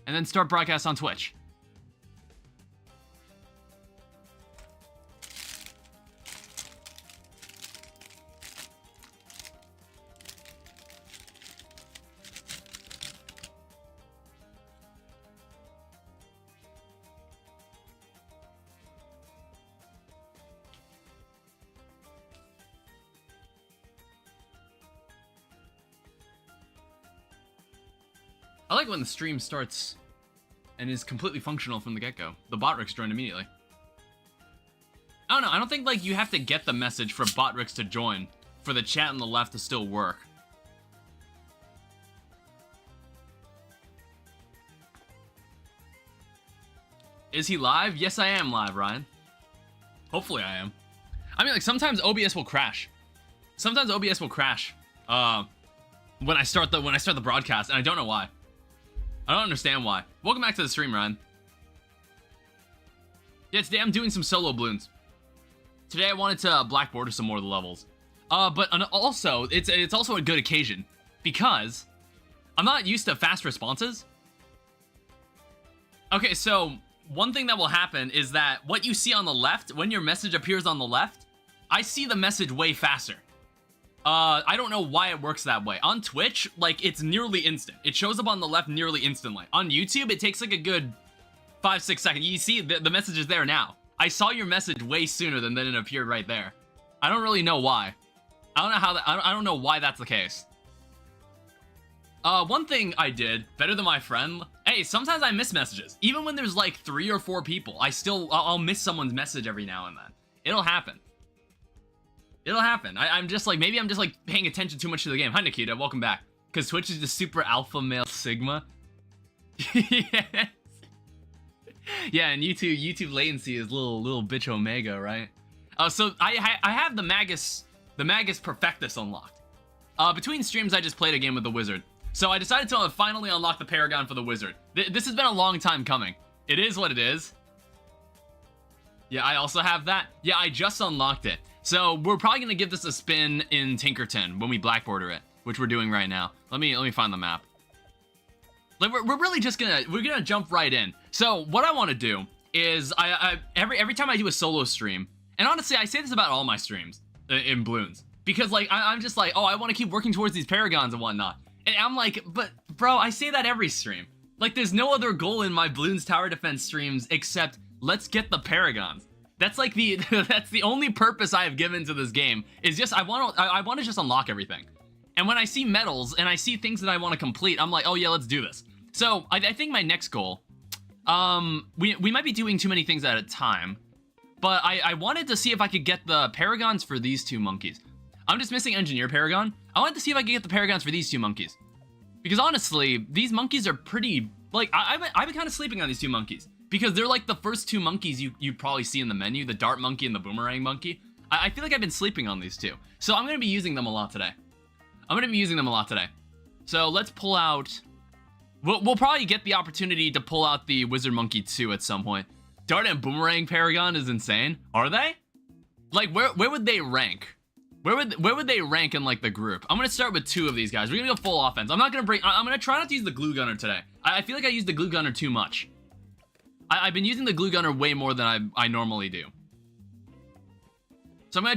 and then start broadcast on Twitch. I like when the stream starts and is completely functional from the get-go. The Botrix joined immediately. I don't know, I don't think like you have to get the message for Botrix to join for the chat on the left to still work. Is he live? Yes, I am live, Ryan. Hopefully I am. I mean, like, sometimes OBS will crash. Sometimes OBS will crash when I start the broadcast, and I don't know why. I don't understand why. Welcome back to the stream, Ryan. Yeah, today I'm doing some solo Bloons. Today I wanted to black border some more of the levels. But also, it's also a good occasion because I'm not used to fast responses. Okay, so one thing that will happen is that what you see on the left, when your message appears on the left, I see the message way faster. I don't know why it works that way. On Twitch, like, it's nearly instant. It shows up on the left nearly instantly. On YouTube, it takes like a good 5-6 seconds. You see, the message is there now. I saw your message way sooner than it appeared right there. I don't really know why. I don't know how that, I don't know why that's the case. One thing I did, better than my friend, hey, sometimes I miss messages. Even when there's like 3 or 4 people, I'll miss someone's message every now and then. It'll happen. It'll happen. I'm just like, maybe I'm just like paying attention too much to the game. Hi, Nikita, welcome back. Because Twitch is the super alpha male sigma. Yes. Yeah, and YouTube latency is little bitch omega, right? So I have the Magus Perfectus unlocked. Between streams, I just played a game with the wizard. So I decided to finally unlock the Paragon for the wizard. This has been a long time coming. It is what it is. Yeah, I also have that. Yeah, I just unlocked it. So we're probably gonna give this a spin in Tinkerton when we black border it, which we're doing right now. Let me find the map. Like we're really just gonna jump right in. So what I want to do is every time I do a solo stream, and honestly I say this about all my streams in Bloons, because like I'm just like, oh, I want to keep working towards these Paragons and whatnot, and I'm like, but bro, I say that every stream. Like there's no other goal in my Bloons Tower Defense streams except let's get the Paragons. That's like that's the only purpose I have given to this game, is just I want to just unlock everything. And when I see medals and I see things that I want to complete, I'm like, oh yeah, let's do this. So I think my next goal, we might be doing too many things at a time, but I wanted to see if I could get the Paragons for these 2 monkeys. I'm just missing Engineer Paragon. I wanted to see if I could get the Paragons for these 2 monkeys, because honestly, these monkeys are pretty, like, I've been kind of sleeping on these 2 monkeys. Because they're like the first 2 monkeys you probably see in the menu, the dart monkey and the boomerang monkey. I feel like I've been sleeping on these 2. So I'm going to be using them a lot today. So let's pull out... We'll probably get the opportunity to pull out the Wizard Monkey 2 at some point. Dart and Boomerang Paragon is insane. Are they? Like, where would they rank? Where would they rank in like the group? I'm going to start with 2 of these guys. We're going to go full offense. I'm going to try not to use the Glue Gunner today. I feel like I use the Glue Gunner too much. I've been using the Glue Gunner way more than I normally do. So I'm gonna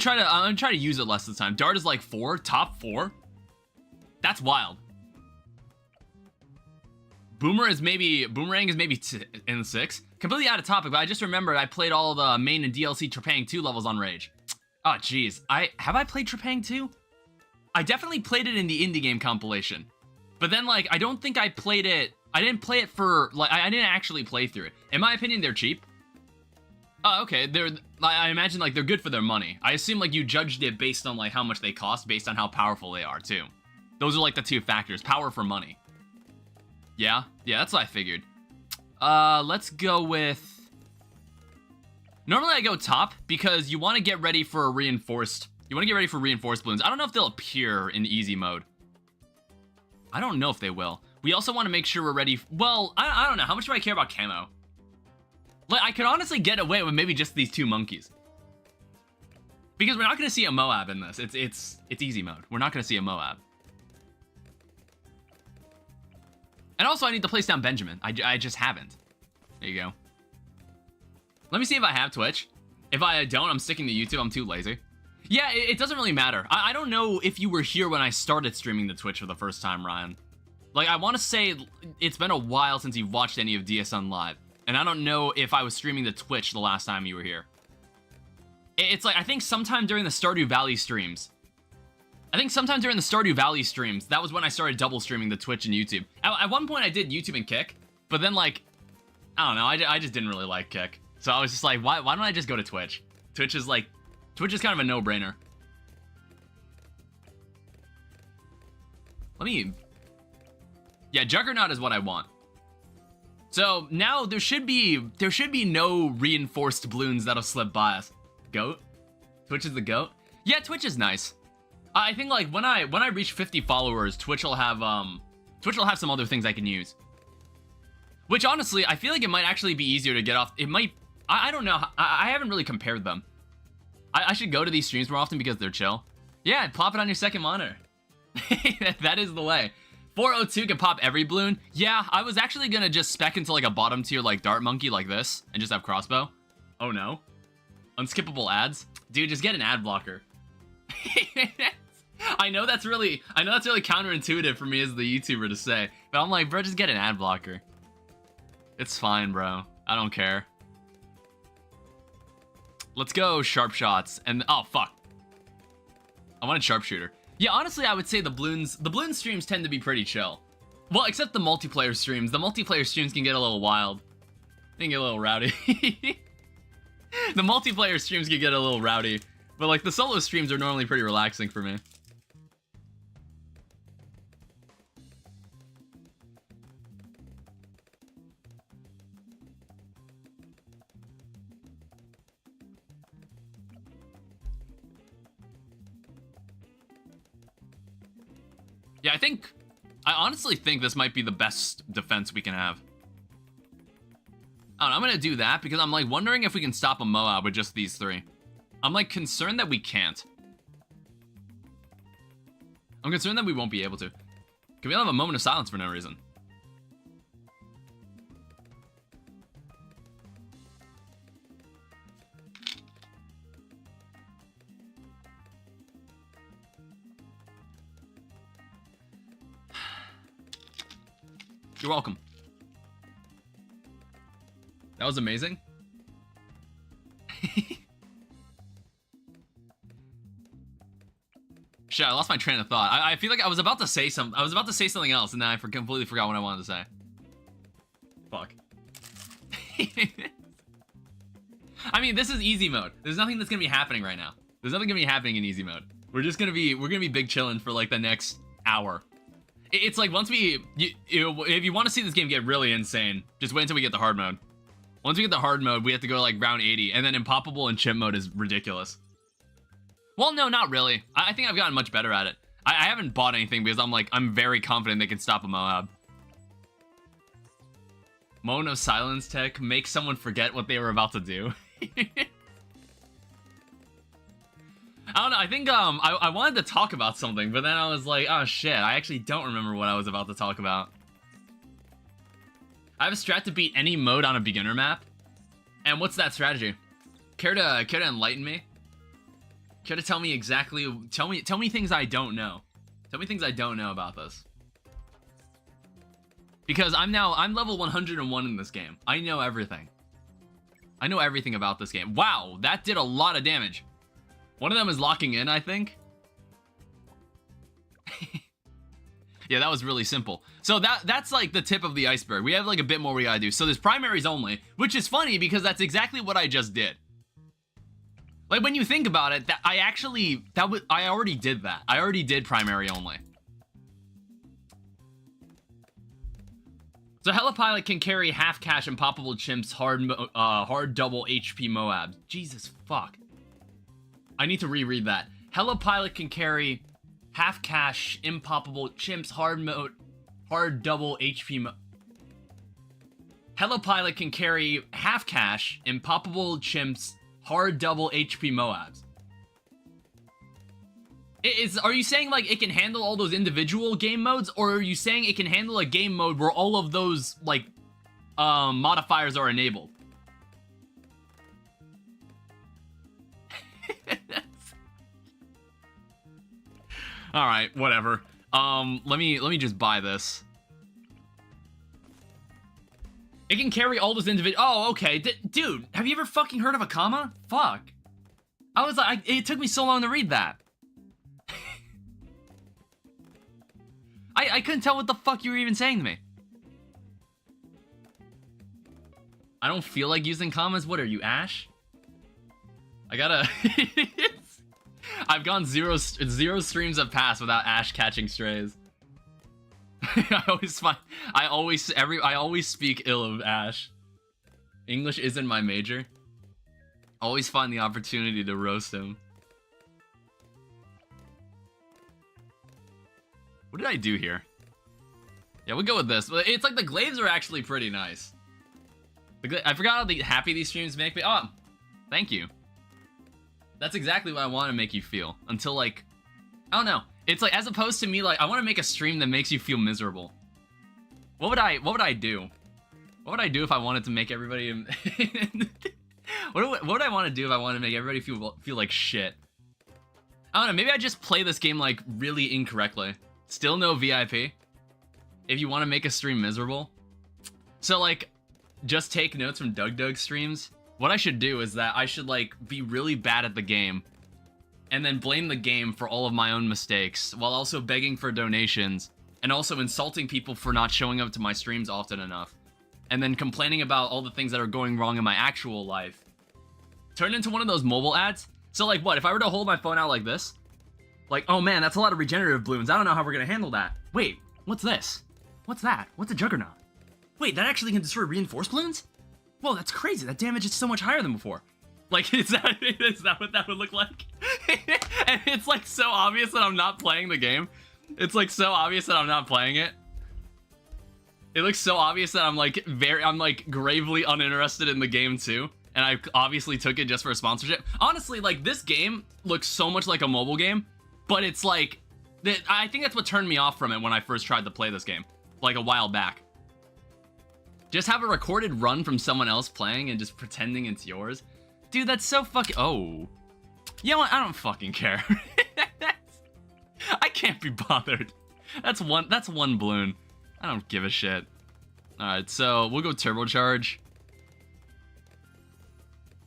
try to use it less this time. Dart is like 4, top 4. That's wild. Boomerang is maybe in 6. Completely out of topic, but I just remembered I played all the main and DLC Trepang 2 levels on Rage. Oh jeez, have I played Trepang 2? I definitely played it in the indie game compilation, but then like I don't think I played it. I didn't play it for, like, I didn't actually play through it. In my opinion, they're cheap. Oh, okay, I imagine, like, they're good for their money. I assume, like, you judged it based on, like, how much they cost, based on how powerful they are, too. Those are, like, the 2 factors. Power for money. Yeah, that's what I figured. Let's go with... Normally I go top, because you want to get ready for reinforced... balloons. I don't know if they'll appear in easy mode. I don't know if they will. We also want to make sure we're ready. Well, I don't know. How much do I care about camo? Like, I could honestly get away with maybe just these 2 monkeys. Because we're not going to see a Moab in this. It's easy mode. We're not going to see a Moab. And also, I need to place down Benjamin. I just haven't. There you go. Let me see if I have Twitch. If I don't, I'm sticking to YouTube. I'm too lazy. Yeah, it doesn't really matter. I don't know if you were here when I started streaming to Twitch for the first time, Ryan. Like, I want to say it's been a while since you've watched any of DSN Live. And I don't know if I was streaming to Twitch the last time you were here. It's like, I think sometime during the Stardew Valley streams. That was when I started double streaming to Twitch and YouTube. At one point, I did YouTube and Kick. But then, like, I don't know. I just didn't really like Kick. So I was just like, why don't I just go to Twitch? Twitch is kind of a no-brainer. Yeah, Juggernaut is what I want. So now there should be no reinforced balloons that'll slip by us. Goat? Twitch is the goat? Yeah, Twitch is nice. I think like when I reach 50 followers, Twitch will have some other things I can use. Which honestly, I feel like it might actually be easier to get off. It might. I don't know. I haven't really compared them. I should go to these streams more often because they're chill. Yeah, plop it on your second monitor. That is the way. 402 can pop every balloon. Yeah, I was actually gonna just spec into like a bottom tier like Dart Monkey like this and just have crossbow. Oh no. Unskippable ads? Dude, just get an ad blocker. I know that's really counterintuitive for me as the YouTuber to say, but I'm like, bro, just get an ad blocker. It's fine, bro. I don't care. Let's go sharp shots and oh fuck. I wanted sharpshooter. Yeah, honestly, I would say the balloons streams tend to be pretty chill. Well, except the multiplayer streams. The multiplayer streams can get a little wild. They can get a little rowdy. The multiplayer streams can get a little rowdy. But like the solo streams are normally pretty relaxing for me. Yeah, I honestly think this might be the best defense we can have. I don't know, I'm gonna do that because I'm like wondering if we can stop a Moab with just these three. I'm like concerned that we can't. I'm concerned that we won't be able to. Can we have a moment of silence for no reason? You're welcome. That was amazing. Shit, I lost my train of thought. I feel like I was about to say something else, and then I completely forgot what I wanted to say. Fuck. I mean, this is easy mode. There's nothing that's gonna be happening right now. There's nothing gonna be happening in easy mode. We're gonna be big chilling for like the next hour. It's like once if you want to see this game get really insane, just wait until we get the hard mode. Once we get the hard mode, we have to go like round 80, and then impoppable and chimp mode is ridiculous. Well, no, not really. I think I've gotten much better at it. I haven't bought anything because I'm very confident they can stop a Moab. Moment of silence tech, make someone forget what they were about to do. I don't know, I think I wanted to talk about something, but then I was like, oh shit, I actually don't remember what I was about to talk about. I have a strat to beat any mode on a beginner map. And what's that strategy? Care to enlighten me? Care to tell me exactly, tell me things I don't know. Tell me things I don't know about this. Because I'm level 101 in this game. I know everything. I know everything about this game. Wow, that did a lot of damage. One of them is locking in, I think. Yeah, that was really simple. So that's like the tip of the iceberg. We have like a bit more we gotta do. So there's primaries only, which is funny because that's exactly what I just did. Like when you think about it, I already did that. I already did primary only. So Helipilot can carry half cash and poppable chimps, hard double HP Moabs. Jesus fuck. I need to reread that. Helipilot can carry half cash, impoppable chimps, hard double HP Helipilot can carry half cash, impoppable chimps, hard double HP Moabs. Are you saying like it can handle all those individual game modes, or are you saying it can handle a game mode where all of those like modifiers are enabled? All right, whatever. Let me just buy this. It can carry all those individual. Oh, okay. Dude, have you ever fucking heard of a comma? Fuck. I was like, it took me so long to read that. I couldn't tell what the fuck you were even saying to me. I don't feel like using commas. What are you, Ash? I gotta... I've gone zero streams have passed without Ash catching strays. I always speak ill of Ash. English isn't my major. Always find the opportunity to roast him. What did I do here? Yeah, we'll go with this. It's like the glaives are actually pretty nice. I forgot how happy these streams make me. Oh, thank you. That's exactly what I want to make you feel. Until like, I don't know. It's like, as opposed to me, like, I want to make a stream that makes you feel miserable. What would I do? What would I do if I wanted to make everybody... what would I want to do if I wanted to make everybody feel like shit? I don't know, maybe I just play this game, like, really incorrectly. Still no VIP. If you want to make a stream miserable. So, like, just take notes from Doug streams. What I should do is that I should, like, be really bad at the game. And then blame the game for all of my own mistakes, while also begging for donations, and also insulting people for not showing up to my streams often enough, and then complaining about all the things that are going wrong in my actual life. Turn into one of those mobile ads. So like what, if I were to hold my phone out like this? Like, oh man, that's a lot of regenerative balloons. I don't know how we're gonna handle that. Wait, what's this? What's that? What's a juggernaut? Wait, that actually can destroy reinforced balloons? Whoa, that's crazy. That damage is so much higher than before. Like, is that what that would look like? And it's like so obvious that I'm not playing the game. It's like so obvious that I'm not playing it. It looks so obvious that I'm like gravely uninterested in the game too. And I obviously took it just for a sponsorship. Honestly, like this game looks so much like a mobile game, but it's like, I think that's what turned me off from it when I first tried to play this game, like a while back. Just have a recorded run from someone else playing and just pretending it's yours. Dude, that's so fucking... Oh. You know what? I don't fucking care. I can't be bothered. That's one balloon. I don't give a shit. Alright, so we'll go turbocharge.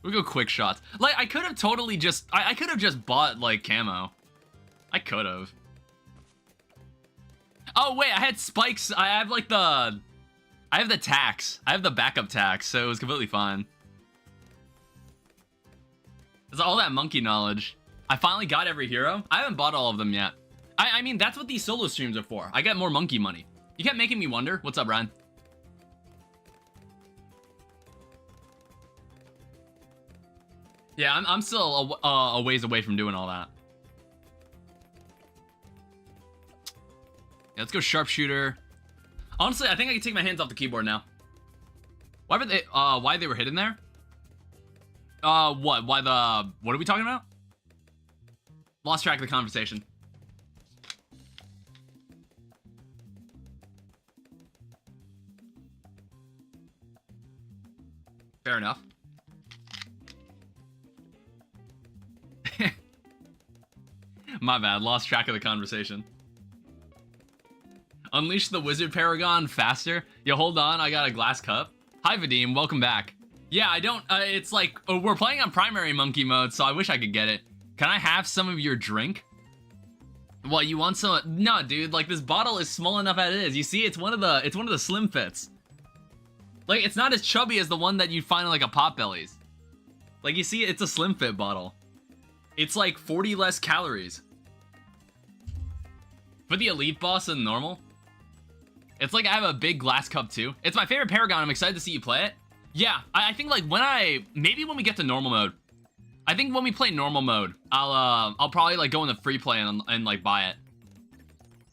We'll go quick shots. Like, I could have totally just... I could have just bought, like, camo. I could have. Oh, wait, I had spikes. I have, like, the... I have the tax. I have the backup tax, so it was completely fine. It's all that monkey knowledge. I finally got every hero. I haven't bought all of them yet. I mean, that's what these solo streams are for. I get more monkey money. You kept making me wonder. What's up, Ryan? Yeah, I'm still a ways away from doing all that. Yeah, let's go sharpshooter. Honestly, I think I can take my hands off the keyboard now. Why they were hidden there? What? What are we talking about? Lost track of the conversation. Fair enough. My bad, lost track of the conversation. Unleash the wizard Paragon faster. Yo, hold on, I got a glass cup. Hi, Vadim, welcome back. Yeah, I don't, it's like, we're playing on primary monkey mode, so I wish I could get it. Can I have some of your drink? What, you want some? No, dude, like, this bottle is small enough as it is. You see, it's one of the slim fits. Like, it's not as chubby as the one that you'd find in, like, a Potbelly's. Like, you see, it's a slim fit bottle. It's, like, 40 less calories. For the elite boss and normal. It's like I have a big glass cup, too. It's my favorite Paragon. I'm excited to see you play it. Yeah, I think, like, maybe when we get to normal mode. I think when we play normal mode, I'll probably, like, go in the free play and like, buy it.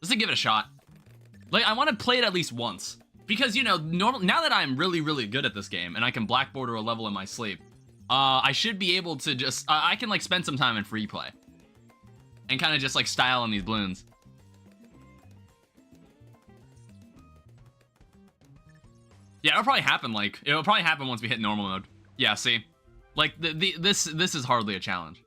Let's give it a shot. Like, I want to play it at least once. Because, you know, now that I'm really, really good at this game, and I can black border a level in my sleep, I should be able to just, I can, like, spend some time in free play. and kind of just like style on these balloons. Yeah, it'll probably happen. Like it'll probably happen once we hit normal mode. Yeah, see, like this is hardly a challenge.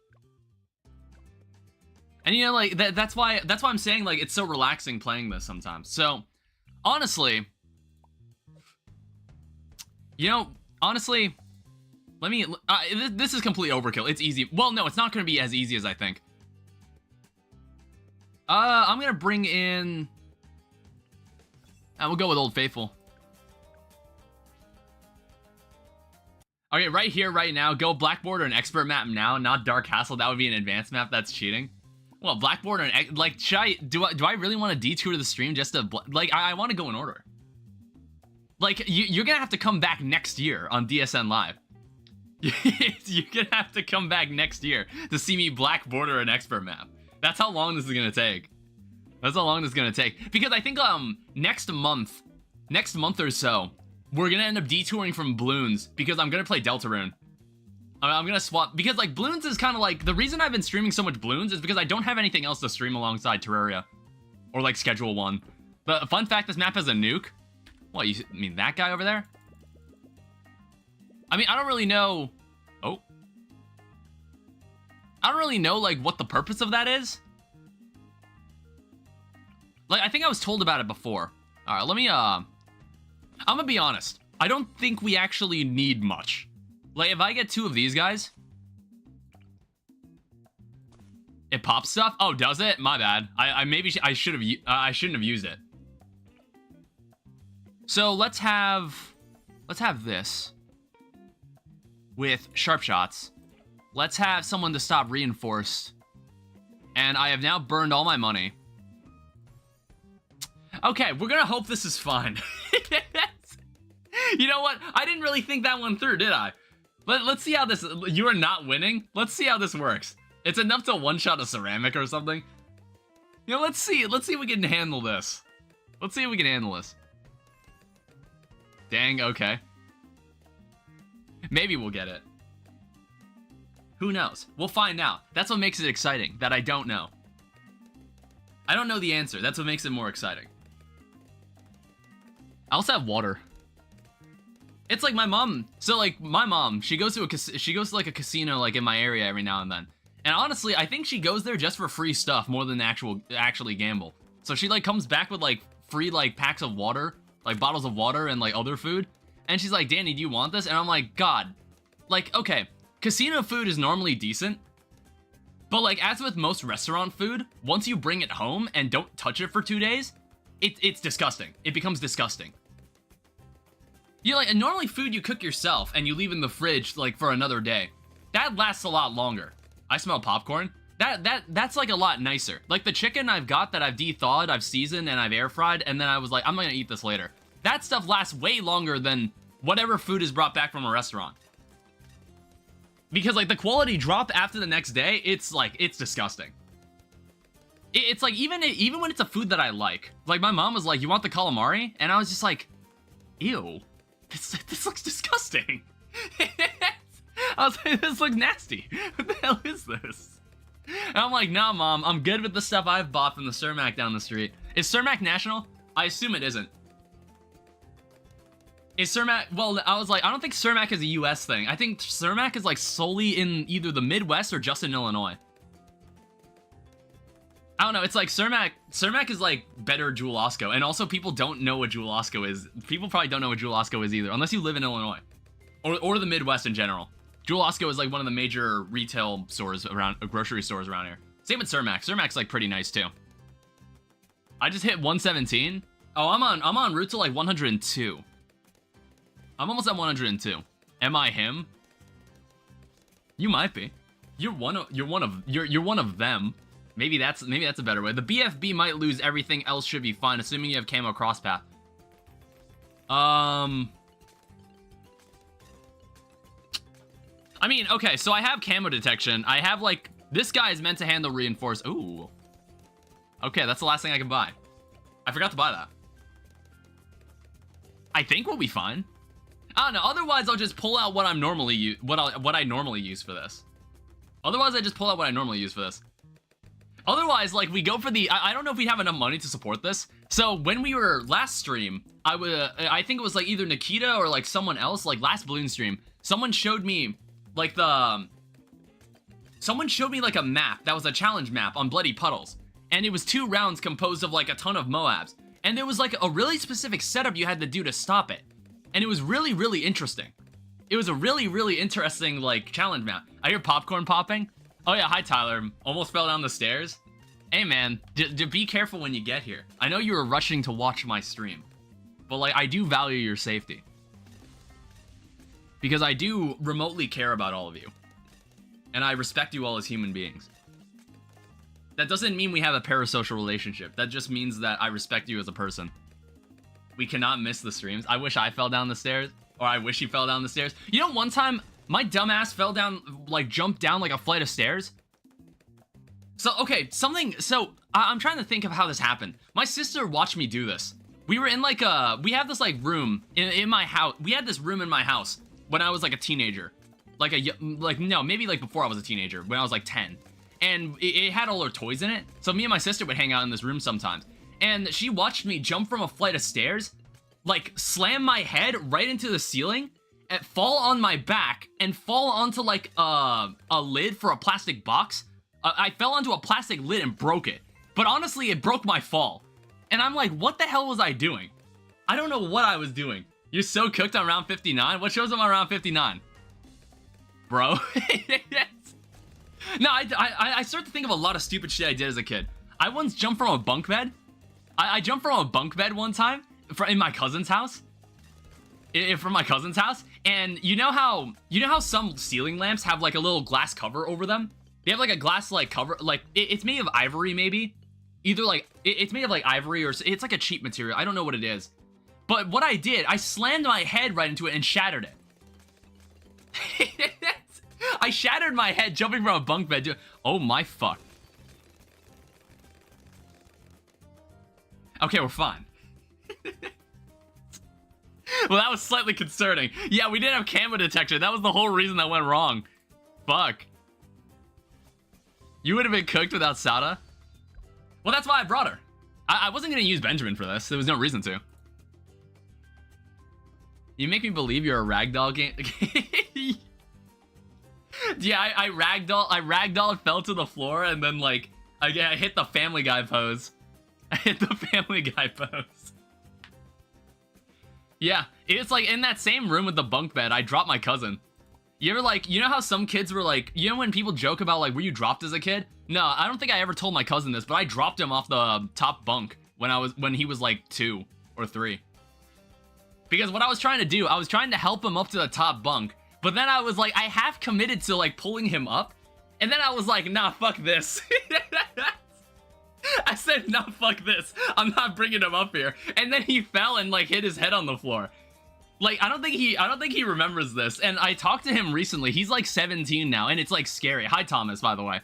And you know, like that's why I'm saying like it's so relaxing playing this sometimes. So honestly, you know, honestly, let me. This is complete overkill. It's easy. Well, no, it's not going to be as easy as I think. I'm gonna bring in. We'll go with Old Faithful. Okay, right here, right now, go Blackboard or an expert map now, not Dark Castle. That would be an advanced map. That's cheating. Well, Blackboard or an like, should I do I really want to detour the stream just to like? I want to go in order. Like you're gonna have to come back next year on DSN Live. You're gonna have to come back next year to see me Blackboard or an expert map. That's how long this is gonna take. That's how long this is gonna take. Because I think next month or so, we're gonna end up detouring from Bloons because I'm gonna play Deltarune. I'm gonna swap because like Bloons is kind of like the reason I've been streaming so much Bloons is because I don't have anything else to stream alongside Terraria or like Schedule 1. The fun fact, this map has a nuke. What, you mean that guy over there? I mean, I don't really know. Oh. I don't really know like what the purpose of that is. Like I think I was told about it before. All right, let me I'm gonna be honest. I don't think we actually need much. Like if I get 2 of these guys, it pops stuff. Oh, does it? My bad. I shouldn't have used it. So let's have this with sharp shots. Let's have someone to stop reinforced. And I have now burned all my money. Okay, we're gonna hope this is fine. You know what? I didn't really think that one through, did I? Let's see how this... You are not winning? Let's see how this works. It's enough to one-shot a ceramic or something. You know, let's see. Let's see if we can handle this. Let's see if we can handle this. Dang, okay. Maybe we'll get it. Who knows? We'll find out. That's what makes it exciting, that I don't know. I don't know the answer. That's what makes it more exciting. I also have water. It's like my mom. So like my mom, she goes to like a casino like in my area every now and then. And honestly, I think she goes there just for free stuff more than actually gamble. So she like comes back with like free like packs of water, like bottles of water and like other food. And she's like, "Danny, do you want this?" And I'm like, "God, like okay, casino food is normally decent, but like as with most restaurant food, once you bring it home and don't touch it for 2 days, it's disgusting. It becomes disgusting." You like normally food you cook yourself and you leave in the fridge like for another day. That lasts a lot longer. I smell popcorn. That's like a lot nicer. Like the chicken I've got that I've de-thawed, I've seasoned, and I've air fried, and then I was like, I'm gonna eat this later. That stuff lasts way longer than whatever food is brought back from a restaurant. Because like the quality drop after the next day, it's like it's disgusting. It's like even when it's a food that I like my mom was like, "You want the calamari?" And I was just like, "Ew. This looks disgusting." I was like, "This looks nasty. What the hell is this?" And I'm like, "Nah, Mom, I'm good with the stuff I've bought from the Cermak down the street." Is Cermak national? I assume it isn't. Is Cermak... Well, I was like, I don't think Cermak is a US thing. I think Cermak is like solely in either the Midwest or just in Illinois. I don't know, it's like Cermak is like better Jewel Osco, and also people don't know what Jewel Osco is. People probably don't know what Jewel Osco is either, unless you live in Illinois. Or the Midwest in general. Jewel Osco is like one of the major retail stores around, grocery stores around here. Same with Cermak. Cermak's like pretty nice too. I just hit 117. Oh, I'm on route to like 102. I'm almost at 102. Am I him? You might be. You're one of them. Maybe that's a better way. The BFB might lose everything else should be fine, assuming you have camo crosspath. I mean, okay, so I have camo detection. I have like this guy is meant to handle reinforced. Ooh. Okay, that's the last thing I can buy. I forgot to buy that. I think we'll be fine. I don't know. Otherwise, I'll just pull out what I normally use. What I normally use for this. Otherwise, I just pull out what I normally use for this. Otherwise, like, we go for the... I don't know if we have enough money to support this. So, when we were last stream, I think it was, like, either Nikita or, like, someone else, like, last Bloons stream, someone showed me, like, someone showed me, like, a map that was a challenge map on Bloody Puddles. And it was 2 rounds composed of, like, a ton of Moabs. And there was, like, a really specific setup you had to do to stop it. And it was really, really interesting. It was a really, really interesting, like, challenge map. I hear popcorn popping. Oh yeah, hi Tyler. Almost fell down the stairs. Hey man, be careful when you get here. I know you were rushing to watch my stream, but like I do value your safety. Because I do remotely care about all of you. And I respect you all as human beings. That doesn't mean we have a parasocial relationship. That just means that I respect you as a person. We cannot miss the streams. I wish I fell down the stairs, or I wish he fell down the stairs. You know, one time, my dumbass fell down, like, jumped down, like, a flight of stairs. So, okay, I'm trying to think of how this happened. My sister watched me do this. We were in, like, we have this, like, room in my house. We had this room in my house when I was, like, a teenager. No, maybe, like, before I was a teenager, when I was, like, 10. And it had all her toys in it. So me and my sister would hang out in this room sometimes. And she watched me jump from a flight of stairs, like, slam my head right into the ceiling, and fall on my back and fall onto like a lid for a plastic box. I fell onto a plastic lid and broke it. But honestly, it broke my fall. And I'm like, what the hell was I doing? I don't know what I was doing. You're so cooked on round 59? What shows up on round 59? Bro. No, I start to think of a lot of stupid shit I did as a kid. I once jumped from a bunk bed. I jumped from a bunk bed one time in my cousin's house. From my cousin's house, and you know how some ceiling lamps have like a little glass cover over them? They have like a glass like cover, like it's made of ivory maybe, either like it's made of like ivory or it's like a cheap material. I don't know what it is, but what I did, I slammed my head right into it and shattered it. I shattered my head jumping from a bunk bed. Oh my fuck. Okay, we're fine. Well, that was slightly concerning. Yeah, we didn't have camera detection. That was the whole reason that went wrong. Fuck. You would have been cooked without Sada? Well, that's why I brought her. I wasn't going to use Benjamin for this. There was no reason to. You make me believe you're a ragdoll game. Yeah, I ragdoll fell to the floor, and then, like, I hit the Family Guy pose. I hit the Family Guy pose. Yeah, it's like in that same room with the bunk bed, I dropped my cousin. You ever like, you know how some kids were like, you know when people joke about like, were you dropped as a kid? No, I don't think I ever told my cousin this, but I dropped him off the top bunk when he was like 2 or 3. Because what I was trying to do, I was trying to help him up to the top bunk, but then I was like, I half committed to like pulling him up, and then I was like, nah, fuck this. I said, no, fuck this. I'm not bringing him up here. And then he fell and like hit his head on the floor. Like, I don't think he remembers this. And I talked to him recently. He's like 17 now, and it's like scary. Hi, Thomas, by the way.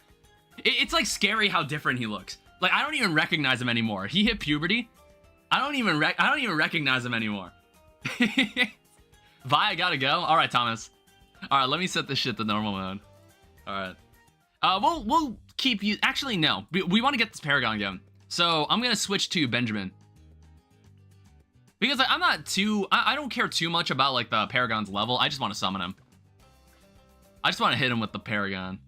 It's like scary how different he looks. Like, I don't even recognize him anymore. He hit puberty. I don't even recognize him anymore. Bye, I gotta go. All right, Thomas. All right, let me set this shit to normal mode. All right. We'll keep you. Actually, no. We want to get this Paragon going. So I'm gonna switch to Benjamin because I'm not too. I don't care too much about like the Paragon's level. I just want to summon him. I just want to hit him with the Paragon.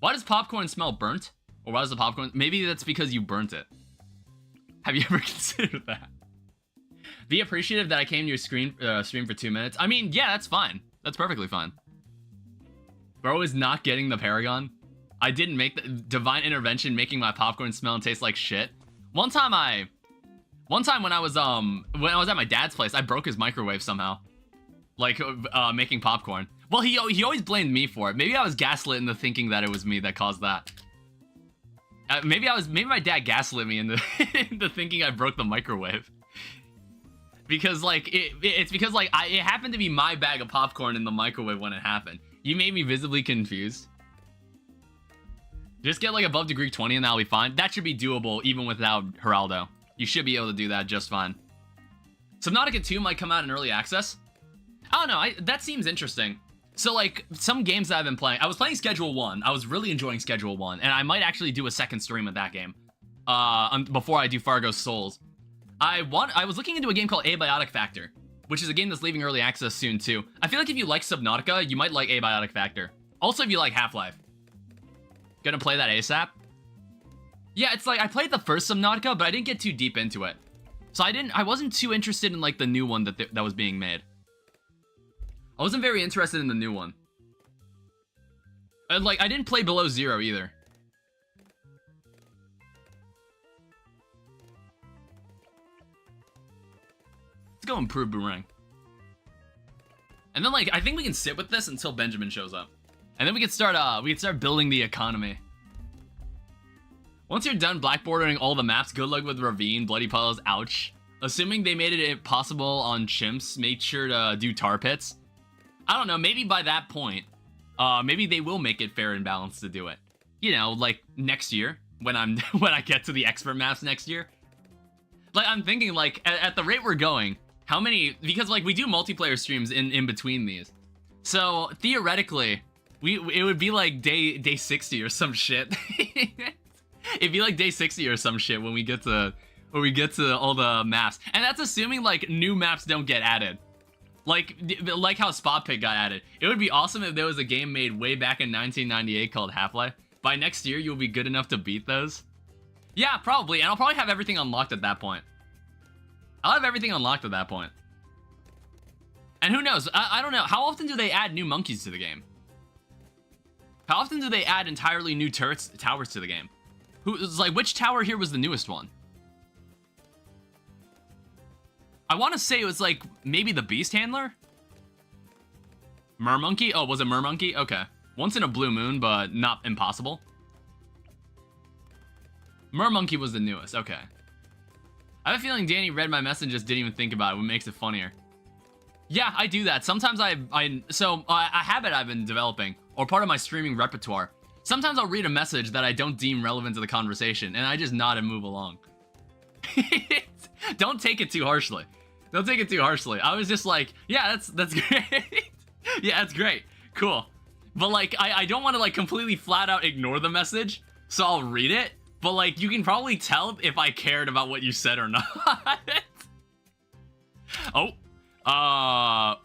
Why does popcorn smell burnt? Or why does the popcorn? Maybe that's because you burnt it. Have you ever considered that? Be appreciative that I came to your stream for 2 minutes. I mean, yeah, that's fine. That's perfectly fine. Bro is not getting the Paragon. I didn't make the divine intervention, making my popcorn smell and taste like shit. One time when I was at my dad's place, I broke his microwave somehow, like making popcorn. Well, he always blamed me for it. Maybe I was gaslit into thinking that it was me that caused that. Maybe my dad gaslit me into into thinking I broke the microwave. Because like it's because like it happened to be my bag of popcorn in the microwave when it happened. You made me visibly confused. Just get like above degree 20 and that'll be fine. That should be doable even without Geraldo. You should be able to do that just fine. Subnautica 2 might come out in early access. I don't know, that seems interesting. So, like, some games that I've been playing, I was playing Schedule 1. I was really enjoying Schedule 1, and I might actually do a second stream of that game before I do Fargo Souls. I was looking into a game called Abiotic Factor, which is a game that's leaving early access soon, too. I feel like if you like Subnautica, you might like Abiotic Factor. Also, if you like Half-Life. Gonna play that ASAP? Yeah, it's like, I played the first Subnautica, but I didn't get too deep into it. So I wasn't too interested in, like, the new one that was being made. I wasn't very interested in the new one. And, like, I didn't play Below Zero either. Let's go improve Boomerang. And then, like, I think we can sit with this until Benjamin shows up. And then we can start building the economy. Once you're done blackboarding all the maps, good luck with Ravine, Bloody Puddles, ouch. Assuming they made it possible on chimps, make sure to do tar pits. I don't know, maybe by that point, maybe they will make it fair and balanced to do it. You know, like next year, when I get to the expert maps next year. Like, I'm thinking, like, at the rate we're going, how many, because, like, we do multiplayer streams in between these. So, theoretically, it would be like day 60 or some shit. It'd be like day 60 or some shit when we get to all the maps. And that's assuming, like, new maps don't get added. Like how Spot Pit got added. It would be awesome if there was a game made way back in 1998 called Half-Life. By next year, you'll be good enough to beat those. Yeah, probably. And I'll probably have everything unlocked at that point. I'll have everything unlocked at that point. And who knows? I don't know. How often do they add new monkeys to the game? How often do they add entirely new towers to the game? Like, which tower here was the newest one? I want to say it was, like, maybe the Beast Handler? Mermonkey? Oh, was it Mermonkey? Okay. Once in a blue moon, but not impossible. Mermonkey was the newest. Okay. I have a feeling Danny read my message and just didn't even think about it, what makes it funnier. Yeah, I do that. Sometimes a habit I've been developing, or part of my streaming repertoire. Sometimes I'll read a message that I don't deem relevant to the conversation, and I just nod and move along. Don't take it too harshly. Don't take it too harshly. I was just like, yeah, that's great. Yeah, that's great. Cool. But, like, I don't want to, like, completely flat out ignore the message, so I'll read it. But, like, you can probably tell if I cared about what you said or not. Oh.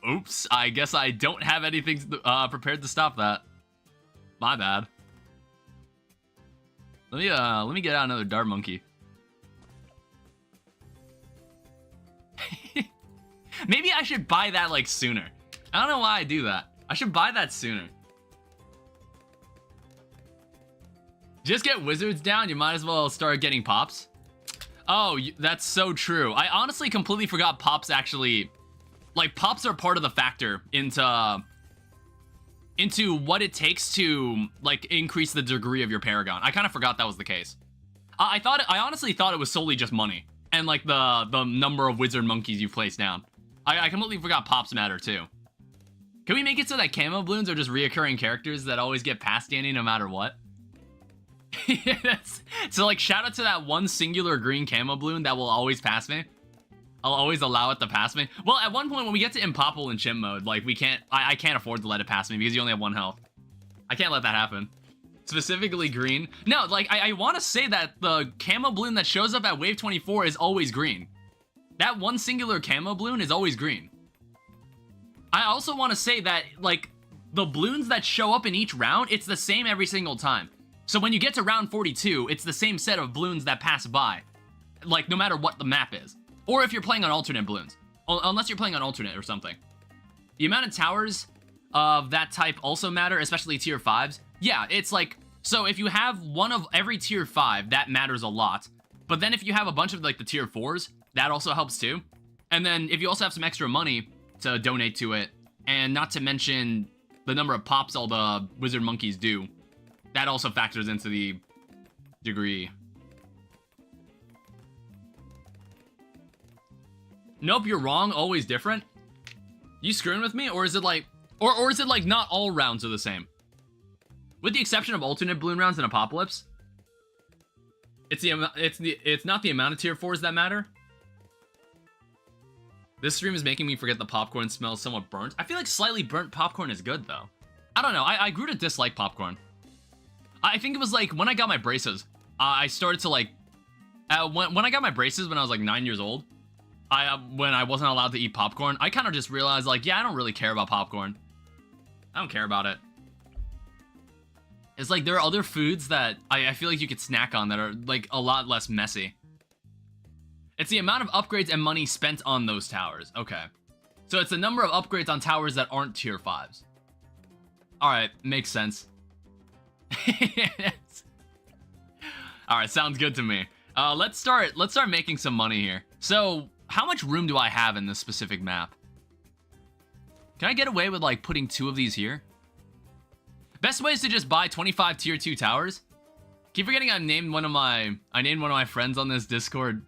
Oops. I guess I don't have anything prepared to stop that. My bad. Let me get out another dart monkey. Maybe I should buy that, like, sooner. I don't know why I do that. I should buy that sooner. Just get wizards down, you might as well start getting pops. Oh, that's so true. I honestly completely forgot pops actually... Like, pops are part of the factor into what it takes to, like, increase the degree of your Paragon. I kind of forgot that was the case. I honestly thought it was solely just money. And, like, the number of wizard monkeys you place down. I completely forgot pops matter, too. Can we make it so that camo balloons are just reoccurring characters that always get past Danny no matter what? Yes. So, like, shout out to that one singular green camo balloon that will always pass me. I'll always allow it to pass me. Well, at one point when we get to Impopple in chimp mode, like, I can't afford to let it pass me because you only have 1 health. I can't let that happen. Specifically green. No, like, I want to say that the camo balloon that shows up at wave 24 is always green. That one singular camo balloon is always green. I also want to say that, like, the balloons that show up in each round, it's the same every single time. So when you get to round 42, it's the same set of balloons that pass by. Like, no matter what the map is. Or if you're playing on alternate balloons. Unless you're playing on alternate or something. The amount of towers of that type also matter, especially tier 5s. Yeah, it's like, so if you have one of every tier 5, that matters a lot. But then if you have a bunch of, like, the tier 4s, that also helps too. And then if you also have some extra money to donate to it, and not to mention the number of pops all the wizard monkeys do, that also factors into the degree. Nope, you're wrong, always different. You screwing with me? Or is it like, or is it like not all rounds are the same? With the exception of alternate balloon rounds and Apocalypse, it's not the amount of tier 4s that matter. This stream is making me forget the popcorn smells somewhat burnt. I feel like slightly burnt popcorn is good, though. I don't know. I grew to dislike popcorn. I think it was like when I got my braces. I started to like... when I got my braces when I was like 9 years old, when I wasn't allowed to eat popcorn, I kind of just realized like, yeah, I don't really care about popcorn. I don't care about it. It's like there are other foods that I feel like you could snack on that are like a lot less messy. It's the amount of upgrades and money spent on those towers. Okay. So it's the number of upgrades on towers that aren't tier 5s. Alright, makes sense. Alright, sounds good to me. Let's start making some money here. So, how much room do I have in this specific map? Can I get away with like putting 2 of these here? Best way is to just buy 25 tier 2 towers. Keep forgetting I named one of my friends on this Discord.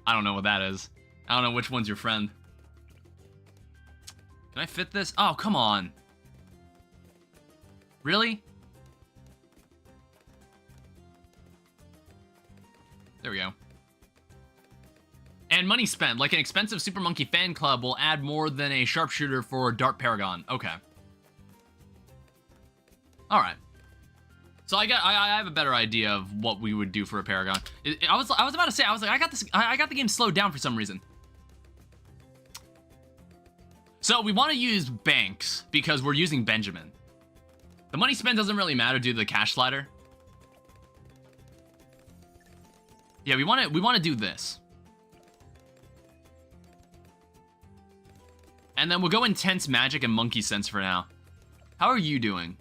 I don't know what that is. I don't know which one's your friend. Can I fit this? Oh, come on. Really? There we go. And money spent. Like an expensive Super Monkey fan club will add more than a sharpshooter for Dart Paragon. Okay. Alright. So I have a better idea of what we would do for a Paragon. I was about to say, I was like, I got the game slowed down for some reason. So we want to use banks because we're using Benjamin. The money spent doesn't really matter due to the cash slider. Yeah, we want to do this. And then we'll go Intense Magic and Monkey Sense for now. How are you doing?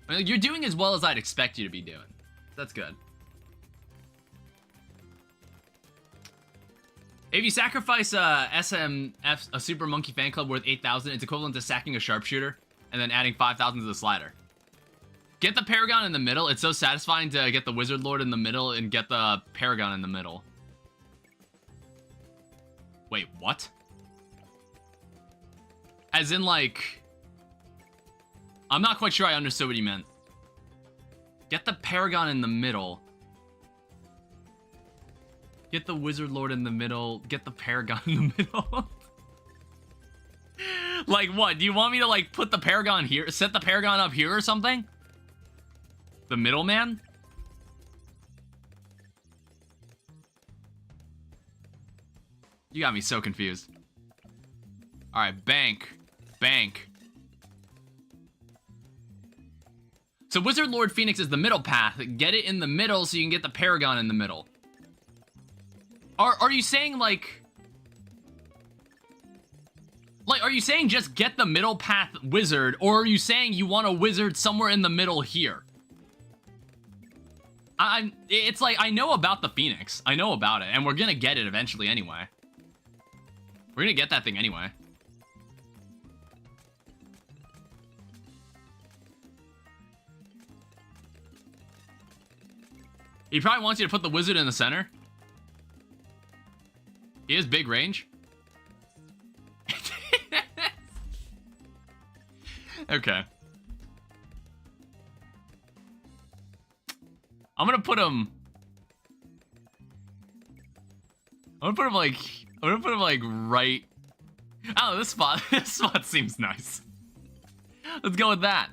I mean, you're doing as well as I'd expect you to be doing. That's good. If you sacrifice a SMF, a Super Monkey Fan Club worth 8,000, it's equivalent to sacking a sharpshooter and then adding 5,000 to the slider. Get the Paragon in the middle. It's so satisfying to get the Wizard Lord in the middle and get the Paragon in the middle. Wait, what? As in, like... I'm not quite sure I understood what he meant. Get the Paragon in the middle. Get the Wizard Lord in the middle. Get the Paragon in the middle. Like, what? Do you want me to, like, put the Paragon here? Set the Paragon up here or something? The middleman? You got me so confused. Alright, bank. Bank. So Wizard Lord Phoenix is the middle path. Get it in the middle so you can get the Paragon in the middle. Are you saying, like... Like, are you saying just get the middle path wizard, or are you saying you want a wizard somewhere in the middle here? It's like, I know about the Phoenix. I know about it, and we're gonna get it eventually anyway. We're gonna get that thing anyway. He probably wants you to put the wizard in the center. He has big range. Okay. I'm gonna put him like right. Oh, this spot seems nice. Let's go with that.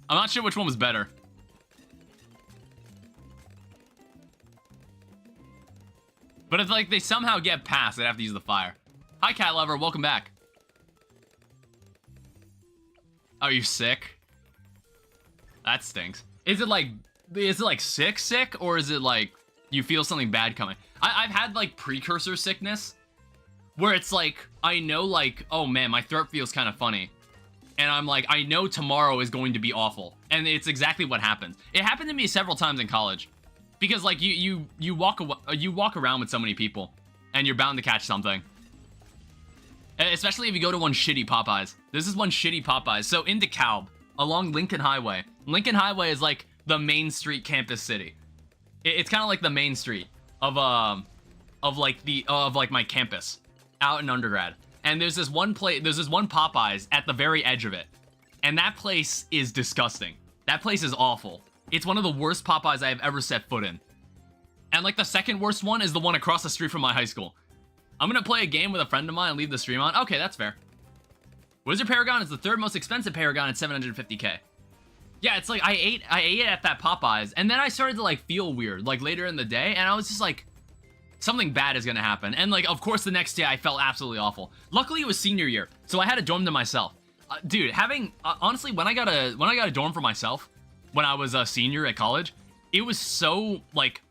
I'm not sure which one was better. But if like they somehow get past, they'd have to use the fire. Hi, Cat Lover. Welcome back. Are you sick? That stinks. Is it like sick, or is it like you feel something bad coming? I've had like precursor sickness, where it's like I know like, oh man, my throat feels kind of funny, and I'm like, I know tomorrow is going to be awful, and it's exactly what happens. It happened to me several times in college, because like you walk around with so many people, and you're bound to catch something. Especially if you go to one shitty Popeyes. This is one shitty Popeyes. So in DeKalb, along Lincoln Highway. Lincoln Highway is like the main street campus city. It's kind of like the main street of my campus out in undergrad. And there's this one Popeyes at the very edge of it. And that place is disgusting. That place is awful. It's one of the worst Popeyes I have ever set foot in. And like the second worst one is the one across the street from my high school. I'm gonna play a game with a friend of mine and leave the stream on. Okay, that's fair. Wizard Paragon is the third most expensive Paragon at 750k. Yeah, it's like I ate it at that Popeyes, and then I started to like feel weird like later in the day, and I was just like, something bad is gonna happen. And like, of course, the next day I felt absolutely awful. Luckily, it was senior year, so I had a dorm to myself. Dude, having honestly, when I got a dorm for myself when I was a senior at college, it was so like,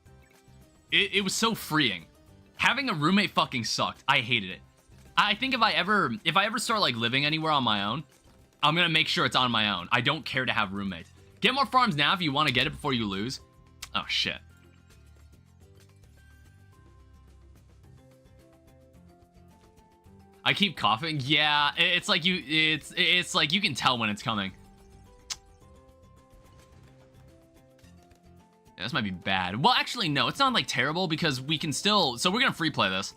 it was so freeing. Having a roommate fucking sucked. I hated it. I think if I ever start like living anywhere on my own, I'm gonna make sure it's on my own. I don't care to have roommates. Get more farms now if you want to get it before you lose. Oh shit. I keep coughing. Yeah, it's like it's like you can tell when it's coming. Yeah, this might be bad. Well, actually, no, it's not like terrible because we can still. So we're gonna free play this.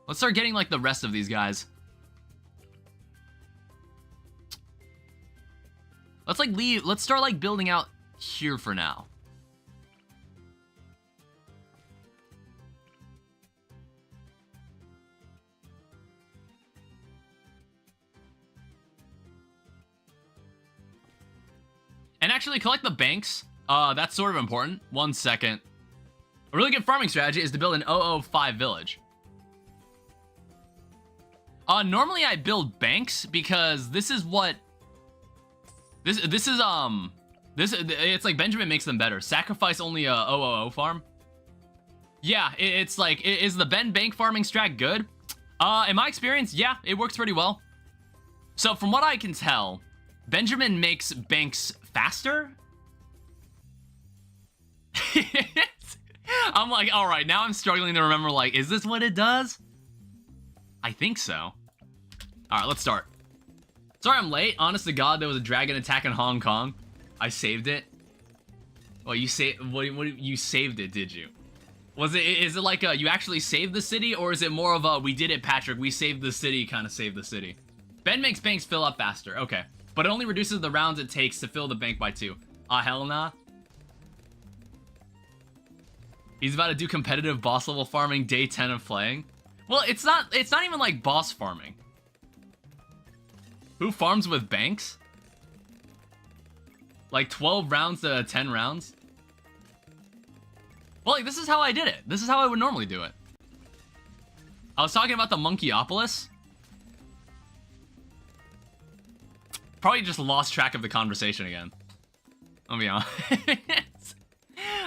Let's start getting like the rest of these guys. Let's like leave. Let's start like building out here for now. And actually collect the banks. That's sort of important. 1 second. A really good farming strategy is to build an 005 village. Normally I build banks because this is what it's like Benjamin makes them better. Sacrifice only a 000 farm. Yeah, it's like, is the Ben bank farming strat good? In my experience, yeah, it works pretty well. So from what I can tell, Benjamin makes banks faster. I'm like, all right, now I'm struggling to remember, like, is this what it does? I think so. All right, let's start. Sorry I'm late. Honest to God, there was a dragon attack in Hong Kong. I saved it. Well, you you saved it, did you? Is it like you actually saved the city, or is it more of a we did it, Patrick, we saved the city kind of saved the city? Ben makes banks fill up faster. Okay. But it only reduces the rounds it takes to fill the bank by 2. Hell nah. He's about to do competitive boss level farming day 10 of playing. Well, it's not even like boss farming. Who farms with banks? Like 12 rounds to 10 rounds? Well, like, this is how I did it. This is how I would normally do it. I was talking about the Monkeyopolis. Probably just lost track of the conversation again. I'll be honest.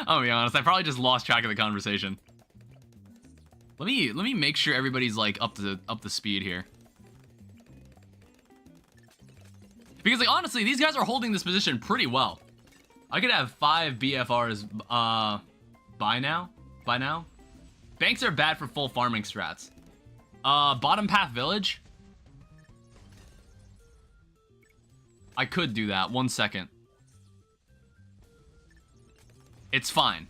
I'll be honest. I probably just lost track of the conversation. Let me make sure everybody's like up to speed here. Because like honestly, these guys are holding this position pretty well. I could have 5 BFRs by now. Banks are bad for full farming strats. Bottom path village. I could do that. 1 second. It's fine.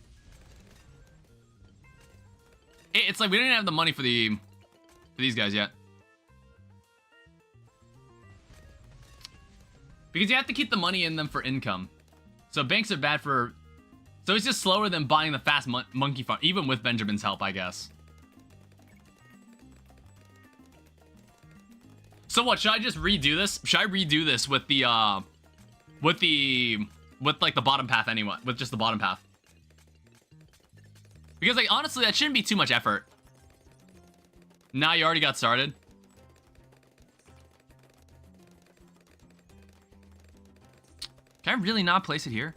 It's like we didn't have the money for these guys yet. Because you have to keep the money in them for income. So banks are bad for... So it's just slower than buying the fast monkey farm, even with Benjamin's help, I guess. So what, should I just redo this? Should I redo this with the, with like the bottom path anyway, with just the bottom path? Because like, honestly, that shouldn't be too much effort. Now you already got started. Can I really not place it here?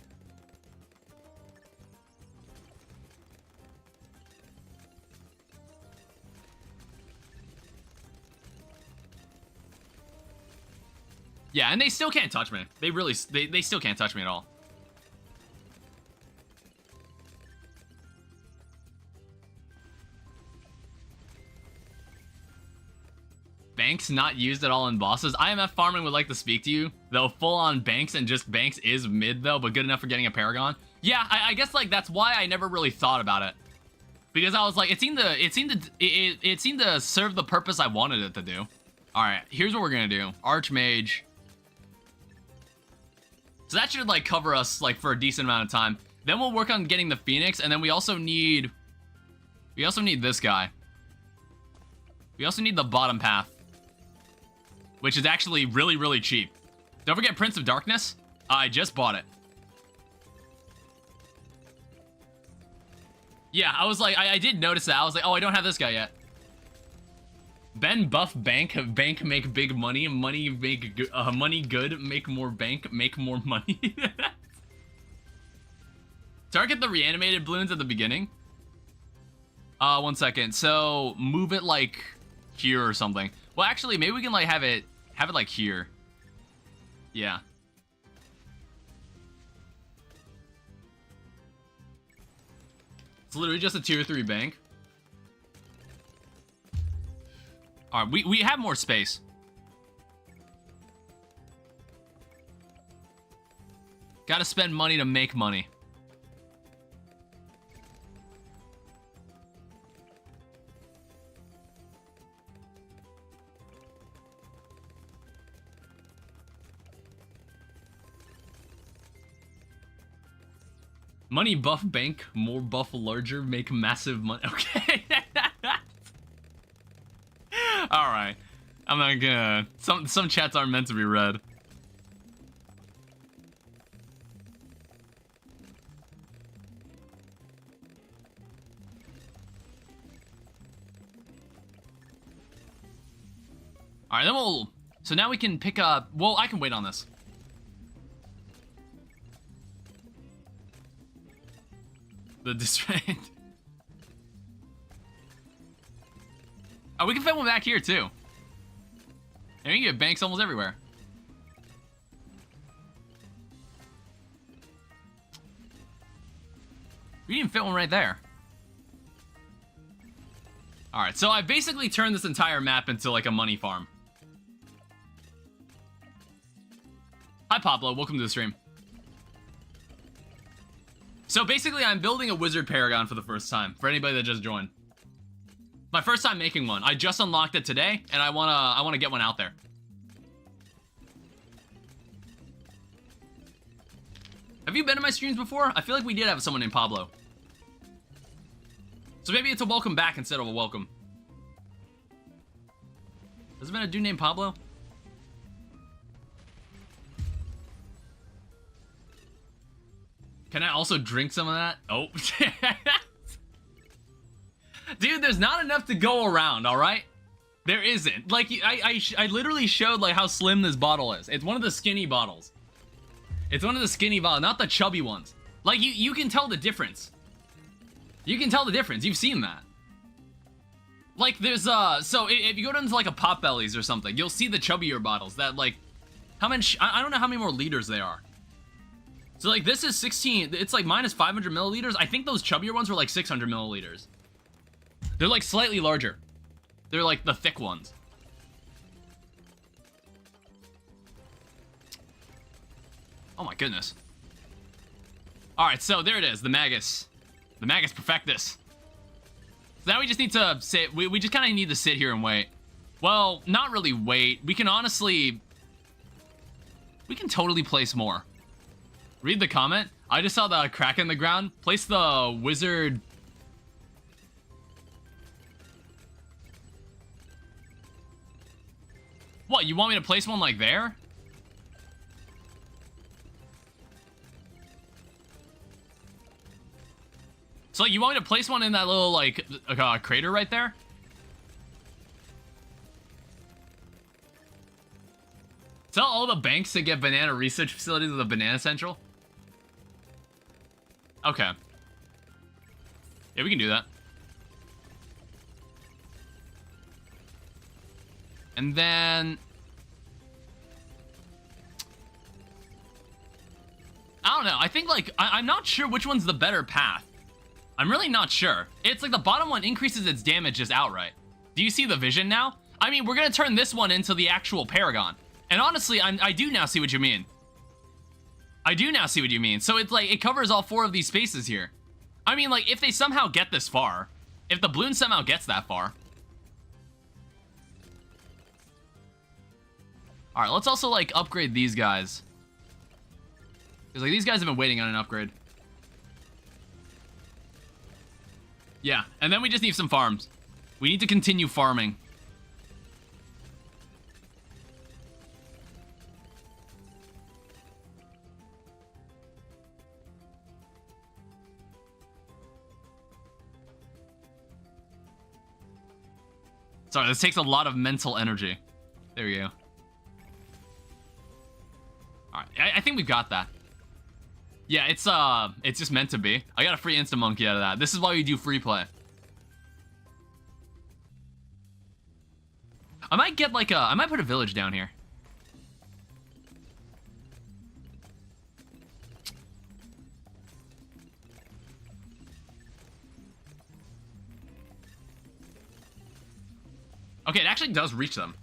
Yeah, and they still can't touch me. They still can't touch me at all. Banks not used at all in bosses. IMF farming would like to speak to you. Though full on banks and just banks is mid though, but good enough for getting a Paragon. Yeah, I guess like that's why I never really thought about it. Because I was like, it seemed to serve the purpose I wanted it to do. Alright, here's what we're gonna do. Archmage. So that should, like, cover us, like, for a decent amount of time. Then we'll work on getting the Phoenix, and then we also need this guy. We also need the bottom path, which is actually really, really cheap. Don't forget Prince of Darkness. I just bought it. Yeah, I was like, I did notice that. I was like, oh, I don't have this guy yet. Ben buff bank make big money, money make money good, make more bank, make more money. Target the reanimated balloons at the beginning. 1 second. So move it like here or something. Well, actually, maybe we can like have it like here. Yeah. It's literally just a tier 3 bank. All right, we have more space. Gotta spend money to make money. Money buff bank, more buff larger, make massive money. Okay. Alright. I'm not gonna... Some chats aren't meant to be read. Alright, then we'll... So now we can pick up... Well, I can wait on this. The distract. Oh, we can fit one back here too. And we can get banks almost everywhere. We can fit one right there. Alright, so I basically turned this entire map into like a money farm. Hi Pablo, welcome to the stream. So basically, I'm building a wizard Paragon for the first time, for anybody that just joined. My first time making one. I just unlocked it today, and I wanna get one out there. Have you been to my streams before? I feel like we did have someone named Pablo. So maybe it's a welcome back instead of a welcome. Has there been a dude named Pablo? Can I also drink some of that? Oh. Dude, there's not enough to go around, alright? There isn't. Like, I literally showed, like, how slim this bottle is. It's one of the skinny bottles. It's one of the skinny bottles, not the chubby ones. Like, you can tell the difference. You can tell the difference. You've seen that. Like, there's, so if you go down to, like, a Potbelly's or something, you'll see the chubbier bottles that, like, how much, I don't know how many more liters they are. So, like, this is 16, it's, like, minus 500 milliliters. I think those chubbier ones were, like, 600 milliliters. They're, like, slightly larger. They're, like, the thick ones. Oh, my goodness. Alright, so there it is, the Magus. The Magus Perfectus. So now we just need to sit, we just kind of need to sit here and wait. Well, not really wait. We can honestly... We can totally place more. Read the comment. I just saw the crack in the ground. Place the wizard... What, you want me to place one like there? So you want me to place one in that little, like, crater right there? Tell all the banks to get banana research facilities at the Banana Central. Okay. Yeah, we can do that. And then... I don't know. I think, like, I'm not sure which one's the better path. I'm really not sure. It's like the bottom one increases its damage just outright. Do you see the vision now? I mean, we're gonna turn this one into the actual Paragon. And honestly, I do now see what you mean. I do now see what you mean. So it's like, it covers all 4 of these spaces here. I mean, like, if they somehow get this far, if the balloon somehow gets that far. All right, let's also, like, upgrade these guys. Because, like, these guys have been waiting on an upgrade. Yeah, and then we just need some farms. We need to continue farming. Sorry, this takes a lot of mental energy. There we go. Alright, I think we've got that. Yeah, it's just meant to be. I got a free insta-monkey out of that. This is why we do free play. I might get like I might put a village down here. Okay, it actually does reach them.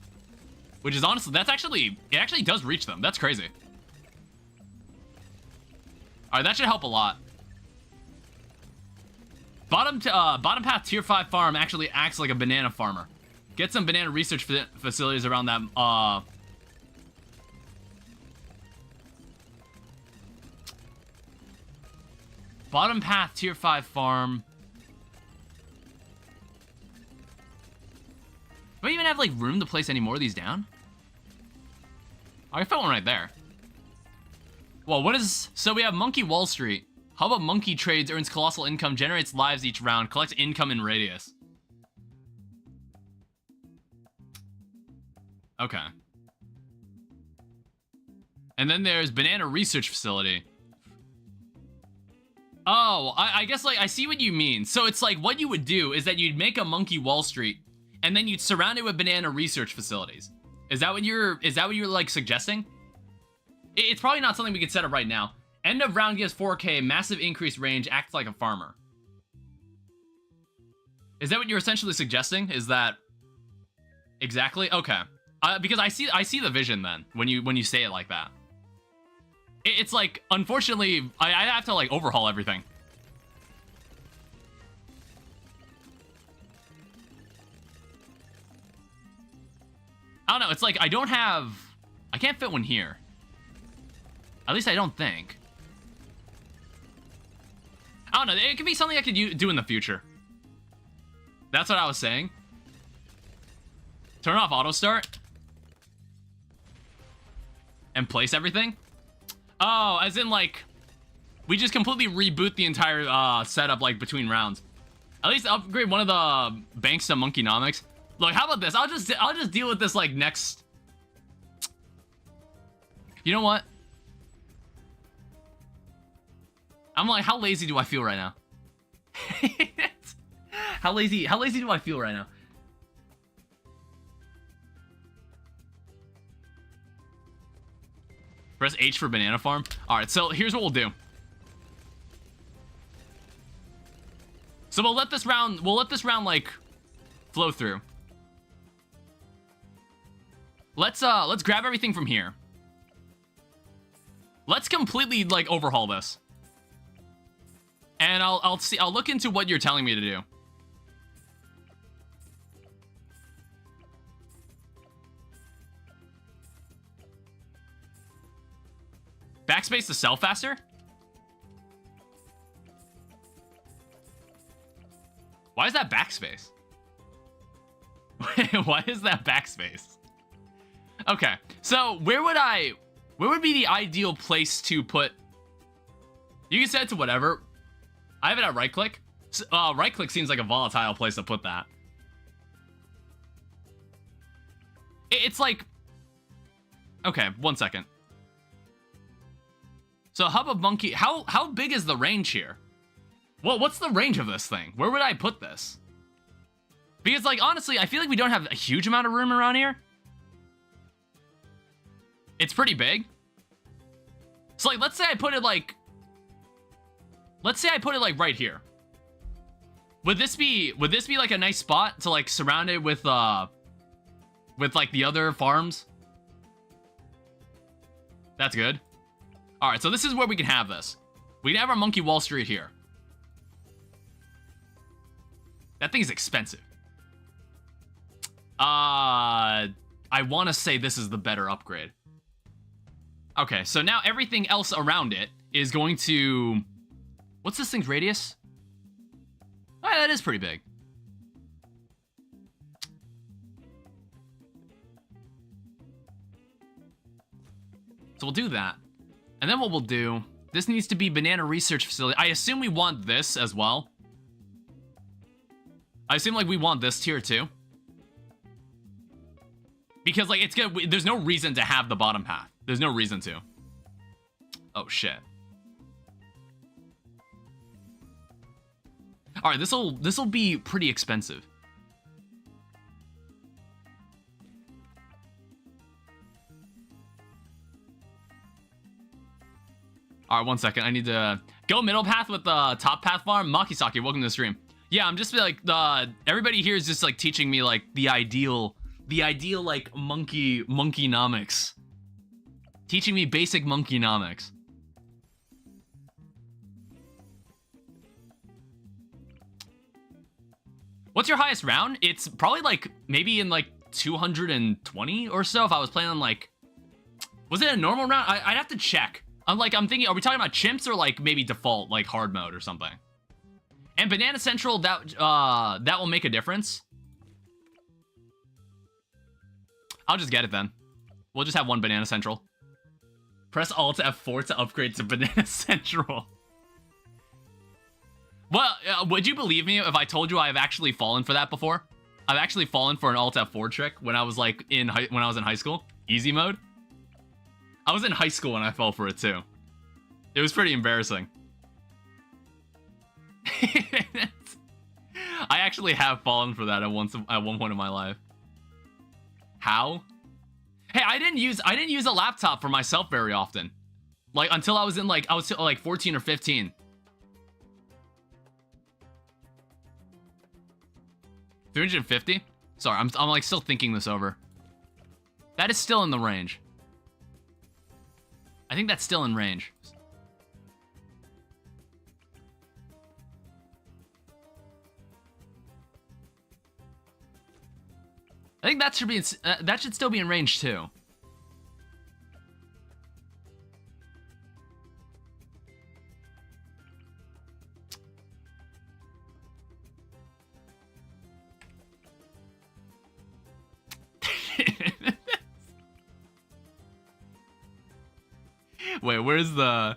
Which is honestly, it actually does reach them. That's crazy. Alright, that should help a lot. Bottom path tier 5 farm actually acts like a banana farmer. Get some banana research facilities around that, bottom path tier 5 farm. Do I even have, like, room to place any more of these down? Oh, I found one right there. Well, what is... So we have Monkey Wall Street. How about Monkey Trades earns colossal income, generates lives each round, collects income in radius. Okay. And then there's Banana Research Facility. Oh, I guess, like, I see what you mean. So it's like, what you would do is that you'd make a Monkey Wall Street, and then you'd surround it with banana research facilities. Is that what you're like suggesting? It's probably not something we could set up right now. End of round gives 4K, massive increased range, acts like a farmer. Is that what you're essentially suggesting? Is that exactly? Okay. Because I see the vision then when you say it like that. It's like, unfortunately, I have to like overhaul everything. I don't know, it's like I can't fit one here. At least I don't think. I don't know, it could be something I could do in the future. That's what I was saying. Turn off auto start. And place everything. Oh, as in like, we just completely reboot the entire setup like between rounds. At least upgrade one of the banks to Monkeynomics. Look, how about this? I'll just deal with this like next. You know what? I'm like, how lazy do I feel right now? How lazy do I feel right now? Press H for banana farm. All right, so here's what we'll do. So we'll let this round like flow through. Let's grab everything from here. Let's completely like overhaul this. And I'll look into what you're telling me to do. Backspace to sell faster? Why is that backspace? Why is that backspace? Okay, so where would be the ideal place to put? You can set it to whatever. I have it at right click. Right click seems like a volatile place to put that. It's like, okay, 1 second. So Hub of Monkey, how big is the range here? Well, what's the range of this thing? Where would I put this? Because like, honestly, I feel like we don't have a huge amount of room around here. It's pretty big. So like, let's say I put it like right here. Would this be like a nice spot to like surround it with like the other farms? That's good. All right, so this is where we can have this. We can have our Monkey Wall Street here. That thing is expensive. I want to say this is the better upgrade. Okay, so now everything else around it is going to... What's this thing's radius? Oh, yeah, that is pretty big. So we'll do that. And then what we'll do... This needs to be banana research facility. I assume we want this as well. I assume, like, we want this tier too. Because, like, it's good. There's no reason to have the bottom path. There's no reason to. Oh, shit. Alright, this'll be pretty expensive. Alright, 1 second. I need to go middle path with the top path farm. Makisaki, welcome to the stream. Yeah, I'm just like, everybody here is just like teaching me like the ideal like monkeynomics. Teaching me basic monkeynomics. What's your highest round? It's probably like maybe in like 220 or so if I was playing on like, was it a normal round? I'd have to check. I'm thinking, are we talking about chimps or like maybe default, like hard mode or something? And Banana Central, that will make a difference. I'll just get it then. We'll just have one Banana Central. Press Alt F4 to upgrade to Banana Central. Well, would you believe me if I told you I've actually fallen for that before? I've actually fallen for an Alt F4 trick when I was like when I was in high school. Easy mode. I was in high school when I fell for it too. It was pretty embarrassing. I actually have fallen for that at one point in my life. How? Hey, I didn't use a laptop for myself very often. Like until I was in like 14 or 15. 350? Sorry, I'm like still thinking this over. That is still in the range. I think that's still in range. I think that should still be in range too. Wait, where's the...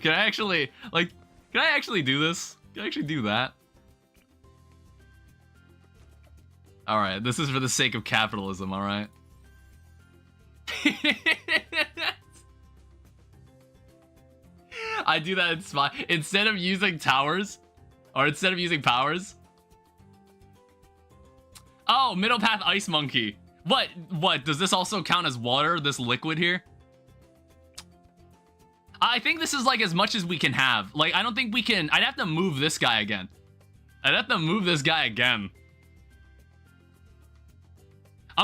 Can I actually do this? Can I actually do that? Alright, this is for the sake of capitalism, alright? I do that in spot. Instead of using towers, or instead of using powers. Oh, middle path ice monkey. What? Does this also count as water, this liquid here? I think this is like as much as we can have. Like, I don't think we can... I'd have to move this guy again. I'm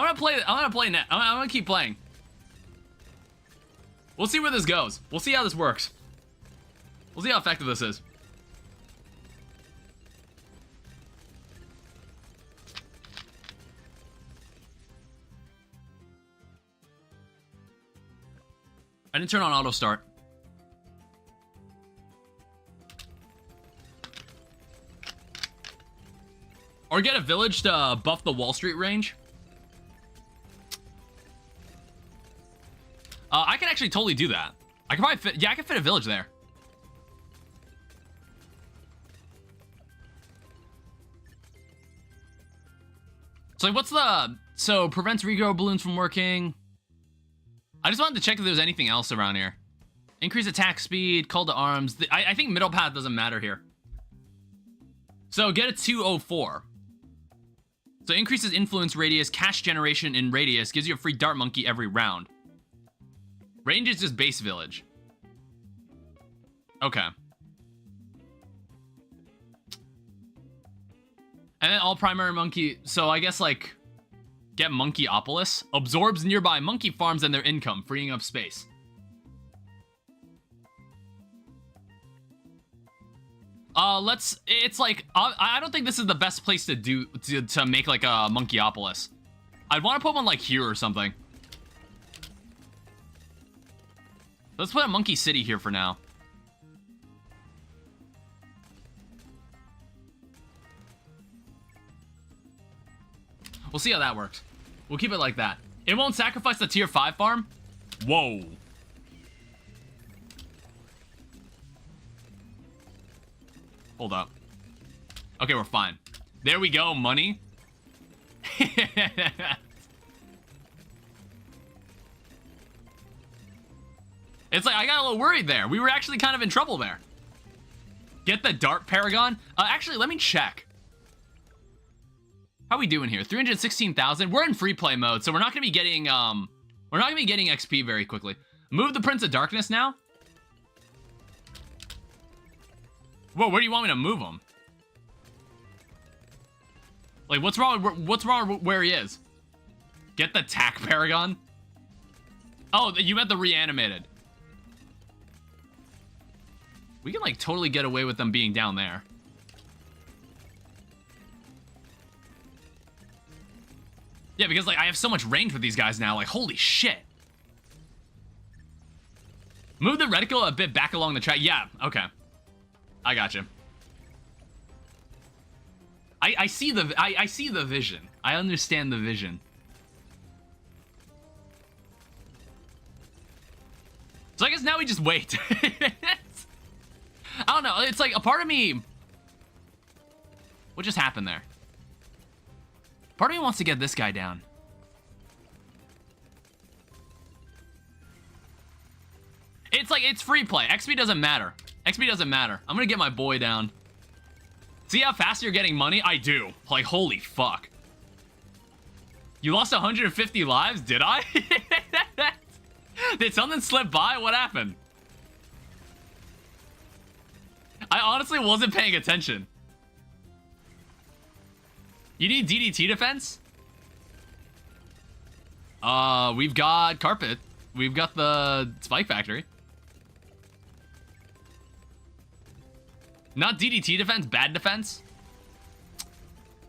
gonna keep playing. We'll see where this goes. We'll see how this works. We'll see how effective this is. I didn't turn on auto start. Or get a village to buff the Wall Street range. I can actually totally do that. I can probably fit, yeah, I can fit a village there. So like, what's the, so prevents regrow balloons from working. I just wanted to check if there's anything else around here. Increase attack speed, call to arms. I think middle path doesn't matter here. So get a 204. So increases influence radius, cash generation in radius, gives you a free dart monkey every round. Range is just base village. Okay. And then all primary monkey, so I guess like, get Monkeyopolis. Absorbs nearby monkey farms and their income, freeing up space. It's like, I don't think this is the best place to make like a Monkeyopolis. I'd want to put one like here or something. Let's put a monkey city here for now. We'll see how that works. We'll keep it like that. It won't sacrifice the tier 5 farm? Whoa. Hold up. Okay, we're fine. There we go, money. It's like, I got a little worried there. We were actually kind of in trouble there. Get the dart Paragon. Actually, let me check. How we doing here? 316,000. We're in free play mode, so we're not gonna be getting XP very quickly. Move the Prince of Darkness now. Whoa, where do you want me to move him? Like, what's wrong with where he is? Get the tack Paragon. Oh, you meant the reanimated. We can, like, totally get away with them being down there. Yeah, because, like, I have so much range with these guys now. Like, holy shit. Move the reticle a bit back along the track. Yeah, okay. I got you. I see the vision. I understand the vision. So I guess now we just wait. I don't know. It's like a part of me. What just happened there? Part of me wants to get this guy down. It's like, it's free play. XP doesn't matter. XP doesn't matter. I'm gonna get my boy down. See how fast you're getting money? I do. Like, holy fuck. You lost 150 lives? Did I? Did something slip by? What happened? I honestly wasn't paying attention. You need DDT defense? We've got carpet. We've got the spike factory. Not DDT defense, bad defense.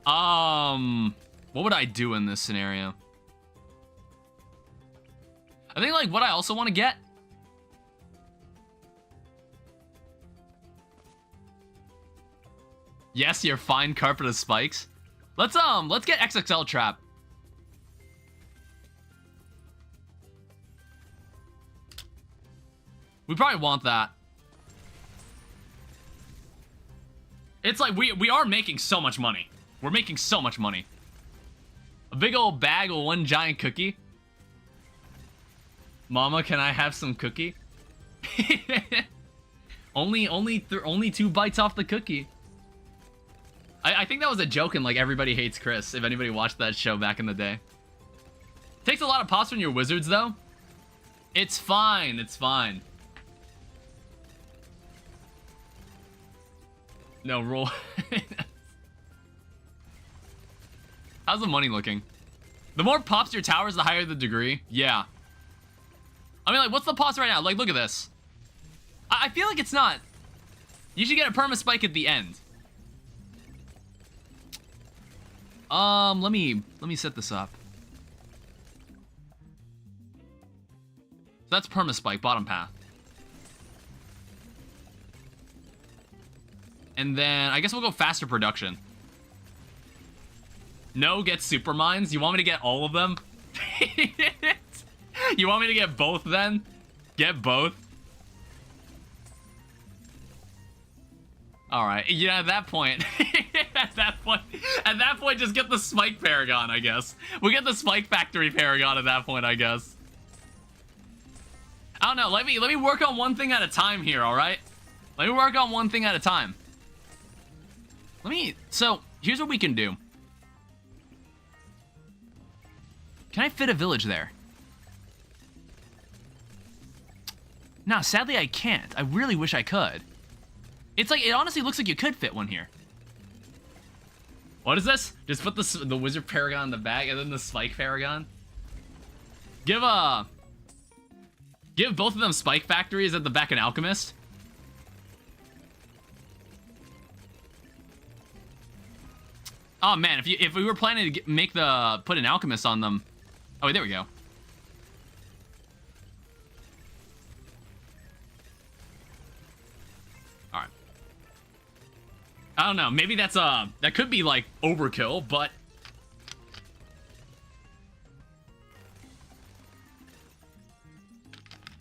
What would I do in this scenario? I think, like, what I also want to get. Yes, your fine carpet of spikes. Let's get XXL trap. We probably want that. It's like we are making so much money. We're making so much money. A big old bag of one giant cookie. Mama, can I have some cookie? only 2 bites off the cookie. I think that was a joke in, like, Everybody Hates Chris, if anybody watched that show back in the day. Takes a lot of pops when you're wizards, though. It's fine, it's fine. No, roll. How's the money looking? The more pops your towers, the higher the degree. Yeah. I mean, like, what's the pops right now? Like, look at this. I feel like it's not. You should get a perma spike at the end. Let me set this up. So that's perma spike, bottom path. And then I guess we'll go faster production. No, get super mines. You want me to get all of them? You want me to get both then? Get both. All right. Yeah, at that point, at that point, just get the spike Paragon, I guess. We'll get the spike factory Paragon at that point, I guess. I don't know. Let me work on one thing at a time here. All right. Let me work on one thing at a time. So here's what we can do. Can I fit a village there? No, sadly I can't. I really wish I could. It's like, it honestly looks like you could fit one here. What is this? Just put the wizard Paragon in the bag and then the spike Paragon. Give both of them spike factories at the back an alchemist. Oh man, if we were planning to put an alchemist on them. Oh, wait, there we go. All right. I don't know. Maybe that's that could be like overkill, but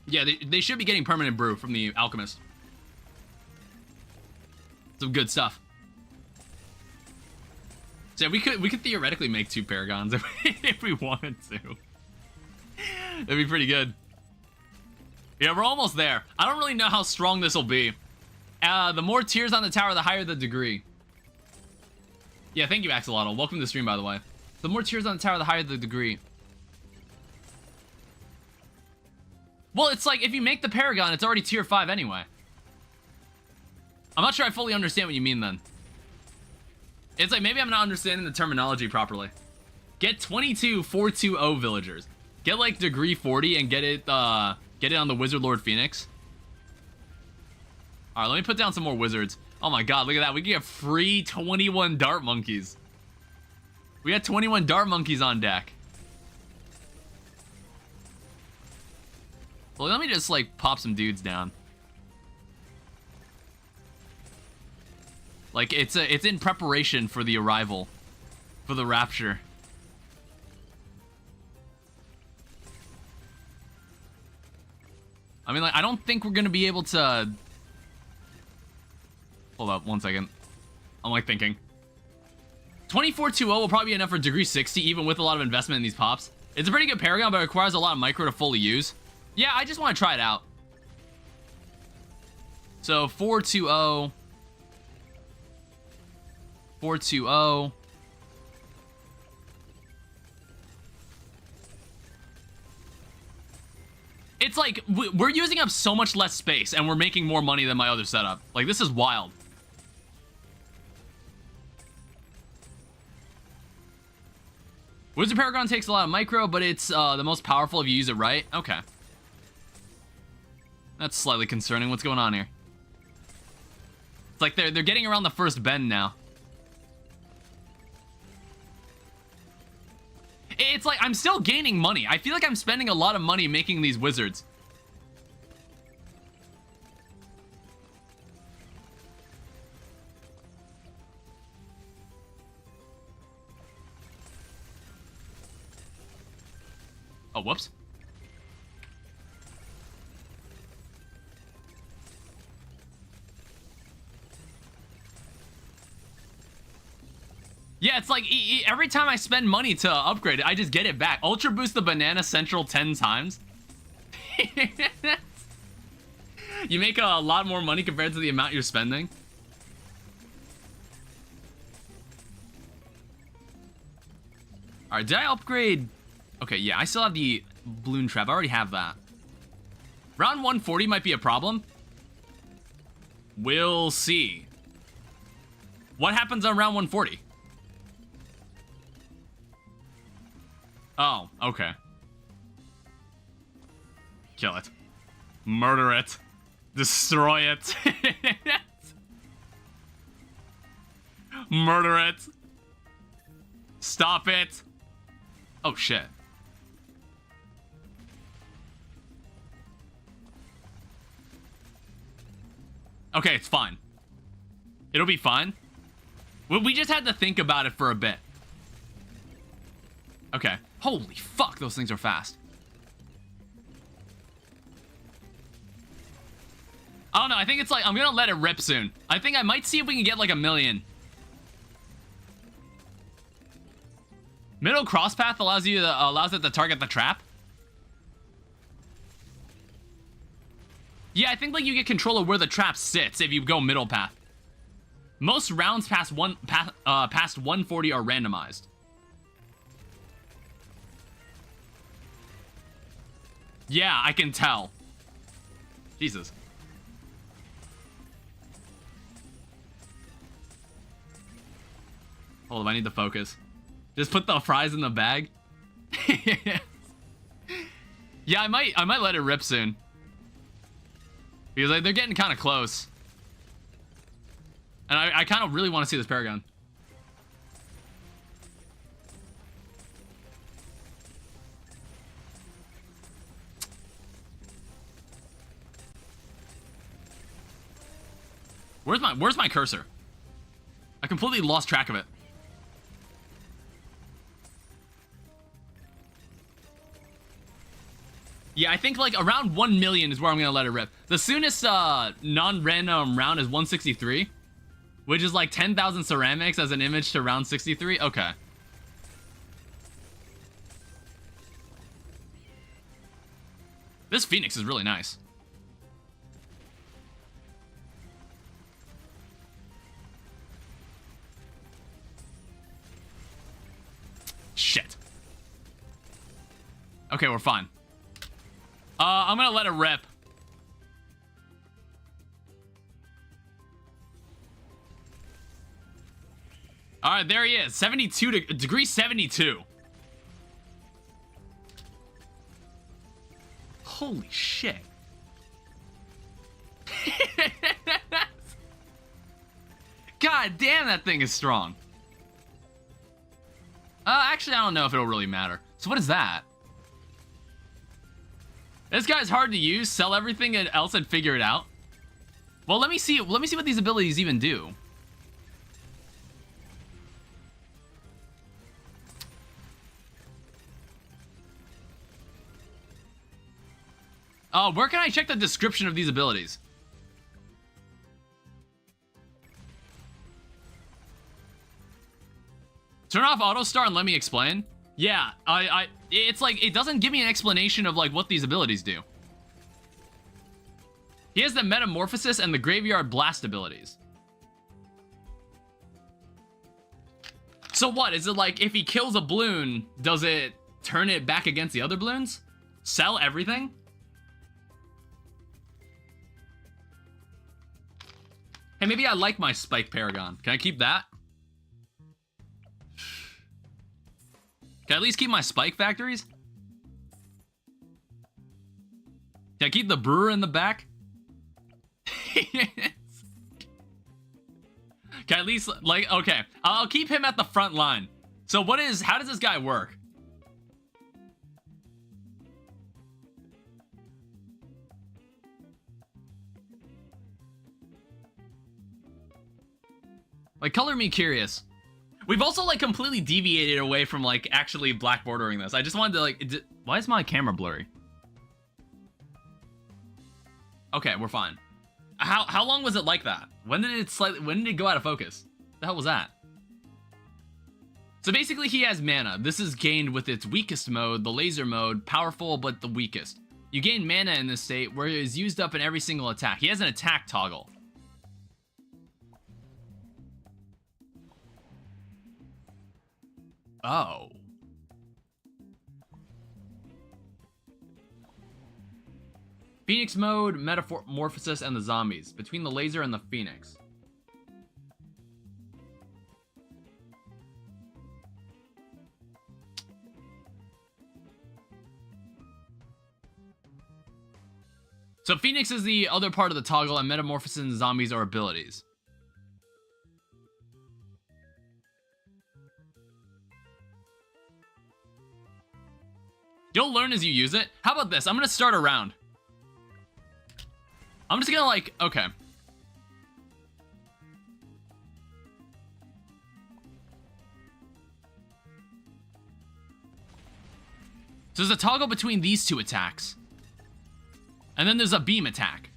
yeah, they should be getting permanent brew from the alchemist. Some good stuff. So yeah, we could theoretically make 2 paragons if we wanted to. That'd be pretty good. Yeah, we're almost there. I don't really know how strong this will be. The more tiers on the tower, the higher the degree. Yeah, thank you, Axolotl. Welcome to the stream, by the way. The more tiers on the tower, the higher the degree. Well, it's like, if you make the Paragon, it's already tier 5 anyway. I'm not sure I fully understand what you mean, then. It's like, maybe I'm not understanding the terminology properly. Get 22 420 villagers. Get, like, degree 40 and get it on the Wizard Lord Phoenix. Alright, let me put down some more wizards. Oh my god, look at that. We can get free 21 dart monkeys. We got 21 dart monkeys on deck. Well, let me just, like, pop some dudes down. Like, it's in preparation for the arrival. For the rapture. I mean, like, I don't think we're gonna be able to... Hold up, 1 second. I'm, like, thinking. 2420 will probably be enough for degree 60, even with a lot of investment in these pops. It's a pretty good Paragon, but it requires a lot of micro to fully use. Yeah, I just want to try it out. So, 420. 420. It's like, we're using up so much less space, and we're making more money than my other setup. Like, this is wild. Wizard Paragon takes a lot of micro, but it's the most powerful if you use it right. Okay. That's slightly concerning. What's going on here? It's like they're getting around the first bend now. It's like I'm still gaining money. I feel like I'm spending a lot of money making these wizards. Oh, whoops. Yeah, it's like every time I spend money to upgrade it, I just get it back. Ultra boost the banana central 10 times. You make a lot more money compared to the amount you're spending. Alright, did I upgrade? Okay, yeah, I still have the balloon trap. I already have that. Round 140 might be a problem. We'll see. What happens on round 140? Oh, okay. Kill it. Murder it. Destroy it. Murder it. Stop it. Oh, shit. Okay, it's fine. It'll be fine. We just had to think about it for a bit. Okay. Holy fuck, those things are fast. I don't know, I think it's like, I'm gonna let it rip soon. I think I might see if we can get like 1 million. Middle cross path allows it to target the trap. Yeah, I think like you get control of where the trap sits if you go middle path. Most rounds past 140 are randomized. Yeah, I can tell. Jesus. Hold on, I need to focus. Just put the fries in the bag. Yeah, I might let it rip soon. Because like, they're getting kind of close. And I kind of really want to see this Paragon. Where's my cursor? I completely lost track of it. Yeah, I think like around 1 million is where I'm gonna let it rip. The soonest non-random round is 163, which is like 10,000 ceramics as an image to round 63. Okay. This Phoenix is really nice. Shit. Okay, we're fine. I'm gonna let it rip. All right, there he is. 72 degree 72. Holy shit. God damn, that thing is strong. Actually, I don't know if it'll really matter. So what is that? This guy's hard to use. Sell everything else and figure it out. Well, let me see what these abilities even do. Where can I check the description of these abilities? Turn off auto start and let me explain. Yeah, it's like, it doesn't give me an explanation of like what these abilities do. He has the Metamorphosis and the Graveyard Blast abilities. So what, is it like if he kills a Bloon, does it turn it back against the other Bloons? Sell everything? Hey, maybe I like my Spike Paragon. Can I keep that? Can I at least keep my Spike Factories? Can I keep the Brewer in the back? Can I at least, like, okay. I'll keep him at the front line. So how does this guy work? Like, color me curious. We've also, like, completely deviated away from, like, actually black bordering this. I just wanted to, like... Why is my camera blurry? Okay, we're fine. How long was it like that? When did it go out of focus? The hell was that? So basically, he has mana. This is gained with its weakest mode, the laser mode, powerful but the weakest. You gain mana in this state where it is used up in every single attack. He has an attack toggle. Oh. Phoenix mode, Metamorphosis, and the zombies. Between the laser and the Phoenix. So Phoenix is the other part of the toggle, and Metamorphosis and zombies are abilities. You'll learn as you use it. How about this? I'm gonna start a round. I'm just gonna like, okay. So there's a toggle between these two attacks. And then there's a beam attack.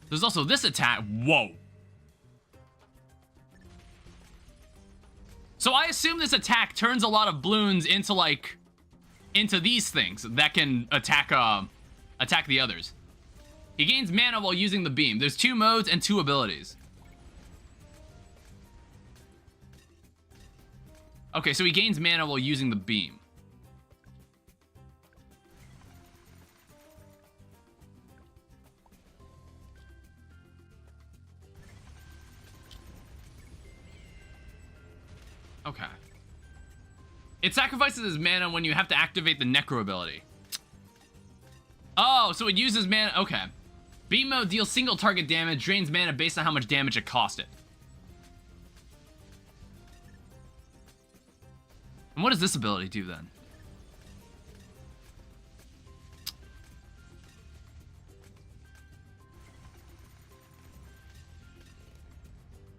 There's also this attack. Whoa. So I assume this attack turns a lot of Bloons into, like, into these things that can attack the others. He gains mana while using the beam. There's 2 modes and 2 abilities. Okay, so he gains mana while using the beam. Okay. It sacrifices his mana when you have to activate the Necro ability. Oh, so it uses mana. Okay. Beam mode deals single target damage, drains mana based on how much damage it cost it. And what does this ability do then?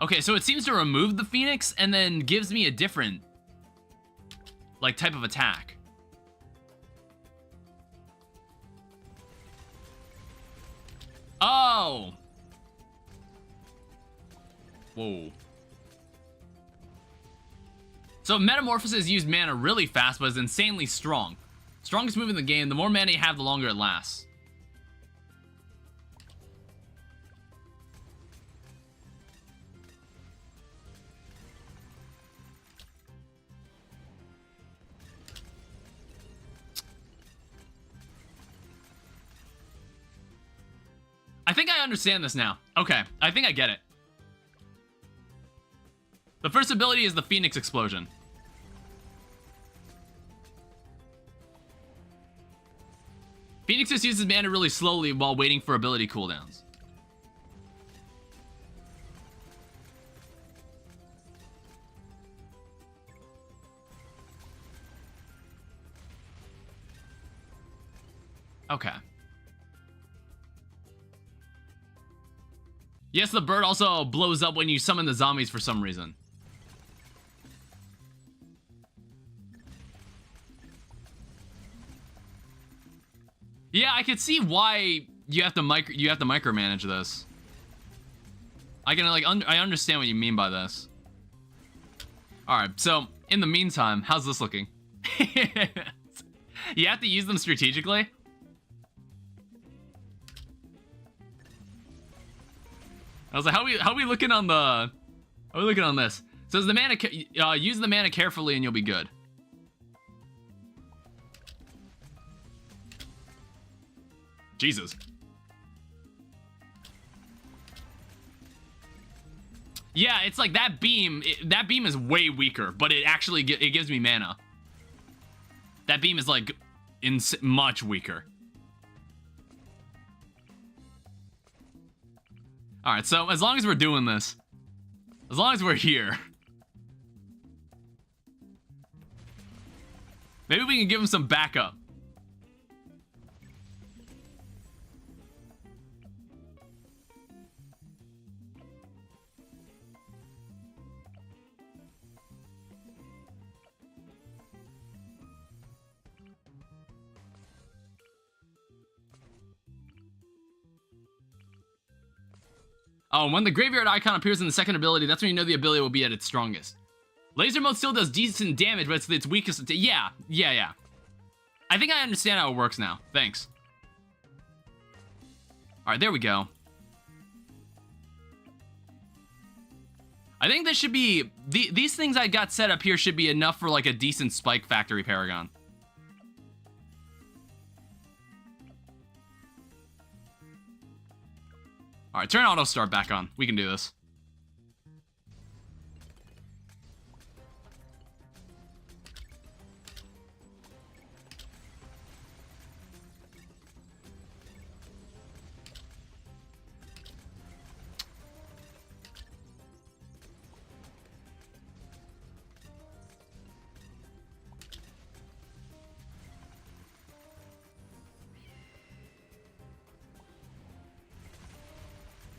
Okay, so it seems to remove the Phoenix and then gives me a different, like, type of attack. Oh! Whoa. So Metamorphosis used mana really fast, but is insanely strong. Strongest move in the game, the more mana you have, the longer it lasts. I think I understand this now. Okay, I think I get it. The first ability is the Phoenix Explosion. Phoenix just uses mana really slowly while waiting for ability cooldowns. Okay. Yes, the bird also blows up when you summon the zombies for some reason. Yeah, I could see why you have to micromanage this. I can I understand what you mean by this. All right, so in the meantime, how's this looking? You have to use them strategically. I was like, how are we looking on the? How are we looking on this? Says the mana, use the mana carefully and you'll be good. Jesus. Yeah, it's like that beam. That beam is way weaker, but it actually it gives me mana. That beam is like much weaker. All right, so as long as we're doing this, as long as we're here, maybe we can give him some backup. Oh, when the graveyard icon appears in the second ability, that's when you know the ability will be at its strongest. Laser mode still does decent damage, but it's its weakest. Yeah. I think I understand how it works now. Thanks. All right, there we go. I think this should be... These things I got set up here should be enough for like a decent Spike Factory Paragon. All right, turn auto start back on. We can do this.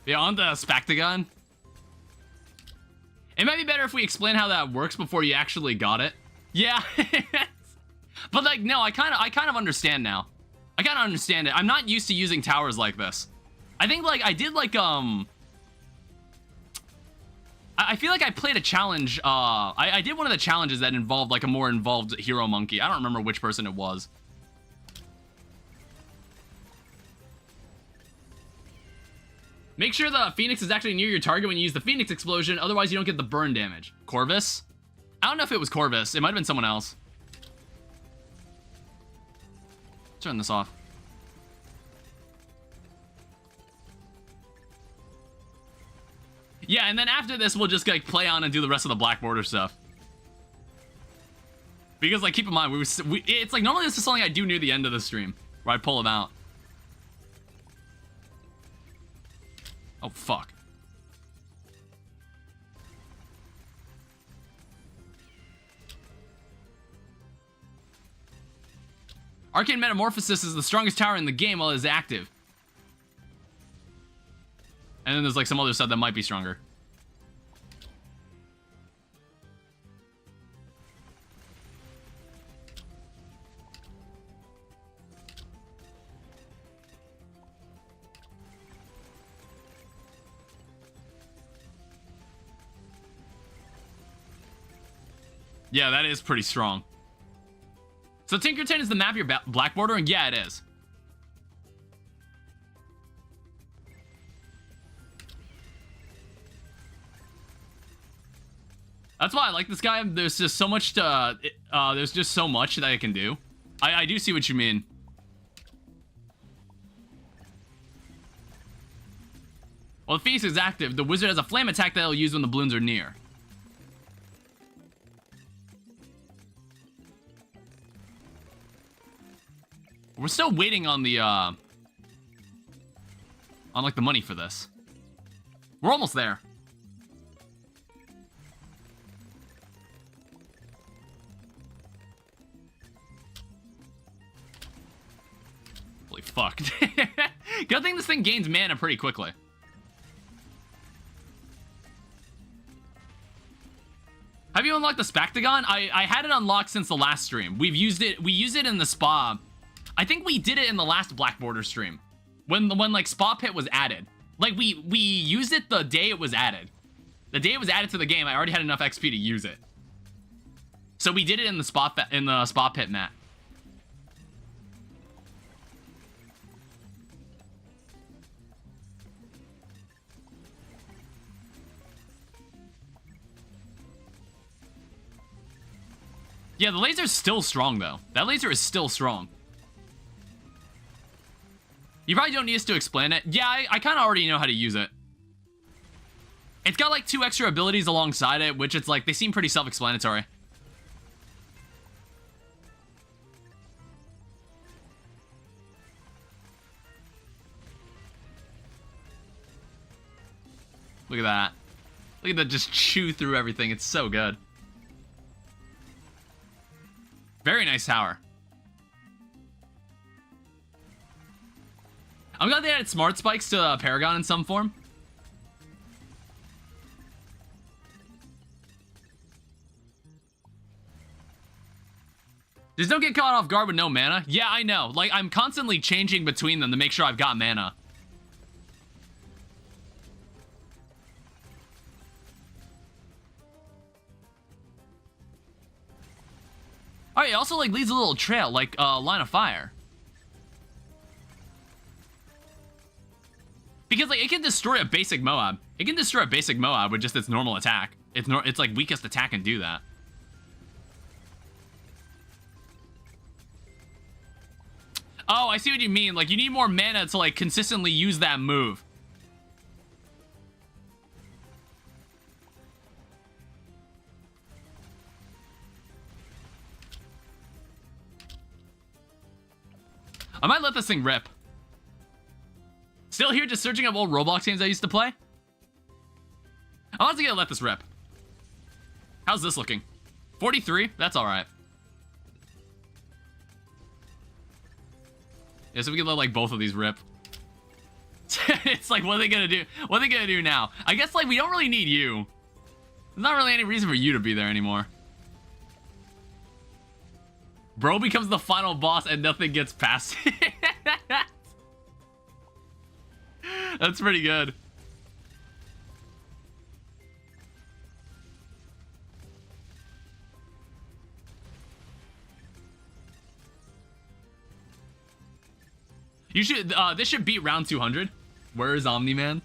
Yeah, on the Spactagon. It might be better if we explain how that works before you actually got it. Yeah. But like, no, I kind of understand now. I kind of understand it. I'm not used to using towers like this. I think like I did like I feel like I played a challenge. I did one of the challenges that involved like a more involved hero monkey. I don't remember which person it was. Make sure the Phoenix is actually near your target when you use the Phoenix Explosion, otherwise you don't get the burn damage. Corvus? I don't know if it was Corvus. It might have been someone else. Turn this off. Yeah, and then after this, we'll just like play on and do the rest of the Black Border stuff. Because like, keep in mind, it's like normally this is something I do near the end of the stream, where I pull them out. Oh, fuck. Arcane Metamorphosis is the strongest tower in the game while it is active. And then there's like some other stuff that might be stronger. Yeah, that is pretty strong. So Tinkerton is the map you're black bordering? Yeah, it is. That's why I like this guy. There's just so much there's just so much that I can do. I do see what you mean. Well, the Phoenix is active. The wizard has a flame attack that he'll use when the balloons are near. We're still waiting on the, like, the money for this. We're almost there. Holy fuck. Good thing this thing gains mana pretty quickly. Have you unlocked the Spectagon? I had it unlocked since the last stream. We used it in the spa. I think we did it in the last Black Border stream. When like Spa Pit was added. Like we used it the day it was added. The day it was added to the game, I already had enough XP to use it. So we did it in the Spa Pit mat. Yeah, the laser's still strong, though. That laser is still strong. You probably don't need us to explain it. Yeah, I kind of already know how to use it. It's got, like, 2 extra abilities alongside it, which it's, like, they seem pretty self-explanatory. Look at that. Look at that just chew through everything. It's so good. Very nice tower. I'm glad they added smart spikes to Paragon in some form. Just don't get caught off guard with no mana. Yeah, I know. Like, I'm constantly changing between them to make sure I've got mana. Oh, it also, like, leads a little trail, like, line of fire. Because, like, it can destroy a basic Moab. It can destroy a basic Moab with just its normal attack. It's like, weakest attack and do that. Oh, I see what you mean. Like, you need more mana to, like, consistently use that move. I might let this thing rip. Still here just searching up old Roblox games I used to play? I'm also gonna let this rip. How's this looking? 43? That's alright. Yeah, so we can let, like, both of these rip. It's like, what are they gonna do? What are they gonna do now? I guess, like, we don't really need you. There's not really any reason for you to be there anymore. Bro becomes the final boss and nothing gets past it. That's pretty good. You should, this should beat round 200. Where is Omni-Man?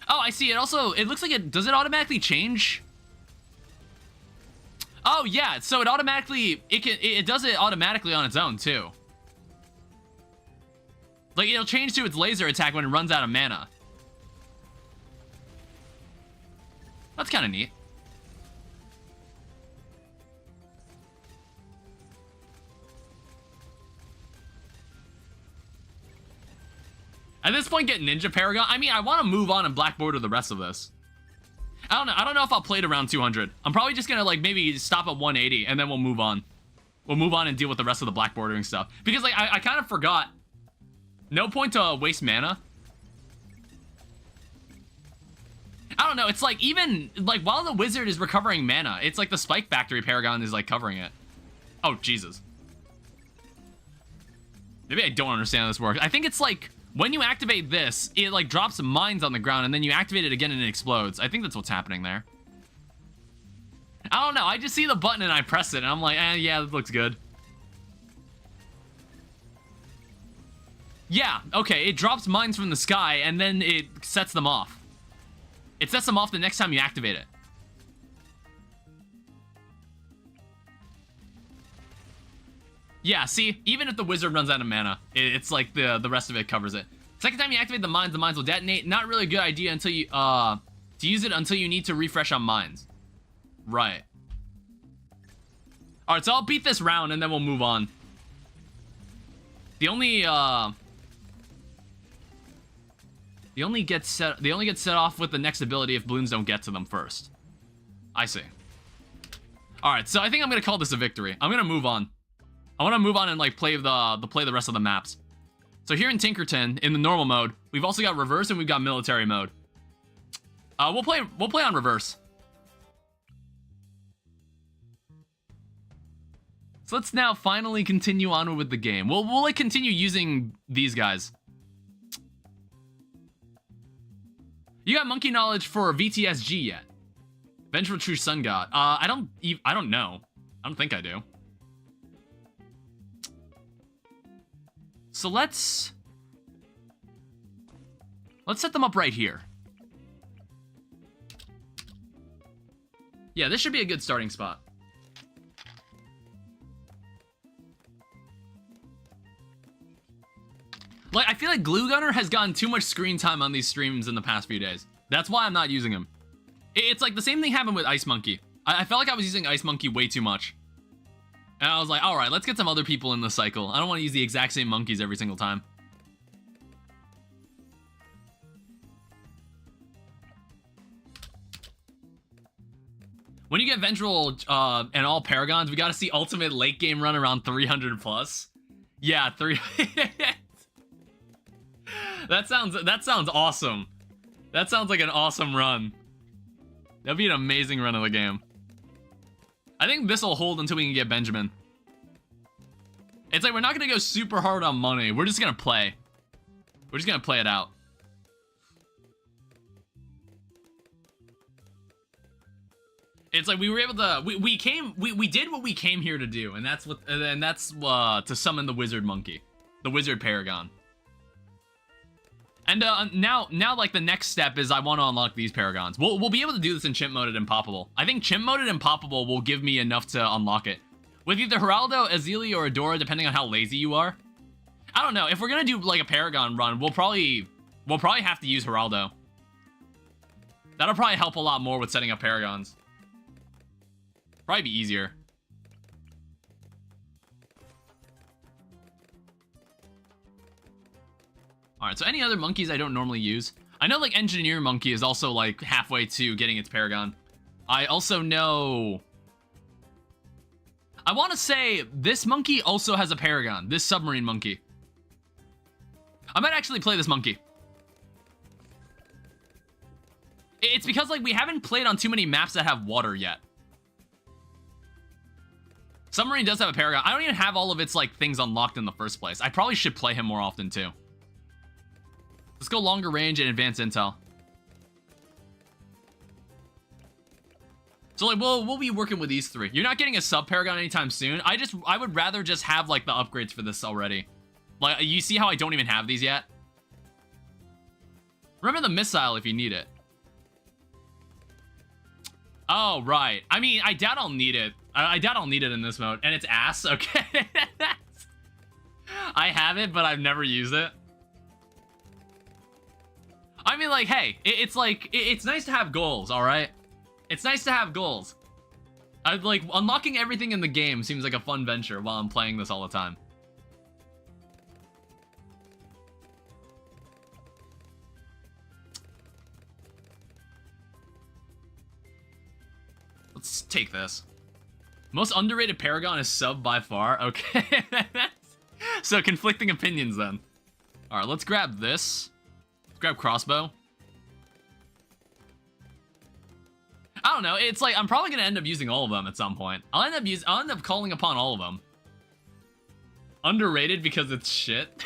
Oh, I see. It also, it looks like it, does it automatically change? Oh, yeah. So it automatically, it does it automatically on its own, too. Like, it'll change to its laser attack when it runs out of mana. That's kind of neat. At this point, get Ninja Paragon. I mean, I want to move on and Black Border the rest of this. I don't know. I don't know if I'll play to round 200. I'm probably just gonna, like, maybe stop at 180 and then we'll move on. We'll move on and deal with the rest of the Black Bordering stuff. Because, like, I kind of forgot. No point to waste mana. I don't know. It's like, even, like, while the wizard is recovering mana, it's like the Spike Factory Paragon is, like, covering it. Oh, Jesus. Maybe I don't understand how this works. I think it's like, when you activate this, it, like, drops mines on the ground, and then you activate it again and it explodes. I think that's what's happening there. I don't know. I just see the button and I press it, and I'm like, yeah, that looks good. Yeah, okay, it drops mines from the sky, and then it sets them off. It sets them off the next time you activate it. Yeah, see, even if the wizard runs out of mana, it's like the rest of it covers it. Second time you activate the mines will detonate. Not really a good idea until you, to use it until you need to refresh on mines. Right. Alright, so I'll beat this round, and then we'll move on. They only get set off with the next ability if balloons don't get to them first. I see. Alright, so I think I'm gonna call this a victory. I'm gonna move on. I want to move on and like play the rest of the maps. So here in Tinkerton, in the normal mode, we've also got reverse and we've got military mode. We'll play on reverse. So let's now finally continue on with the game. We'll like continue using these guys. You got monkey knowledge for VTSG yet? Vengeful True Sun God. I don't know. I don't think I do. So let's set them up right here. Yeah, this should be a good starting spot. Like, I feel like Glue Gunner has gotten too much screen time on these streams in the past few days. That's why I'm not using him. It's like the same thing happened with Ice Monkey. I felt like I was using Ice Monkey way too much. And I was like, alright, let's get some other people in the cycle. I don't want to use the exact same monkeys every single time. When you get Vengeful and all Paragons, we gotta see ultimate late game run around 300 plus. Yeah, That sounds awesome. That sounds like an awesome run. That'd be an amazing run of the game. I think this will hold until we can get Benjamin. It's like we're not gonna go super hard on money. We're just gonna play. We're just gonna play it out. It's like we were able to we did what we came here to do, and that's to summon the wizard monkey, the wizard Paragon. And now like the next step is I want to unlock these Paragons. We'll be able to do this in chimp mode and Impoppable. I think chimp mode and Impoppable will give me enough to unlock it. With either Geraldo, Azili, or Adora, depending on how lazy you are. I don't know. If we're gonna do like a Paragon run, we'll probably have to use Geraldo. That'll probably help a lot more with setting up Paragons. Probably be easier. Alright, so any other monkeys I don't normally use? I know like Engineer Monkey is also like halfway to getting its Paragon. I also know... I want to say this monkey also has a Paragon. This submarine monkey. I might actually play this monkey. It's because like we haven't played on too many maps that have water yet. Submarine does have a Paragon. I don't even have all of its like things unlocked in the first place. I probably should play him more often too. Let's go longer range and advanced intel. So like we'll be working with these three. You're not getting a sub Paragon anytime soon. I would rather just have like the upgrades for this already. Like you see how I don't even have these yet? Remember the missile if you need it. Oh right. I mean I doubt I'll need it. I doubt I'll need it in this mode. And it's ass. Okay. I have it, but I've never used it. I mean, like, hey, it's like, it's nice to have goals, alright? It's nice to have goals. Like, unlocking everything in the game seems like a fun venture while I'm playing this all the time. Let's take this. Most underrated Paragon is sub by far. Okay. So, conflicting opinions then. Alright, let's grab this. Grab crossbow. I don't know. It's like I'm probably gonna end up using all of them at some point. I'll end up calling upon all of them. Underrated because it's shit.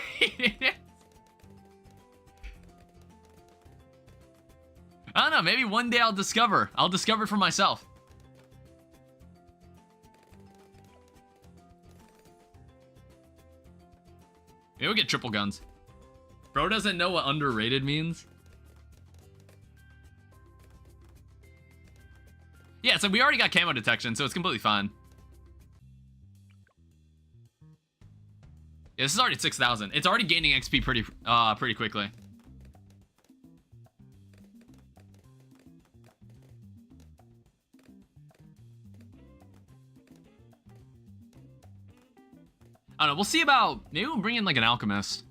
I don't know. Maybe one day I'll discover. I'll discover for myself. Maybe we'll get triple guns. Bro doesn't know what underrated means. Yeah, so we already got camo detection, so it's completely fine. Yeah, this is already 6,000. It's already gaining XP pretty quickly. I don't know, we'll see about... Maybe we'll bring in, like, an alchemist.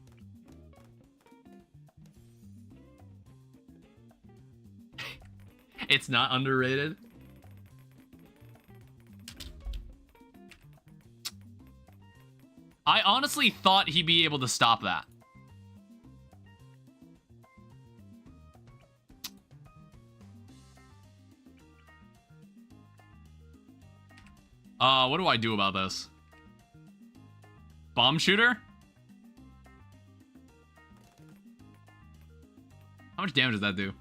It's not underrated. I honestly thought he'd be able to stop that. What do I do about this? Bomb shooter? How much damage does that do?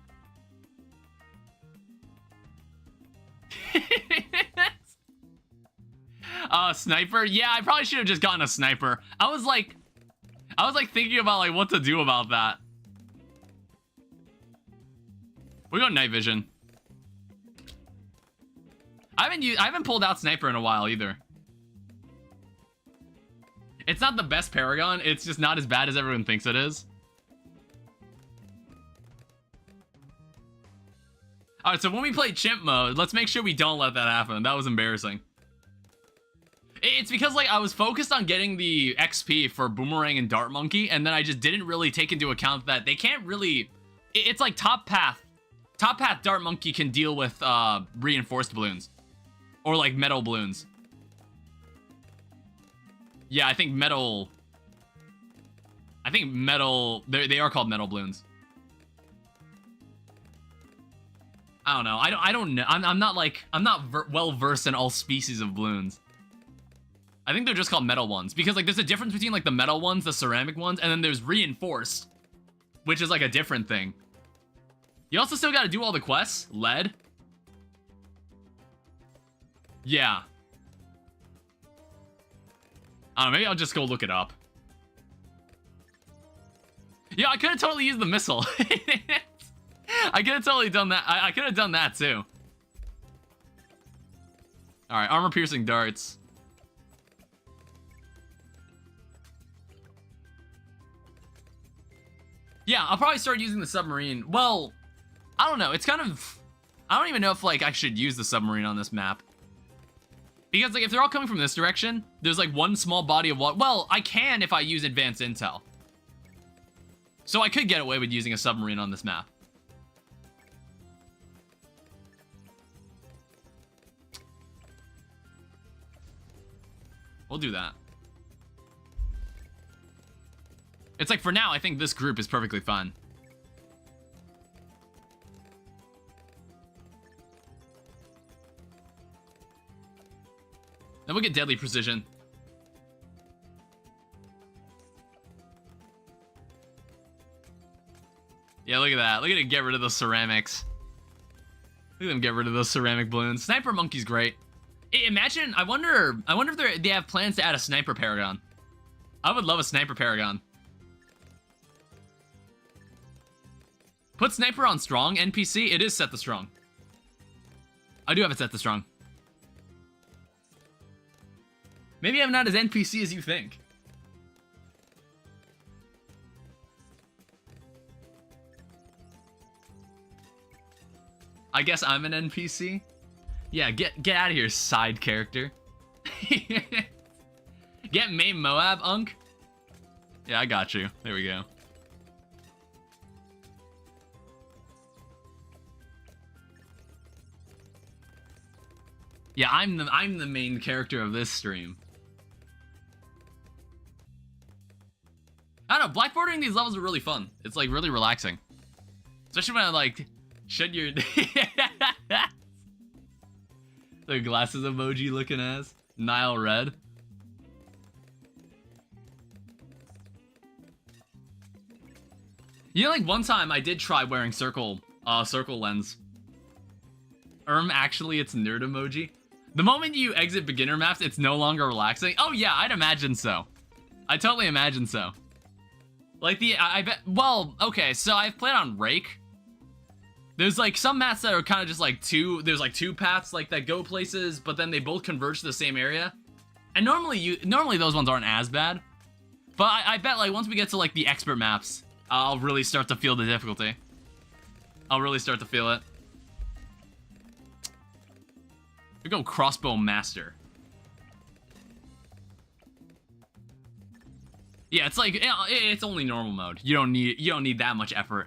Sniper? Yeah, I probably should have just gotten a sniper. I was like thinking about like what to do about that. We got night vision. I haven't pulled out sniper in a while either. It's not the best Paragon, it's just not as bad as everyone thinks it is. Alright, so when we play chimp mode, let's make sure we don't let that happen. That was embarrassing. It's because, like, I was focused on getting the XP for Boomerang and Dart Monkey, and then I just didn't really take into account that they can't really... It's like Top Path. Top Path Dart Monkey can deal with reinforced balloons. Or, like, metal balloons. Yeah, I think metal... They are called metal balloons. I don't know. I don't know. I'm not well versed in all species of balloons. I think they're just called metal ones because like there's a difference between like the metal ones, the ceramic ones, and then there's reinforced, which is like a different thing. You also still got to do all the quests. Lead. Yeah. I don't know, maybe I'll just go look it up. Yeah, I could have totally used the missile. I could have totally done that. I could have done that too. All right, armor piercing darts. Yeah, I'll probably start using the submarine. Well, I don't know. It's kind of... I don't even know if, like, I should use the submarine on this map. Because, like, if they're all coming from this direction, there's, like, one small body of water. Well, I can if I use advanced intel. So I could get away with using a submarine on this map. We'll do that. It's like, for now, I think this group is perfectly fine. Then we'll get deadly precision. Yeah, look at that. Look at it get rid of those ceramics. Look at them get rid of those ceramic balloons. Sniper Monkey's great. Imagine, I wonder if they have plans to add a Sniper Paragon. I would love a Sniper Paragon. Put Sniper on Strong, NPC. It is set to Strong. I do have it set to Strong. Maybe I'm not as NPC as you think. I guess I'm an NPC. Yeah, get out of here, side character. Get main Moab, Unk. Yeah, I got you. There we go. Yeah, I'm the main character of this stream. I don't know, blackboarding these levels are really fun. It's like really relaxing. Especially when I like shed your the glasses emoji looking ass. Nile Red. You know, like one time I did try wearing circle lens. Actually it's nerd emoji. The moment you exit beginner maps, it's no longer relaxing. Oh yeah, I'd imagine so. I totally imagine so. Like I bet, well, okay, so I've played on Rake. There's like some maps that are kind of just like there's like two paths like that go places, but then they both converge to the same area. And normally those ones aren't as bad. But I bet like once we get to like the expert maps, I'll really start to feel the difficulty. I'll really start to feel it. We go crossbow master. Yeah, it's like it's only normal mode. You don't need that much effort.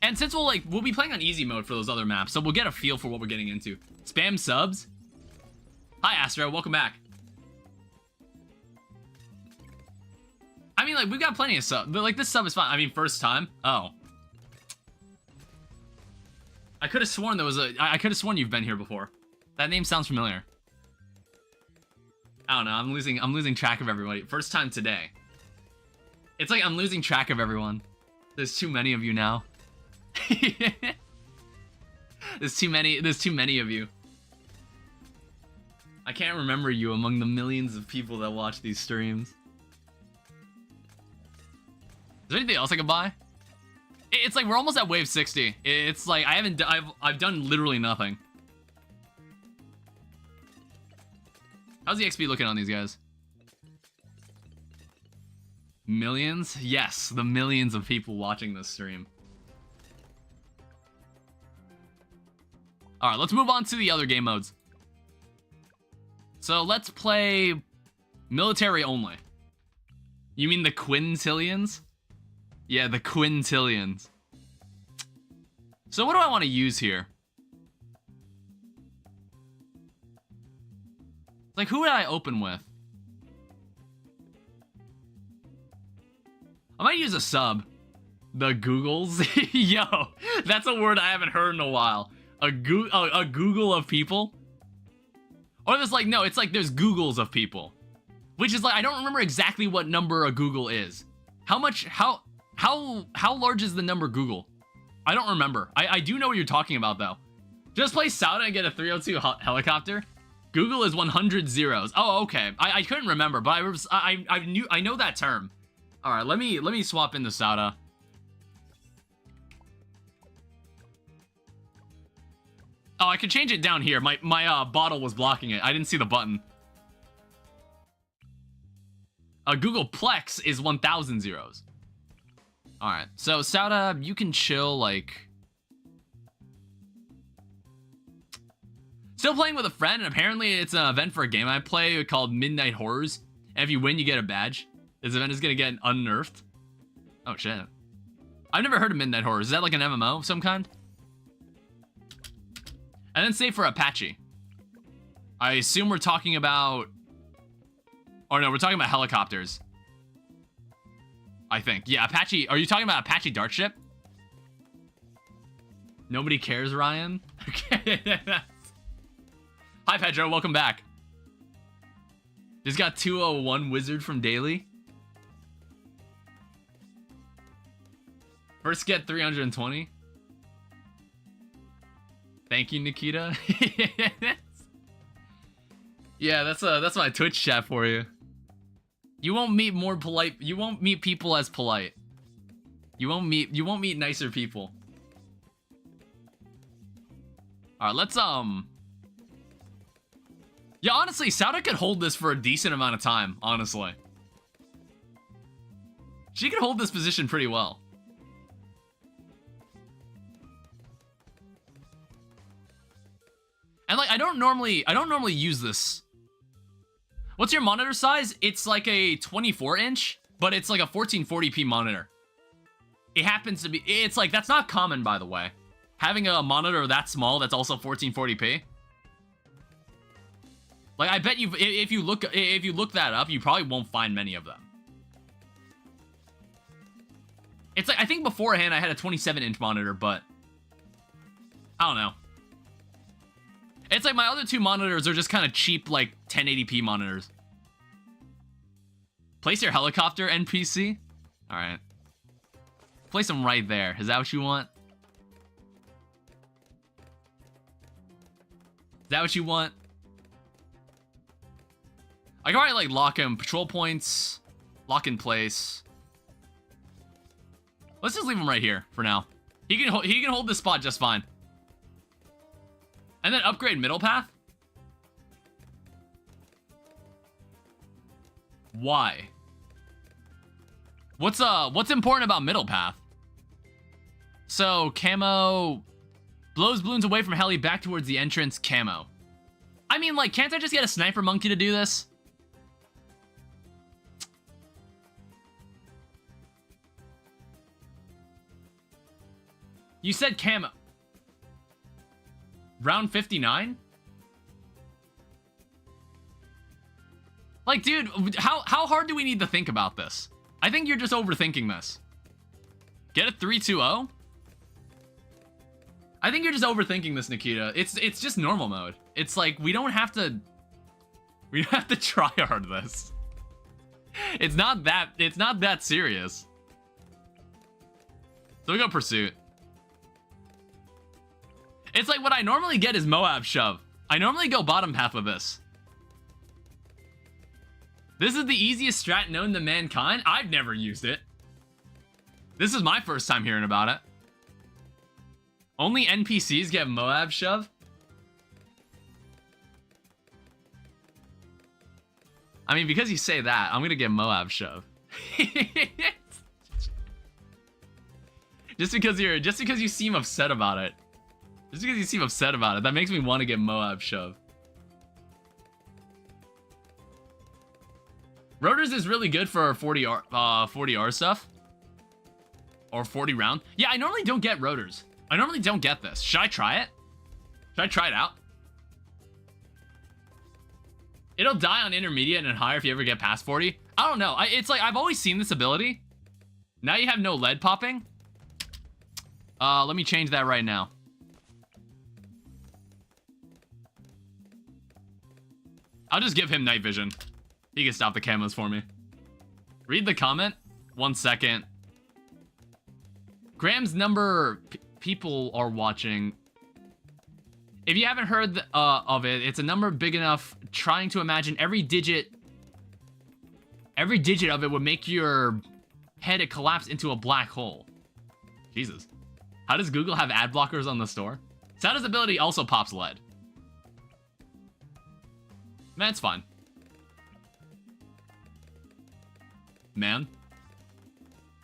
And since we'll be playing on easy mode for those other maps, so we'll get a feel for what we're getting into. Spam subs. Hi Astro, welcome back. I mean, like, we've got plenty of subs, but like this sub is fine. I mean, first time. Oh. I could have sworn I could have sworn you've been here before. That name sounds familiar. I don't know, I'm losing track of everybody. First time today. It's like I'm losing track of everyone. There's too many of you now. There's too many of you. I can't remember you among the millions of people that watch these streams. Is there anything else I can buy? It's like we're almost at wave 60. It's like I've done literally nothing. How's the XP looking on these guys? Millions? Yes, the millions of people watching this stream. Alright, let's move on to the other game modes. So let's play military only. You mean the quintillions? Yeah, the quintillions. So what do I want to use here? Like, who would I open with? I might use a sub. The Googles? Yo, that's a word I haven't heard in a while. A Google of people? Or there's like, no, it's like there's Googles of people. Which is like, I don't remember exactly what number a Google is. How large is the number Google? I don't remember. I do know what you're talking about though. Just play Sauda and get a 302 helicopter? Google is 100 zeros. Oh, okay. I couldn't remember, but I know that term. All right, let me swap into Sauda. Oh, I could change it down here. My bottle was blocking it. I didn't see the button. Google Plex is 1,000 zeros. All right, so Sauda, you can chill like. Still playing with a friend, and apparently it's an event for a game I play called Midnight Horrors. And if you win, you get a badge. This event is gonna get unnerfed. Oh shit. I've never heard of Midnight Horrors. Is that like an MMO of some kind? And then save for Apache. I assume we're talking about... Or no, we're talking about helicopters. I think. Yeah, Apache. Are you talking about Apache Dart Ship? Nobody cares, Ryan? Okay. Hi, Pedro. Welcome back. Just got 201 Wizard from Daily. First get 320. Thank you, Nikita. Yeah, that's my Twitch chat for you. You won't meet more polite. You won't meet people as polite. You won't meet nicer people. All right, let's Yeah, honestly, Sauda could hold this for a decent amount of time. Honestly, she could hold this position pretty well. And like, I don't normally use this. What's your monitor size? It's like a 24-inch, but it's like a 1440p monitor. It happens to be, it's like, that's not common, by the way. Having a monitor that small that's also 1440p. Like, I bet if you look that up, you probably won't find many of them. It's like, I think beforehand I had a 27-inch monitor, but I don't know. It's like my other two monitors are just kind of cheap, like 1080p monitors. Place your helicopter NPC. All right. Place them right there. Is that what you want? Is that what you want? I can already like lock him. Patrol points. Lock in place. Let's just leave him right here for now. He can hold this spot just fine. And then upgrade middle path. Why? What's important about middle path? So camo blows balloons away from heli back towards the entrance. Camo. I mean, like, can't I just get a sniper monkey to do this? You said camo. Round 59? Like, dude, how hard do we need to think about this? I think you're just overthinking this. Get a 3-2-0? I think you're just overthinking this, Nikita. It's just normal mode. It's like, we don't have to try hard this. It's not that serious. So we go pursuit. It's like what I normally get is Moab shove. I normally go bottom path with this. This is the easiest strat known to mankind. I've never used it. This is my first time hearing about it. Only NPCs get Moab shove? I mean, because you say that, I'm gonna get Moab shove. just because you seem upset about it. Just because you seem upset about it, that makes me want to get Moab shove. Rotors is really good for 40R stuff. Or 40 round. Yeah, I normally don't get rotors. I normally don't get this. Should I try it? Should I try it out? It'll die on intermediate and higher if you ever get past 40. I don't know. It's like, I've always seen this ability. Now you have no lead popping. Let me change that right now. I'll just give him night vision. He can stop the camos for me. Read the comment. 1 second. Graham's number people are watching. If you haven't heard of it, it's a number big enough trying to imagine every digit of it would make your head collapse into a black hole. Jesus. How does Google have ad blockers on the store? Sada's ability also pops lead. Man, it's fine. Man.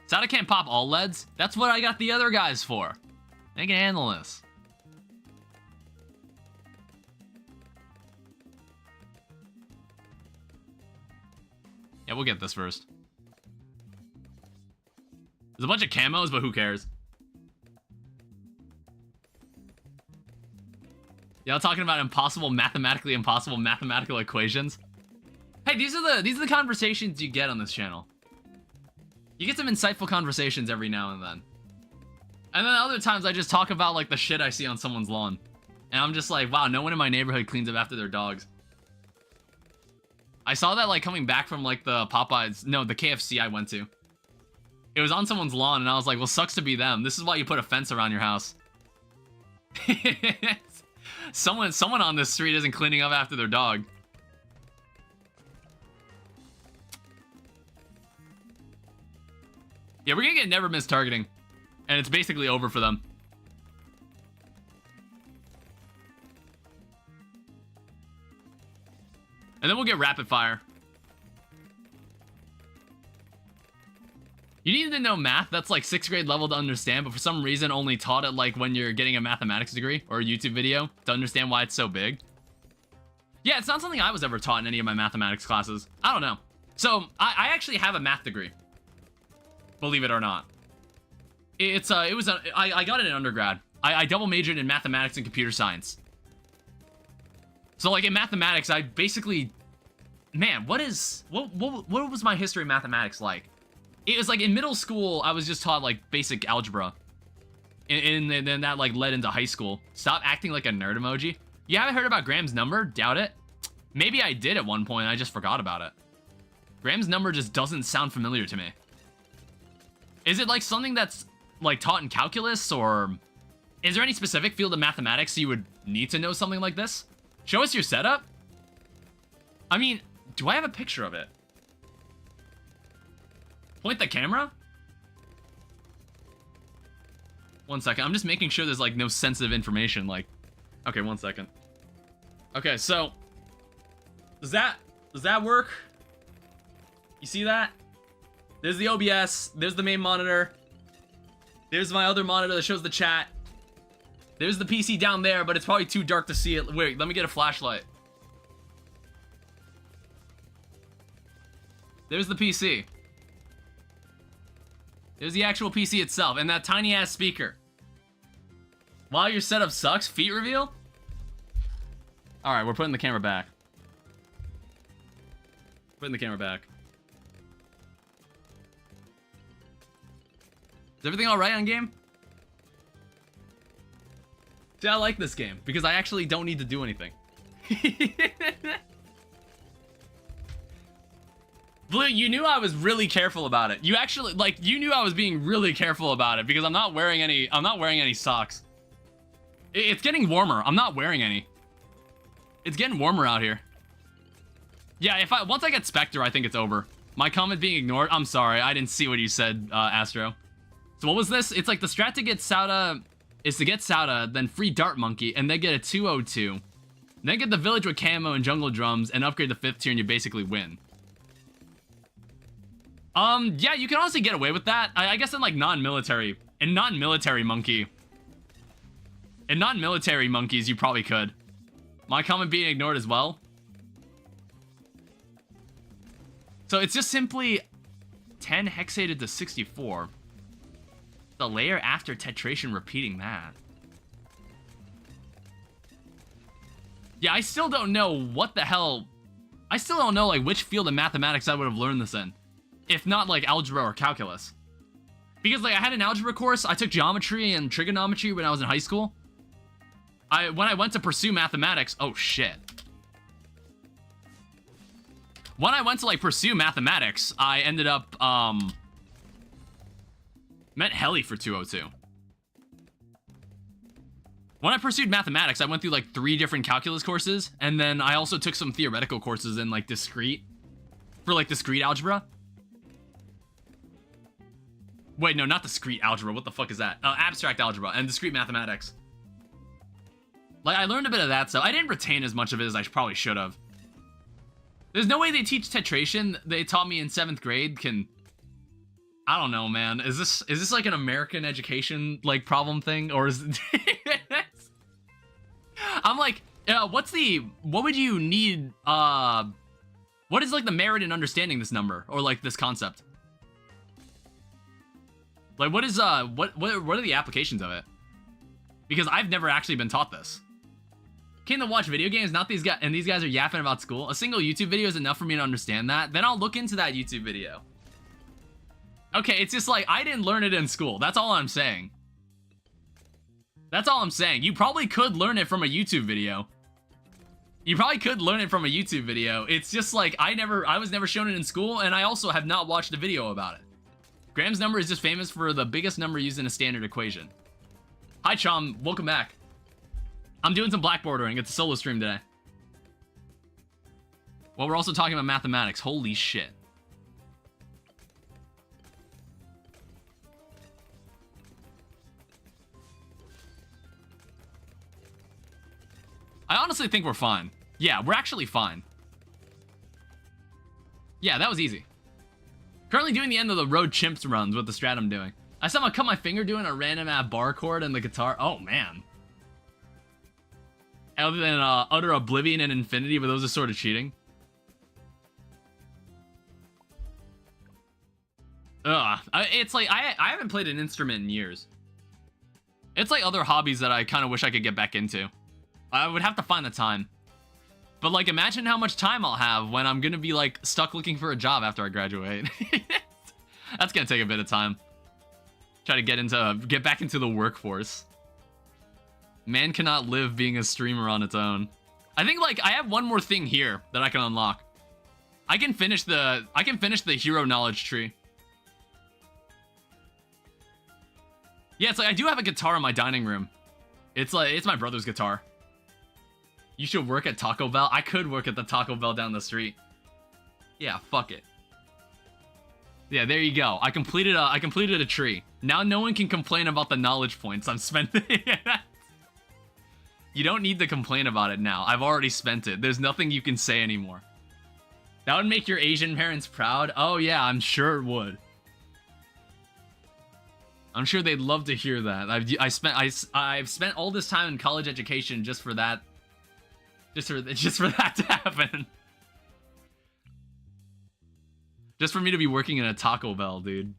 Sada can't pop all leads. That's what I got the other guys for. They can handle this. Yeah, we'll get this first. There's a bunch of camos, but who cares? Y'all talking about mathematically impossible mathematical equations? Hey, these are the conversations you get on this channel. You get some insightful conversations every now and then. And then other times I just talk about like the shit I see on someone's lawn. And I'm just like, wow, no one in my neighborhood cleans up after their dogs. I saw that like coming back from like the Popeyes, no, the KFC I went to. It was on someone's lawn and I was like, well, sucks to be them. This is why you put a fence around your house. Someone on this street isn't cleaning up after their dog. Yeah, we're gonna get never miss targeting. And it's basically over for them. And then we'll get rapid fire. You need to know math. That's like 6th grade level to understand, but for some reason only taught it like when you're getting a mathematics degree or a YouTube video to understand why it's so big. Yeah, it's not something I was ever taught in any of my mathematics classes. I don't know. So, I actually have a math degree. Believe it or not. I got it in undergrad. I double majored in mathematics and computer science. So like in mathematics, I basically, man, what was my history of mathematics like? It was like in middle school, I was just taught like basic algebra. And then that like led into high school. Stop acting like a nerd emoji. You haven't heard about Graham's number? Doubt it. Maybe I did at one point, I just forgot about it. Graham's number just doesn't sound familiar to me. Is it like something that's like taught in calculus, or is there any specific field of mathematics you would need to know something like this? Show us your setup. I mean, Do I have a picture of it? Point the camera? 1 second. I'm just making sure there's, like, no sensitive information. Like, okay, 1 second. Okay, so does that work? You see that? There's the OBS. There's the main monitor. There's my other monitor that shows the chat. There's the PC down there, but it's probably too dark to see it. Wait, let me get a flashlight. There's the PC. There's the actual PC itself, and that tiny-ass speaker. While your setup sucks, feet reveal? Alright, we're putting the camera back. Putting the camera back. Is everything alright on game? See, I like this game, because I actually don't need to do anything. Blue, you knew I was really careful about it. You actually, like, you knew I was being really careful about it, because I'm not wearing any socks. It's getting warmer. I'm not wearing any. It's getting warmer out here. Yeah, once I get Spectre, I think it's over. My comment being ignored. I'm sorry, I didn't see what you said, Astro. So what was this? It's like the strat to get Sauda is to get Sauda, then free Dart Monkey, and then get a 202. Then get the village with camo and jungle drums, and upgrade the 5th tier, and you basically win. Yeah, you can honestly get away with that. I guess in like non-military monkey. In non-military monkeys, you probably could. My comment being ignored as well. So it's just simply 10 hexated to 64. The layer after tetration repeating that. Yeah, I still don't know what the hell. I still don't know like which field of mathematics I would have learned this in. If not like algebra or calculus. Because like I had an algebra course, I took geometry and trigonometry when I was in high school. When I went to pursue mathematics, oh shit. When I went to like pursue mathematics, I ended up met heli for 202. When I pursued mathematics, I went through like 3 different calculus courses, and then I also took some theoretical courses in like discrete algebra. Wait, no, not discrete algebra. What the fuck is that? Abstract algebra and discrete mathematics. Like, I learned a bit of that, so I didn't retain as much of it as I probably should have. There's no way they teach tetration. They taught me in 7th grade can... I don't know, man. Is this like an American education, like, problem thing? Or is it... I'm like, what would you need, what is, like, the merit in understanding this number? Or, like, this concept? Like, what is, what are the applications of it? Because I've never actually been taught this. Came to watch video games, not these guys, and these guys are yapping about school. A single YouTube video is enough for me to understand that. Then I'll look into that YouTube video. Okay, it's just like, I didn't learn it in school. That's all I'm saying. That's all I'm saying. You probably could learn it from a YouTube video. You probably could learn it from a YouTube video. It's just like, I was never shown it in school, and I also have not watched a video about it. Graham's number is just famous for the biggest number used in a standard equation. Hi, Chom. Welcome back. I'm doing some blackboarding. It's a solo stream today. Well, we're also talking about mathematics. Holy shit. I honestly think we're fine. Yeah, we're actually fine. Yeah, that was easy. Currently doing the end of the road chimps runs with the strat I'm doing. I somehow cut my finger doing a random bar chord and the guitar. Oh, man. Other than utter oblivion and infinity, but those are sort of cheating. Ugh. It's like, I haven't played an instrument in years. It's like other hobbies that I kind of wish I could get back into. I would have to find the time. But, like, imagine how much time I'll have when I'm gonna be, like, stuck looking for a job after I graduate. That's gonna take a bit of time. Try to get back into the workforce. Man cannot live being a streamer on its own. I think, like, I have one more thing here that I can unlock. I can finish the hero knowledge tree. Yeah, it's like, I do have a guitar in my dining room. It's like, it's my brother's guitar. You should work at Taco Bell. I could work at the Taco Bell down the street. Yeah, fuck it. Yeah, there you go. I completed a tree. Now no one can complain about the knowledge points I'm spending. You don't need to complain about it now. I've already spent it. There's nothing you can say anymore. That would make your Asian parents proud. Oh yeah, I'm sure it would. I'm sure they'd love to hear that. I've spent all this time in college education just for that. Just for that to happen. Just for me to be working in a Taco Bell, dude.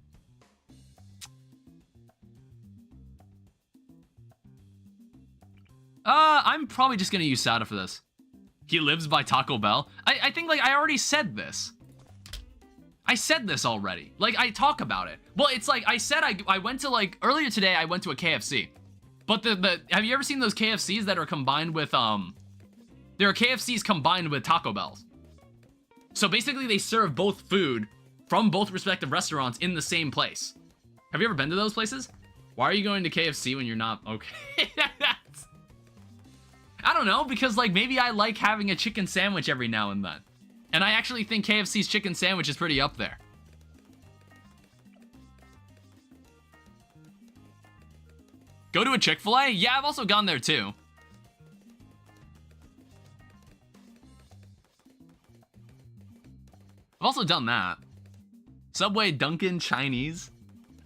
I'm probably just gonna use Sada for this. He lives by Taco Bell. I think, like, I already said this. I said this already. Like, I talk about it. Well, it's like, I said I went to, like, earlier today, I went to a KFC. But have you ever seen those KFCs that are combined with, there are KFCs combined with Taco Bells. So basically, they serve both food from both respective restaurants in the same place. Have you ever been to those places? Why are you going to KFC when you're not okay? I don't know, because, like, maybe I like having a chicken sandwich every now and then. And I actually think KFC's chicken sandwich is pretty up there. Go to a Chick-fil-A? Yeah, I've also gone there too. I've also done that. Subway, Dunkin', Chinese.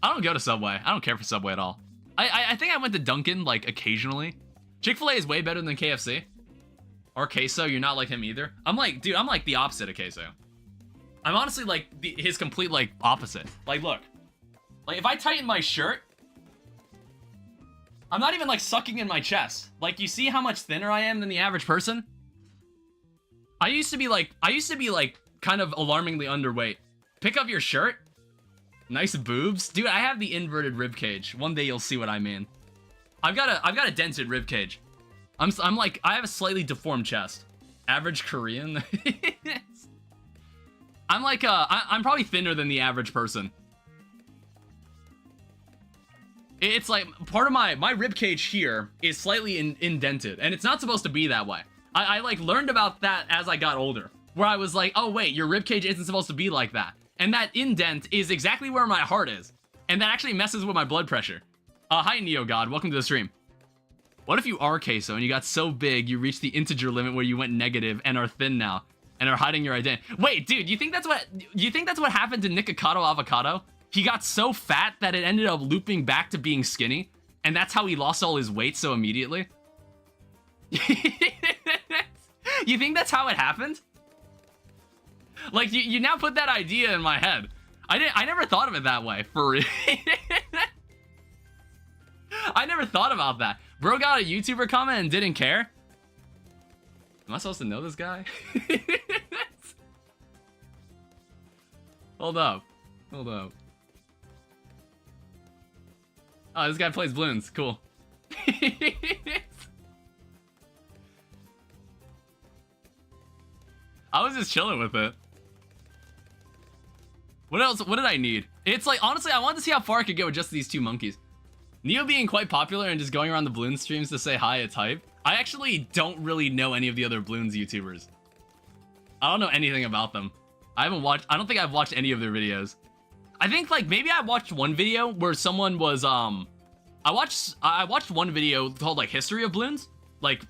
I don't go to Subway. I don't care for Subway at all. I think I went to Dunkin', like, occasionally. Chick-fil-A is way better than KFC. Or Queso, you're not like him either. I'm like, dude, I'm like the opposite of Queso. I'm honestly like his complete, like, opposite. Like, look. Like, if I tighten my shirt, I'm not even, like, sucking in my chest. Like, you see how much thinner I am than the average person? I used to be, like, kind of alarmingly underweight. Pick up your shirt. Nice boobs. Dude, I have the inverted rib cage. One day you'll see what I mean. I've got a dented rib cage. I'm like, I have a slightly deformed chest. Average Korean. I'm like, I'm probably thinner than the average person. It's like, part of my rib cage here is slightly indented, and it's not supposed to be that way. I like learned about that as I got older, where I was like, oh wait, your rib cage isn't supposed to be like that. And that indent is exactly where my heart is. And that actually messes with my blood pressure. Hi, Neo God. Welcome to the stream. What if you are Queso and you got so big you reached the integer limit where you went negative and are thin now and are hiding your identity? Wait, dude, you think that's what happened to Nikocado Avocado? He got so fat that it ended up looping back to being skinny, and that's how he lost all his weight so immediately? You think that's how it happened? Like, you now put that idea in my head. I never thought of it that way, for real. I never thought about that. Bro got a YouTuber comment and didn't care? Am I supposed to know this guy? Hold up. Hold up. Oh, this guy plays Bloons. Cool. I was just chilling with it. What else? What did I need? It's like, honestly, I wanted to see how far I could go with just these two monkeys. Neo being quite popular and just going around the Bloons streams to say hi, it's hype. I actually don't really know any of the other Bloons YouTubers. I don't know anything about them. I don't think I've watched any of their videos. I think, like, maybe I watched one video where someone was, I watched one video called, like, History of Bloons, like,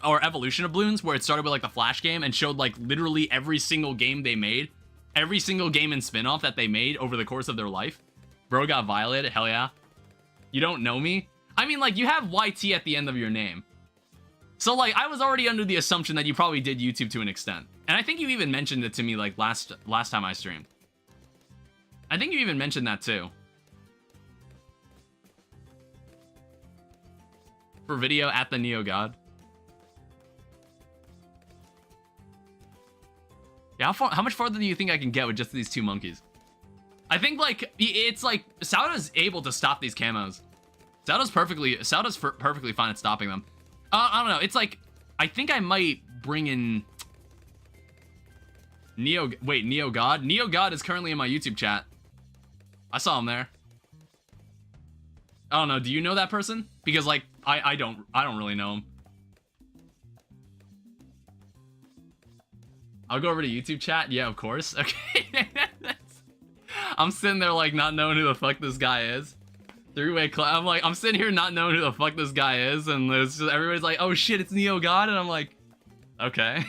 or Evolution of Bloons, where it started with, like, the Flash game and showed, like, literally every single game they made, every single game and spin-off that they made over the course of their life. Bro got violated, hell yeah. You don't know me? I mean, like, you have YT at the end of your name. So, like, I was already under the assumption that you probably did YouTube to an extent. And I think you even mentioned it to me, like, last time I streamed. I think you even mentioned that, too. For video at the Neo God. Yeah, how much farther do you think I can get with just these two monkeys? I think, like, it's like, Sauda's able to stop these camos. Sauda's perfectly fine at stopping them. I don't know, it's like, I think I might bring in Neo God? Neo God is currently in my YouTube chat. I saw him there. I don't know, do you know that person? Because, like, I don't really know him. I'll go over to YouTube chat. Yeah, of course. Okay. I'm sitting there like not knowing who the fuck this guy is. Three-way I'm like, I'm sitting here not knowing who the fuck this guy is, and it's just, everybody's like, oh shit, it's Neo God, and I'm like, okay.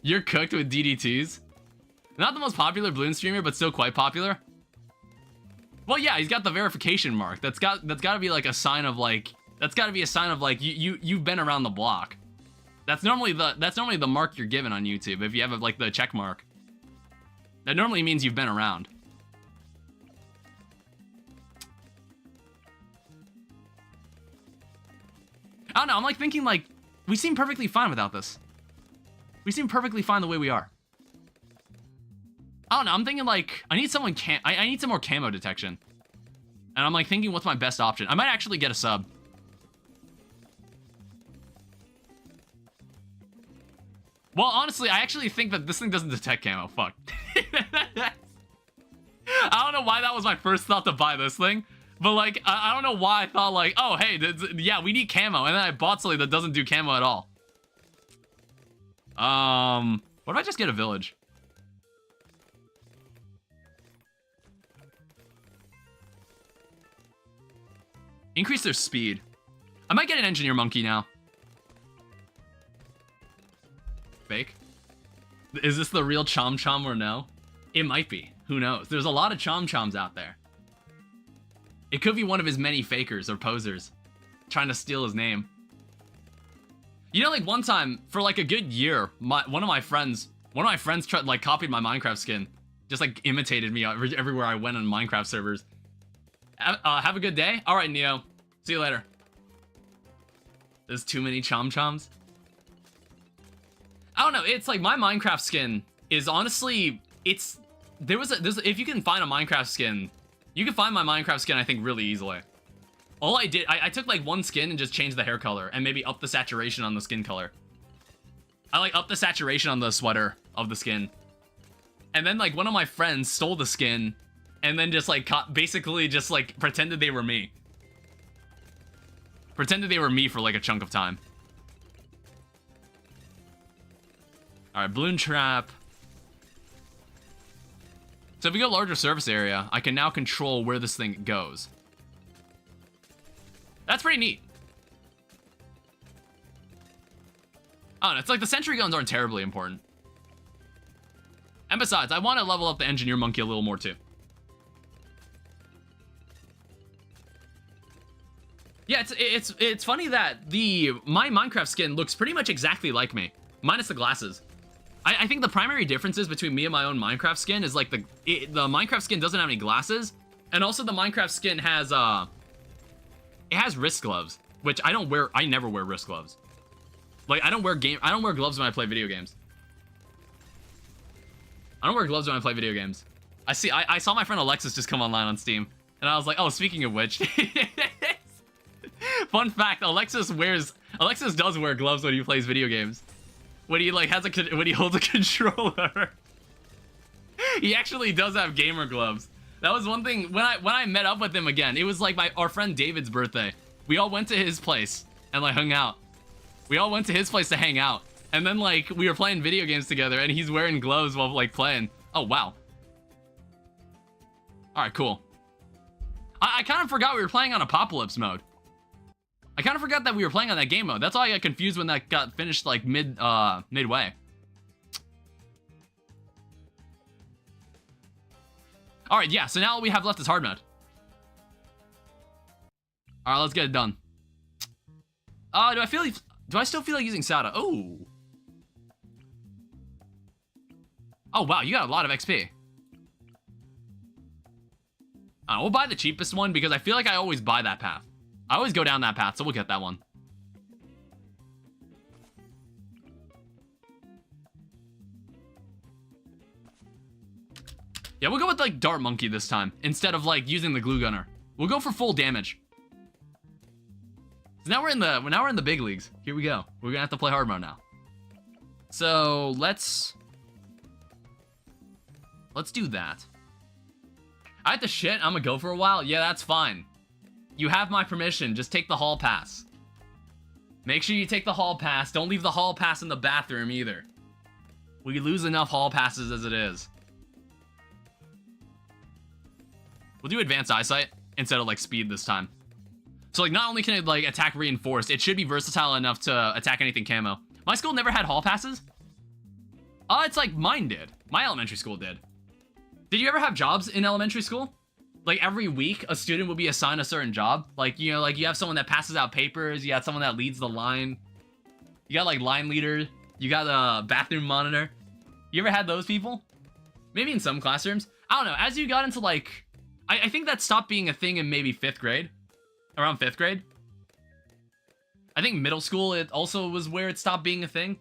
You're cooked with DD2s. Not the most popular Bloons streamer, but still quite popular. Well, yeah, he's got the verification mark. That's got to be like a sign of like, you've been around the block. That's normally the mark you're given on YouTube if you have like the check mark. That normally means you've been around. I don't know, I'm like thinking like, we seem perfectly fine without this. We seem perfectly fine the way we are. I don't know, I'm thinking like, I need some more camo detection. And I'm like thinking what's my best option. I might actually get a sub. Well, honestly, I actually think that this thing doesn't detect camo. Fuck. I don't know why that was my first thought to buy this thing. But, like, I don't know why I thought, like, oh, hey, yeah, we need camo. And then I bought something that doesn't do camo at all. What if I just get a village? Increase their speed. I might get an engineer monkey now. Fake? Is this the real Chom Chom or no? It might be. Who knows? There's a lot of Chom Choms out there. It could be one of his many fakers or posers trying to steal his name. You know, like one time for like a good year, one of my friends tried like copied my Minecraft skin, just like imitated me everywhere I went on Minecraft servers. Have a good day. All right, Neo. See you later. There's too many Chom Choms. I don't know. It's like my Minecraft skin is honestly, if you can find a Minecraft skin. You can find my Minecraft skin, I think, really easily. All I did, I took like one skin and just changed the hair color and maybe up the saturation on the skin color. I like up the saturation on the sweater of the skin. And then like one of my friends stole the skin and then just like basically just like pretended they were me. Pretended they were me for like a chunk of time. All right, balloon trap. So if we go larger surface area, I can now control where this thing goes. That's pretty neat. I don't know, it's like the sentry guns aren't terribly important. And besides, I want to level up the engineer monkey a little more too. Yeah, it's funny that my Minecraft skin looks pretty much exactly like me, minus the glasses. I think the primary differences between me and my own Minecraft skin is like the Minecraft skin doesn't have any glasses, and also the Minecraft skin has it has wrist gloves, which I don't wear. I never wear wrist gloves. Like I don't wear gloves when I play video games. I don't wear gloves when I play video games. I saw my friend Alexis just come online on Steam, and I was like, oh, speaking of which, fun fact, Alexis does wear gloves when he plays video games. When he like when he holds a controller. He actually does have gamer gloves. That was one thing when I met up with him again. It was like our friend David's birthday. We all went to his place and like hung out. We all went to his place to hang out. And then like we were playing video games together and he's wearing gloves while like playing. Oh wow. Alright, cool. I kind of forgot we were playing on Apocalypse mode. I kind of forgot that we were playing on that game mode. That's why I got confused when that got finished like midway. All right, yeah. So now all we have left is hard mode. All right, let's get it done. Do I still feel like using Sada? Oh. Oh wow, you got a lot of XP. We'll buy the cheapest one because I feel like I always buy that path. I always go down that path, so we'll get that one. Yeah, we'll go with like Dart Monkey this time instead of like using the glue gunner. We'll go for full damage. So now we're in the big leagues. Here we go. We're gonna have to play hard mode now. So let's do that. I have to shit. I'm gonna go for a while. Yeah, that's fine. You have my permission. Just take the hall pass. Make sure you take the hall pass. Don't leave the hall pass in the bathroom either. We lose enough hall passes as it is. We'll do advanced eyesight instead of like speed this time. So like not only can it like attack reinforced, it should be versatile enough to attack anything camo. My school never had hall passes. It's like mine did. My elementary school did. Did you ever have jobs in elementary school? Like every week, a student would be assigned a certain job. Like, you know, like you have someone that passes out papers. You got someone that leads the line. You got like line leader. You got a bathroom monitor. You ever had those people? Maybe in some classrooms. I don't know. As you got into like, I think that stopped being a thing in maybe 5th grade. Around 5th grade. I think middle school, it also was where it stopped being a thing.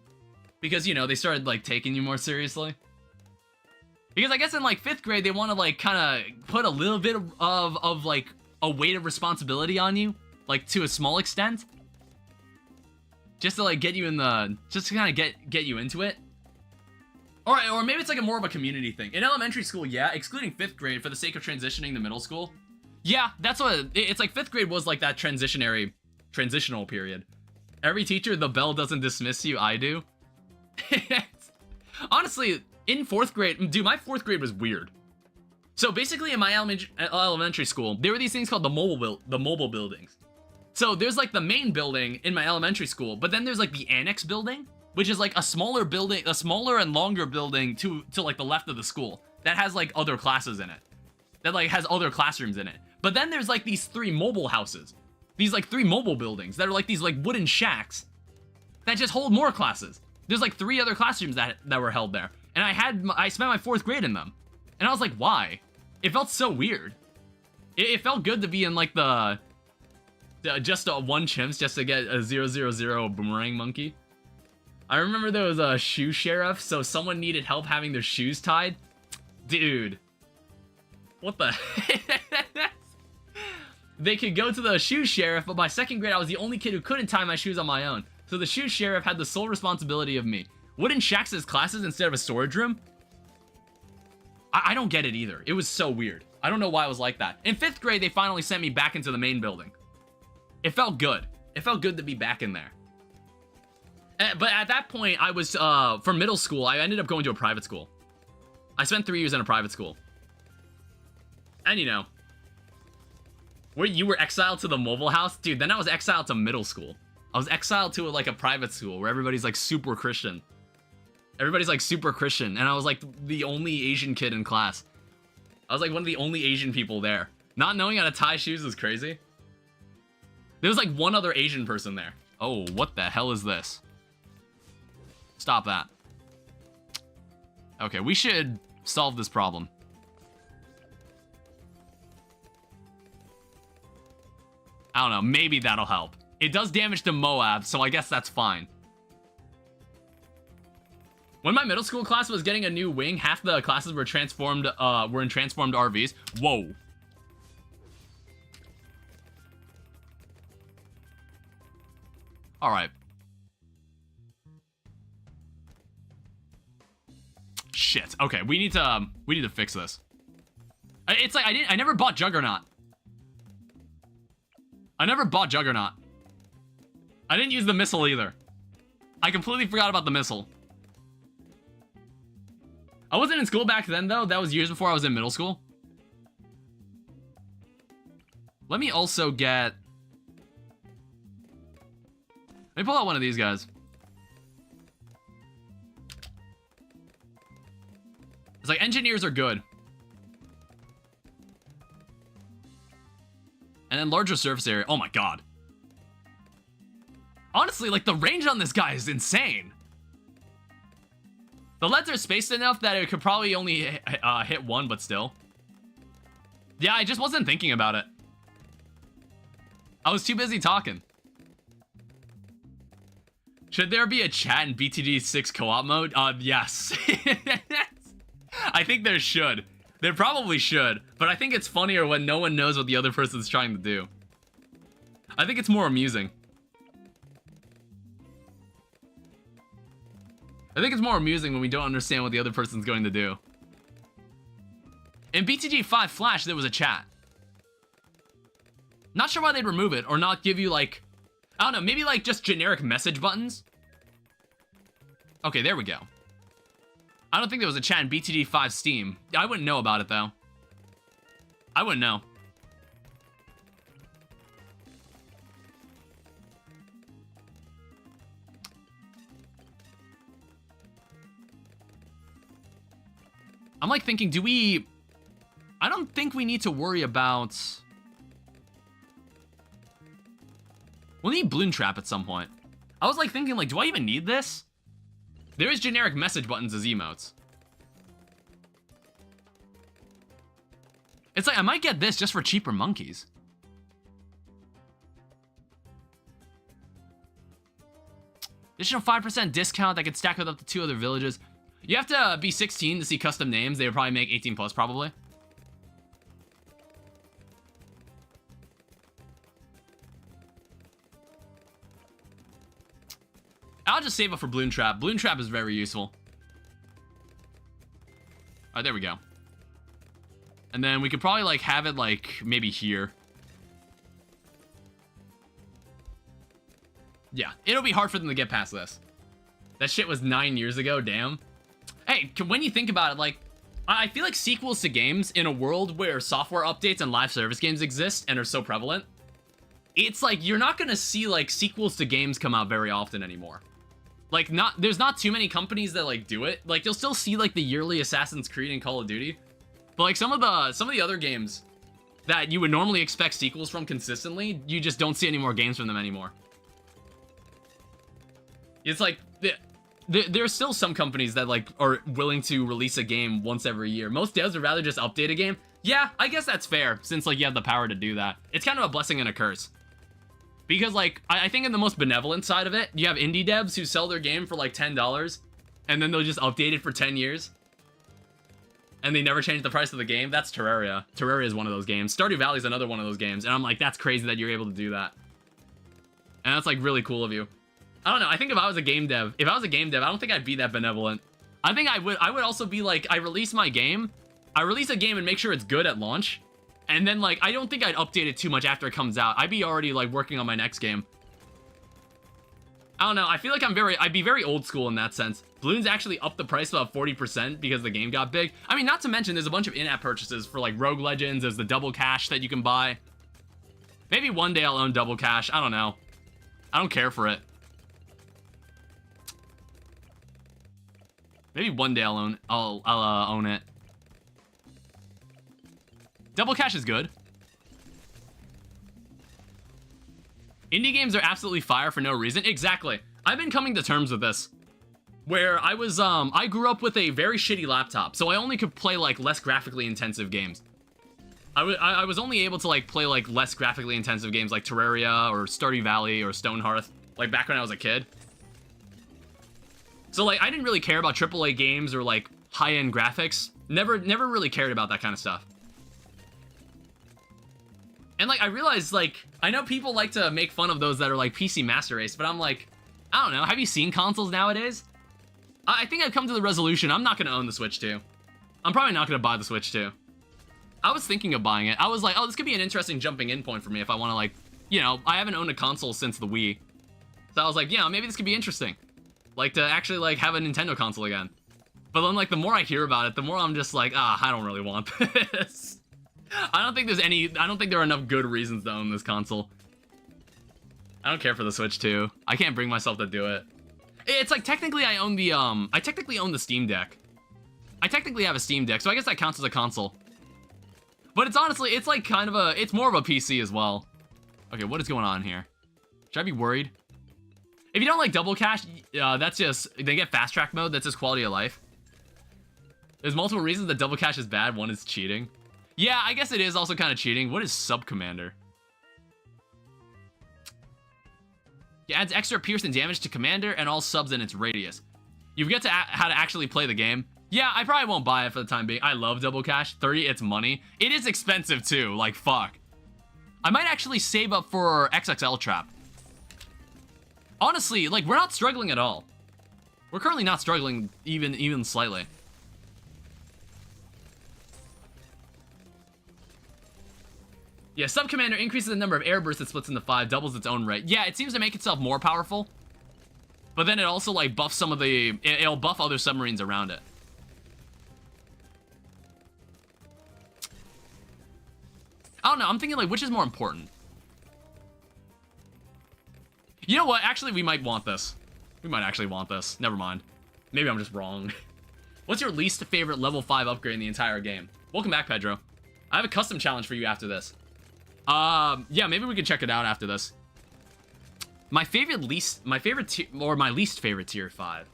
Because, you know, they started like taking you more seriously. Because I guess in like 5th grade, they want to like kind of put a little bit of like a weight of responsibility on you, like to a small extent, just to like get you in the, just to kind of get you into it. Or maybe it's like a more of a community thing. In elementary school, yeah, excluding 5th grade for the sake of transitioning to middle school. Yeah, that's what it's like. 5th grade was like that transitional period. Every teacher, the bell doesn't dismiss you. I do. Honestly. In 4th grade, dude, my 4th grade was weird. So basically in my elementary school, there were these things called the mobile buildings. So there's like the main building in my elementary school, but then there's like the annex building, which is like a smaller building, a smaller and longer building to like the left of the school that has like other classes in it. That like has other classrooms in it. But then there's like these 3 mobile houses. These like 3 mobile buildings that are like these like wooden shacks that just hold more classes. There's like 3 other classrooms that were held there. And I spent my 4th grade in them. And I was like, why? It felt so weird. It felt good to be in like just one chimps just to get a 000 boomerang monkey. I remember there was a shoe sheriff, so someone needed help having their shoes tied. Dude. What the heck? They could go to the shoe sheriff, but by 2nd grade I was the only kid who couldn't tie my shoes on my own. So the shoe sheriff had the sole responsibility of me. Wooden shacks as classes instead of a storage room? I don't get it either. It was so weird. I don't know why it was like that. In 5th grade, they finally sent me back into the main building. It felt good. It felt good to be back in there. But at that point, I was, for middle school, I ended up going to a private school. I spent 3 years in a private school. And you know, where you were exiled to the mobile house? Dude, then I was exiled to middle school. I was exiled to like a private school where everybody's like super Christian. Everybody's like super Christian, and I was like the only Asian kid in class. I was like one of the only Asian people there. Not knowing how to tie shoes was crazy. There was like one other Asian person there. Oh, what the hell is this? Stop that. Okay, we should solve this problem. I don't know, maybe that'll help. It does damage to Moab, so I guess that's fine. When my middle school class was getting a new wing, half the classes were transformed, were in transformed RVs. Whoa. All right. Shit. Okay, we need to fix this. It's like I never bought Juggernaut. I never bought Juggernaut. I didn't use the missile either. I completely forgot about the missile. I wasn't in school back then, though. That was years before I was in middle school. Let me also get... Let me pull out one of these guys. It's like, engineers are good. And then larger surface area. Oh my god. Honestly, like, the range on this guy is insane. The leads are spaced enough that it could probably only hit one, but still. Yeah, I just wasn't thinking about it. I was too busy talking. Should there be a chat in BTG 6 co-op mode? Yes. I think there should. There probably should, but I think it's funnier when no one knows what the other person's trying to do. I think it's more amusing. I think it's more amusing when we don't understand what the other person's going to do. In BTG 5 Flash, there was a chat. Not sure why they'd remove it or not give you, like... I don't know, maybe like just generic message buttons. Okay, there we go. I don't think there was a chat in BTD5 Steam. I wouldn't know about it though. I wouldn't know. I'm like thinking, do we... I don't think we need to worry about... We'll need Bloon Trap at some point. I was like thinking, like, do I even need this? There is generic message buttons as emotes. It's like, I might get this just for cheaper monkeys. Additional 5% discount that could stack with up to 2 other villages. You have to be 16 to see custom names. They would probably make 18 plus, probably. I'll just save up for Bloon Trap. Bloon Trap is very useful. Alright, there we go. And then we could probably, like, have it, like, maybe here. Yeah, it'll be hard for them to get past this. That shit was 9 years ago, damn. Hey, when you think about it, like, I feel like sequels to games in a world where software updates and live service games exist and are so prevalent, it's like, you're not gonna see, like, sequels to games come out very often anymore. Like, there's not too many companies that, like, do it. Like, you'll still see, like, the yearly Assassin's Creed and Call of Duty. But, like, some of the other games that you would normally expect sequels from consistently, you just don't see any more games from them anymore. It's like, there's still some companies that, like, are willing to release a game once every year. Most devs would rather just update a game. Yeah, I guess that's fair, since, like, you have the power to do that. It's kind of a blessing and a curse. Because, like, I think in the most benevolent side of it, you have indie devs who sell their game for, like, $10, and then they'll just update it for 10 years. And they never change the price of the game. That's Terraria. Terraria is one of those games. Stardew Valley is another one of those games. And I'm like, that's crazy that you're able to do that. And that's, like, really cool of you. I don't know. I think if I was a game dev, I don't think I'd be that benevolent. I think I would also be like, I release my game. I release a game and make sure it's good at launch. And then, like, I don't think I'd update it too much after it comes out. I'd be already, like, working on my next game. I don't know. I feel like I'd be very old school in that sense. Bloons actually upped the price about 40% because the game got big. I mean, not to mention, there's a bunch of in-app purchases for, like, Rogue Legends. There's the Double Cash that you can buy. Maybe one day I'll own Double Cash. I don't know. I don't care for it. Maybe one day I'll own it. Double Cash is good. Indie games are absolutely fire for no reason. Exactly. I've been coming to terms with this. Where I was, I grew up with a very shitty laptop, so I only could play, like, less graphically intensive games. I was only able to, like, play, like, less graphically intensive games like Terraria or Stardew Valley or Stonehearth, like, back when I was a kid. So, like, I didn't really care about AAA games or, like, high-end graphics. Never really cared about that kind of stuff. And, like, I realized, like, I know people like to make fun of those that are, like, PC Master Race, but I'm like, I don't know, have you seen consoles nowadays? I think I've come to the resolution, I'm not gonna own the Switch 2. I'm probably not gonna buy the Switch 2. I was thinking of buying it. I was like, oh, this could be an interesting jumping in point for me if I want to, like, you know, I haven't owned a console since the Wii. So I was like, yeah, maybe this could be interesting. Like, to actually, like, have a Nintendo console again. But then, like, the more I hear about it, the more I'm just like, I don't really want this. I don't think there are enough good reasons to own this console. I don't care for the Switch 2. I can't bring myself to do it. It's like, technically I own the Steam Deck. I technically have a Steam Deck, so I guess that counts as a console. But it's honestly, it's like kind of it's more of a PC as well. Okay, what is going on here? Should I be worried? If you don't like Double Cash, that's just, they get fast track mode, that's just quality of life. There's multiple reasons that Double Cash is bad, one is cheating. Yeah, I guess it is also kind of cheating. What is Sub Commander? It adds extra pierce and damage to Commander and all subs in its radius. You forget how to actually play the game. Yeah, I probably won't buy it for the time being. I love Double Cash. 30, it's money. It is expensive too, like fuck. I might actually save up for XXL Trap. Honestly, like, we're not struggling at all. We're currently not struggling even slightly. Yeah, Sub-Commander increases the number of air bursts it splits into 5, doubles its own rate. Yeah, it seems to make itself more powerful. But then it also, like, buffs some of the... It'll buff other submarines around it. I don't know, I'm thinking, like, which is more important? You know what? Actually, we might want this. We might actually want this. Never mind. Maybe I'm just wrong. What's your least favorite level 5 upgrade in the entire game? Welcome back, Pedro. I have a custom challenge for you after this. Yeah, maybe we can check it out after this. My least favorite tier 5.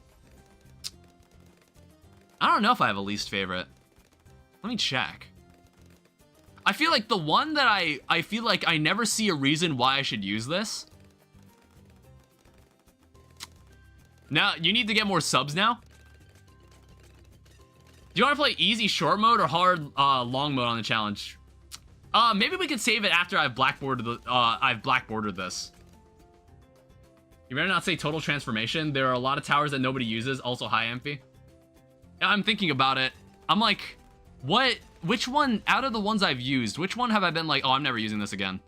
I don't know if I have a least favorite. Let me check. I feel like the one that I feel like I never see a reason why I should use this. Now, you need to get more subs now? Do you want to play easy short mode or hard long mode on the challenge? Maybe we could save it after I've blackboarded this. You better not say total transformation. There are a lot of towers that nobody uses, also high MP. Yeah, I'm thinking about it. I'm like, which one, out of the ones I've used, which one have I been like, oh, I'm never using this again?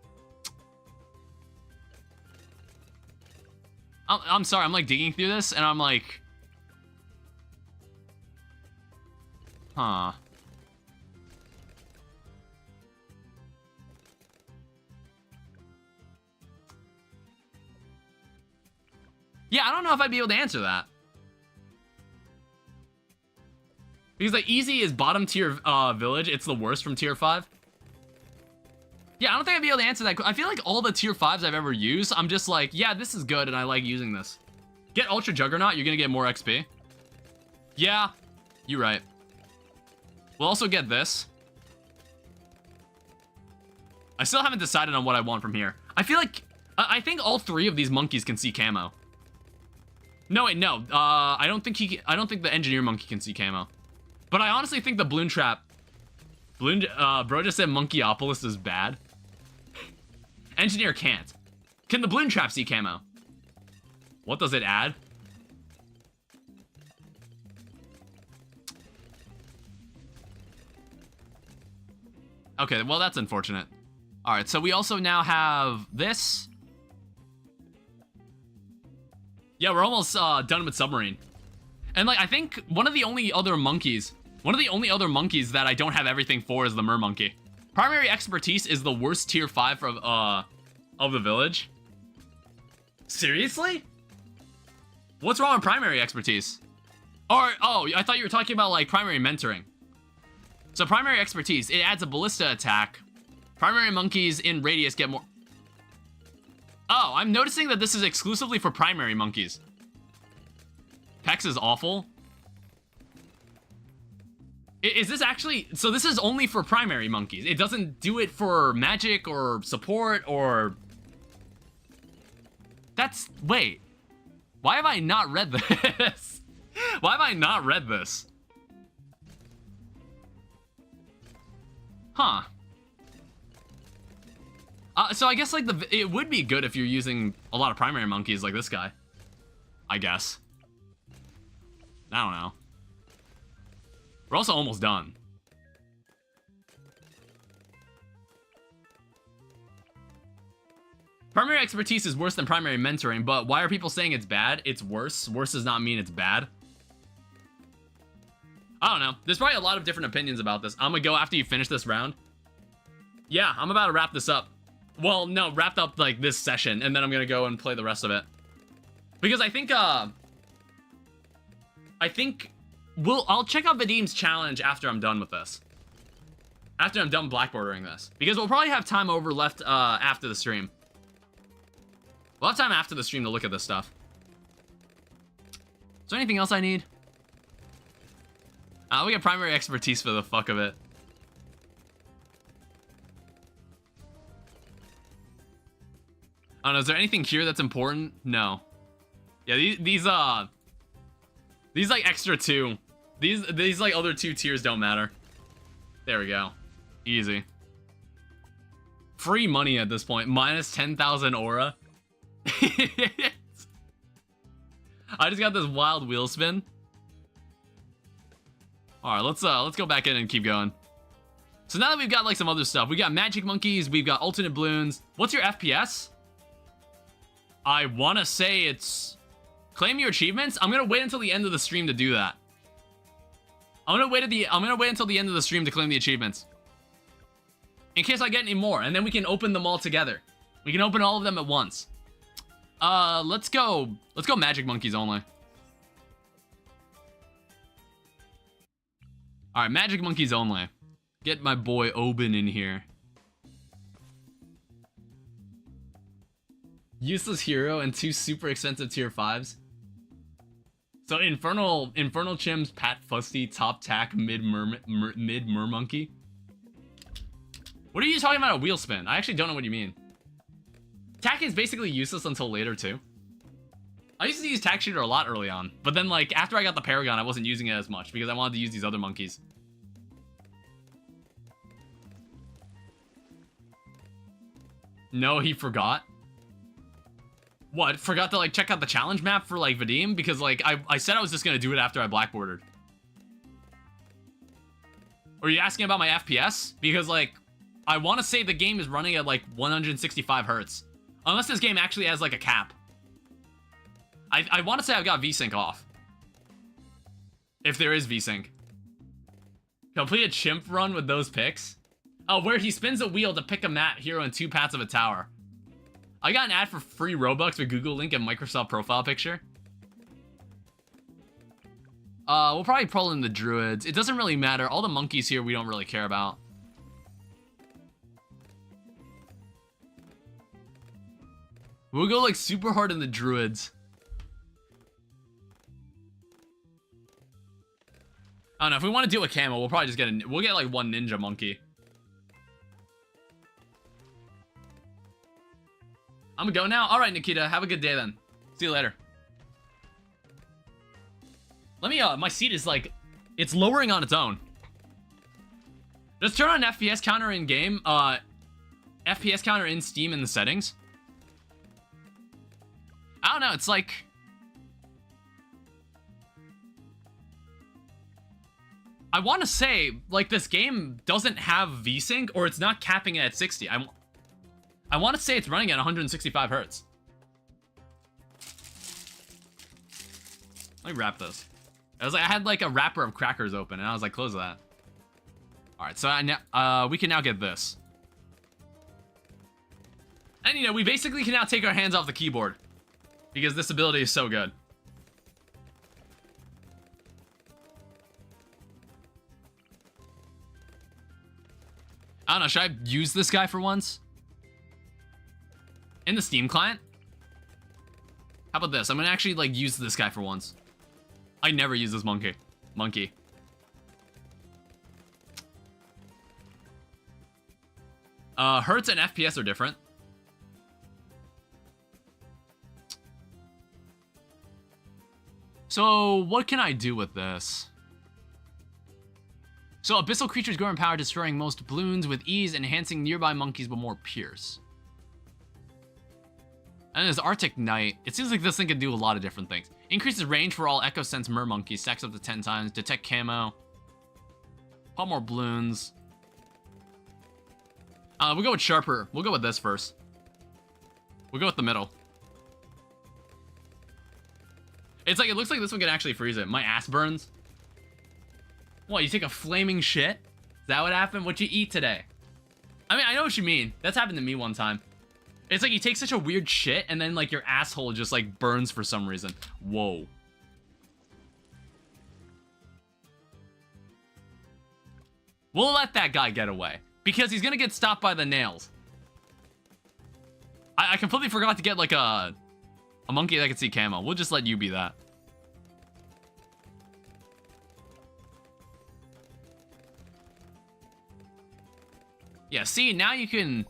I'm sorry, I'm like digging through this, and I'm like... Huh. Yeah, I don't know if I'd be able to answer that. Because, like, easy is bottom tier village. It's the worst from tier 5. Yeah, I don't think I'd be able to answer that. I feel like all the tier 5s I've ever used, I'm just like, yeah, this is good, and I like using this. Get Ultra Juggernaut, you're gonna get more XP. Yeah, you're right. We'll also get this. I still haven't decided on what I want from here. I feel like, I think all 3 of these monkeys can see camo. No, wait, no. I don't think the engineer monkey can see camo. But I honestly think the balloon trap... bro just said Monkeyopolis is bad. Engineer can't. Can the balloon trap see camo? What does it add? Okay, well, that's unfortunate. Alright, so we also now have this. Yeah, we're almost done with submarine. And, like, I think one of the only other monkeys that I don't have everything for is the mer monkey. Primary expertise is the worst tier 5 of the village. Seriously? What's wrong with primary expertise? Or, oh, I thought you were talking about, like, primary mentoring. So primary expertise, it adds a ballista attack. Primary monkeys in radius get more... Oh, I'm noticing that this is exclusively for primary monkeys. Pex is awful. Is this actually... So this is only for primary monkeys. It doesn't do it for magic or support or... That's... Wait. Why have I not read this? Why have I not read this? Huh. So I guess, like, it would be good if you're using a lot of primary monkeys like this guy. I guess. I don't know. We're also almost done. Primary expertise is worse than primary mentoring, but why are people saying it's bad? It's worse. Worse does not mean it's bad. I don't know. There's probably a lot of different opinions about this. I'm gonna go after you finish this round. Yeah, I'm about to wrap this up. Well, no, wrapped up, like, this session, and then I'm gonna go and play the rest of it. Because I think, I'll check out Vadim's challenge after I'm done with this. After I'm done blackboarding this. Because we'll probably have time left after the stream. We'll have time after the stream to look at this stuff. Is there anything else I need? We get primary expertise for the fuck of it. I don't know, is there anything here that's important? No. Yeah, these like extra 2. These like other 2 tiers don't matter. There we go. Easy. Free money at this point. Minus 10,000 aura. I just got this wild wheel spin. Alright, let's go back in and keep going. So now that we've got like some other stuff, we got magic monkeys, we've got alternate balloons. What's your FPS? I want to say it's claim your achievements. I'm gonna wait until the end of the stream to do that. I'm gonna wait until the end of the stream to claim the achievements, in case I get any more, and then we can open them all together. We can open all of them at once. Let's go magic monkeys only. All right, magic monkeys only. Get my boy Oben in here. Useless hero and 2 super expensive tier 5s. So Infernal Chimps, Pat Fusty, Top Tack, Mid Mermonkey. What are you talking about a wheel spin? I actually don't know what you mean. Tack is basically useless until later too. I used to use Tack Shooter a lot early on, but then like after I got the Paragon, I wasn't using it as much because I wanted to use these other monkeys. No, he forgot. What? Forgot to like check out the challenge map for like Vadim? Because like I said I was just gonna do it after I blackboarded. Are you asking about my FPS? Because like I want to say the game is running at like 165 hertz. Unless this game actually has like a cap. I want to say I've got VSync off. If there is VSync. Complete a chimp run with those picks. Oh, where he spins a wheel to pick a mat, hero, and 2 paths of a tower. I got an ad for free Robux with Google link and Microsoft profile picture. We'll probably pull in the druids. It doesn't really matter. All the monkeys here we don't really care about. We'll go like super hard in the druids. I don't know, if we want to do a camo, we'll probably just get we'll get like 1 ninja monkey. I'm gonna go now? Alright, Nikita, have a good day then. See you later. Let me, my seat is like, it's lowering on its own. Just turn on FPS counter in game, FPS counter in Steam in the settings. I don't know, it's like... I want to say, like, this game doesn't have VSync, or it's not capping it at 60. I want to say it's running at 165 hertz. Let me wrap this. I was like, I had like a wrapper of crackers open, and I was like, close that. All right, so we can now get this. And you know, we basically can now take our hands off the keyboard because this ability is so good. I don't know, should I use this guy for once? In the Steam client? How about this? I'm gonna actually like use this guy for once. I never use this monkey. Hertz and FPS are different. So what can I do with this? So abyssal creatures grow in power, destroying most balloons with ease, enhancing nearby monkeys but more pierce. And there's Arctic Knight. It seems like this thing can do a lot of different things. Increases range for all Echo Sense Mermonkeys. Stacks up to 10 times. Detect camo. Pop more balloons. We'll go with Sharper. We'll go with this first. We'll go with the middle. It's like, it looks like this one can actually freeze it. My ass burns. What, you take a flaming shit? Is that what happened? What'd you eat today? I mean, I know what you mean. That's happened to me one time. It's like you take such a weird shit and then like your asshole just like burns for some reason. Whoa. We'll let that guy get away because he's gonna get stopped by the nails. I completely forgot to get like a monkey that can see camo. We'll just let you be that. Yeah, see, now you can...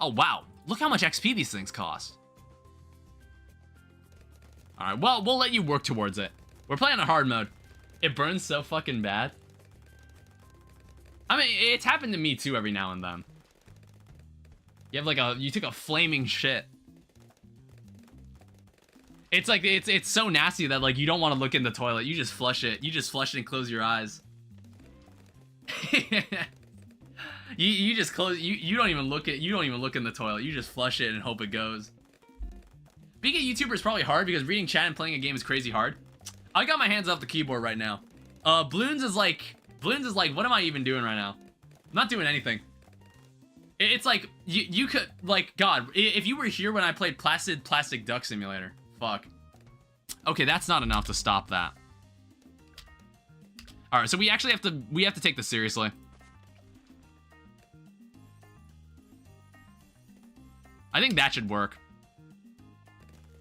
Oh, wow. Look how much XP these things cost. Alright, well, we'll let you work towards it. We're playing on hard mode. It burns so fucking bad. I mean, it's happened to me too every now and then. You have like you took a flaming shit. It's like, it's so nasty that like you don't want to look in the toilet. You just flush it. You just flush it and close your eyes. You just close. You don't even look in the toilet. You just flush it and hope it goes. Being a YouTuber is probably hard because reading chat and playing a game is crazy hard. I got my hands off the keyboard right now. Bloons is like, what am I even doing right now? I'm not doing anything. It's like, you could, like, God, if you were here when I played Plastic Duck Simulator. Fuck. Okay, that's not enough to stop that. Alright, so we actually have to take this seriously. I think that should work.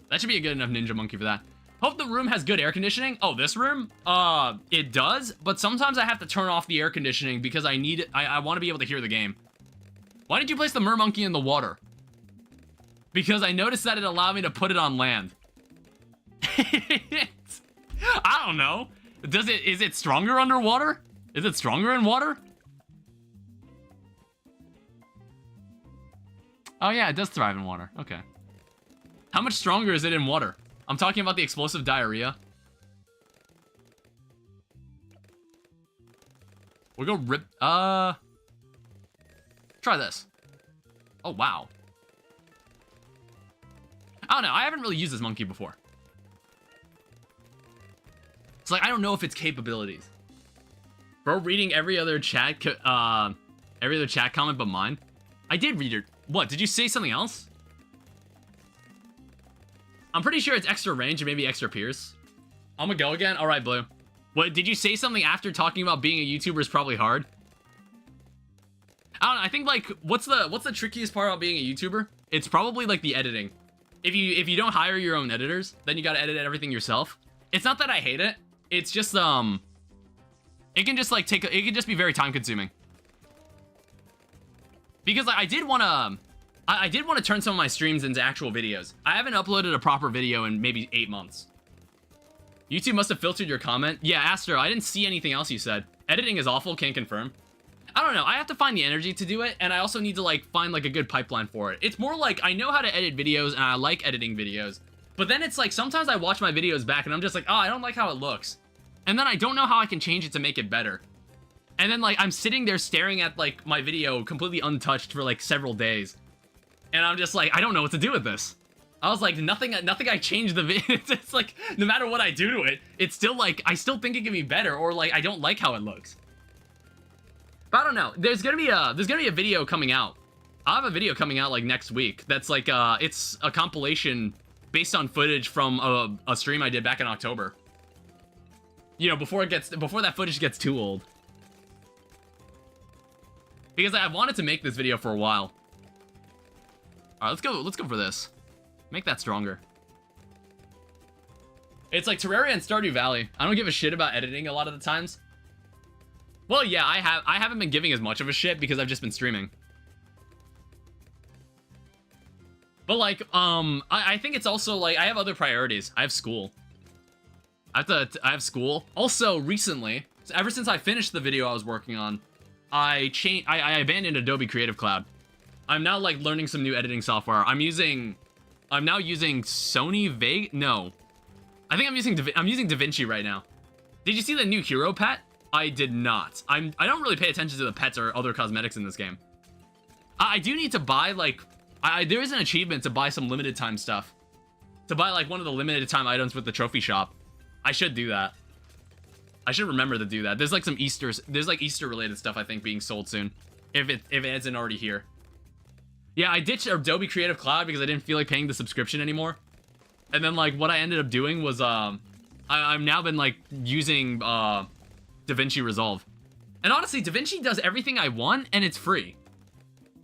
That should be a good enough ninja monkey for that. Hope the room has good air conditioning. Oh, this room? It does, but sometimes I have to turn off the air conditioning because I need it. I want to be able to hear the game. Why did you place the mermonkey in the water? Because I noticed that it allowed me to put it on land. I don't know. Is it stronger underwater? Is it stronger in water? Oh yeah, it does thrive in water. Okay. How much stronger is it in water? I'm talking about the explosive diarrhea. We'll go rip... Try this. Oh, wow. I don't know. I haven't really used this monkey before. It's like, I don't know if its capabilities. Bro, reading every other chat comment but mine. I did read it. What, did you say something else? I'm pretty sure it's extra range and maybe extra pierce. I'm gonna go again? Alright, Blue. What, did you say something after talking about being a YouTuber is probably hard? I don't know, I think, like, what's the trickiest part about being a YouTuber? It's probably, like, the editing. If you don't hire your own editors, then you gotta edit everything yourself. It's not that I hate it. It's just, it can just, like, it can just be very time-consuming. Because I did want to turn some of my streams into actual videos. I haven't uploaded a proper video in maybe 8 months. YouTube must have filtered your comment. Yeah, Astro, I didn't see anything else you said. Editing is awful, can't confirm. I don't know, I have to find the energy to do it, and I also need to, like, find, like, a good pipeline for it. It's more like, I know how to edit videos, and I like editing videos. But then it's like, sometimes I watch my videos back, and I'm just like, oh, I don't like how it looks. And then I don't know how I can change it to make it better. And then, like, I'm sitting there staring at, like, my video completely untouched for, like, several days. And I'm just like, I don't know what to do with this. I was like, nothing I changed the video. It's like, no matter what I do to it, it's still, like, I still think it can be better, or, like, I don't like how it looks. But I don't know. There's gonna be a video coming out. I'll have a video coming out, like, next week. That's, like, it's a compilation based on footage from a stream I did back in October. You know, before that footage gets too old. Because I wanted to make this video for a while. Alright, let's go for this. Make that stronger. It's like Terraria and Stardew Valley. I don't give a shit about editing a lot of the times. Well, yeah, I haven't been giving as much of a shit because I've just been streaming. But, like, I think it's also, like, I have other priorities. I have school. I have school. Also, recently, ever since I finished the video I was working on, I abandoned Adobe Creative Cloud. I'm now, like, learning some new editing software. I'm now using Sony Vegas. No. I think I'm using DaVinci right now. Did you see the new hero pet? I did not. I don't really pay attention to the pets or other cosmetics in this game. I do need to buy, like, there is an achievement to buy some limited time stuff. To buy, like, one of the limited time items with the trophy shop. I should do that. I should remember to do that. There's, like, there's, like, Easter related stuff, I think, being sold soon. If it isn't already here. Yeah, I ditched Adobe Creative Cloud because I didn't feel like paying the subscription anymore. And then, like, what I ended up doing was, I've now been, like, using, DaVinci Resolve. And honestly, DaVinci does everything I want, and it's free.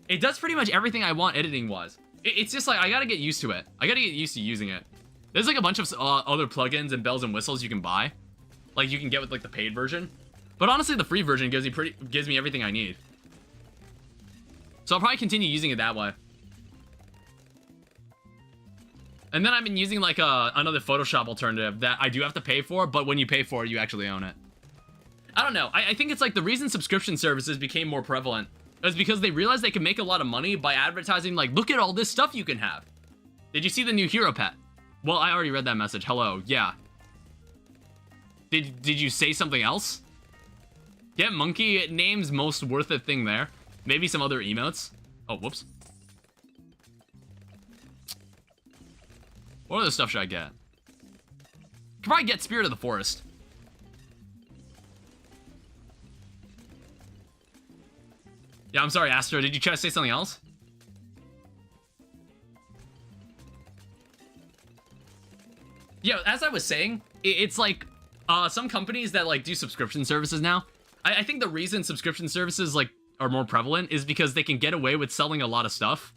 It does pretty much everything I want editing-wise. It's just, like, I gotta get used to it. I gotta get used to using it. There's, like, a bunch of other plugins and bells and whistles you can buy. Like, you can get with, like, the paid version. But honestly, the free version gives me everything I need. So I'll probably continue using it that way. And then I've been using, like, another Photoshop alternative that I do have to pay for, but when you pay for it, you actually own it. I don't know. I think it's, like, the reason subscription services became more prevalent is because they realized they could make a lot of money by advertising, like, look at all this stuff you can have. Did you see the new hero pet? Well, I already read that message. Hello. Yeah. Did you say something else? Get monke names most worth it thing there. Maybe some other emotes. Oh, whoops. What other stuff should I get? Could probably get Spirit of the Forest. Yeah, I'm sorry, Astro. Did you try to say something else? Yeah, as I was saying, it's like some companies that like do subscription services now. I think the reason subscription services like are more prevalent is because they can get away with selling a lot of stuff.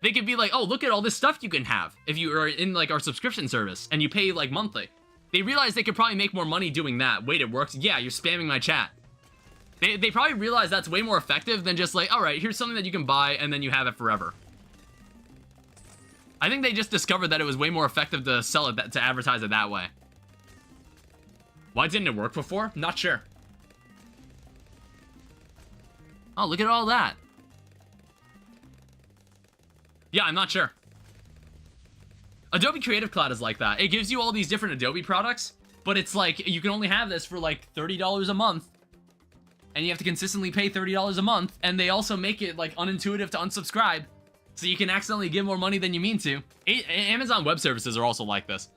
They could be like, oh, look at all this stuff you can have if you are in like our subscription service and you pay like monthly. They realize they could probably make more money doing that. Wait, it works? Yeah, you're spamming my chat. They probably realize that's way more effective than just like, all right, here's something that you can buy and then you have it forever. I think they just discovered that it was way more effective to sell it, to advertise it that way. Why didn't it work before? Not sure. Oh, look at all that. Yeah, I'm not sure. Adobe Creative Cloud is like that. It gives you all these different Adobe products, but it's like, you can only have this for like $30 a month. And you have to consistently pay $30 a month, and they also make it like unintuitive to unsubscribe. So you can accidentally give more money than you mean to. Amazon Web Services are also like this.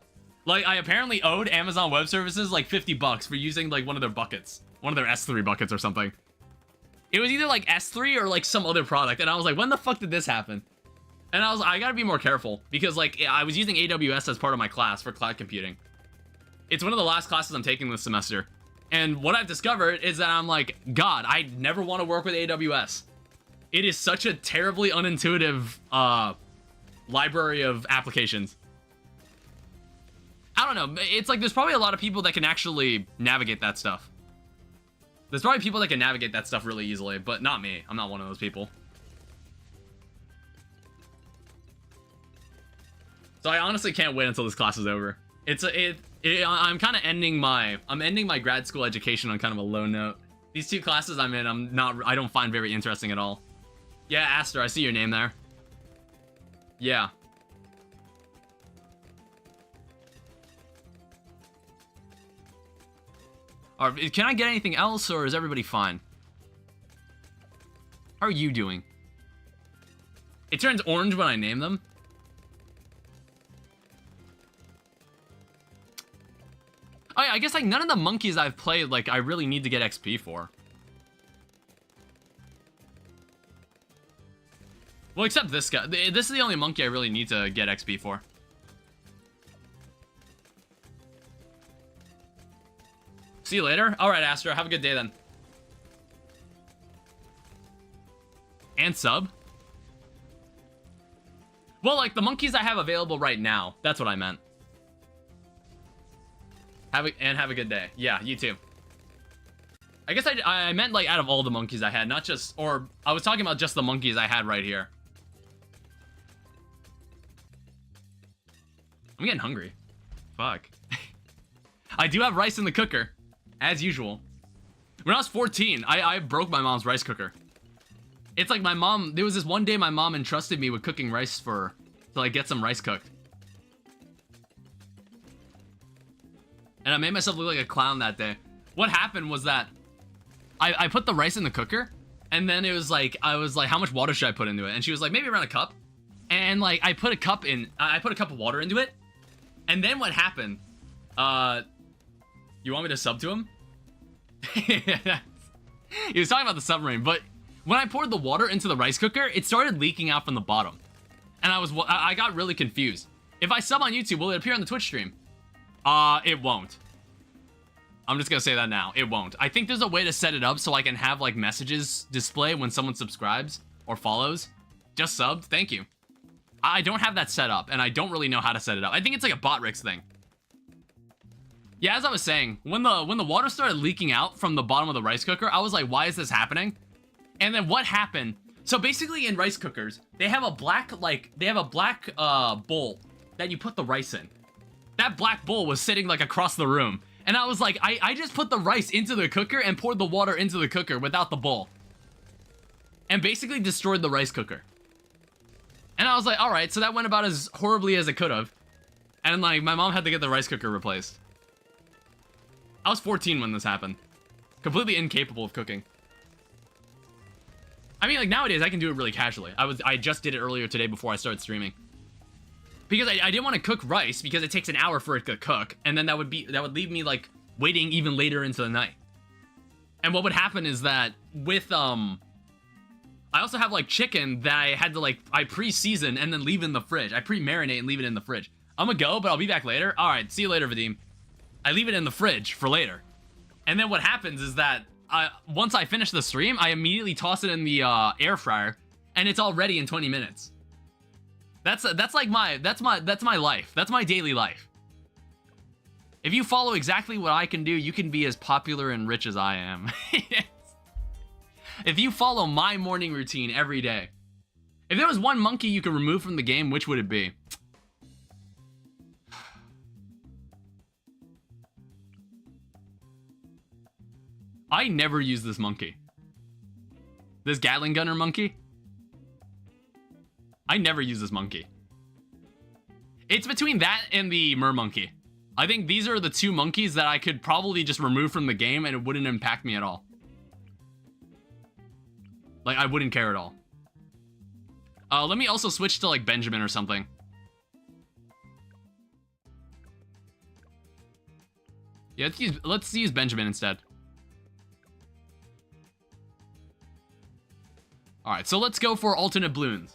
Like, I apparently owed Amazon Web Services like 50 bucks for using like one of their buckets. One of their S3 buckets or something. It was either like S3 or like some other product, and I was like, when the fuck did this happen? And I gotta be more careful, because like, I was using AWS as part of my class for cloud computing. It's one of the last classes I'm taking this semester. And what I've discovered is that I'm like, God, I never want to work with AWS. It is such a terribly unintuitive library of applications. I don't know. It's like there's probably a lot of people that can actually navigate that stuff. There's probably people that can navigate that stuff really easily, but not me. I'm not one of those people. So I honestly can't wait until this class is over. I'm kind of ending my grad school education on kind of a low note. These two classes I'm in, I don't find very interesting at all. Yeah, Aster, I see your name there. Yeah. Can I get anything else, or is everybody fine? How are you doing? It turns orange when I name them. Oh yeah, I guess like none of the monkeys I've played, like, I really need to get XP for. Well, except this guy. This is the only monkey I really need to get XP for. See you later. All right, Astro. Have a good day then. And sub? Well, like, the monkeys I have available right now. That's what I meant. Have a good day. Yeah, you too. I guess I meant, like, out of all the monkeys I had, not just... Or, I was talking about just the monkeys I had right here. I'm getting hungry. Fuck. I do have rice in the cooker. As usual. When I was 14, I broke my mom's rice cooker. It's like my mom... There was this one day my mom entrusted me with cooking rice for her. To, like, get some rice cooked. And I made myself look like a clown that day. What happened was that I put the rice in the cooker, and then it was like, I was like, how much water should I put into it? And she was like, maybe around a cup. And like, I put a cup of water into it. And then what happened? You want me to sub to him? He was talking about the submarine, but when I poured the water into the rice cooker, it started leaking out from the bottom. And I got really confused. If I sub on YouTube, will it appear on the Twitch stream? It won't. I'm just gonna say that now. It won't. I think there's a way to set it up so I can have, like, messages display when someone subscribes or follows. Just subbed. Thank you. I don't have that set up, and I don't really know how to set it up. I think it's like a Botrix thing. Yeah, as I was saying, when the water started leaking out from the bottom of the rice cooker, I was like, why is this happening? And then what happened? So basically in rice cookers, they have a black bowl that you put the rice in. That black bowl was sitting like across the room. And I was like, I just put the rice into the cooker and poured the water into the cooker without the bowl. And basically destroyed the rice cooker. And I was like, alright, so that went about as horribly as it could have. And like, my mom had to get the rice cooker replaced. I was 14 when this happened. Completely incapable of cooking. I mean, like, nowadays, I can do it really casually. I just did it earlier today before I started streaming. Because I didn't want to cook rice, because it takes an hour for it to cook, and then that would leave me, like, waiting even later into the night. And what would happen is that with, I also have, like, chicken that I had to, like, I pre-season and then leave in the fridge. I pre-marinate and leave it in the fridge. I'm gonna go, but I'll be back later. Alright, see you later, Vadim. I leave it in the fridge for later. And then what happens is that, once I finish the stream, I immediately toss it in the, air fryer, and it's all ready in 20 minutes. That's my life. That's my daily life. If you follow exactly what I can do, you can be as popular and rich as I am. Yes. If you follow my morning routine every day. If there was one monkey you could remove from the game, which would it be? I never use this monkey. This Gatling gunner monkey? I never use this monkey. It's between that and the mer monkey. I think these are the two monkeys that I could probably just remove from the game and it wouldn't impact me at all. Like, I wouldn't care at all. Let me also switch to, like, Benjamin or something. Yeah, let's use Benjamin instead. Alright, so let's go for alternate Bloons.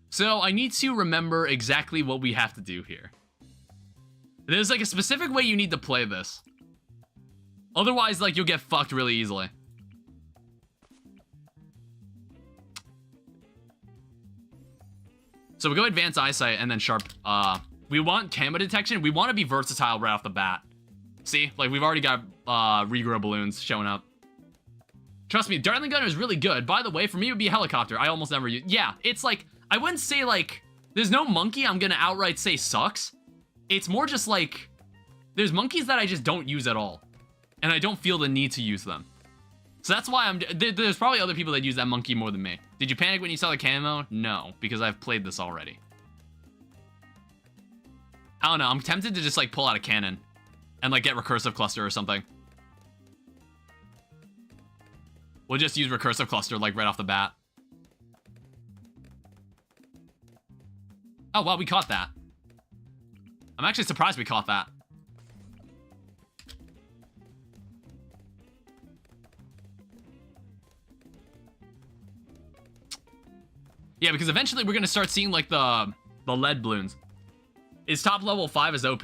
So, I need to remember exactly what we have to do here. There's, like, a specific way you need to play this. Otherwise, like, you'll get fucked really easily. So we go Advanced Eyesight and then Sharp. We want camo detection. We want to be versatile right off the bat. See? Like, we've already got regrow balloons showing up. Trust me, Dartling Gunner is really good. By the way, for me, it would be a helicopter. I almost never use... Yeah, it's like... I wouldn't say, like... There's no monkey I'm gonna outright say sucks. It's more just like... There's monkeys that I just don't use at all. And I don't feel the need to use them. So that's why I'm... There's probably other people that use that monkey more than me. Did you panic when you saw the camo? No, because I've played this already. I don't know, I'm tempted to just, like, pull out a cannon. And, like, get Recursive Cluster or something. We'll just use Recursive Cluster, like, right off the bat. Oh, well, we caught that. I'm actually surprised we caught that. Yeah, because eventually we're gonna start seeing, like, the lead balloons. Is top level 5 is OP?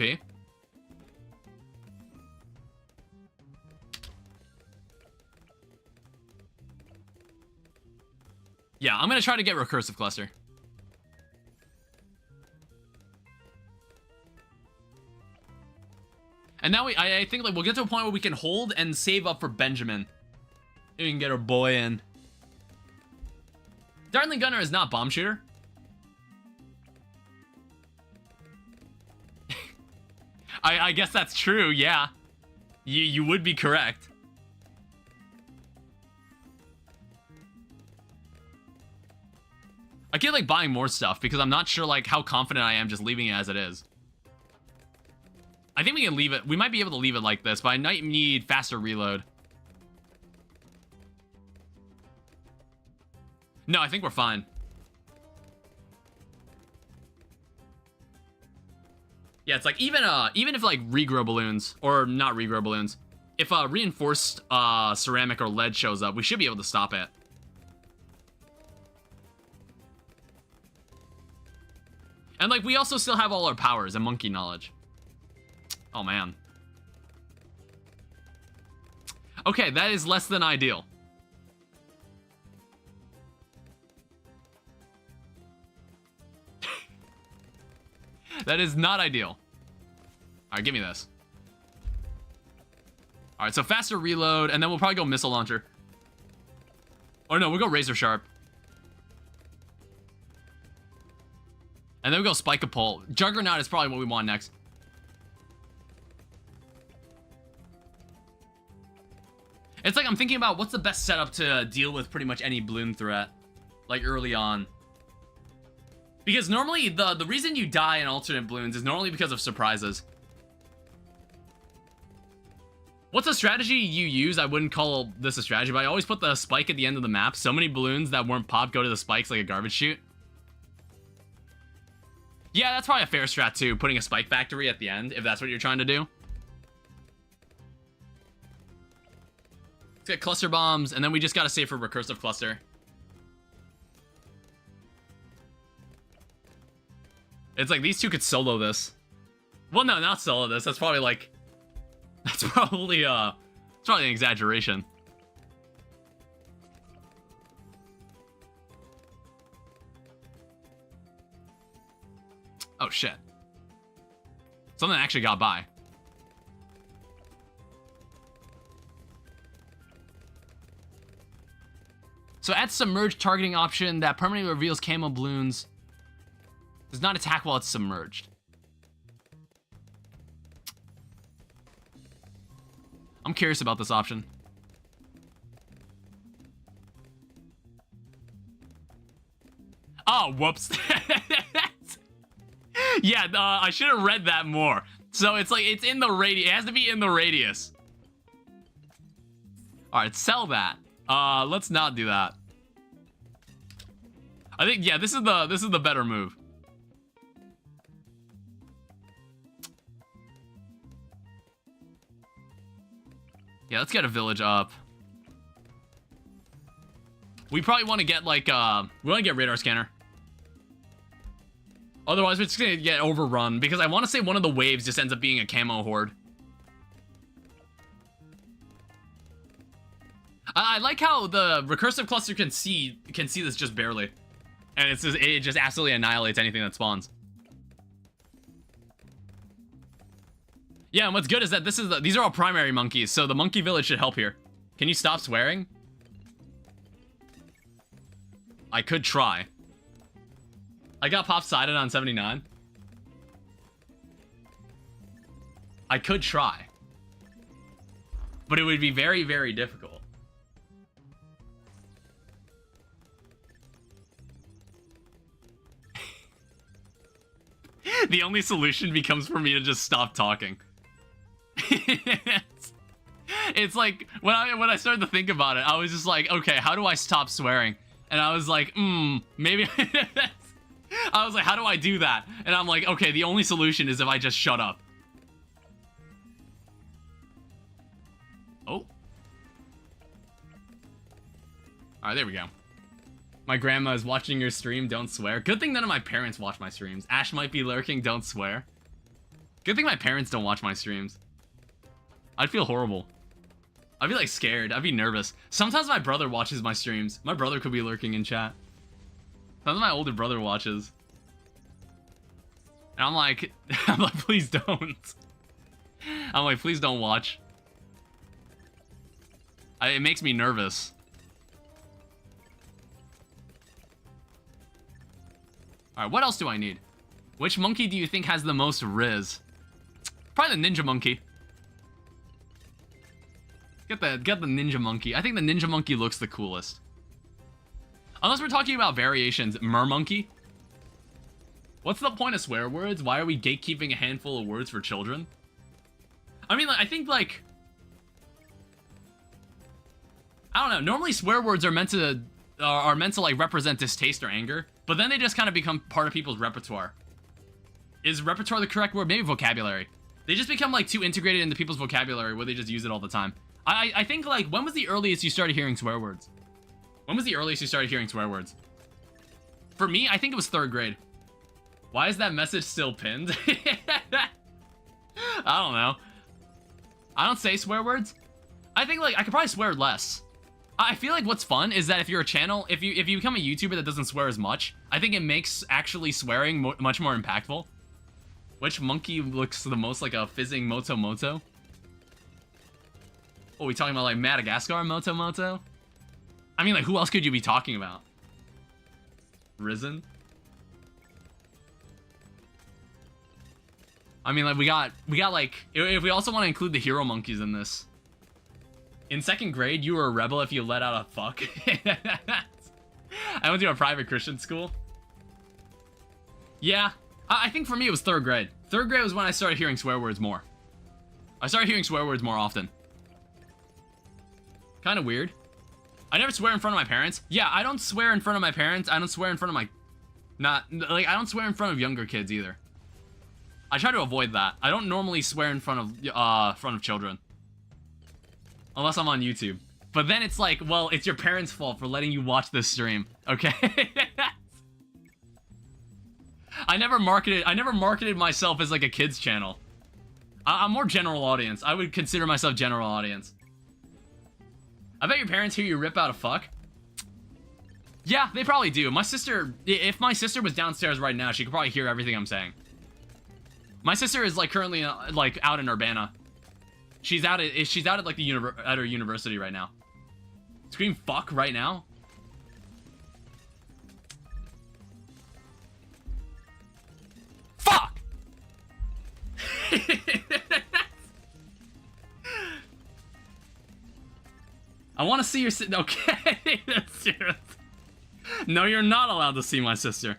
Yeah, I'm gonna try to get Recursive Cluster. And now I think, like, we'll get to a point where we can hold and save up for Benjamin. We can get our boy in. Dartling Gunner is not bomb shooter. I guess that's true, yeah. You would be correct. I get, like, buying more stuff because I'm not sure, like, how confident I am just leaving it as it is. I think we can leave it. We might be able to leave it like this, but I might need faster reload. No, I think we're fine. Yeah, it's like even if like regrow balloons or not regrow balloons, if reinforced ceramic or lead shows up, we should be able to stop it. And like we also still have all our powers and monkey knowledge. Oh man. Okay, that is less than ideal. That is not ideal. Alright, give me this. Alright, so faster reload, and then we'll probably go missile launcher. Or no, we'll go razor sharp. And then we go spike a pole. Juggernaut is probably what we want next. It's like I'm thinking about what's the best setup to deal with pretty much any balloon threat. Like early on. Because normally, the reason you die in alternate balloons is normally because of surprises. What's a strategy you use? I wouldn't call this a strategy, but I always put the spike at the end of the map. So many balloons that weren't popped go to the spikes like a garbage chute. Yeah, that's probably a fair strat too, putting a spike factory at the end, if that's what you're trying to do. Let's get cluster bombs, and then we just gotta save for recursive cluster. It's like these two could solo this. Well, no, not solo this. That's probably like... It's probably an exaggeration. Oh, shit. Something actually got by. So add submerged targeting option that permanently reveals camo balloons. Does not attack while it's submerged. I'm curious about this option. Oh, whoops. Yeah, I should have read that more. So it's like, it's in the radius. It has to be in the radius. All right, sell that. Let's not do that. I think, yeah, this is the better move. Yeah, let's get a village up. We probably want to get like, we want to get radar scanner. Otherwise, we're just gonna get overrun because I want to say one of the waves just ends up being a camo horde. I like how the recursive cluster can see this just barely, and it just absolutely annihilates anything that spawns. Yeah, and what's good is that these are all primary monkeys, so the monkey village should help here. Can you stop swearing? I could try. I got pop-sided on 79. I could try. But it would be very, very difficult. The only solution becomes for me to just stop talking. It's like when I started to think about it, I was just like, okay, how do I stop swearing? And I was like, maybe I was like, how do I do that? And I'm like, okay, the only solution is if I just shut up. Oh. All right, there we go. My grandma is watching your stream, don't swear. Good thing none of my parents watch my streams. Ash might be lurking, don't swear. Good thing my parents don't watch my streams. I'd feel horrible. I'd be like scared. I'd be nervous. Sometimes my brother watches my streams. My brother could be lurking in chat. Sometimes my older brother watches. And I'm like, please don't. I'm like, please don't watch. It makes me nervous. Alright, what else do I need? Which monkey do you think has the most riz? Probably the ninja monkey. Get the ninja monkey. I think the ninja monkey looks the coolest. Unless we're talking about variations. Mermonkey? What's the point of swear words? Why are we gatekeeping a handful of words for children? I mean, like, I think, like... I don't know. Normally swear words are meant to like represent distaste or anger, but then they just kind of become part of people's repertoire. Is repertoire the correct word? Maybe vocabulary. They just become like too integrated into people's vocabulary where they just use it all the time. I think, like, when was the earliest you started hearing swear words? When was the earliest you started hearing swear words? For me, I think it was 3rd grade. Why is that message still pinned? I don't know. I don't say swear words. I think, like, I could probably swear less. I feel like what's fun is that if you're a channel, if you become a YouTuber that doesn't swear as much, I think it makes actually swearing much more impactful. Which monkey looks the most like a fizzing Moto Moto? Oh, we talking about like Madagascar Moto Moto? I mean, like, who else could you be talking about? Risen? I mean, like, we got like, if we also want to include the hero monkeys in this. In 2nd grade, you were a rebel if you let out a fuck. I went to a private Christian school. Yeah, I think for me it was 3rd grade. 3rd grade was when I started hearing swear words more. I started hearing swear words more often. Kind of weird. I never swear in front of my parents. Yeah, I don't swear in front of my parents. I don't swear in front of my... I don't swear in front of younger kids either. I try to avoid that. I don't normally swear in front of children. Unless I'm on YouTube. But then it's like, well, it's your parents' fault for letting you watch this stream. Okay? I never marketed myself as like a kids channel. I'm more general audience. I would consider myself general audience. I bet your parents hear you rip out a fuck. Yeah, they probably do. My sister, if my sister was downstairs right now, she could probably hear everything I'm saying. My sister is like currently like out in Urbana. She's out at like at her university right now. Scream fuck right now. Fuck. I want to see your okay. That's serious. No, you're not allowed to see my sister.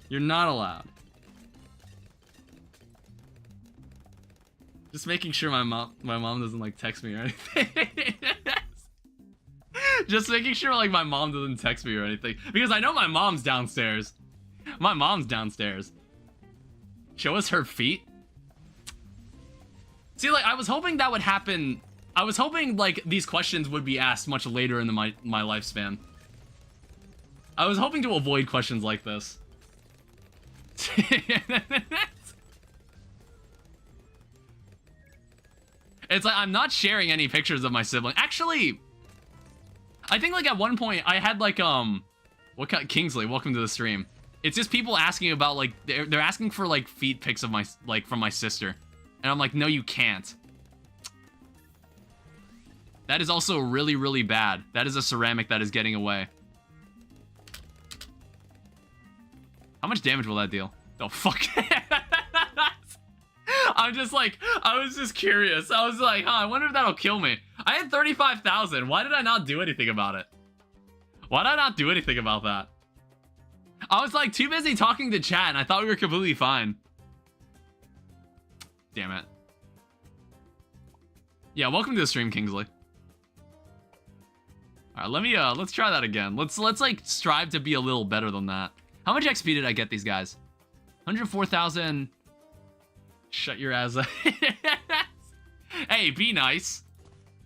You're not allowed. Just making sure my mom doesn't like text me or anything. Just making sure like my mom doesn't text me or anything, because I know my mom's downstairs. My mom's downstairs. Show us her feet. See, like I was hoping that would happen. I was hoping like these questions would be asked much later in my lifespan. I was hoping to avoid questions like this. It's like I'm not sharing any pictures of my sibling. Actually, I think like at one point I had like what kind, Kingsley, welcome to the stream. It's just people asking about like they're asking for like feet pics of my from my sister, and I'm like, no, you can't. That is also really, really bad. That is a ceramic that is getting away. How much damage will that deal? Oh, fuck. I'm just like, I was just curious. I was like, huh, I wonder if that'll kill me. I had 35,000. Why did I not do anything about it? Why did I not do anything about that? I was like too busy talking to chat and I thought we were completely fine. Damn it. Yeah, welcome to the stream, Kingsley. All right, let's try that again. Let's like strive to be a little better than that. How much XP did I get these guys? 104,000. Shut your ass up. Hey, be nice.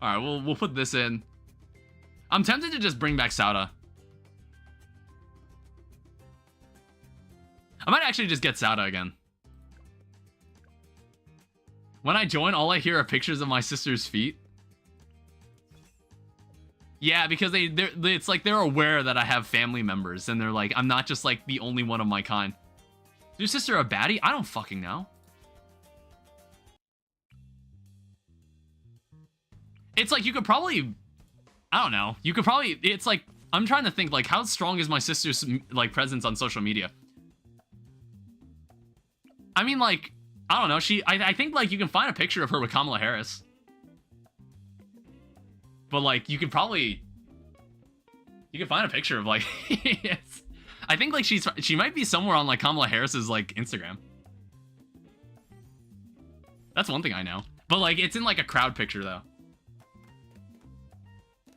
All right, we'll put this in. I'm tempted to just bring back Sauda. I might actually just get Sauda again. When I join, all I hear are pictures of my sister's feet. Yeah, because it's like they're aware that I have family members, and they're like, I'm not just like the only one of my kind. Is your sister a baddie? I don't fucking know. It's like you could probably, I don't know. You could probably, it's like, I'm trying to think like how strong is my sister's like presence on social media? I mean like, I don't know. I think like you can find a picture of her with Kamala Harris. But like you could find a picture of like yes. I think like she might be somewhere on like Kamala Harris's like Instagram. That's one thing I know. But like it's in like a crowd picture though.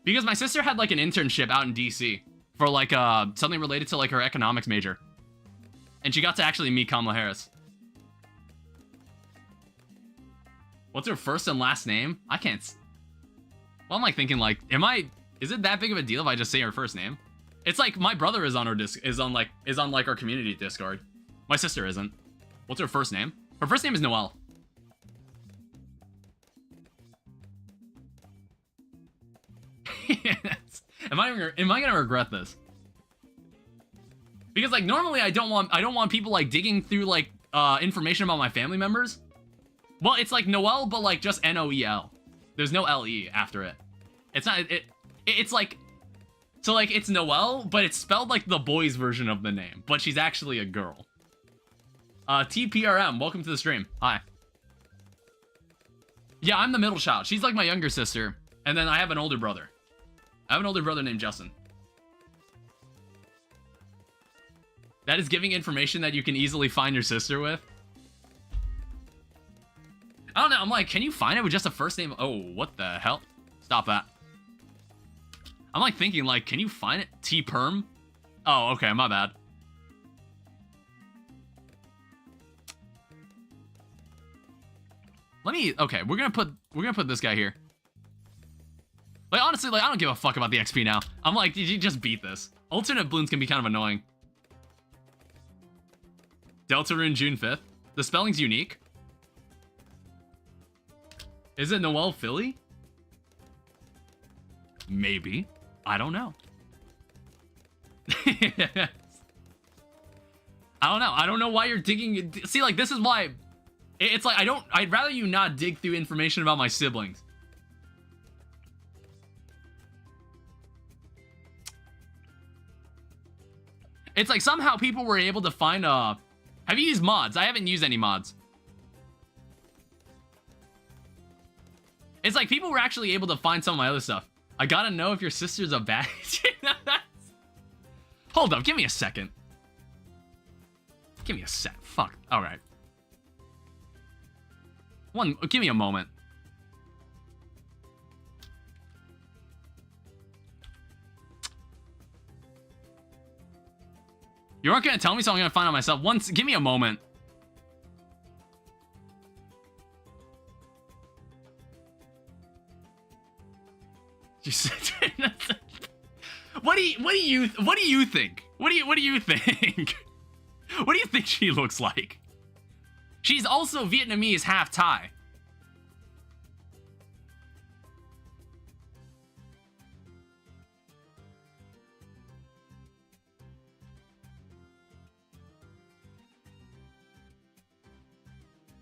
Because my sister had like an internship out in DC for like something related to like her economics major. And she got to actually meet Kamala Harris. What's her first and last name? I can't. Well, I'm like thinking like, is it that big of a deal if I just say her first name? It's like my brother is on our is on like our community Discord. My sister isn't. What's her first name? Her first name is Noelle. Am I gonna regret this? Because like normally I don't want people like digging through like information about my family members. Well, it's like Noelle, but like just Noel. There's no LE after it. It's not it's like, so like it's Noelle, but it's spelled like the boys version of the name, but she's actually a girl. TPRM, welcome to the stream. Hi. Yeah, I'm the middle child. She's like my younger sister, and then I have an older brother. I have an older brother named Justin. That is giving information that you can easily find your sister with. I don't know, I'm like, can you find it with just a first name? Oh, what the hell? Stop that. I'm like thinking like, can you find it? T-perm? Oh, okay, my bad. Okay, we're gonna put this guy here. Like, honestly, like, I don't give a fuck about the XP now. I'm like, you just beat this. Alternate Bloons can be kind of annoying. Deltarune June 5th. The spelling's unique. Is it Noel Philly? Maybe. I don't know. I don't know. I don't know why you're digging. See, like, this is why. It's like, I'd rather you not dig through information about my siblings. It's like somehow people were able to find, have you used mods? I haven't used any mods. It's like people were actually able to find some of my other stuff. I gotta know if your sister's a bad... Hold up, give me a second. Give me a sec. Fuck. Alright. Give me a moment. You aren't gonna tell me, so I'm gonna find out myself. Give me a moment. What do you think? What do you think? What do you think she looks like? She's also Vietnamese, half Thai.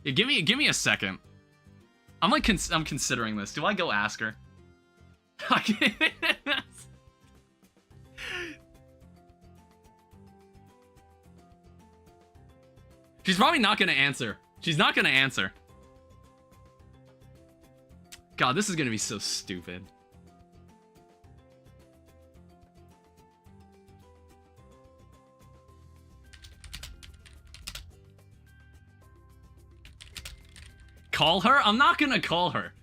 Yeah, give me a second. I'm like I'm considering this. Do I go ask her? She's probably not gonna answer. She's not gonna answer. God, this is gonna be so stupid. Call her? I'm not gonna call her.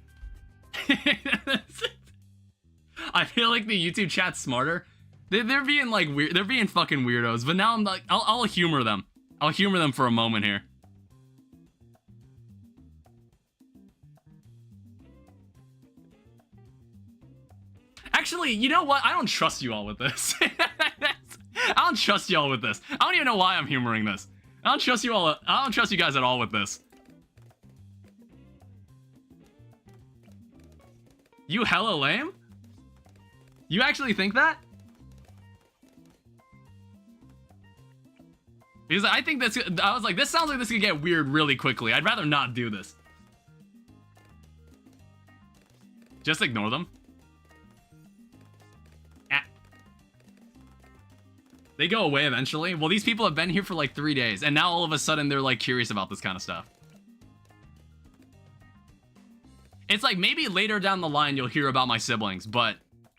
I feel like the YouTube chat's smarter. They're being like weird. They're being fucking weirdos. But now I'm like, I'll humor them. I'll humor them for a moment here. Actually, you know what? I don't trust you all with this. I don't trust y'all with this. I don't even know why I'm humoring this. I don't trust you all. I don't trust you guys at all with this. You hella lame? You actually think that? Because I think that's... I was like, this sounds like this could get weird really quickly. I'd rather not do this. Just ignore them. Ah. They go away eventually. Well, these people have been here for like 3 days. And now all of a sudden they're like curious about this kind of stuff. It's like maybe later down the line you'll hear about my siblings, but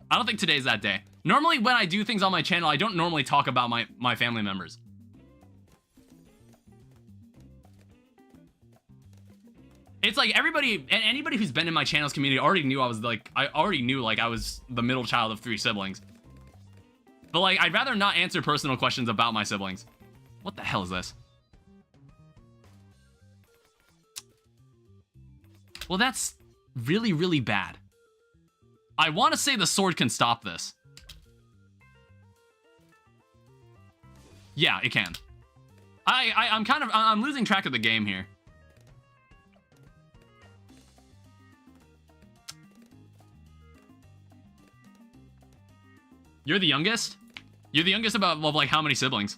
I don't think today's that day. Normally when I do things on my channel, I don't normally talk about my family members. It's like everybody, and anybody who's been in my channel's community already knew I was the middle child of 3 siblings. But like, I'd rather not answer personal questions about my siblings. What the hell is this? Well, that's really, really bad. I want to say the sword can stop this. Yeah, it can. I'm losing track of the game here. You're the youngest? You're the youngest of like how many siblings?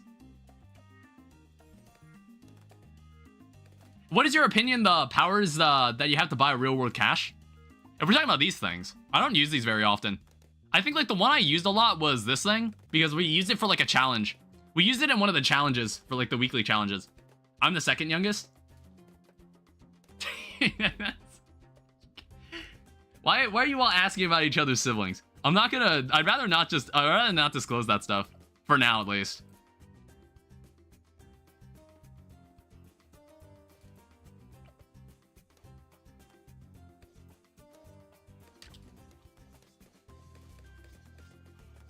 What is your opinion, the powers that you have to buy real world cash? If we're talking about these things, I don't use these very often. I think like the one I used a lot was this thing, because we used it for like a challenge. We used it in one of the challenges for like the weekly challenges. I'm the second youngest. Why are you all asking about each other's siblings? I'd rather not disclose that stuff. For now, at least.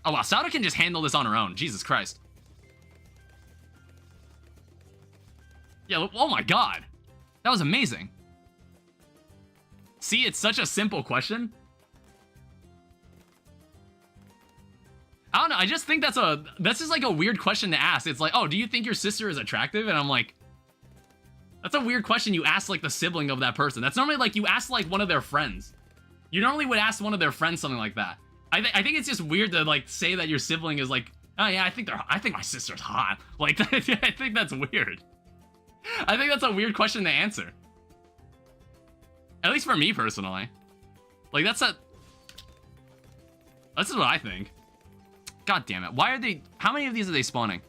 Oh, wow. Sauda can just handle this on her own. Jesus Christ. Yeah, oh my god. That was amazing. See, it's such a simple question. I don't know, I just think that's just like a weird question to ask. It's like, oh, do you think your sister is attractive? And I'm like, that's a weird question you ask like the sibling of that person. That's normally like you ask like one of their friends. You normally would ask one of their friends something like that. I think it's just weird to like say that your sibling is like, oh yeah, I think my sister's hot. Like, I think that's weird. I think that's a weird question to answer. At least for me personally. Like this is what I think. God damn it. Why are they, how many of these are they spawning?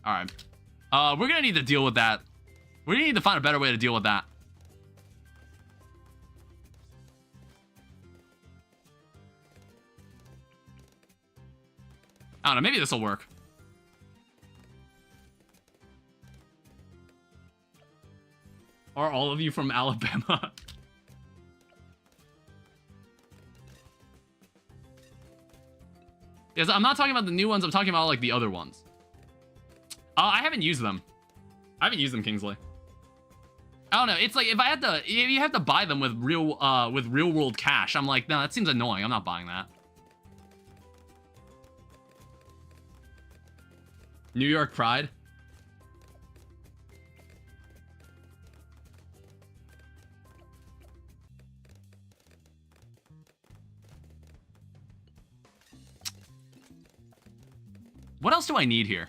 Alright. We're gonna need to deal with that. We're gonna need to find a better way to deal with that. I don't know, maybe this will work. Are all of you from Alabama? Yes, I'm not talking about the new ones, I'm talking about like the other ones. I haven't used them. I haven't used them, Kingsley. I don't know, it's like if you have to buy them with real world cash, I'm like, no, that seems annoying. I'm not buying that. New York Pride. What else do I need here?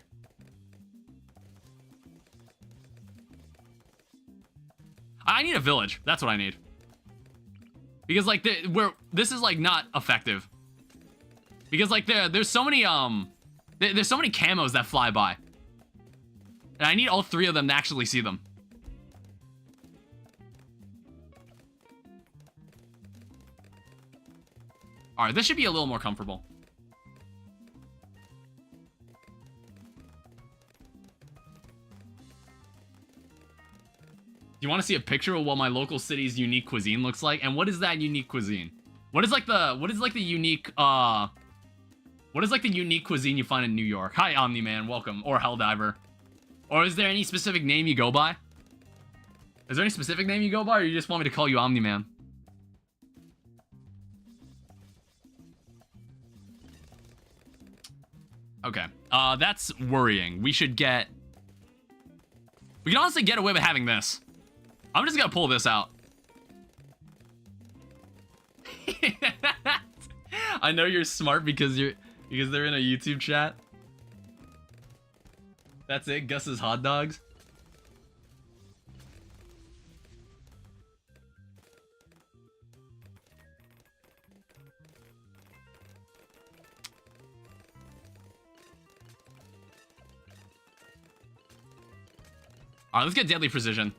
I need a village. That's what I need. Because like this is like not effective. Because like there's so many there's so many camos that fly by. And I need all three of them to actually see them. Alright, this should be a little more comfortable. Do you want to see a picture of what my local city's unique cuisine looks like? And what is that unique cuisine? What is like the unique cuisine you find in New York? Hi, Omni-Man, welcome. Or Helldiver. Or is there any specific name you go by? Is there any specific name you go by, or you just want me to call you Omni-Man? Okay, that's worrying. We can honestly get away with having this. I'm just gonna pull this out. I know you're smart because they're in a YouTube chat. That's it, Gus's hot dogs. Alright, let's get Deadly Precision.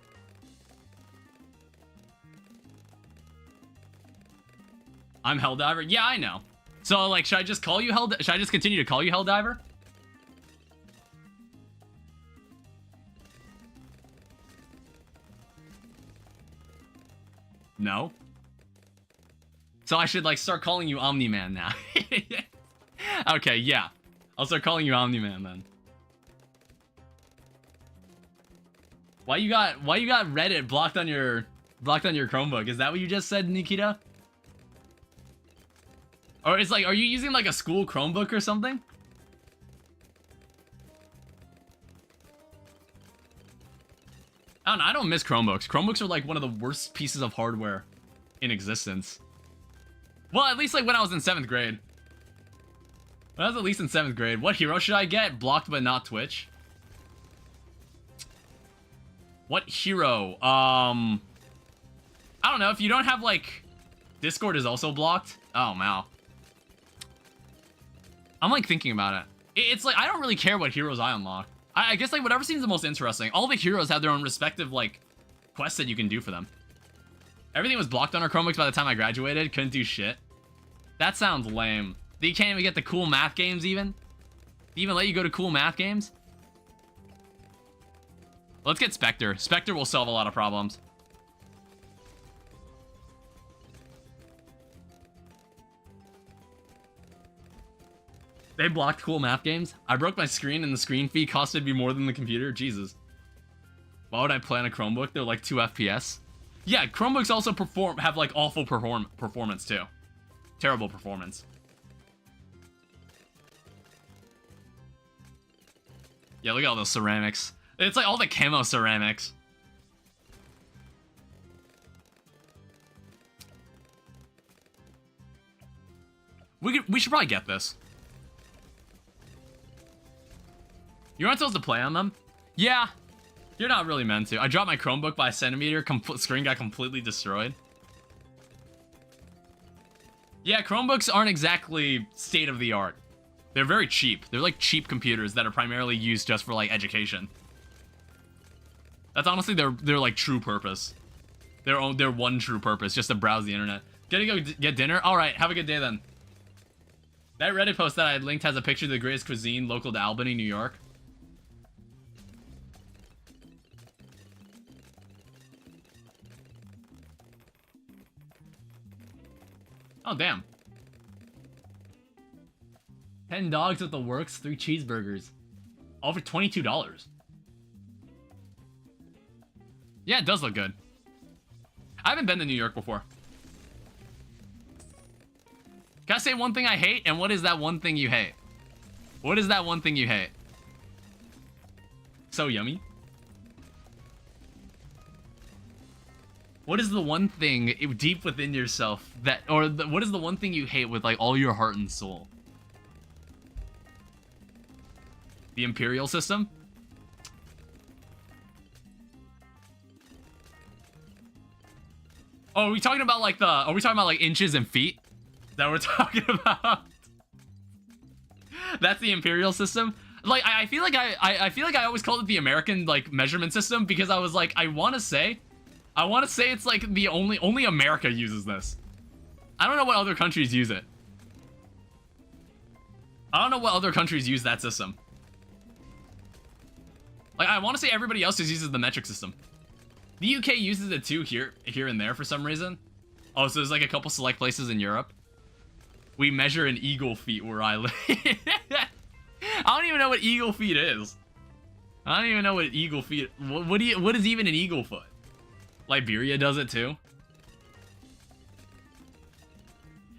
I'm Helldiver? Yeah, I know. So, like, should I just call you should I just continue to call you Helldiver? No? So I should, like, start calling you Omni-Man now. Okay, yeah. I'll start calling you Omni-Man then. Why you got Reddit blocked on your Chromebook? Is that what you just said, Nikita? Or it's like, are you using like a school Chromebook or something? I don't know, I don't miss Chromebooks. Chromebooks are like one of the worst pieces of hardware in existence. Well, at least like when I was in 7th grade. When I was at least in 7th grade. What hero should I get? Blocked but not Twitch. What hero? I don't know, if you don't have like... Discord is also blocked? Oh, wow. I'm like thinking about it. It's like, I don't really care what heroes I unlock. I guess like whatever seems the most interesting. All the heroes have their own respective like quests that you can do for them. Everything was blocked on our Chromebooks by the time I graduated. Couldn't do shit. That sounds lame. You can't even get the cool math games even? They even let you go to cool math games? Let's get Spectre. Spectre will solve a lot of problems. They blocked cool math games. I broke my screen and the screen fee costed me more than the computer. Jesus. Why would I play on a Chromebook? They're like 2 FPS. Yeah, Chromebooks also have like awful performance too. Terrible performance. Yeah, look at all those ceramics. It's like all the camo ceramics. We should probably get this. You aren't supposed to play on them? Yeah. You're not really meant to. I dropped my Chromebook by a centimeter. Screen got completely destroyed. Yeah, Chromebooks aren't exactly state of the art. They're very cheap. They're like cheap computers that are primarily used just for like education. That's honestly their like true purpose. Their one true purpose, just to browse the internet. Gonna go get dinner? All right, have a good day then. That Reddit post that I had linked has a picture of the greatest cuisine local to Albany, New York. Oh, damn. 10 dogs with the works, 3 cheeseburgers. All for $22. Yeah, it does look good. I haven't been to New York before. Can I say one thing I hate? And what is that one thing you hate? What is that one thing you hate? So yummy. What is the one thing deep within yourself that, or what is the one thing you hate with like all your heart and soul? The imperial system? Oh, are we talking about like inches and feet? That we're talking about? That's the imperial system? Like, I feel like I feel like I always called it the American like measurement system because I was like, I want to say it's like the only America uses this. I don't know what other countries use it. I don't know what other countries use that system. Like, I want to say everybody else just uses the metric system. The UK uses it too here and there for some reason. Oh, so there's like a couple select places in Europe. We measure in eagle feet where I live. I don't even know what eagle feet is. I don't even know what eagle feet. What is even an eagle foot? Liberia does it too.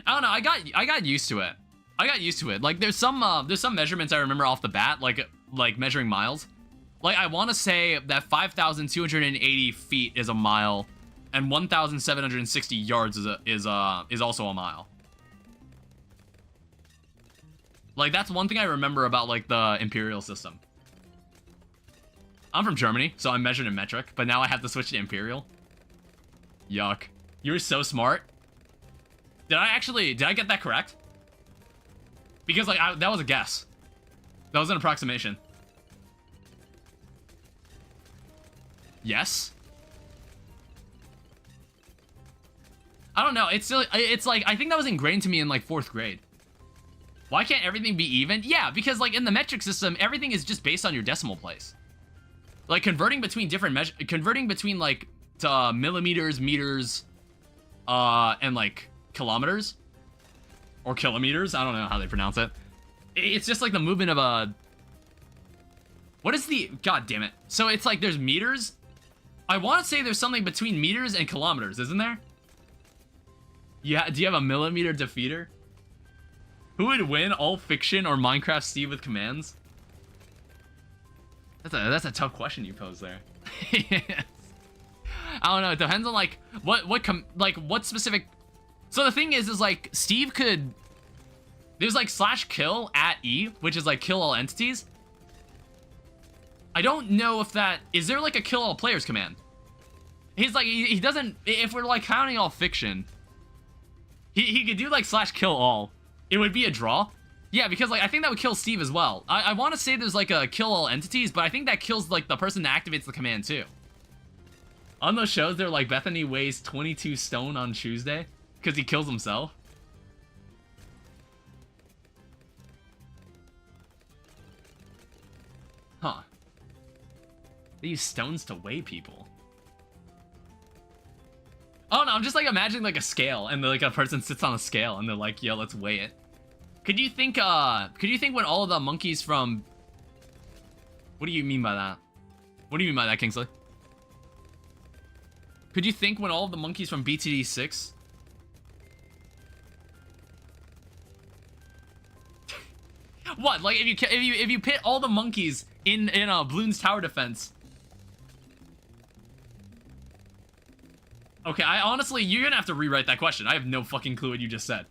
I don't know. I got used to it. I got used to it. Like there's some measurements I remember off the bat, like measuring miles. Like I want to say that 5,280 feet is a mile, and 1,760 yards is also a mile. Like that's one thing I remember about like the imperial system. I'm from Germany, so I'm measured in metric, but now I have to switch to imperial. Yuck. You were so smart. Did I get that correct? Because like that was a guess. That was an approximation. Yes. I don't know. It's like I think that was ingrained to me in like 4th grade. Why can't everything be even? Yeah, because like in the metric system, everything is just based on your decimal place. Like converting between like millimeters, meters, and like kilometers or kilometers. I don't know how they pronounce it. It's just like the movement of a. What is the? God damn it! So it's like there's meters. I want to say there's something between meters and kilometers, isn't there? Yeah. Do you have a millimeter defeater? Who would win, all fiction or Minecraft Steve with commands? That's a tough question you pose there. I don't know. It depends on like what specific. So the thing is like Steve could. There's like /kill at E, which is like kill all entities. I don't know if that is there like a kill all players command. He's like he doesn't. If we're like counting all fiction, he could do like /kill all. It would be a draw. Yeah, because like I think that would kill Steve as well. I want to say there's like a kill all entities, but I think that kills like the person that activates the command too. On those shows, they're like Bethany weighs 22 stone on Tuesday because he kills himself. Huh. They use stones to weigh people. Oh no, I'm just like imagining like a scale and like a person sits on a scale and they're like, yo, let's weigh it. Could you think when all of the monkeys from... What do you mean by that? What do you mean by that, Kingsley? Could you think when all of the monkeys from BTD 6... What? Like if you pit all the monkeys in Bloons Tower Defense. Okay, I honestly, you're gonna have to rewrite that question. I have no fucking clue what you just said.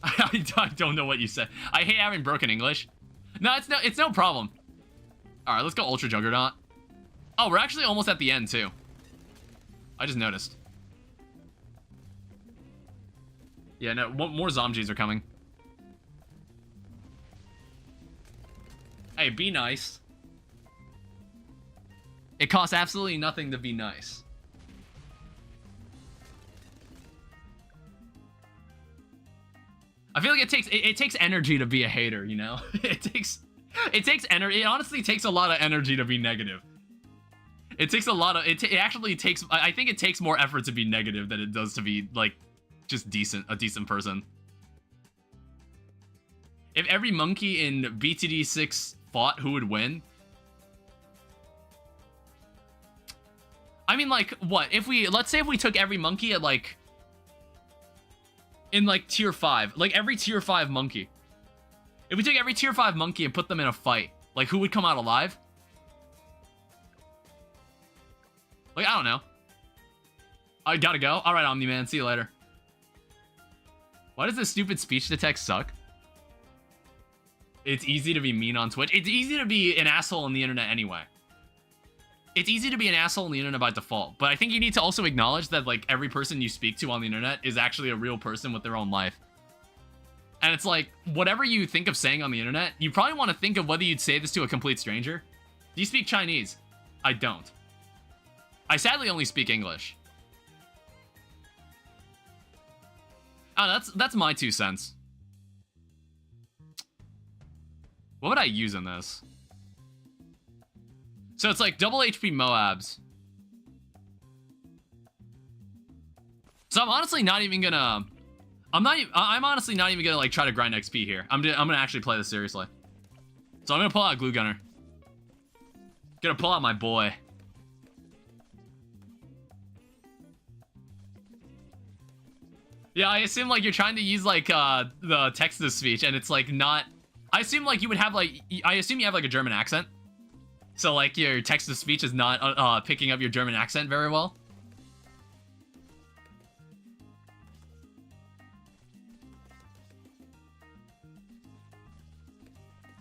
I don't know what you said. I hate having broken English. No, it's no problem. All right, let's go Ultra Juggernaut. Oh, we're actually almost at the end too. I just noticed. Yeah, no, more zombies are coming. Hey, be nice. It costs absolutely nothing to be nice. I feel like it takes energy to be a hater, you know? It takes energy. It honestly takes a lot of energy to be negative. It takes a lot of it actually takes I think it takes more effort to be negative than it does to be like just a decent person. If every monkey in BTD 6 fought, who would win? I mean, like, what? Let's say if we took every monkey at, like, in, like, tier 5. Like, every tier 5 monkey. If we took every tier 5 monkey and put them in a fight, like, who would come out alive? Like, I don't know. I gotta go. All right, Omni-Man. See you later. Why does this stupid speech to text suck? It's easy to be mean on Twitch. It's easy to be an asshole on the internet anyway. It's easy to be an asshole on the internet by default, but I think you need to also acknowledge that, like, every person you speak to on the internet is actually a real person with their own life. And it's like, whatever you think of saying on the internet, you probably want to think of whether you'd say this to a complete stranger. Do you speak Chinese? I don't. I sadly only speak English. Oh, that's my 2 cents. What would I use in this? So it's like double HP Moabs. So I'm honestly not even gonna... I'm honestly not even gonna like try to grind XP here. I'm gonna actually play this seriously. So I'm gonna pull out Glue Gunner. Gonna pull out my boy. Yeah, I assume like you're trying to use like the text-to-speech and it's like not... I assume like you would have like... I assume you have like a German accent. So like your text-to-speech is not picking up your German accent very well.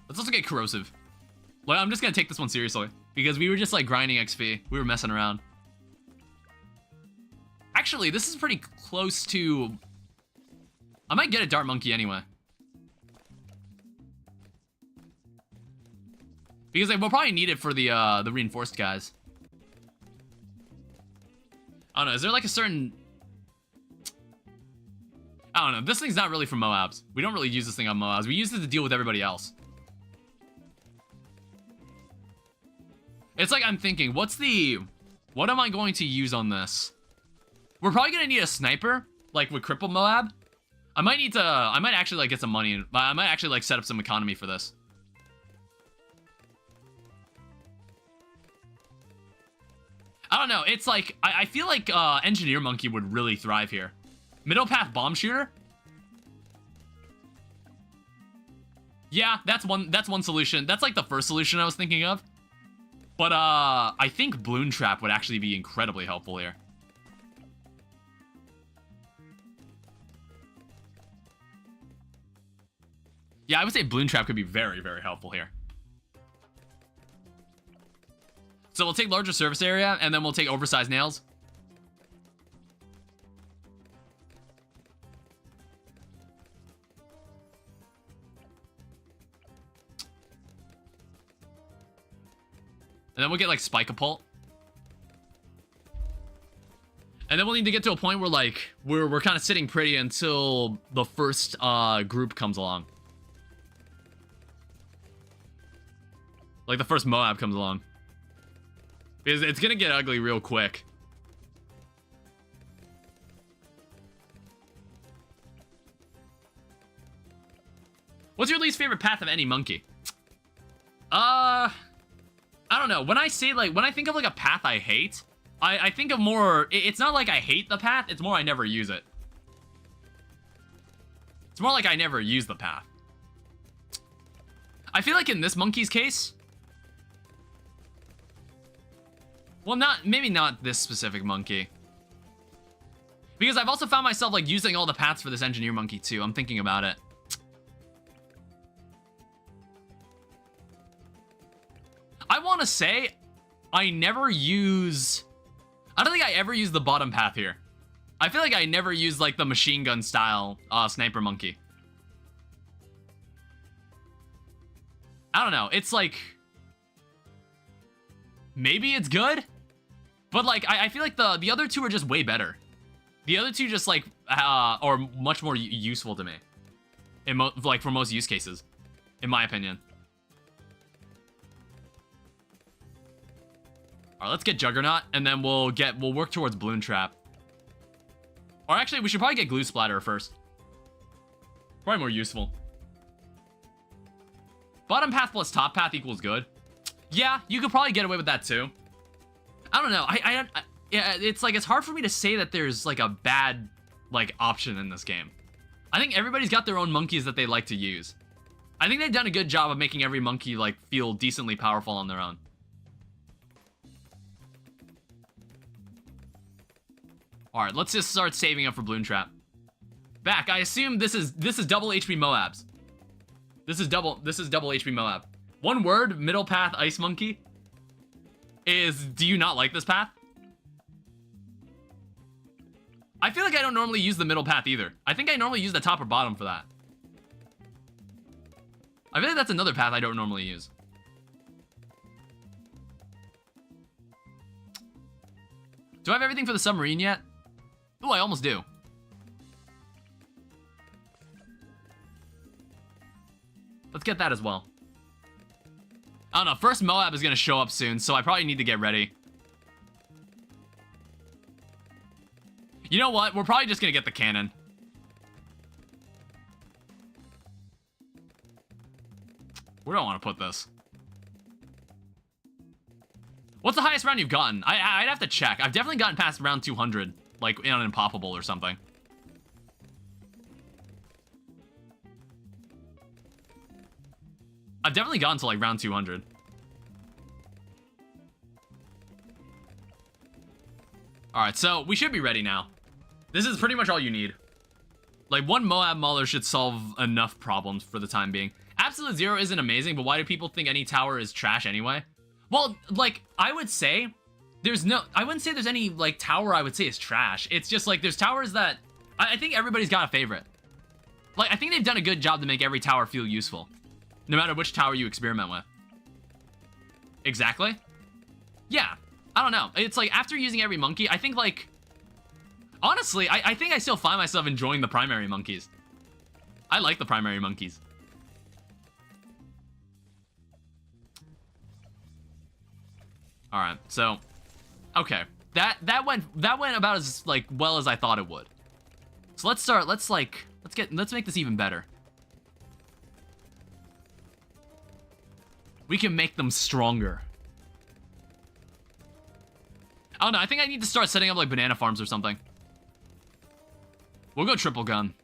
Let's also get Corrosive. Like, I'm just gonna take this one seriously. Because we were just like grinding XP. We were messing around. Actually, this is pretty close to... I might get a Dart Monkey anyway. Because like, we'll probably need it for the reinforced guys. I don't know, is there like a certain... I don't know, this thing's not really for Moabs. We don't really use this thing on Moabs. We use it to deal with everybody else. It's like I'm thinking, what am I going to use on this? We're probably gonna need a sniper, like with Cripple Moab. I might actually like get some money, and I might actually like set up some economy for this. I don't know, it's like, I feel like Engineer Monkey would really thrive here. Middle Path Bomb Shooter? Yeah, that's one solution. That's like the first solution I was thinking of. But I think Bloon Trap would actually be incredibly helpful here. Yeah, I would say Bloon Trap could be very, very helpful here. So we'll take larger surface area, and then we'll take oversized nails. And then we'll get, like, Spike-a-Pult. And then we'll need to get to a point where, like, we're kind of sitting pretty until the first group comes along. Like, the first Moab comes along. Because it's gonna get ugly real quick. What's your least favorite path of any monkey? I don't know. When I say, like, when I think of, like, a path I hate, I think of more... It's not like I hate the path. It's more I never use it. It's more like I never use the path. I feel like in this monkey's case... Well, maybe not this specific monkey. Because I've also found myself, like, using all the paths for this engineer monkey, too. I'm thinking about it. I want to say I never use... I don't think I ever use the bottom path here. I feel like I never use, like, the machine gun style sniper monkey. I don't know. It's like... Maybe it's good? But, like, I feel like the other two are just way better. The other two just, like, are much more useful to me. Like, for most use cases. In my opinion. Alright, let's get Juggernaut, and then we'll work towards Bloon Trap. Or actually, we should probably get Glue Splatter first. Probably more useful. Bottom path plus top path equals good. Yeah, you could probably get away with that too. I don't know. Yeah, it's like, it's hard for me to say that there's like a bad like option in this game. I think everybody's got their own monkeys that they like to use. I think they've done a good job of making every monkey like feel decently powerful on their own. All right, let's just start saving up for Bloon Trap. Back. I assume this is double HP Moabs. This is double HP Moab. One word, middle path Ice Monkey, is, do you not like this path? I feel like I don't normally use the middle path either. I think I normally use the top or bottom for that. I feel like that's another path I don't normally use. Do I have everything for the submarine yet? Ooh, I almost do. Let's get that as well. I don't know, first Moab is gonna show up soon, so I probably need to get ready. You know what? We're probably just gonna get the cannon. Where do I want to put this? What's the highest round you've gotten? I'd have to check. I've definitely gotten past round 200, like in an Impoppable or something. I've definitely gotten to like round 200. Alright, so we should be ready now. This is pretty much all you need. Like, one Moab Mauler should solve enough problems for the time being. Absolute Zero isn't amazing, but why do people think any tower is trash anyway? Well, like, I would say, I wouldn't say there's any, like, tower I would say is trash. It's just, like, there's towers that, I think everybody's got a favorite. Like, I think they've done a good job to make every tower feel useful. No matter which tower you experiment with. Exactly. Yeah. I don't know. It's like, after using every monkey, I think, like... Honestly, I think I still find myself enjoying the primary monkeys. I like the primary monkeys. Alright, so... Okay. That went about as, like, well as I thought it would. So let's start, let's make this even better. We can make them stronger. I don't know, I think I need to start setting up, like, banana farms or something. We'll go triple gun.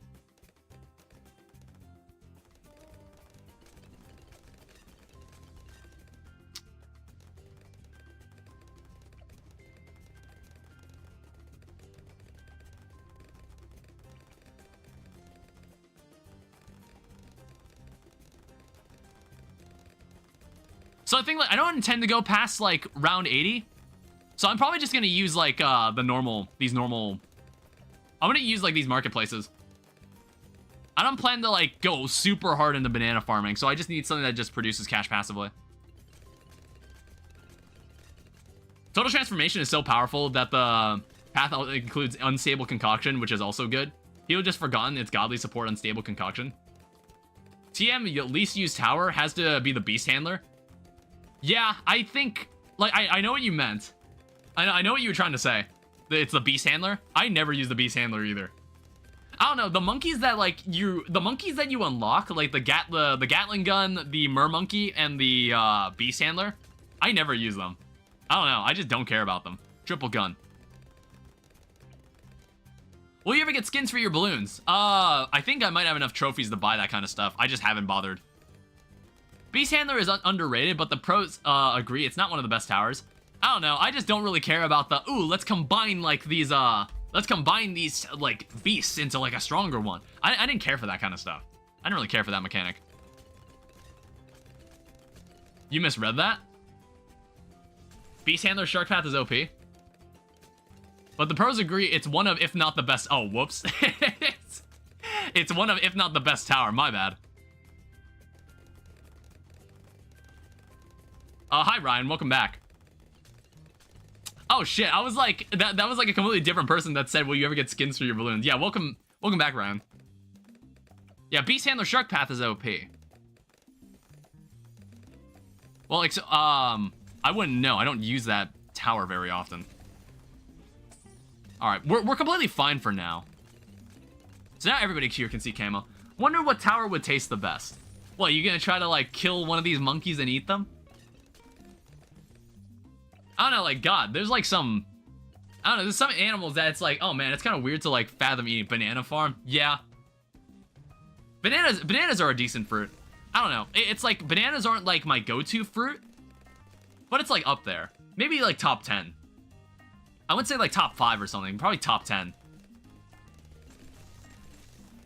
So I think, like, I don't intend to go past, like, round 80. So I'm probably just gonna use, like, these normal... I'm gonna use, like, these marketplaces. I don't plan to, like, go super hard into banana farming, so I just need something that just produces cash passively. Total Transformation is so powerful that the path includes Unstable Concoction, which is also good. Heal Just Forgotten, it's Godly Support Unstable Concoction. TM, least used tower, has to be the Beast Handler. Yeah, I think, like, I know what you meant. I know what you were trying to say. It's the Beast Handler. I never use the Beast Handler either. I don't know, the monkeys that you unlock, like the Gatling gun, the Mermonkey, and the Beast Handler, I never use them. I don't know, I just don't care about them. Triple gun. Will you ever get skins for your balloons? I think I might have enough trophies to buy that kind of stuff. I just haven't bothered. Beast Handler is underrated, but the pros agree it's not one of the best towers. I don't know, I just don't really care about the, ooh, let's combine like these like beasts into like a stronger one. I didn't care for that kind of stuff. I didn't really care for that mechanic. You misread that? Beast Handler Shark Path is OP. But the pros agree it's one of, if not the best. Oh, whoops. It's one of, if not the best tower. My bad. Hi, Ryan. Welcome back. Oh, shit. I was like, that was like a completely different person that said, will you ever get skins for your balloons? Yeah, welcome back, Ryan. Yeah, Beast Handler Shark Path is OP. Well, I wouldn't know. I don't use that tower very often. Alright, we're completely fine for now. So now everybody here can see camo. Wonder what tower would taste the best. What, you gonna try to, like, kill one of these monkeys and eat them? I don't know, like, God, there's, like, some... I don't know, there's some animals that it's like, oh, man, it's kind of weird to, like, fathom eating. Banana farm? Yeah. Bananas are a decent fruit. I don't know. It's like, bananas aren't, like, my go-to fruit. But it's, like, up there. Maybe, like, top 10. I wouldn't say, like, top 5 or something. Probably top 10.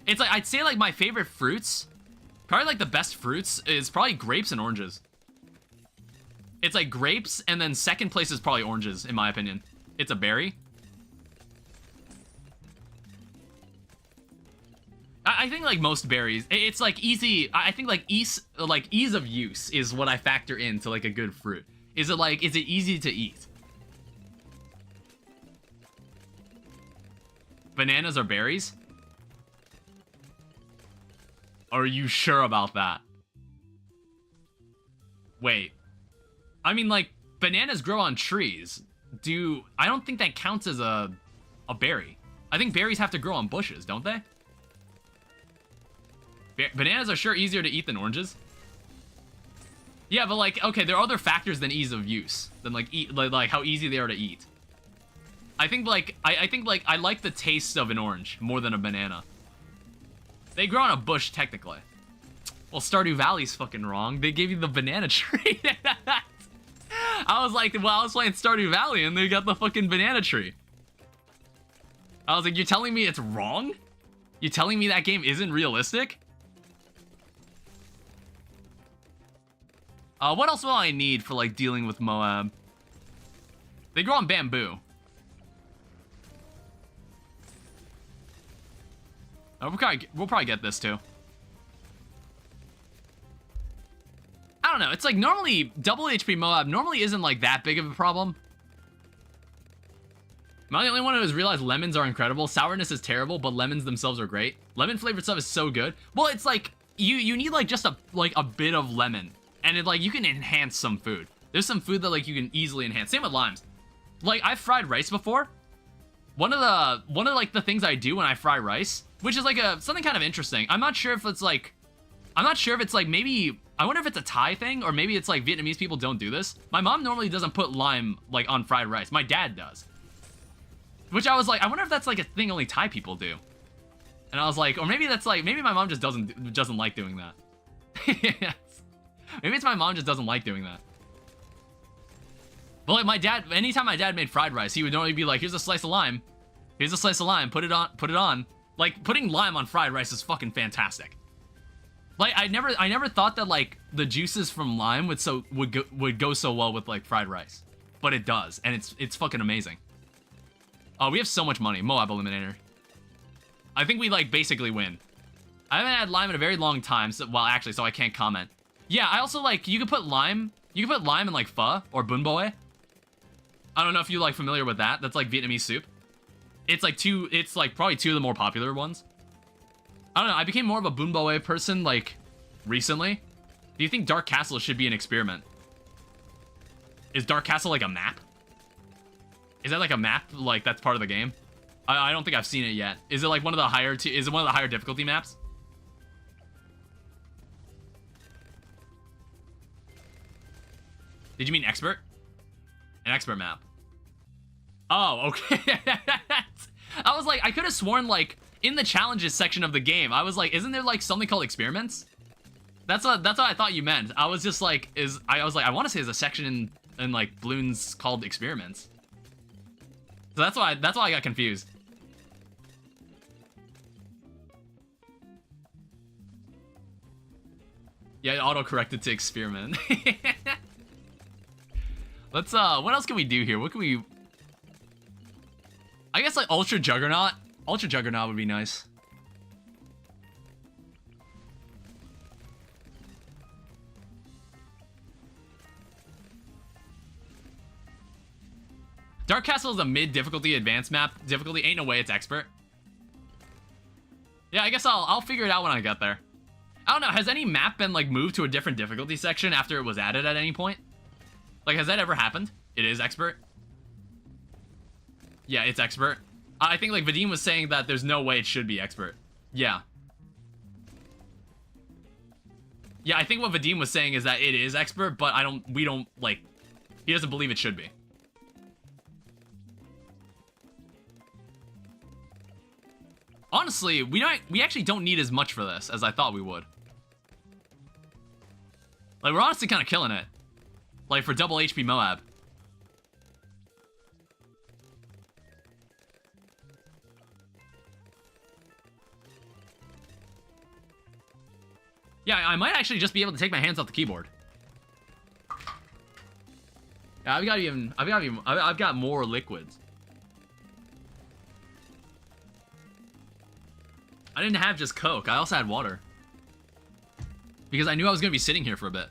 It's, like, I'd say, like, my favorite fruits... Probably, like, the best fruits is probably grapes and oranges. It's, like, grapes, and then second place is probably oranges, in my opinion. It's a berry. I think, like, most berries, it's, like, easy... I think, like, ease of use is what I factor into, like, a good fruit. Is it easy to eat? Bananas are berries? Are you sure about that? Wait. I mean, like, bananas grow on trees. I don't think that counts as a berry. I think berries have to grow on bushes, don't they? Bananas are sure easier to eat than oranges. Yeah, but, like, okay, there are other factors than ease of use. Than, like, how easy they are to eat. I think, like, I like the taste of an orange more than a banana. They grow on a bush, technically. Well, Stardew Valley's fucking wrong. They gave you the banana tree. I was like, well, I was playing Stardew Valley, and they got the fucking banana tree. I was like, you're telling me it's wrong? You're telling me that game isn't realistic? What else will I need for, like, dealing with Moab? They grow on bamboo. We'll probably get this, too. I don't know. It's like, normally, double HP Moab normally isn't, like, that big of a problem. Am I the only one who has realized lemons are incredible? Sourness is terrible, but lemons themselves are great. Lemon-flavored stuff is so good. Well, it's like, you need, like, just a bit of lemon. And it, like, you can enhance some food. There's some food that, like, you can easily enhance. Same with limes. Like, I've fried rice before. One of like, the things I do when I fry rice, which is, like, something kind of interesting. I'm not sure if it's, like, maybe, I wonder if it's a Thai thing, or maybe it's, like, Vietnamese people don't do this. My mom normally doesn't put lime, like, on fried rice. My dad does. Which I was like, I wonder if that's, like, a thing only Thai people do. And I was like, or maybe that's, like, maybe my mom just doesn't like doing that. Yes. Maybe it's my mom just doesn't like doing that. But, like, my dad, anytime my dad made fried rice, he would normally be like, here's a slice of lime. Here's a slice of lime. Put it on. Like, putting lime on fried rice is fucking fantastic. Like, I never thought that, like, the juices from lime would go so well with, like, fried rice. But it does, and it's fucking amazing. Oh, we have so much money. Moab Eliminator. I think we, like, basically win. I haven't had lime in a very long time, so, well, actually, so I can't comment. Yeah, I also, like, you could put lime in, like, pho or bun boy. I don't know if you're, like, familiar with that. That's, like, Vietnamese soup. It's, like, probably two of the more popular ones. I don't know, I became more of a bun boy person, like, recently. Do you think Dark Castle should be an experiment? Is Dark Castle, like, a map? Is that, like, a map, like, that's part of the game? I don't think I've seen it yet. Is it like one of the higher is it one of the higher difficulty maps? Did you mean expert? An expert map. Oh, okay. I was like, I could have sworn like in the challenges section of the game, I was like, isn't there like something called experiments? That's what I thought you meant. I was just like, I was like, I want to say there's a section in like Bloons called experiments. So that's why I got confused. Yeah, auto-corrected to experiment. Let's, what else can we do here? What can we... I guess, like, Ultra Juggernaut. Ultra Juggernaut would be nice. Dark Castle is a mid-difficulty advanced map. Difficulty, ain't no way it's expert. Yeah, I guess I'll figure it out when I get there. I don't know, has any map been, like, moved to a different difficulty section after it was added at any point? Like, has that ever happened? It is expert? Yeah, it's expert. I think, like, Vadim was saying that there's no way it should be expert. Yeah. Yeah, I think what Vadim was saying is that it is expert, but we don't, like, he doesn't believe it should be. Honestly, we actually don't need as much for this as I thought we would. Like, we're honestly kind of killing it. Like, for double HP Moab. Yeah, I might actually just be able to take my hands off the keyboard. Yeah, I've got more liquids. I didn't have just Coke, I also had water. Because I knew I was gonna be sitting here for a bit.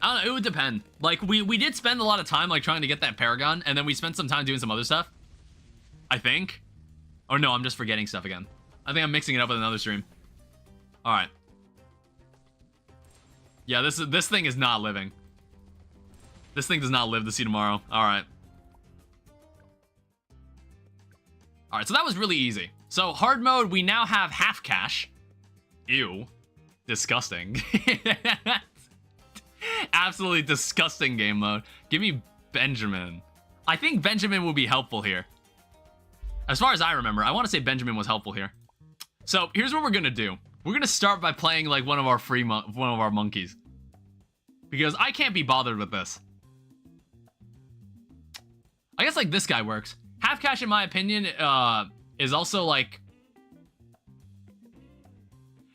I don't know, it would depend. Like, we did spend a lot of time, like, trying to get that Paragon, and then we spent some time doing some other stuff. I think. Or no, I'm just forgetting stuff again. I think I'm mixing it up with another stream. Alright. Yeah, this thing is not living. This thing does not live to see tomorrow. Alright. Alright, so that was really easy. So, hard mode, we now have half cash. Ew. Disgusting. Absolutely disgusting game mode. Give me Benjamin. I think Benjamin will be helpful here. As far as I remember, I want to say Benjamin was helpful here. So, here's what we're gonna do. We're gonna start by playing like one of our monkeys. Because I can't be bothered with this. I guess like this guy works. Half cash, in my opinion, is also like...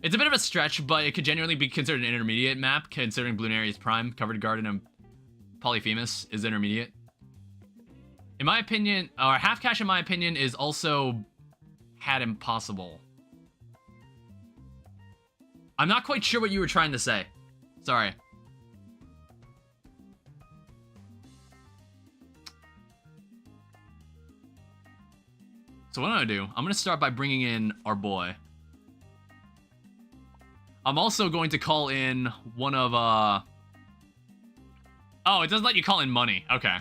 It's a bit of a stretch, but it could genuinely be considered an intermediate map, considering Bloon is prime, Covered Garden, and Polyphemus is intermediate. In my opinion, or half cash, in my opinion, is also Hat Impossible. I'm not quite sure what you were trying to say. Sorry. So what I'm gonna do, I'm gonna start by bringing in our boy. I'm also going to call in one of, Oh, it doesn't let you call in money. Okay.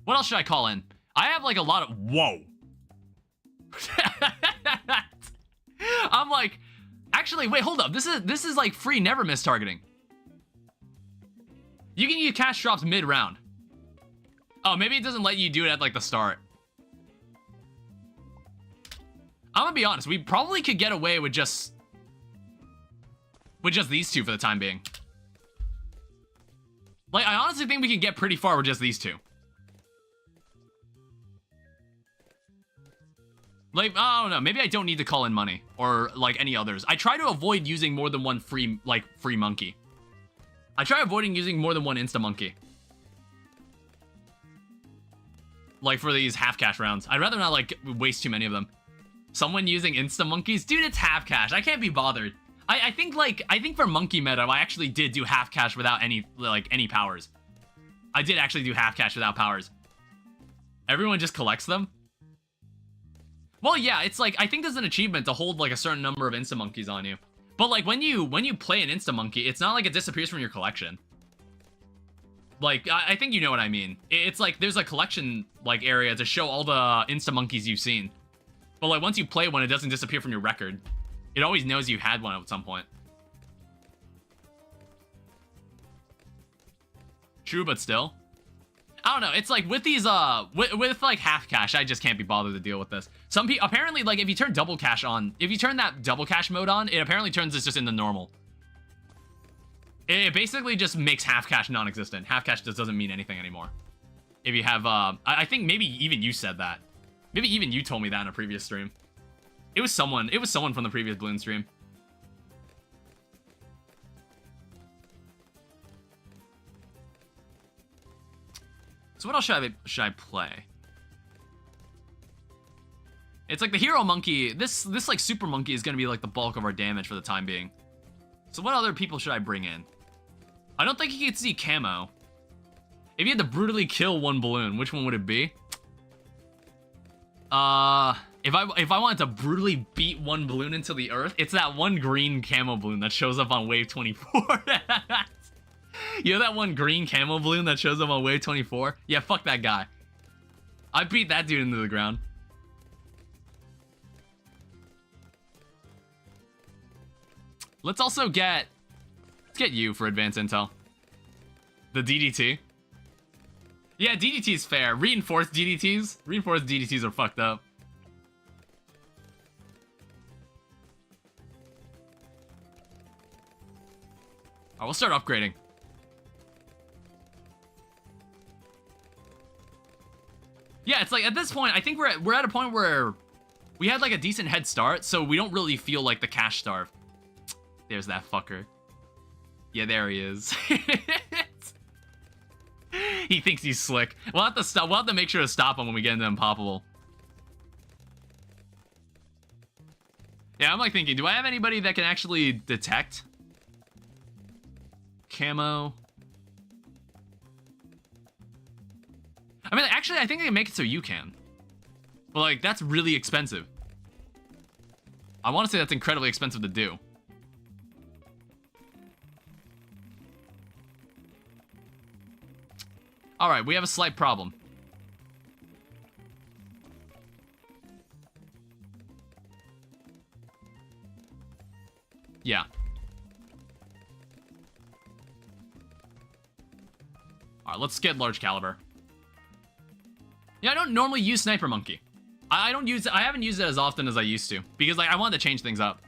What else should I call in? I have, like, a lot of... Whoa. I'm like... Actually, wait, hold up. This is like, free never miss targeting. You can use cash drops mid-round. Oh, maybe it doesn't let you do it at, like, the start. I'm gonna be honest, we probably could get away with just these two for the time being. Like, I honestly think we can get pretty far with just these two. Like, I don't know, maybe I don't need to call in money, or, like, any others. I try to avoid using more than one free monkey. I try avoiding using more than one insta-monkey. Like, for these half-cash rounds. I'd rather not, like, waste too many of them. Someone using insta-monkeys? Dude, it's half-cash. I can't be bothered. I think for monkey meta, I actually did do half-cash without any powers. I did actually do half-cash without powers. Everyone just collects them? Well, yeah, it's like, I think there's an achievement to hold, like, a certain number of insta-monkeys on you. But, like, when you play an insta-monkey, it's not like it disappears from your collection. Like, I think you know what I mean. It's like, there's a collection, like, area to show all the insta-monkeys you've seen. But, like, once you play one, it doesn't disappear from your record. It always knows you had one at some point. True, but still. I don't know. It's like, with these, with like, half cash, I just can't be bothered to deal with this. Some people, apparently, like, if you turn double cash on, if you turn that double cash mode on, it apparently turns this just into normal. It basically just makes half cash non-existent. Half cash just doesn't mean anything anymore. If you have, I think maybe even you said that. Maybe even you told me that in a previous stream. It was someone from the previous Bloons stream. So what else should I play? It's like the hero monkey. This like super monkey is gonna be like the bulk of our damage for the time being. So what other people should I bring in? I don't think you could see camo. If you had to brutally kill one balloon, which one would it be? If I wanted to brutally beat one balloon into the earth, it's that one green camo balloon that shows up on wave 24. You know that one green camo balloon that shows up on wave 24? Yeah, fuck that guy. I beat that dude into the ground. Let's get you for advanced intel. The DDT. Yeah, DDT is fair. Reinforced DDTs are fucked up. Alright, we'll start upgrading. Yeah, it's like at this point, I think we're at a point where we had like a decent head start, so we don't really feel like the cash starve. There's that fucker. Yeah, there he is. He thinks he's slick. We'll have to stop. We'll have to make sure to stop him when we get into Unpoppable. Yeah, I'm like thinking, do I have anybody that can actually detect camo? I mean, actually, I think they can make it so you can. But like, that's really expensive. I want to say that's incredibly expensive to do. Alright, we have a slight problem. Yeah. Alright, let's get large caliber. Yeah, I don't normally use Sniper Monkey. I haven't used it as often as I used to. Because like I wanted to change things up.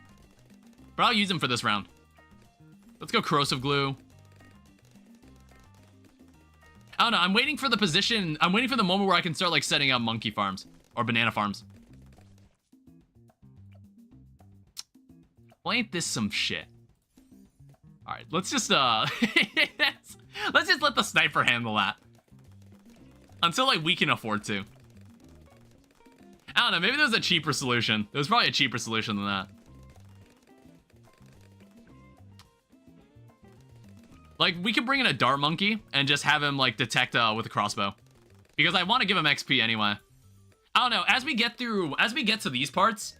But I'll use them for this round. Let's go Corrosive Glue. I don't know, I'm waiting for the position. I'm waiting for the moment where I can start like setting up monkey farms. Or banana farms. Well, ain't this some shit? Alright, let's just let's just let the sniper handle that. Until like we can afford to. I don't know, maybe there's a cheaper solution. There's probably a cheaper solution than that. Like, we could bring in a dart monkey and just have him, like, detect with a crossbow. Because I want to give him XP anyway. I don't know, as we get to these parts,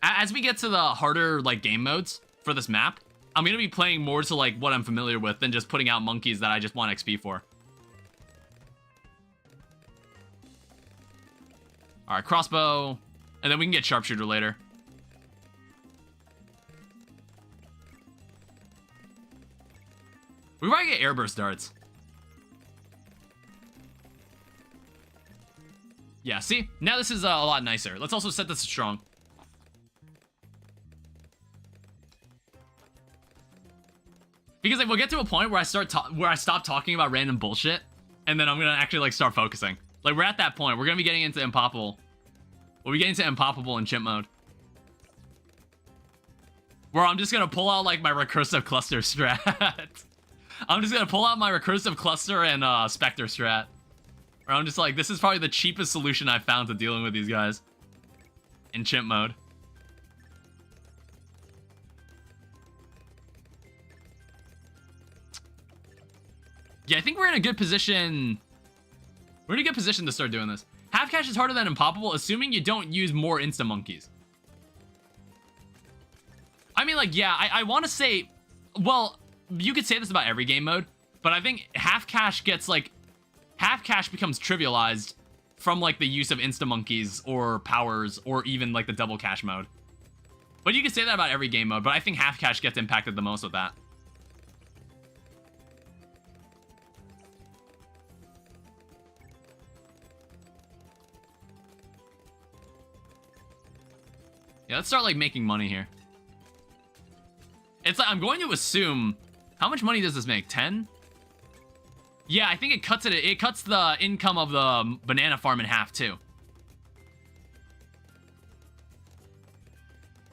as we get to the harder, like, game modes for this map, I'm gonna be playing more to, like, what I'm familiar with than just putting out monkeys that I just want XP for. Alright, crossbow, and then we can get sharpshooter later. We might get airburst darts. Yeah, see? Now this is a lot nicer. Let's also set this to strong. Because like, we'll get to a point where I stop talking about random bullshit, and then I'm gonna actually like start focusing. Like, we're at that point. We're gonna be getting into Unpoppable. We'll be getting to Unpoppable in chimp mode. Where I'm just gonna pull out like my recursive cluster strat. I'm just gonna pull out my recursive cluster and Spectre strat. Where I'm just like, this is probably the cheapest solution I've found to dealing with these guys. In chimp mode. Yeah, I think we're in a good position. We're in a good position to start doing this. Half cash is harder than Unpoppable, assuming you don't use more insta monkeys. I mean, like, yeah, I want to say, well, you could say this about every game mode, But I think half cash gets like, half cash becomes trivialized from like the use of insta-monkeys or powers or even like the double cash mode. But you can say that about every game mode, but I think half cash gets impacted the most with that. Yeah, let's start like making money here. It's like, I'm going to assume, how much money does this make? 10? Yeah, I think it cuts it cuts the income of the banana farm in half too.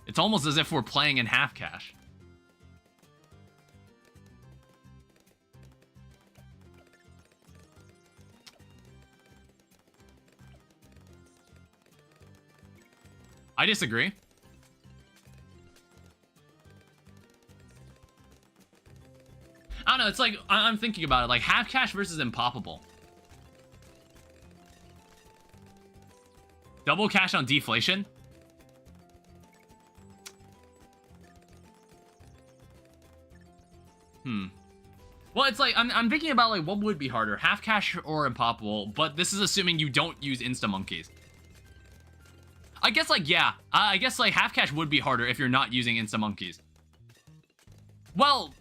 It's almost as if we're playing in half cash. I disagree. I don't know, it's like, I'm thinking about it, like half cash versus impoppable. Double cash on deflation? Well, it's like, I'm thinking about like, what would be harder, half cash or impoppable, but this is assuming you don't use insta-monkeys. I guess like, yeah, I guess like half cash would be harder if you're not using insta-monkeys. Well,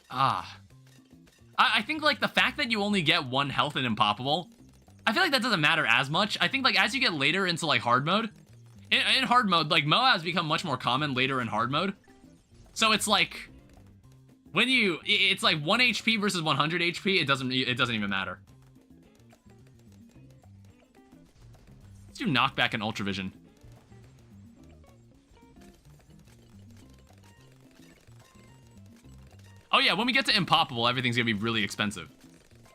I think like the fact that you only get 1 health in impoppable, I feel like that doesn't matter as much. I think like as you get later into like hard mode, in hard mode, like Moabs become much more common later in hard mode. So it's like, when you, it's like 1 HP versus 100 HP, it doesn't even matter. Let's do knockback and ultravision. Oh yeah, when we get to impoppable, everything's gonna be really expensive.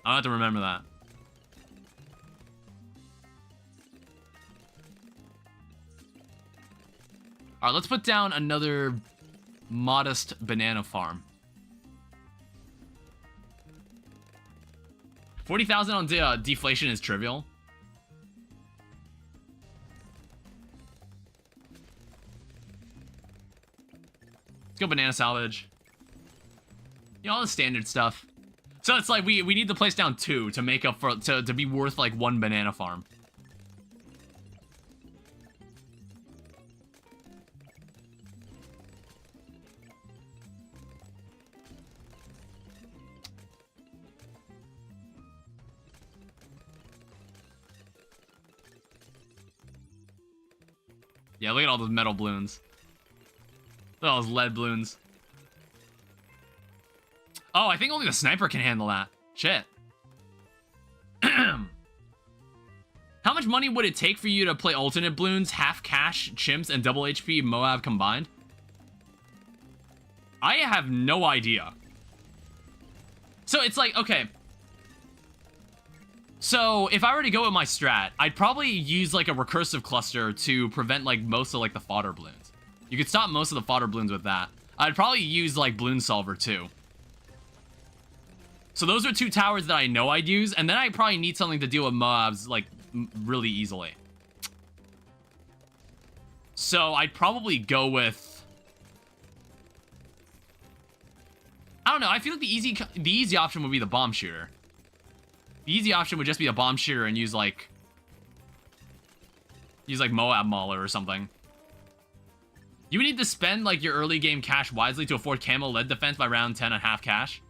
I'll have to remember that. Alright, let's put down another modest banana farm. 40,000 on deflation is trivial. Let's go banana salvage. You know, all the standard stuff. So it's like we need to place down 2 to make up for to be worth like 1 banana farm. Yeah, look at all those metal balloons. Look at all those lead balloons. Oh, I think only the sniper can handle that. Shit. How much money would it take for you to play alternate Bloons, half cash, chimps, and double HP Moab combined? I have no idea. So it's like, okay. So if I were to go with my strat, I'd probably use like a recursive cluster to prevent like most of like the fodder balloons. You could stop most of the fodder balloons with that. I'd probably use like Bloon Solver too. So those are 2 towers that I know I'd use, and then I probably need something to deal with Moabs like really easily. So I'd probably go with, I don't know, I feel like the easy option would be the bomb shooter. The easy option would just be a bomb shooter and use like Moab Mauler or something. You would need to spend like your early game cash wisely to afford camo lead defense by round 10 on half cash.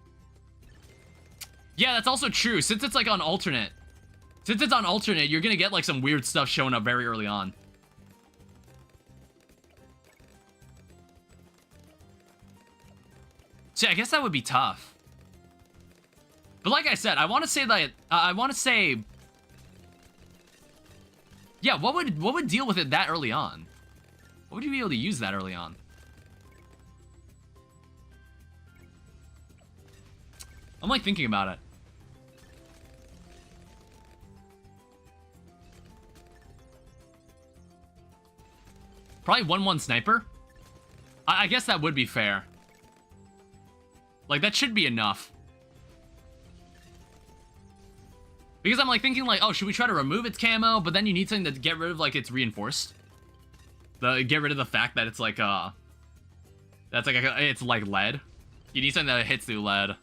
Yeah, that's also true. Since it's like on alternate. Since it's on alternate, you're gonna get like some weird stuff showing up very early on. See, I guess that would be tough. But like I said, I want to say that yeah, what would deal with it that early on? What would you be able to use that early on? I'm like thinking about it. Probably 1-1 sniper. I guess that would be fair. Like, that should be enough. Because I'm like thinking like, oh, should we try to remove its camo? But then you need something to get rid of like its reinforced. Get rid of the fact that it's like it's like lead. You need something that hits through lead.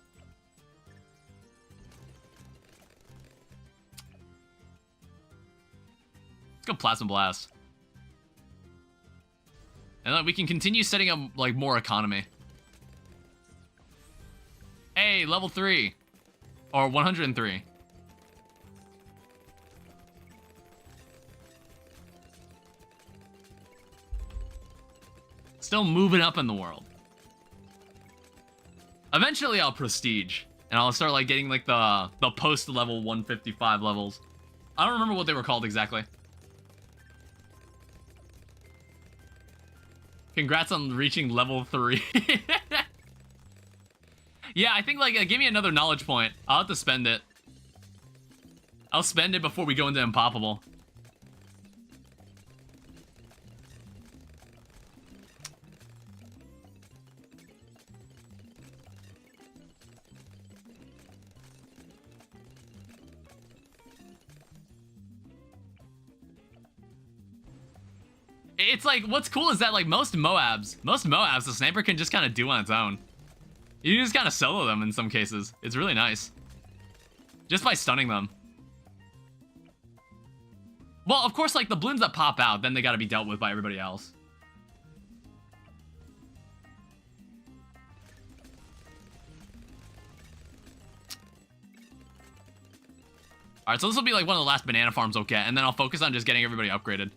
go Plasma Blast. And then we can continue setting up, like, more economy. Hey, level 3. Or 103. Still moving up in the world. Eventually I'll prestige. And I'll start, like, getting, like, the post-level 155 levels. I don't remember what they were called exactly. Congrats on reaching level 3. Yeah, I think, like, give me another knowledge point. I'll have to spend it. I'll spend it before we go into Impoppable. It's like, what's cool is that, like, most Moabs, the sniper can just kind of do on its own. You can just kind of solo them in some cases. It's really nice. Just by stunning them. Well, of course, like, the balloons that pop out, then they gotta be dealt with by everybody else. Alright, so this will be, like, one of the last banana farms I'll get, and then I'll focus on just getting everybody upgraded.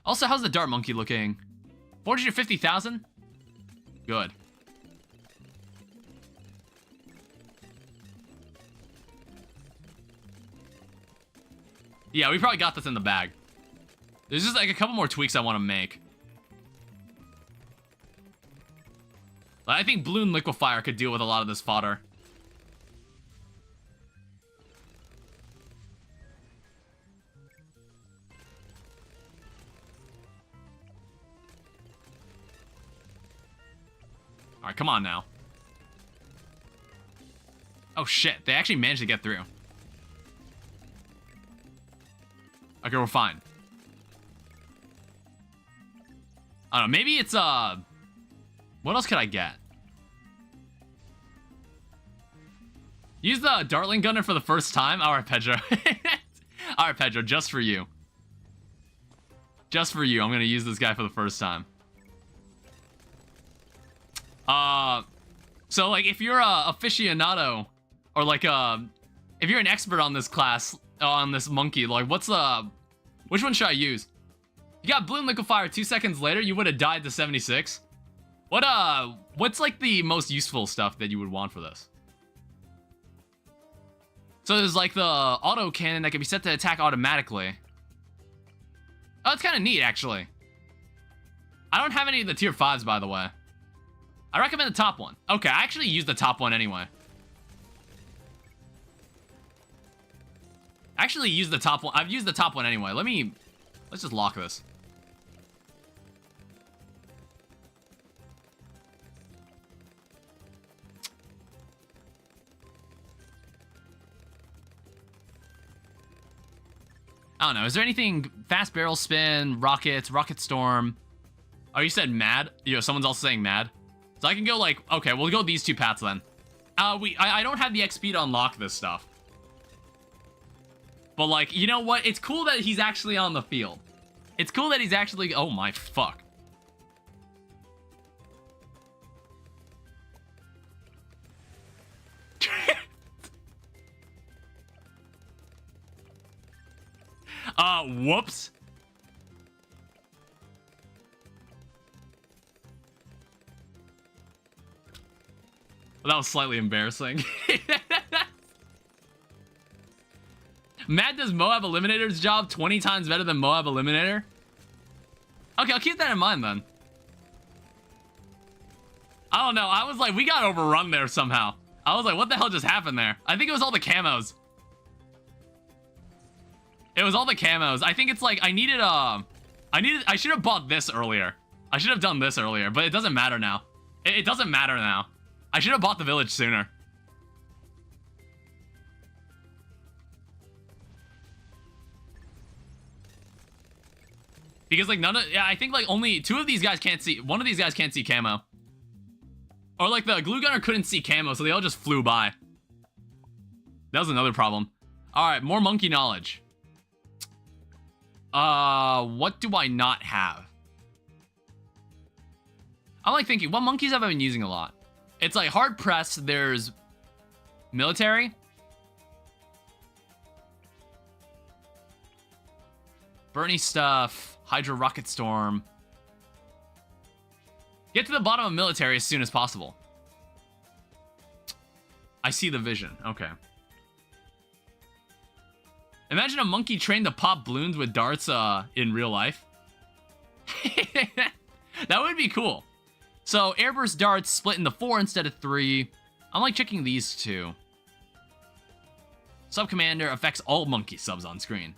Also, how's the Dart Monkey looking? 450,000? Good. Yeah, we probably got this in the bag. There's just like a couple more tweaks I want to make. I think Bloon Liquefier could deal with a lot of this fodder. Alright, come on now. Oh shit, they actually managed to get through. Okay, we're fine. I don't know, maybe it's, what else could I get? Use the Dartling Gunner for the first time? Alright, Pedro. Alright, Pedro, just for you. Just for you, I'm gonna use this guy for the first time. So, like, if you're a aficionado, or, like, if you're an expert on this class, on this monkey, like, which one should I use? You got Bloon Liquefier 2 seconds later, you would have died to 76. What's, like, the most useful stuff that you would want for this? So there's, like, the auto cannon that can be set to attack automatically. Oh, it's kind of neat, actually. I don't have any of the tier 5s, by the way. I recommend the top one. Okay, I actually use the top one anyway. Actually use the top one. I've used the top one anyway. Let's just lock this. I don't know. Is there anything? Fast barrel spin, rockets, rocket storm. Oh, you said mad? Yo, someone's also saying mad. So I can go like, okay, we'll go these two paths then. I don't have the XP to unlock this stuff. But like, you know what? It's cool that he's actually on the field. It's cool that he's actually, oh my fuck. Whoops. Well, that was slightly embarrassing. Matt does Moab Eliminator's job 20 times better than Moab Eliminator? Okay, I'll keep that in mind then. I don't know. I was like, we got overrun there somehow. I was like, what the hell just happened there? I think it was all the camos. It was all the camos. I think it's like, I should have bought this earlier. I should have done this earlier, but it doesn't matter now. It doesn't matter now. I should have bought the village sooner. Because like yeah, I think like only 2 of these guys can't see, 1 of these guys can't see camo. Or like the glue gunner couldn't see camo, so they all just flew by. That was another problem. All right, more monkey knowledge. What do I not have? I'm like thinking, what monkeys have I been using a lot? It's like hard press, there's military. Bernie stuff, Hydra Rocket Storm. Get to the bottom of military as soon as possible. I see the vision, okay. Imagine a monkey trained to pop balloons with darts in real life. That would be cool. So airburst darts split into 4 instead of 3. I'm like checking these two. Sub commander affects all monkey subs on screen.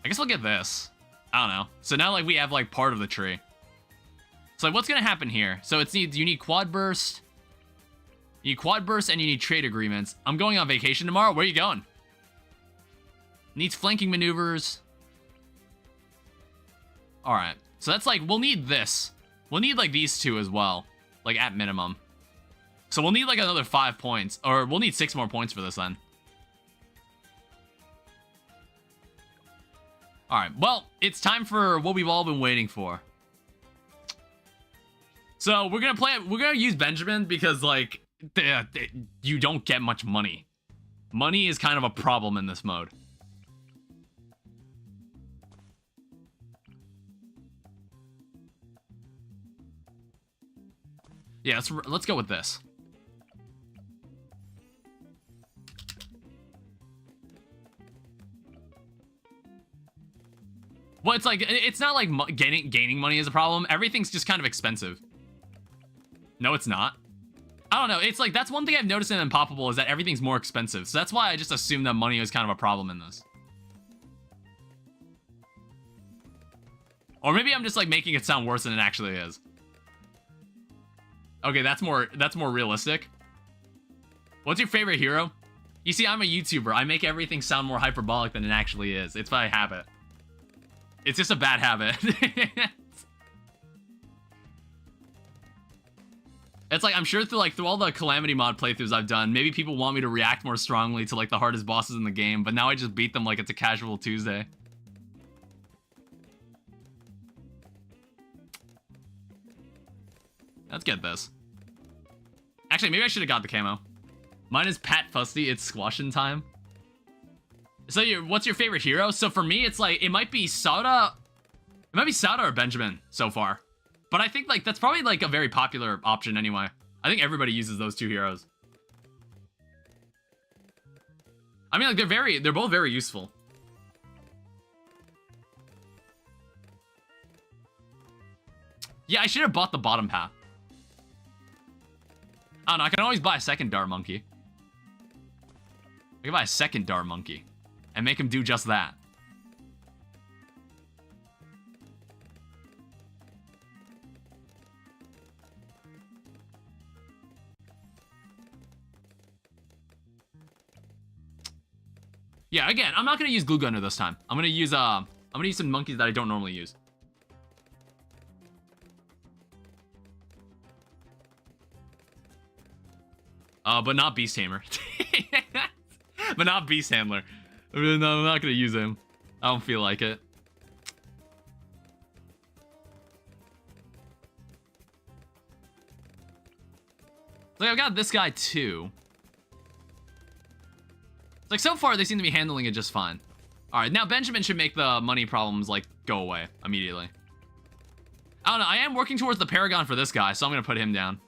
I guess I'll get this. I don't know. So now like we have like part of the tree. So like, what's gonna happen here? So you need quad burst. You need quad burst and you need trade agreements. I'm going on vacation tomorrow. Where are you going? Needs flanking maneuvers. All right. So that's like, we'll need this. We'll need like these two as well. Like at minimum. So we'll need like another 5 points. Or we'll need 6 more points for this then. All right. Well, it's time for what we've all been waiting for. So we're gonna use Benjamin because like you don't get much money. Money is kind of a problem in this mode. Yeah, let's go with this. Well, it's like it's not like gaining money is a problem. Everything's just kind of expensive. No, it's not. I don't know. It's like that's one thing I've noticed in Unpoppable is that everything's more expensive. So that's why I just assumed that money was kind of a problem in this. Or maybe I'm just like making it sound worse than it actually is. Okay, that's more realistic. What's your favorite hero? You see, I'm a YouTuber. I make everything sound more hyperbolic than it actually is. It's by habit. It's just a bad habit. It's like, I'm sure through all the Calamity mod playthroughs I've done, maybe people want me to react more strongly to like the hardest bosses in the game, but now I just beat them like it's a casual Tuesday. Let's get this. Actually, maybe I should have got the camo. Mine is Pat Fusty. It's squashing time. So what's your favorite hero? So for me, it's like, it might be Sauda. It might be Sauda or Benjamin so far. But I think like that's probably like a very popular option anyway. I think everybody uses those two heroes. I mean, like they're both very useful. Yeah, I should have bought the bottom path. I don't know, I can always buy a second Dart Monkey. I can buy a second Dart Monkey and make him do just that. Yeah, again, I'm not gonna use Glue Gunner this time. I'm gonna use some monkeys that I don't normally use. But not Beast Tamer. But not Beast Handler. No, I'm not gonna use him. I don't feel like it. Like, I've got this guy too. It's like, so far, they seem to be handling it just fine. Alright, now Benjamin should make the money problems, like, go away immediately. I don't know, I am working towards the Paragon for this guy, so I'm gonna put him down.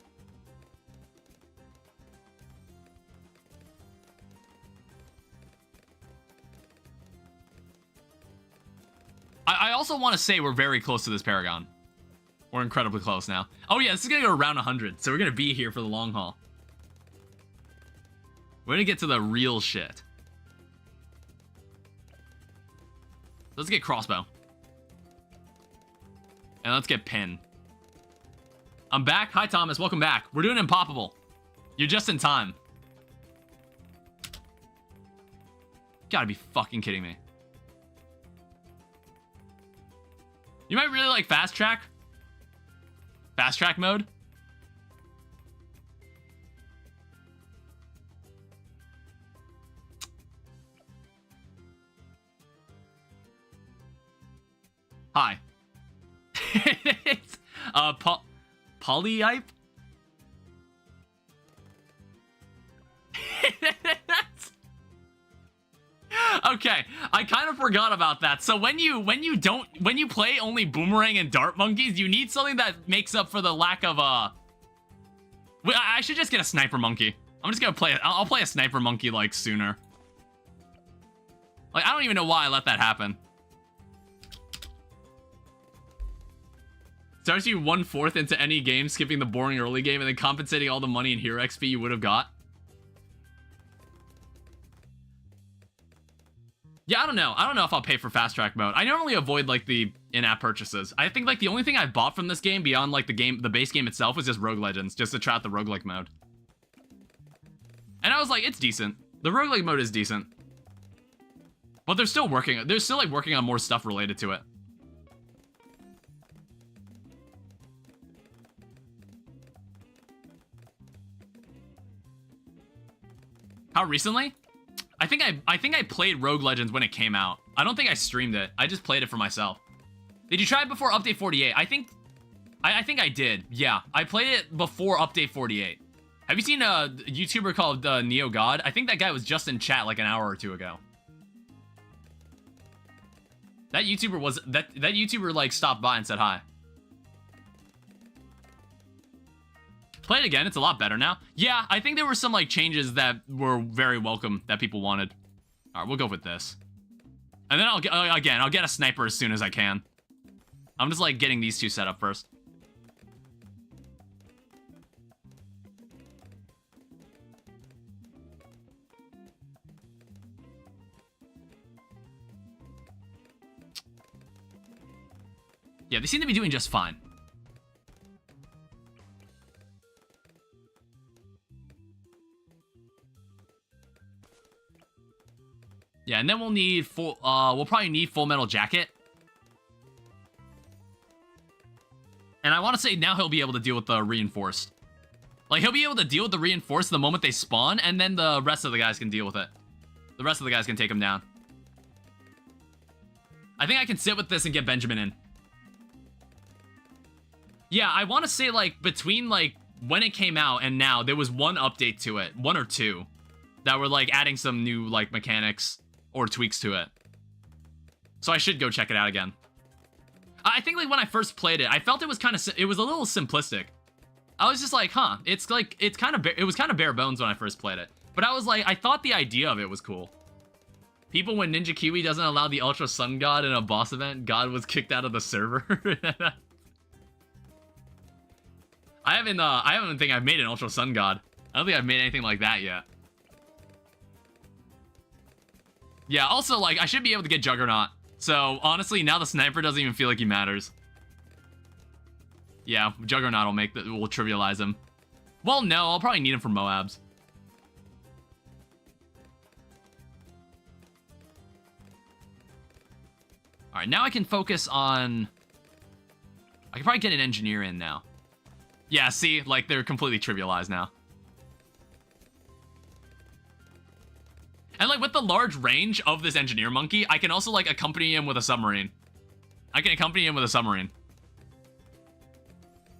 I also want to say we're very close to this Paragon. We're incredibly close now. Oh yeah, this is gonna go around 100, so we're gonna be here for the long haul. We're gonna get to the real shit. Let's get crossbow. And let's get pin. I'm back. Hi, Thomas. Welcome back. We're doing Unpoppable. You're just in time. Gotta be fucking kidding me. You might really like fast track. Fast track mode. Hi. It's polyipe. Okay, I kind of forgot about that. So when you play only boomerang and dart monkeys, you need something that makes up for the lack of I should just get a sniper monkey. I'm just gonna play it. I'll play a sniper monkey like sooner. Like I don't even know why I let that happen. Starts you 1/4 into any game, skipping the boring early game, and then compensating all the money and hero XP you would have got. Yeah, I don't know. I don't know if I'll pay for fast track mode. I normally avoid like the in-app purchases. I think like the only thing I bought from this game beyond like the base game itself was just Rogue Legends, just to try out the roguelike mode. And I was like, it's decent. The roguelike mode is decent. But they're still working like working on more stuff related to it. How recently? I think I played Rogue Legends when it came out. I don't think I streamed it. I just played it for myself. Did you try it before Update 48? I think I did. Yeah, I played it before Update 48. Have you seen a YouTuber called Neo God? I think that guy was just in chat like an hour or two ago. That YouTuber like stopped by and said hi. Play it again, it's a lot better now. Yeah, I think there were some like changes that were very welcome that people wanted. All right, we'll go with this. And then I'll get a sniper as soon as I can. I'm just like getting these two set up first. Yeah, they seem to be doing just fine. Yeah, and then we'll need we'll probably need Full Metal Jacket. And I want to say now he'll be able to deal with the reinforced. Like, he'll be able to deal with the reinforced the moment they spawn, and then the rest of the guys can deal with it. The rest of the guys can take him down. I think I can sit with this and get Benjamin in. Yeah, I want to say, like, between, like, when it came out and now, there was one update to it. One or two. That were, like, adding some new, like, mechanics or tweaks to it. So I should go check it out again. I think, like, when I first played it, I felt it was kind of, it was a little simplistic. I was just like, huh, it's like, it was kind of bare bones when I first played it. But I was like, I thought the idea of it was cool. People, when Ninja Kiwi doesn't allow the Ultra Sun God in a boss event, God was kicked out of the server. I don't think I've made an Ultra Sun God. I don't think I've made anything like that yet. Yeah, also, like, I should be able to get Juggernaut. So, honestly, now the sniper doesn't even feel like he matters. Yeah, Juggernaut will trivialize him. Well, no, I'll probably need him for Moabs. Alright, now I can focus on... I can probably get an engineer in now. Yeah, see? Like, they're completely trivialized now. And, like, with the large range of this engineer monkey, I can also, like, accompany him with a submarine. I can accompany him with a submarine.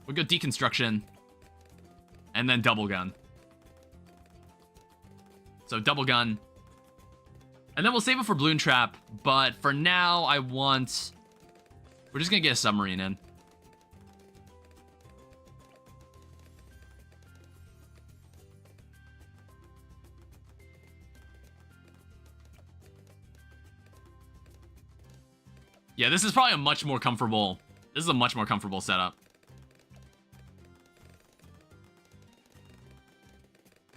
We'll go deconstruction. And then double gun. So, double gun. And then we'll save it for Bloon Trap. But for now, I want... We're just gonna get a submarine in. Yeah, this is probably a much more comfortable... This is a much more comfortable setup.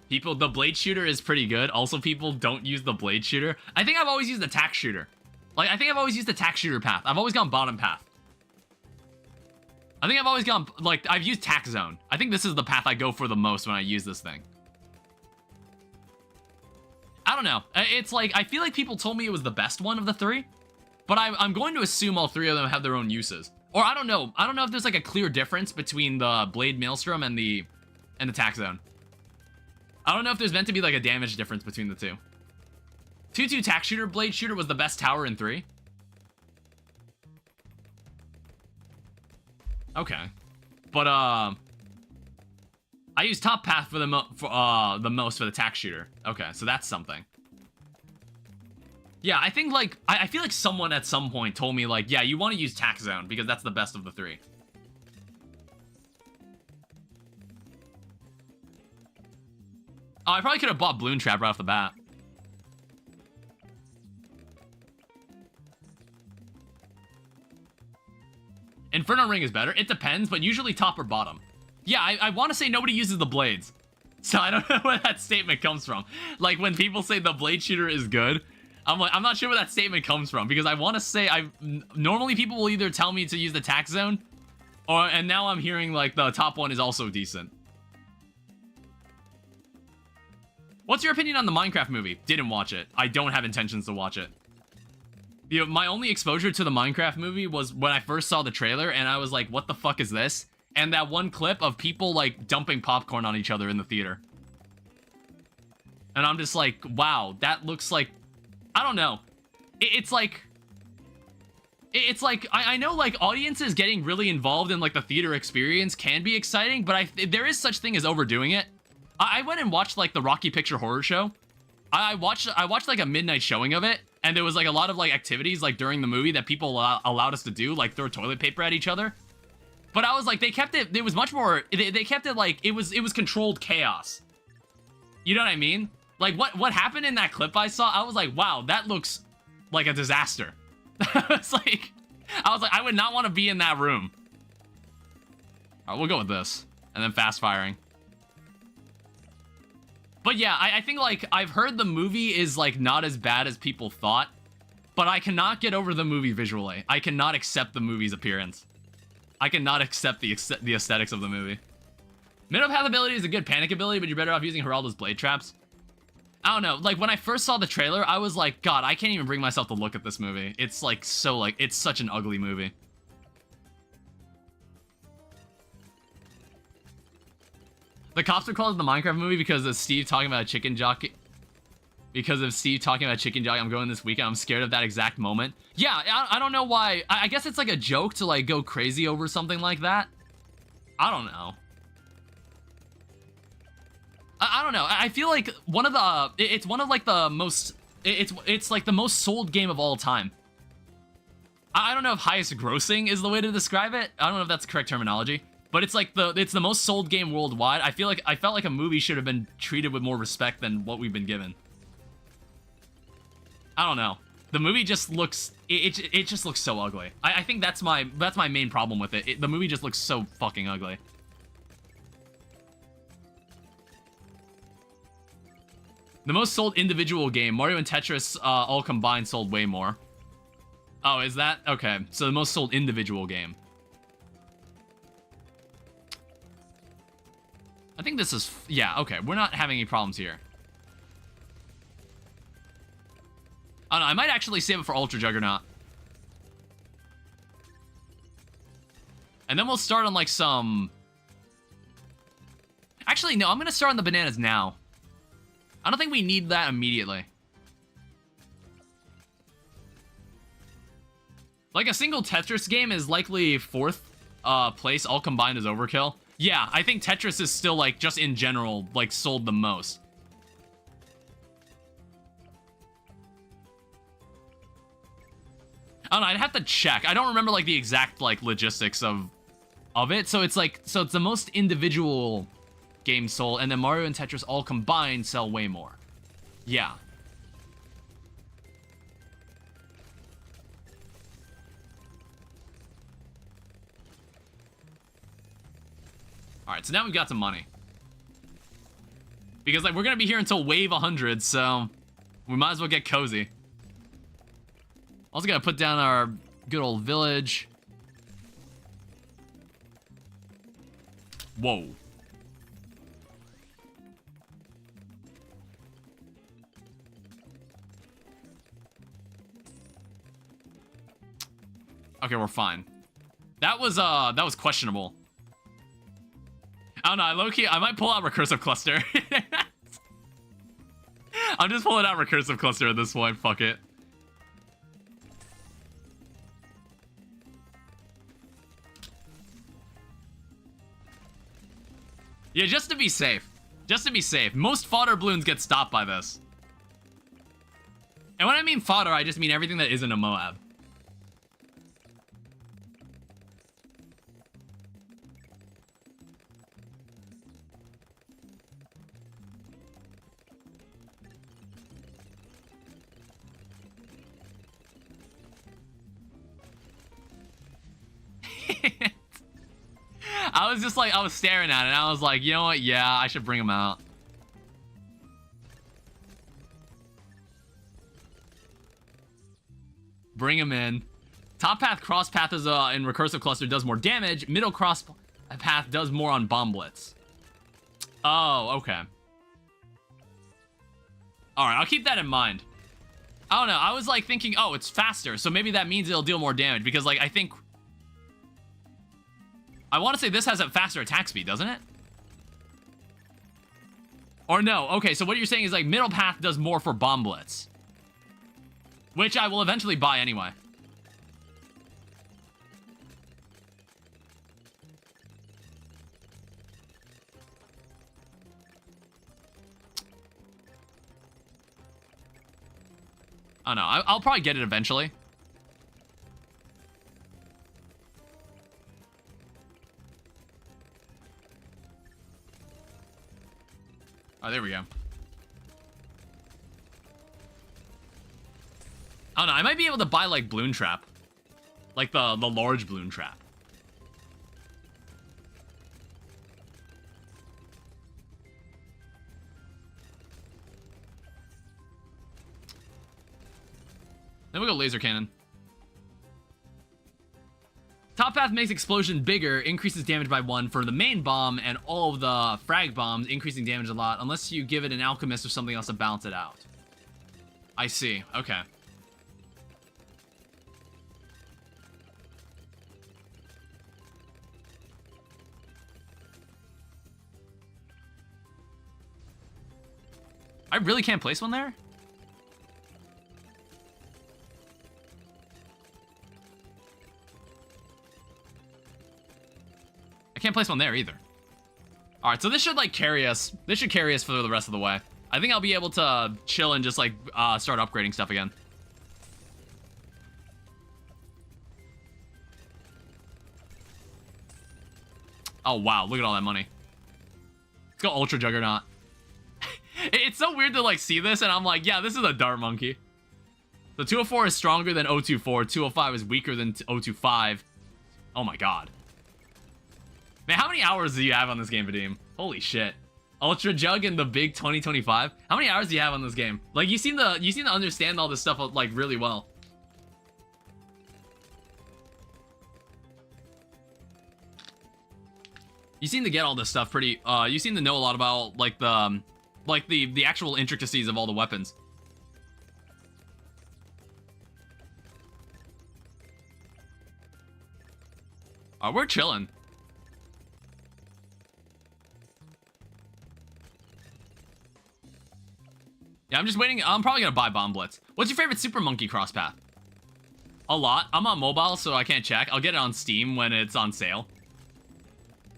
People, the blade shooter is pretty good. Also, people don't use the blade shooter. I think I've always used the tack shooter. Like, I think I've always used the tack shooter path. I've always gone bottom path. I think I've always gone... Like, I've used tack zone. I think this is the path I go for the most when I use this thing. I don't know. It's like, I feel like people told me it was the best one of the three, but I'm going to assume all three of them have their own uses. Or I don't know. I don't know if there's like a clear difference between the Blade Maelstrom and the Tax Zone. I don't know if there's meant to be like a damage difference between the two. 2-2 Tax Shooter, Blade Shooter was the best tower in 3. Okay. But, I use Top Path for the most for the Tax Shooter. Okay, so that's something. Yeah, I think, like, I feel like someone at some point told me, like, yeah, you want to use Tax Zone because that's the best of the 3. Oh, I probably could have bought Bloon Trap right off the bat. Inferno Ring is better. It depends, but usually top or bottom. Yeah, I want to say nobody uses the blades. So I don't know where that statement comes from. Like, when people say the Blade Shooter is good, I'm like, I'm not sure where that statement comes from, because I want to say normally people will either tell me to use the Tax Zone, and now I'm hearing, like, the top one is also decent. What's your opinion on the Minecraft movie? Didn't watch it. I don't have intentions to watch it. You know, my only exposure to the Minecraft movie was when I first saw the trailer, and I was like, what the fuck is this? And that one clip of people, like, dumping popcorn on each other in the theater. And I'm just like, wow, that looks like... I don't know. It's like... I know, like, audiences getting really involved in, like, the theater experience can be exciting, but there is such thing as overdoing it. I went and watched, like, the Rocky Picture Horror Show. I watched, like, a midnight showing of it, and there was, like, a lot of, like, activities, like, during the movie that people allowed us to do, like, throw toilet paper at each other. But I was like, they kept it, it was much more, they kept it, like, it was controlled chaos. You know what I mean? Like, what happened in that clip I saw, I was like, wow, that looks like a disaster. It's like, I was like, I would not want to be in that room. All right, we'll go with this. And then fast firing. But yeah, I think, like, I've heard the movie is, like, not as bad as people thought. But I cannot get over the movie visually. I cannot accept the movie's appearance. I cannot accept the aesthetics of the movie. Minnow Path ability is a good panic ability, but you're better off using Geraldo's blade traps. I don't know, like, when I first saw the trailer, I was like, God, I can't even bring myself to look at this movie. It's, like, so, like, it's such an ugly movie. The cops are called the Minecraft movie because of Steve talking about a chicken jockey. Because of Steve talking about chicken jockey, I'm going this weekend. I'm scared of that exact moment. Yeah, I don't know why. I guess it's like a joke to, like, go crazy over something like that. I don't know. I don't know. I feel like one of the... It's one of, like, the most... It's like the most sold game of all time. I don't know if highest grossing is the way to describe it. I don't know if that's the correct terminology. But it's like it's the most sold game worldwide. I felt like a movie should have been treated with more respect than what we've been given. I don't know. The movie just looks... It just looks so ugly. I think that's my main problem with it. The movie just looks so fucking ugly. The most sold individual game, Mario and Tetris all combined sold way more. Oh, is that? Okay, so the most sold individual game. I think this is... Yeah, okay, we're not having any problems here. I don't know, I might actually save it for Ultra Juggernaut. And then we'll start on, like, some... Actually, no, I'm gonna start on the bananas now. I don't think we need that immediately. Like, a single Tetris game is likely 4th place, all combined as overkill. Yeah, I think Tetris is still, like, just in general, like, sold the most. I don't know, I'd have to check. I don't remember, like, the exact, like, logistics of it. So it's, like, so it's the most individual game sold, and then Mario and Tetris all combined sell way more. Yeah. Alright, so now we've got some money. Because, like, we're gonna be here until wave 100, so we might as well get cozy. Also gotta put down our good old village. Whoa. Okay, we're fine. That was questionable. I don't know, low-key, I might pull out recursive cluster. I'm just pulling out recursive cluster at this point, fuck it. Yeah, just to be safe. Just to be safe. Most fodder balloons get stopped by this. And when I mean fodder, I just mean everything that isn't a Moab. I was just like, I was staring at it, and I was like, you know what? Yeah, I should bring him out. Bring him in. Top path, cross path is in recursive cluster does more damage. Middle cross path does more on bomb blitz. Oh, okay. All right, I'll keep that in mind. I don't know. I was like thinking, oh, it's faster, so maybe that means it'll deal more damage because like I think. I want to say this has a faster attack speed, doesn't it? Or no. Okay, so what you're saying is like middle path does more for bomb blitz. Which I will eventually buy anyway. Oh no, I'll probably get it eventually. Oh, there we go. I don't know, I might be able to buy, like, Bloon Trap. Like, the large Bloon Trap. Then we go Laser Cannon. Top path makes explosion bigger, increases damage by 1 for the main bomb, and all of the frag bombs, increasing damage a lot, unless you give it an alchemist or something else to balance it out. I see, okay. I really can't place one there? I can't place one there either. Alright, so this should like carry us. This should carry us for the rest of the way. I think I'll be able to chill and just like start upgrading stuff again. Oh wow, look at all that money. Let's go Ultra Juggernaut. It's so weird to like see this and I'm like, yeah, this is a dart monkey. The 204 is stronger than 024. 205 is weaker than 025. Oh my god. Man, how many hours do you have on this game, Vadim? Holy shit. Ultra Jug in the big 2025? How many hours do you have on this game? Like, you seem to understand all this stuff, like, really well. You seem to get all this stuff pretty, you seem to know a lot about, like, the actual intricacies of all the weapons. We're chilling. Yeah, I'm just waiting. I'm probably gonna buy Bomb Blitz. What's your favorite Super Monkey cross path? A lot. I'm on mobile, so I can't check. I'll get it on Steam when it's on sale.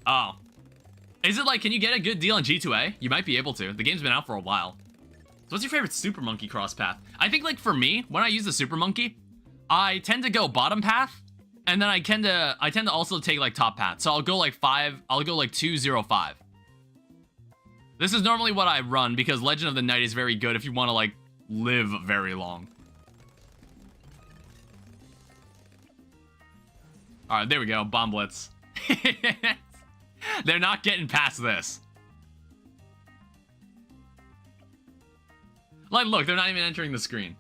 Oh. Is it like, can you get a good deal on G2A? You might be able to. The game's been out for a while. So what's your favorite Super Monkey cross path? I think, like, for me, when I use the Super Monkey, I tend to go bottom path, and then I tend to also take, like, top path. So I'll go, like, 205. This is normally what I run because Legend of the Night is very good if you want to, like, live very long. Alright, there we go. Bomb Blitz. They're not getting past this. Like, look, they're not even entering the screen.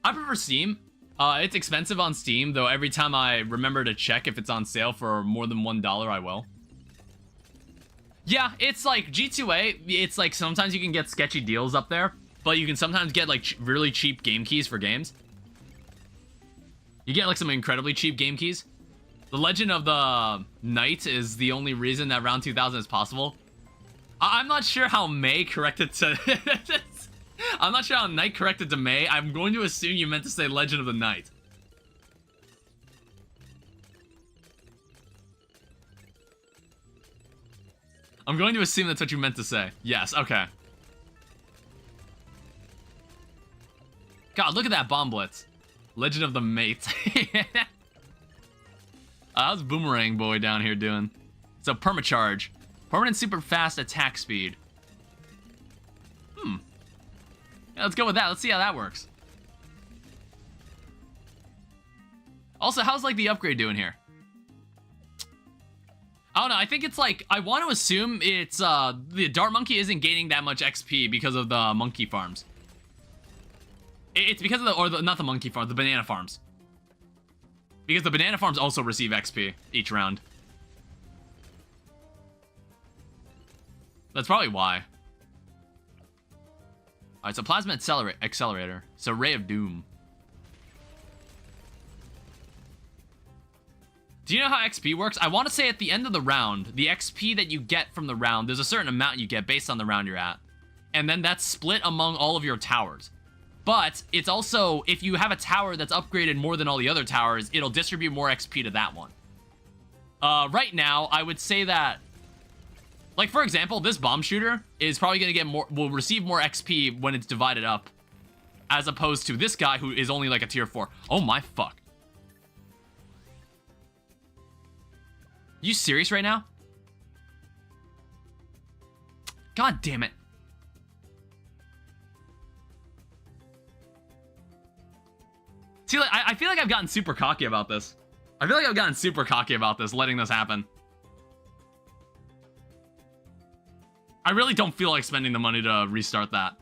I prefer Steam. It's expensive on Steam, though every time I remember to check if it's on sale for more than $1, I will. Yeah, it's like G2A, it's like sometimes you can get sketchy deals up there, but you can sometimes get like really cheap game keys for games. You get like some incredibly cheap game keys. The Legend of the Knight is the only reason that round 2000 is possible. I'm not sure how May corrected to... I'm not sure how Knight corrected to May. I'm going to assume you meant to say Legend of the Knight. I'm going to assume that's what you meant to say. Yes, okay. God, look at that bomb blitz. Legend of the Mate. How's Boomerang Boy down here doing? So, permacharge. Permanent super fast attack speed. Yeah, let's go with that. Let's see how that works. Also, how's like the upgrade doing here? I don't know. I think it's like, I want to assume it's, the Dart Monkey isn't gaining that much XP because of the monkey farms. It's because of not the monkey farms, the banana farms. Because the banana farms also receive XP each round. That's probably why. Alright, so Plasma Accelerator. So Ray of Doom. Do you know how XP works? I want to say at the end of the round, the XP that you get from the round, there's a certain amount you get based on the round you're at. And then that's split among all of your towers. But it's also, if you have a tower that's upgraded more than all the other towers, it'll distribute more XP to that one. Right now, I would say that, like, for example, this bomb shooter is probably going to get more, will receive more XP when it's divided up, as opposed to this guy who is only like a tier 4. Oh my fuck. You serious right now? God damn it. See, like, I feel like I've gotten super cocky about this. I feel like I've gotten super cocky about this, letting this happen. I really don't feel like spending the money to restart that.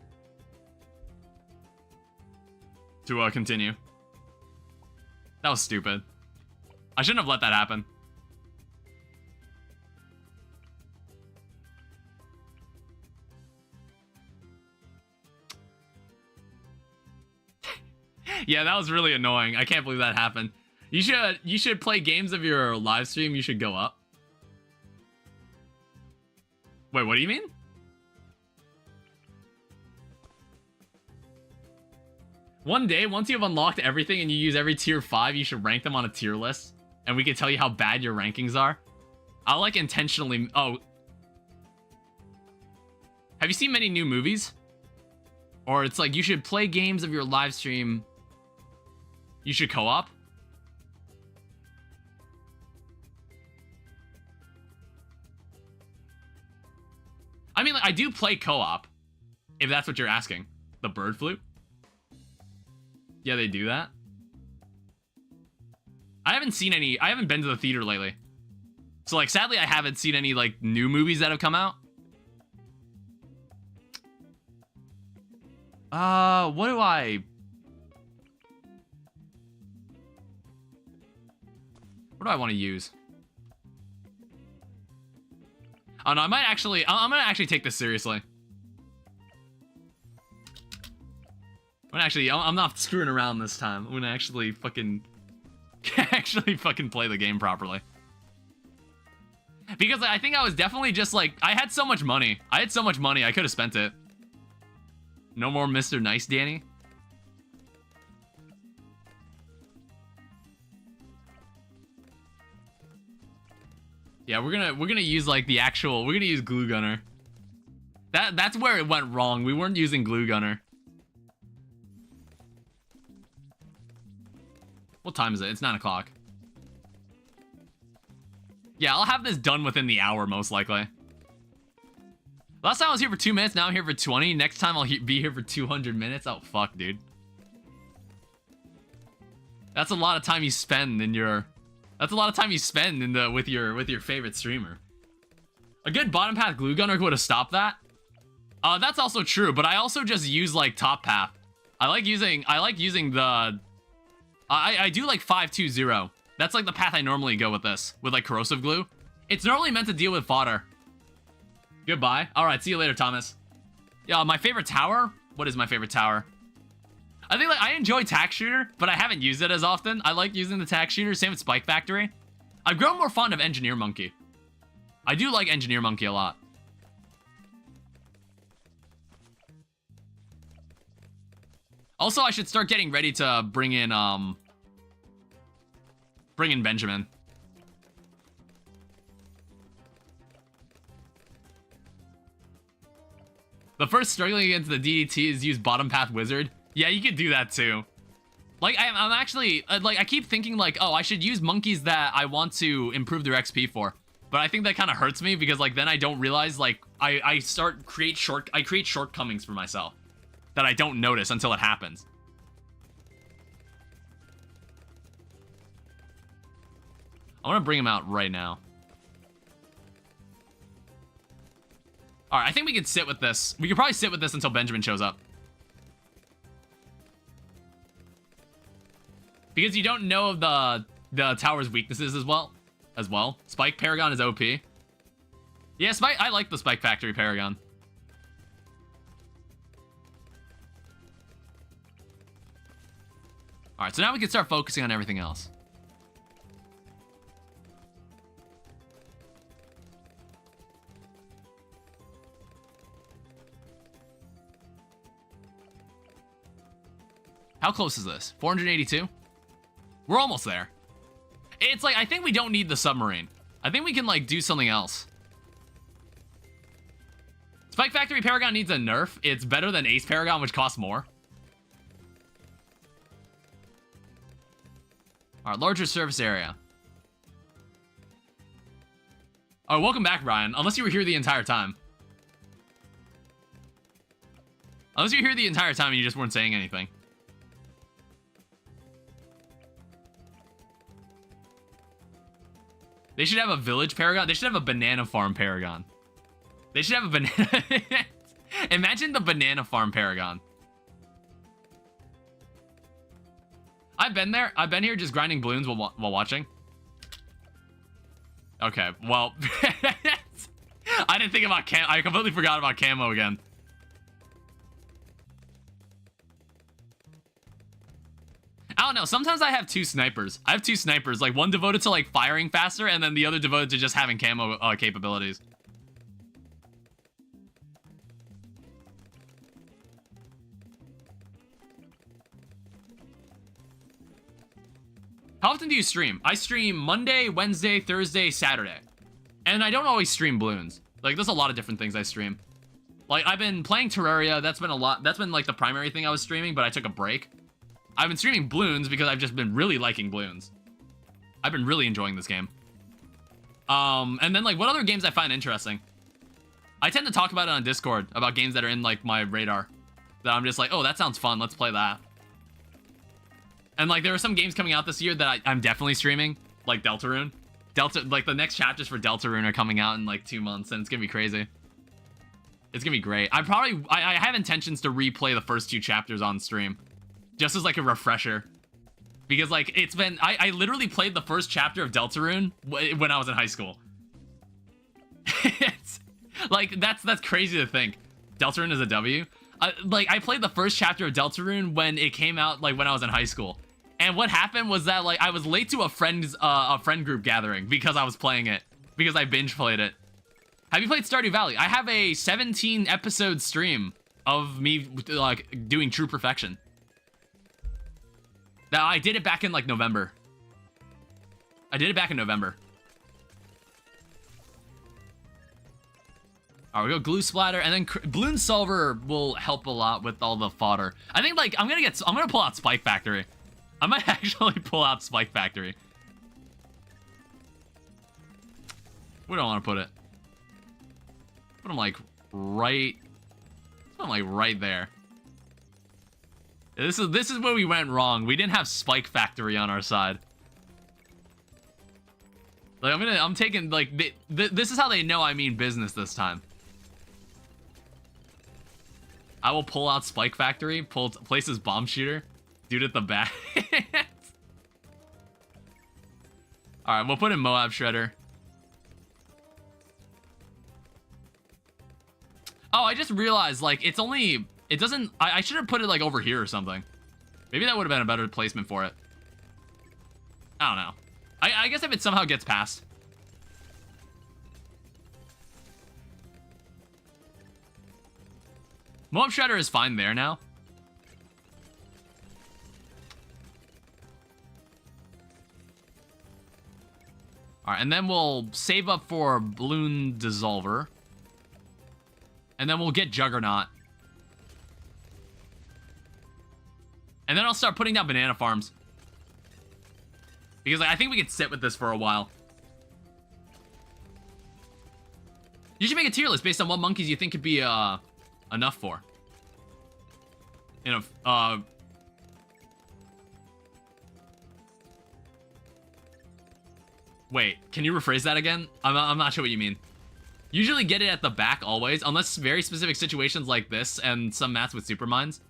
To continue. That was stupid. I shouldn't have let that happen. Yeah, that was really annoying. I can't believe that happened. You should play games of your live stream. You should go up. Wait, what do you mean? One day, once you've unlocked everything and you use every tier 5, you should rank them on a tier list. And we can tell you how bad your rankings are. I'll like intentionally... Oh. Have you seen many new movies? Or it's like you should play games of your live stream. You should co-op. I mean, like, I do play co-op, if that's what you're asking. The bird flute? Yeah, they do that. I haven't seen any, I haven't been to the theater lately. So, like, sadly, I haven't seen any, like, new movies that have come out. What do I... What do I want to use? Oh no, I might actually, I'm gonna actually take this seriously. I'm not screwing around this time. I'm gonna actually fucking, play the game properly. Because I think I was definitely just like, I had so much money. I could have spent it. No more Mr. Nice Danny. Yeah, we're gonna use like the actual, we're gonna use Glue Gunner. That's where it went wrong. We weren't using Glue Gunner. What time is it? It's 9 o'clock. Yeah, I'll have this done within the hour, most likely. Last time I was here for 2 minutes, now I'm here for 20. Next time I'll be here for 200 minutes. Oh, fuck, dude. That's a lot of time you spend in your... That's a lot of time you spend in the with your favorite streamer. A good bottom path glue gunner would have stopped that. That's also true, but I also just use like top path. I like using the I do like 520. That's like the path I normally go with this, with like corrosive glue. It's normally meant to deal with fodder. Goodbye. All right, see you later, Thomas. Yeah, my favorite tower? What is my favorite tower? I think like I enjoy tack shooter, but I haven't used it as often. I like using the tack shooter. Same with Spike Factory. I've grown more fond of Engineer Monkey. I do like Engineer Monkey a lot. Also, I should start getting ready to bring in Benjamin. The first struggling against the DDT is use bottom path wizard. Yeah, you could do that too. Like, I'm actually, like, I keep thinking like, oh, I should use monkeys that I want to improve their XP for. But I think that kind of hurts me because like then I don't realize like I create shortcomings for myself that I don't notice until it happens. I want to bring him out right now. All right, I think we could sit with this. We could probably sit with this until Benjamin shows up. Because you don't know the tower's weaknesses as well. Spike Paragon is OP. Yeah, Spike. I like the Spike Factory Paragon. All right, so now we can start focusing on everything else. How close is this? 482? We're almost there. It's like, I think we don't need the submarine. I think we can, like, do something else. Spike Factory Paragon needs a nerf. It's better than Ace Paragon, which costs more. Alright, larger surface area. Oh, welcome back, Ryan. Unless you were here the entire time. Unless you were here the entire time and you just weren't saying anything. They should have a village Paragon. They should have a banana farm Paragon. They should have a banana... Imagine the banana farm Paragon. I've been there. I've been here just grinding balloons while watching. Okay, well... I didn't think about camo. I completely forgot about camo again. I don't know. Sometimes I have two snipers. I have two snipers. Like, one devoted to, like, firing faster, and then the other devoted to just having camo capabilities. How often do you stream? I stream Monday, Wednesday, Thursday, Saturday. And I don't always stream Bloons. Like, there's a lot of different things I stream. Like, I've been playing Terraria. That's been a lot. That's been, like, the primary thing I was streaming, but I took a break. I've been streaming Bloons because I've just been really liking Bloons. I've been really enjoying this game. And then, like, what other games I find interesting? I tend to talk about it on Discord, about games that are in, like, my radar. That I'm just like, oh, that sounds fun, let's play that. And, like, there are some games coming out this year that I'm definitely streaming, like Deltarune. Like, the next chapters for Deltarune are coming out in, like, 2 months, and it's gonna be crazy. It's gonna be great. I have intentions to replay the first 2 chapters on stream. Just as, like, a refresher. Because, like, it's been... I literally played the first chapter of Deltarune when I was in high school. It's... Like, that's crazy to think. Deltarune is a W. Like, I played the first chapter of Deltarune when it came out, like, when I was in high school. And what happened was that, like, I was late to a friend group gathering because I was playing it. Because I binge played it. Have you played Stardew Valley? I have a 17-episode stream of me, like, doing True Perfection. Now, I did it back in, like, November. I did it back in November. Alright, we go glue splatter, and then Bloons Solver will help a lot with all the fodder. I think, like, I'm gonna pull out Spike Factory. I might actually pull out Spike Factory. Where do I want to put it? Put them, like, right... Put them, like, right there. This is where we went wrong. We didn't have Spike Factory on our side. Like, I'm taking, like, this is how they know I mean business this time. I will pull out Spike Factory, place his bomb shooter, dude at the back. Alright, we'll put in Moab Shredder. Oh, I just realized, like, it's only... It doesn't... I should have put it, like, over here or something. Maybe that would have been a better placement for it. I don't know. I guess if it somehow gets past. Moab Shredder is fine there now. Alright, and then we'll save up for Bloon Dissolver. And then we'll get Juggernaut. And then I'll start putting down banana farms. Because like, I think we could sit with this for a while. You should make a tier list based on what monkeys you think could be enough for. You know, wait, can you rephrase that again? I'm not sure what you mean. Usually get it at the back always, unless very specific situations like this and some mats with super mines.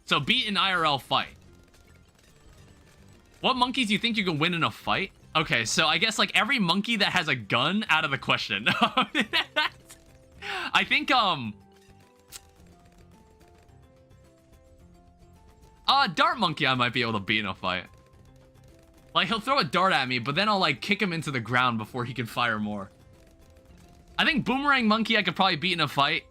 So beat an IRL fight. What monkeys do you think you can win in a fight? Okay, so I guess like every monkey that has a gun out of the question. I think dart monkey I might be able to beat in a fight. Like he'll throw a dart at me, but then I'll like kick him into the ground before he can fire more. I think boomerang monkey I could probably beat in a fight.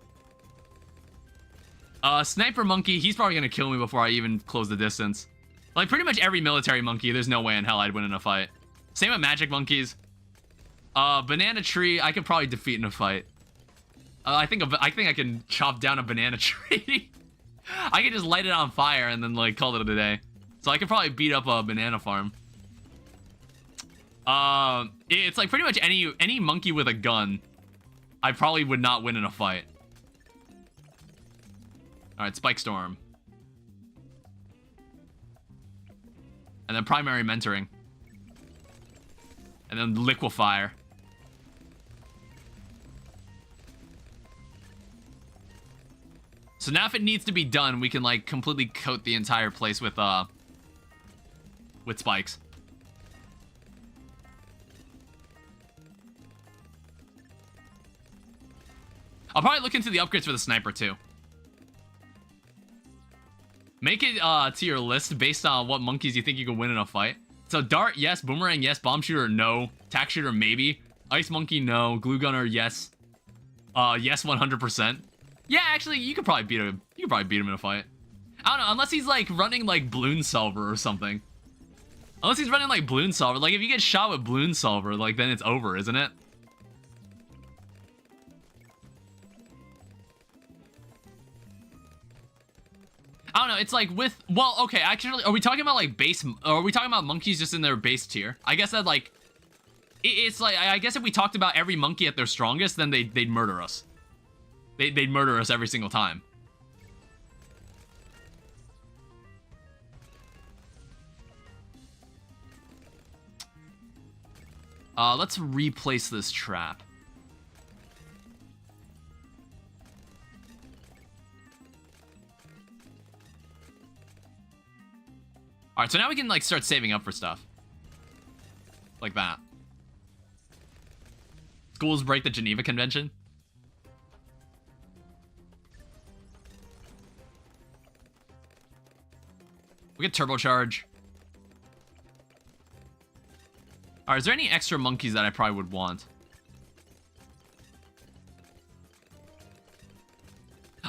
Sniper monkey, he's probably gonna kill me before I even close the distance. Like pretty much every military monkey, there's no way in hell I'd win in a fight. Same with magic monkeys. Banana tree, I could probably defeat in a fight. I think I can chop down a banana tree. I could just light it on fire and then like call it a day. So I could probably beat up a banana farm. It's like pretty much any monkey with a gun, I probably would not win in a fight. Alright, Spike Storm. And then Primary Mentoring. And then Liquefier. So now if it needs to be done, we can like completely coat the entire place with spikes. I'll probably look into the upgrades for the sniper too. Make it to your list based on what monkeys you think you can win in a fight. So dart, yes. Boomerang, yes. Bomb shooter, no. Tack shooter, maybe. Ice monkey, no. Glue gunner, yes. Yes, 100%. Yeah, actually, you could probably beat him. You could probably beat him in a fight. I don't know, unless he's like running like Bloons Solver or something. Unless he's running like Bloons Solver. Like if you get shot with Bloons Solver, like then it's over, isn't it? I don't know, it's like with, well, okay, actually, are we talking about like base, or are we talking about monkeys just in their base tier? I guess that like, it's like, I guess if we talked about every monkey at their strongest, then they'd murder us. They'd murder us every single time. Let's replace this trap. Alright, so now we can, like, start saving up for stuff. Like that. Schools break the Geneva Convention. We get turbocharge. Alright, is there any extra monkeys that I probably would want?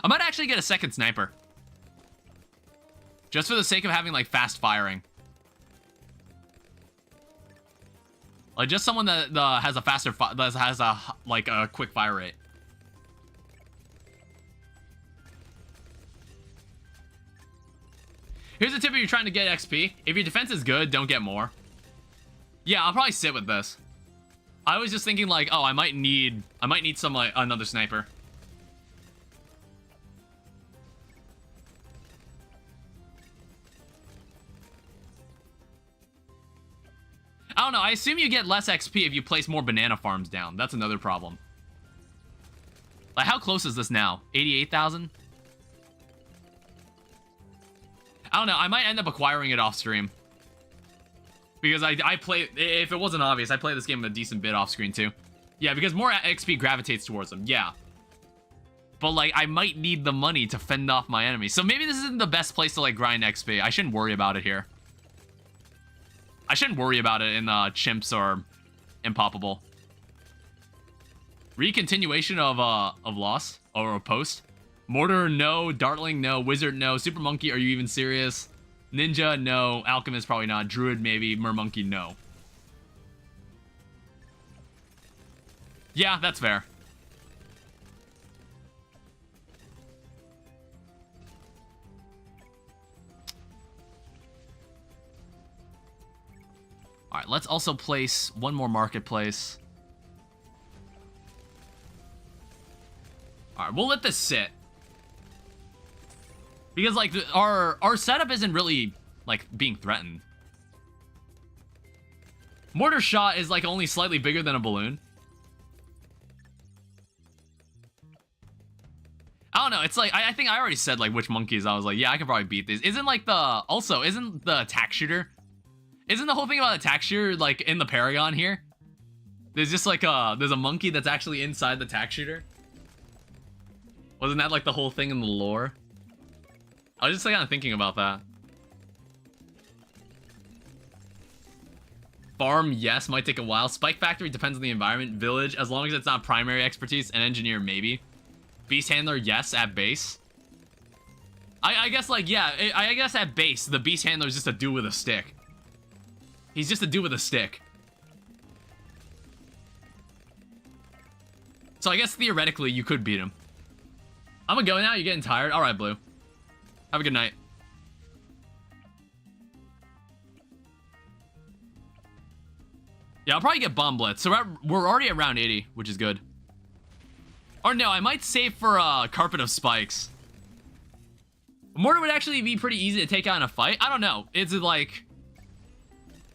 I might actually get a second sniper. Just for the sake of having, like, fast firing. Like, just someone that has a faster, that has a, like, a quick fire rate. Here's a tip if you're trying to get XP. If your defense is good, don't get more. Yeah, I'll probably sit with this. I was just thinking, like, oh, I might need some, like, another sniper. I don't know, I assume you get less XP if you place more banana farms down. That's another problem. Like, how close is this now? 88,000? I don't know, I might end up acquiring it off stream. Because I play, if it wasn't obvious, I play this game a decent bit off screen too. Yeah, because more XP gravitates towards them, yeah. But like, I might need the money to fend off my enemies. So maybe this isn't the best place to like grind XP. I shouldn't worry about it here. I shouldn't worry about it in Chimps or Impoppable. Recontinuation of Lost or a Post. Mortar, no. Dartling, no. Wizard, no. Super Monkey, are you even serious? Ninja, no. Alchemist, probably not. Druid, maybe. Mermonkey, no. Yeah, that's fair. Alright, let's also place one more marketplace. Alright, we'll let this sit. Because, like, our setup isn't really, like, being threatened. Mortar shot is, like, only slightly bigger than a balloon. I don't know, it's like, I think I already said, like, which monkeys I was like, yeah, I could probably beat these. Isn't, like, also, isn't the attack shooter? Isn't the whole thing about attack shooter, like, in the Paragon here? There's just, like, there's a monkey that's actually inside the attack shooter? Wasn't that, like, the whole thing in the lore? I was just, like, kind of thinking about that. Farm, yes, might take a while. Spike Factory depends on the environment. Village, as long as it's not primary expertise. And Engineer, maybe. Beast Handler, yes, at base. I guess, like, yeah, I guess at base, the Beast Handler is just a dude with a stick. He's just a dude with a stick. So I guess theoretically, you could beat him. I'm gonna go now, you're getting tired? Alright, Blue. Have a good night. Yeah, I'll probably get Bomb Blitz. So we're already at round 80, which is good. Or no, I might save for Carpet of Spikes. Mortar would actually be pretty easy to take out in a fight. I don't know. Is it like...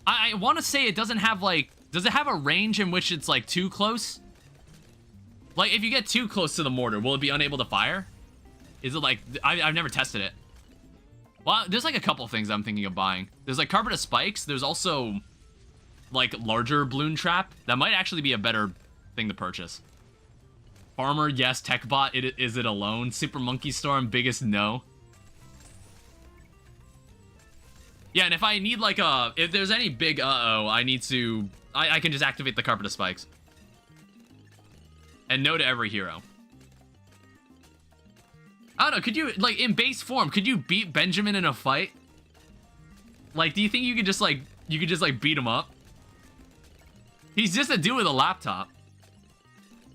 I want to say it doesn't have like... Does it have a range in which it's like too close? Like if you get too close to the mortar, will it be unable to fire? Is it like... I've never tested it. Well, there's like a couple things I'm thinking of buying. There's like Carpet of Spikes. There's also like larger Bloon Trap. That might actually be a better thing to purchase. Farmer, yes. Techbot, is it alone? Super Monkey Storm, biggest no. Yeah, and if I need like a... If there's any big uh-oh, I need to... I can just activate the Carpet of Spikes. And no to every hero. I don't know, could you... Like, in base form, could you beat Benjamin in a fight? Like, do you think you could just like... You could just like beat him up? He's just a dude with a laptop.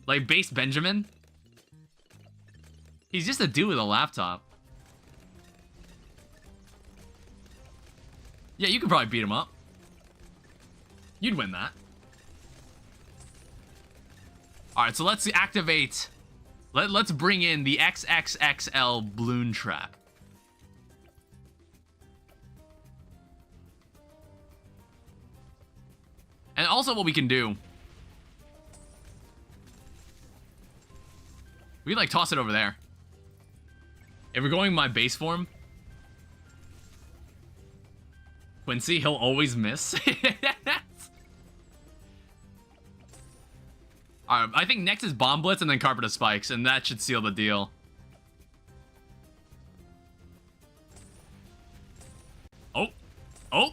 Like, base Benjamin? He's just a dude with a laptop. Yeah, you could probably beat him up. You'd win that. Alright, so let's activate... Let's bring in the XXXL Bloon Trap. And also what we can do... We can, like, toss it over there. If we're going my base form... Quincy, he'll always miss. Alright, I think next is Bomb Blitz and then Carpet of Spikes, and that should seal the deal. Oh. Oh.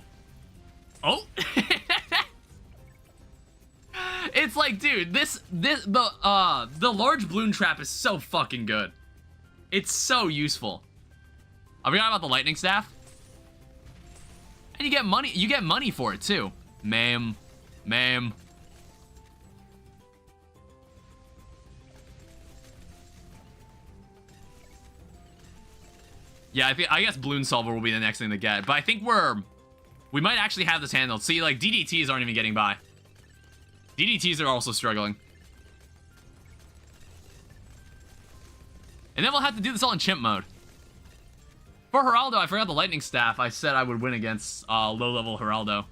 Oh. It's like, dude, the large Bloon Trap is so fucking good. It's so useful. I forgot about the Lightning Staff. And you get money for it too. Ma'am. Yeah, I guess Bloon Solver will be the next thing to get. But I think we might actually have this handled. See, like, DDTs aren't even getting by. DDTs are also struggling. And then we'll have to do this all in chimp mode. For Geraldo, I forgot the Lightning Staff. I said I would win against low-level Geraldo.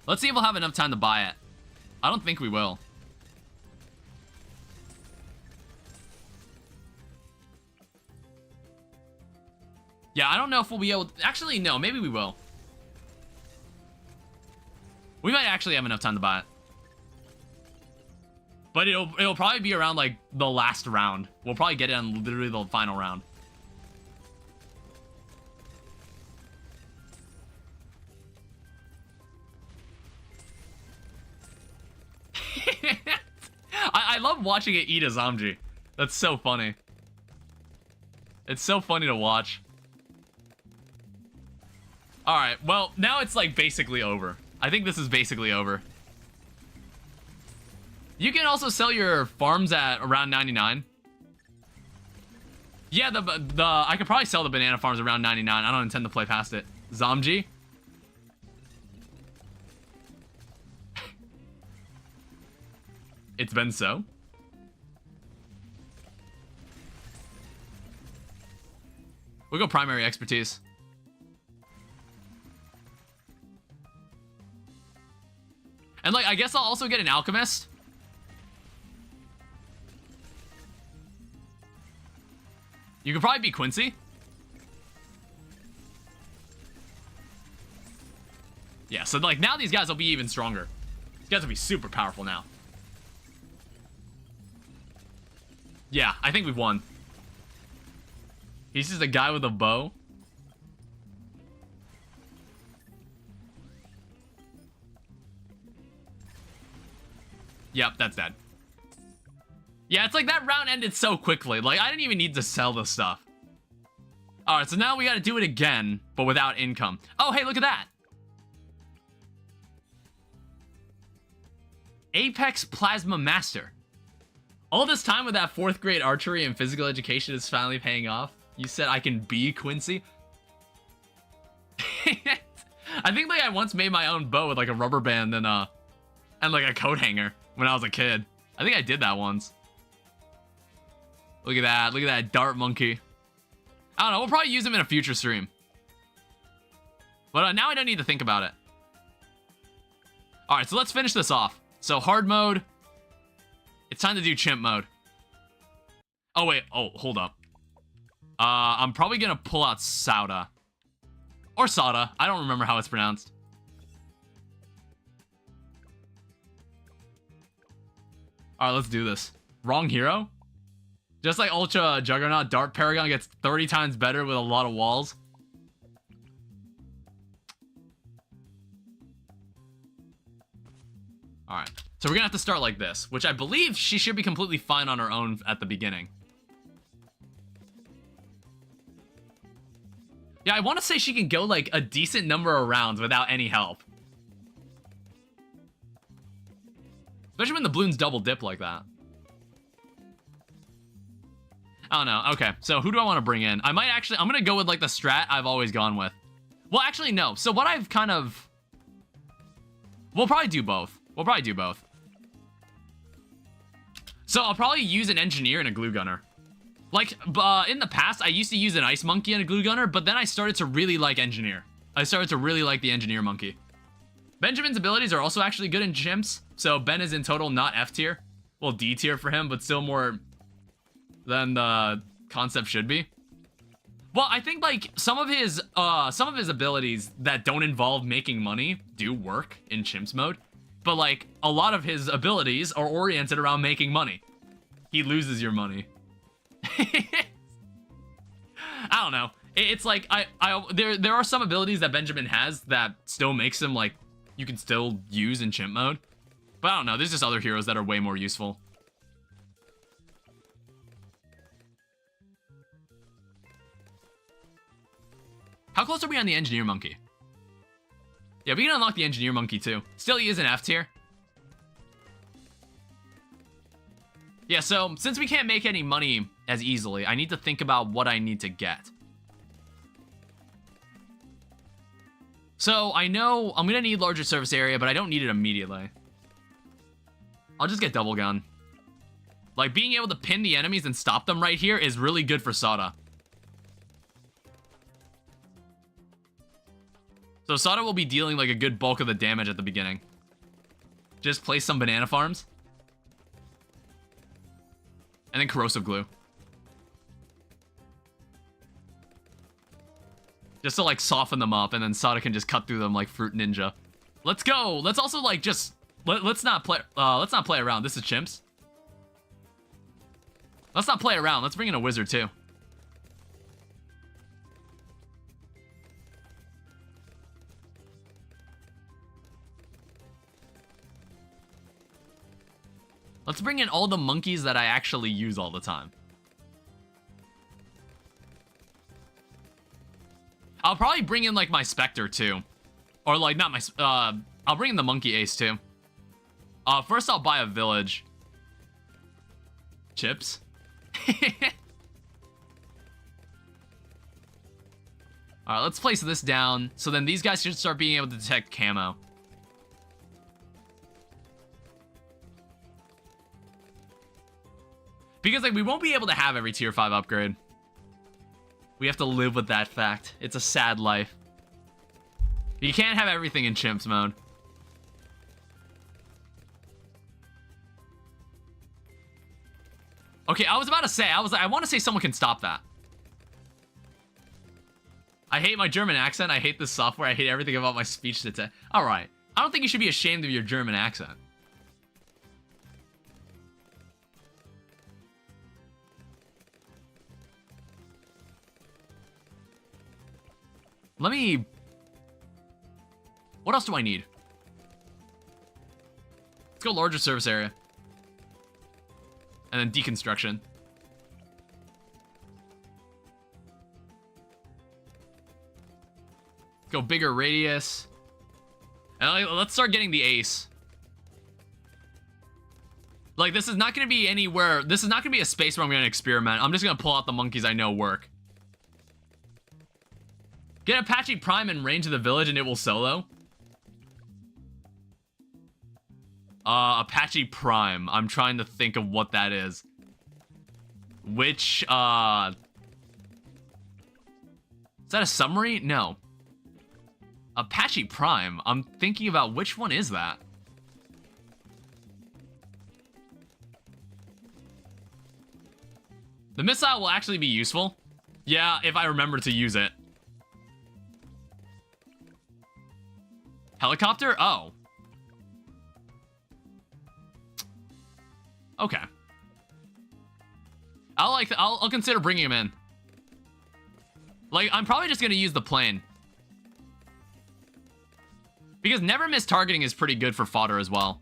Let's see if we'll have enough time to buy it. I don't think we will. Yeah, I don't know if we'll be able to... Actually, no, maybe we will. We might actually have enough time to buy it. But it'll probably be around, like, the last round. We'll probably get it on literally the final round. I love watching it eat a Zamji. That's so funny. It's so funny to watch. Alright, well, now it's, like, basically over. I think this is basically over. You can also sell your farms at around 99. Yeah, I could probably sell the banana farms around 99. I don't intend to play past it. Zamji. It's been so. We'll go primary expertise. And, like, I guess I'll also get an alchemist. You could probably be Quincy. Yeah, so, like, now these guys will be even stronger. These guys will be super powerful now. Yeah, I think we've won. He's just a guy with a bow. Yep, that's dead. Yeah, it's like that round ended so quickly. Like, I didn't even need to sell the stuff. Alright, so now we gotta do it again, but without income. Oh, hey, look at that. Apex Plasma Master. All this time with that 4th grade archery and physical education is finally paying off. You said I can be Quincy. I think, like, I once made my own bow with, like, a rubber band and like, a coat hanger when I was a kid. I think I did that once. Look at that. Look at that dart monkey. I don't know. We'll probably use him in a future stream. But now I don't need to think about it. Alright, so let's finish this off. So, hard mode. It's time to do chimp mode. Oh, wait. Oh, hold up. I'm probably gonna pull out Sauda. Or Sauda. I don't remember how it's pronounced. Alright, let's do this. Wrong hero? Just like Ultra Juggernaut, Dart Paragon gets 30 times better with a lot of walls. Alright. So we're gonna have to start like this, which I believe she should be completely fine on her own at the beginning. Yeah, I want to say she can go, like, a decent number of rounds without any help. Especially when the Bloons double dip like that. I don't know. Okay, so who do I want to bring in? I'm going to go with, like, the strat I've always gone with. Well, actually, no. So what I've kind of... We'll probably do both. So I'll probably use an engineer and a glue gunner. Like, in the past, I used to use an ice monkey and a glue gunner, but then I started to really like engineer. I started to really like the engineer monkey. Benjamin's abilities are also actually good in chimps, so Ben is in total not F tier. Well, D tier for him, but still more than the concept should be. Well, I think, like, some of his abilities that don't involve making money do work in chimps mode, but, like, a lot of his abilities are oriented around making money. He loses your money. I don't know. It's like there are some abilities that Benjamin has that still makes him, like, you can still use in chimp mode. But I don't know. There's just other heroes that are way more useful. How close are we on the engineer monkey? Yeah, we can unlock the engineer monkey too. Still, he is an F tier. Yeah, so since we can't make any money as easily, I need to think about what I need to get. So I know I'm gonna need larger surface area, but I don't need it immediately. I'll just get double gun. Like, being able to pin the enemies and stop them right here is really good for Sauda. So Sauda will be dealing, like, a good bulk of the damage at the beginning. Just place some banana farms. And then corrosive glue. Just to, like, soften them up, and then Sada can just cut through them like Fruit Ninja. Let's go. Let's also, like, just... Let's not play around. This is chimps. Let's not play around. Let's bring in a wizard, too. Let's bring in all the monkeys that I actually use all the time. I'll probably bring in, like, my Spectre, too. Or, like, not my... I'll bring in the Monkey Ace, too. First I'll buy a village. Chips? Alright, let's place this down. So then these guys should start being able to detect camo. Because, like, we won't be able to have every tier 5 upgrade. We have to live with that fact. It's a sad life. You can't have everything in chimps mode. Okay, I was about to say, I want to say someone can stop that. I hate my German accent. I hate this software. I hate everything about my speech. All right. I don't think you should be ashamed of your German accent. Let me... What else do I need? Let's go larger service area. And then deconstruction. Let's go bigger radius. And let's start getting the ace. Like, this is not going to be anywhere... This is not going to be a space where I'm going to experiment. I'm just going to pull out the monkeys I know work. Get Apache Prime in range of the village and it will solo. Apache Prime. I'm trying to think of what that is. Which, Is that a submarine? No. Apache Prime. I'm thinking about which one is that? The missile will actually be useful. Yeah, if I remember to use it. Helicopter? Oh. Okay. I'll consider bringing him in. Like, I'm probably just gonna use the plane. Because never miss targeting is pretty good for fodder as well.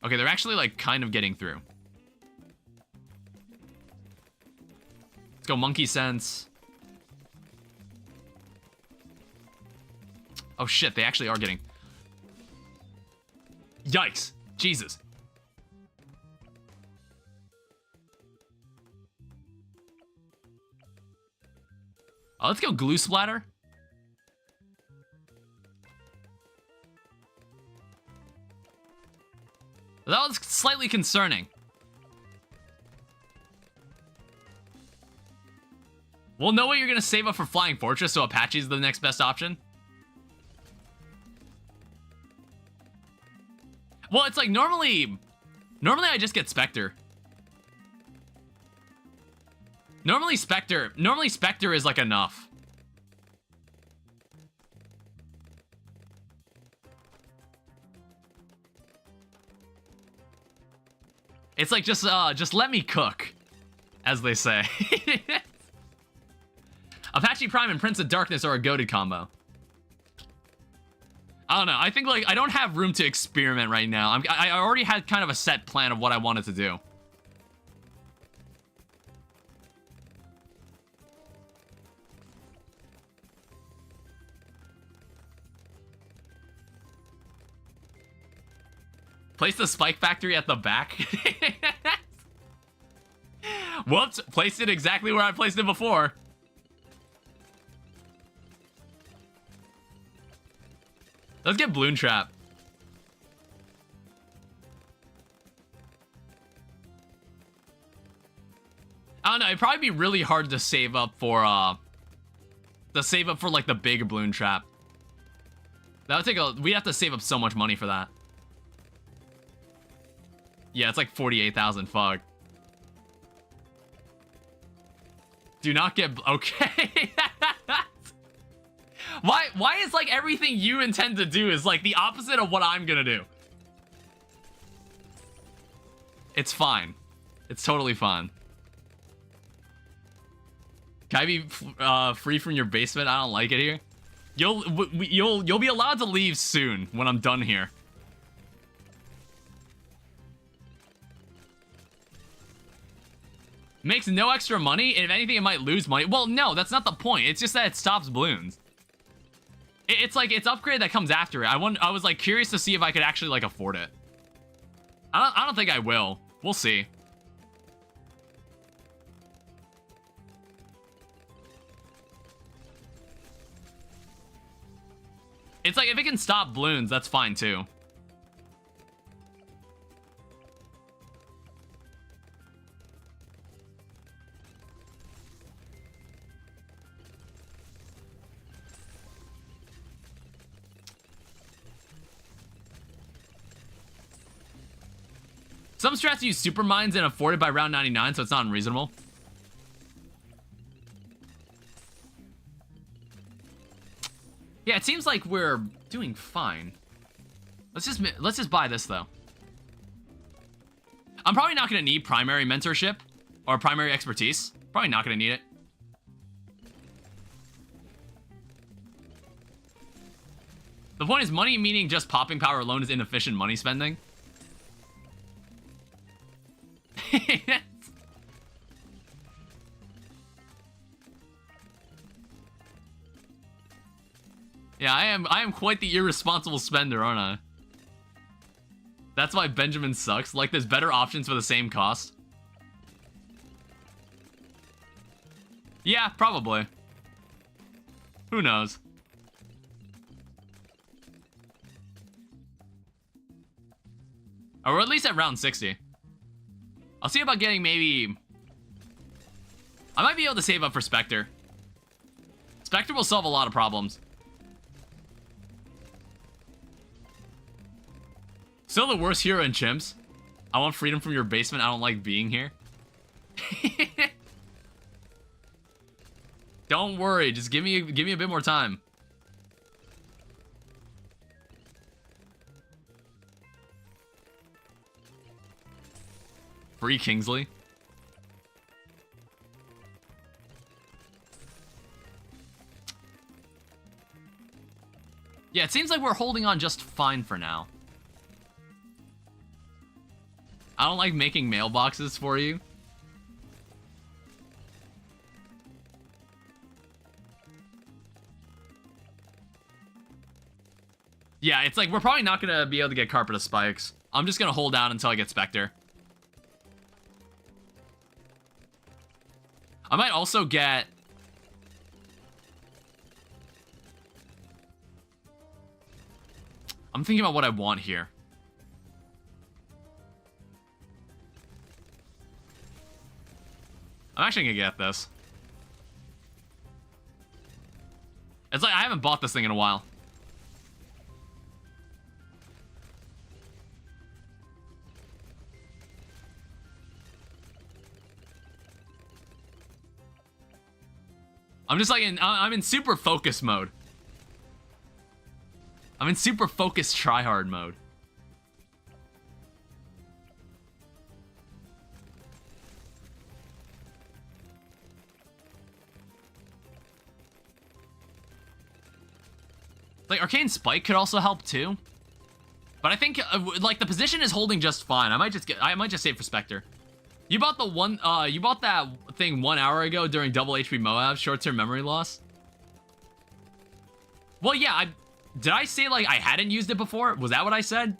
Okay, they're actually, like, kind of getting through. Let's go monkey sense. Oh, shit, they actually are getting... Yikes. Jesus. Let's go glue splatter. That was slightly concerning. Well, know what you're gonna save up for Flying Fortress, so Apache's the next best option? Well, it's like normally I just get Spectre. Normally Spectre is like enough. It's like, just let me cook, as they say. Apache Prime and Prince of Darkness are a goated combo. I don't know. I think, like, I don't have room to experiment right now. I already had kind of a set plan of what I wanted to do. Place the spike factory at the back. Whoops, placed it exactly where I placed it before. Let's get Bloon Trap. I don't know, it'd probably be really hard to save up for like the big Bloon Trap. That would take a... We'd have to save up so much money for that. Yeah, it's like 48,000. Fuck. Do not get... Okay. Why is like everything you intend to do is like the opposite of what I'm gonna do? It's fine. It's totally fine. Can I be free from your basement? I don't like it here. You'll be allowed to leave soon when I'm done here. Makes no extra money. If anything, it might lose money. Well, no, that's not the point. It's just that it stops balloons. It's like it's upgrade that comes after it. I was like curious to see if I could actually like afford it. I don't think I will. We'll see. It's like if it can stop balloons, that's fine too. Some strats use super mines and afforded by round 99, so it's not unreasonable. Yeah, it seems like we're doing fine. Let's just buy this though. I'm probably not gonna need primary mentorship or primary expertise. Probably not gonna need it. The point is money meaning just popping power alone is inefficient money spending. Yeah, I am quite the irresponsible spender, aren't I? That's why Benjamin sucks. Like, there's better options for the same cost. Yeah, probably. Who knows? Or at least at round 60. I'll see about getting maybe... I might be able to save up for Spectre. Spectre will solve a lot of problems. Still the worst hero in chimps. I want freedom from your basement. I don't like being here. Don't worry. Just give me a bit more time. Free Kingsley. Yeah, it seems like we're holding on just fine for now. I don't like making mailboxes for you. Yeah, it's like we're probably not gonna be able to get Carpet of Spikes. I'm just gonna hold down until I get Spectre. I might also get... I'm thinking about what I want here. I'm actually gonna get this. It's like I haven't bought this thing in a while. I'm just like I'm in super focus mode. I'm in super focused tryhard mode. Like Arcane Spike could also help too. But I think like the position is holding just fine. I might just save for Spectre. You bought the one you bought that thing 1 hour ago during double HP Moab, short-term memory loss? Well, yeah, did I say like I hadn't used it before? Was that what I said?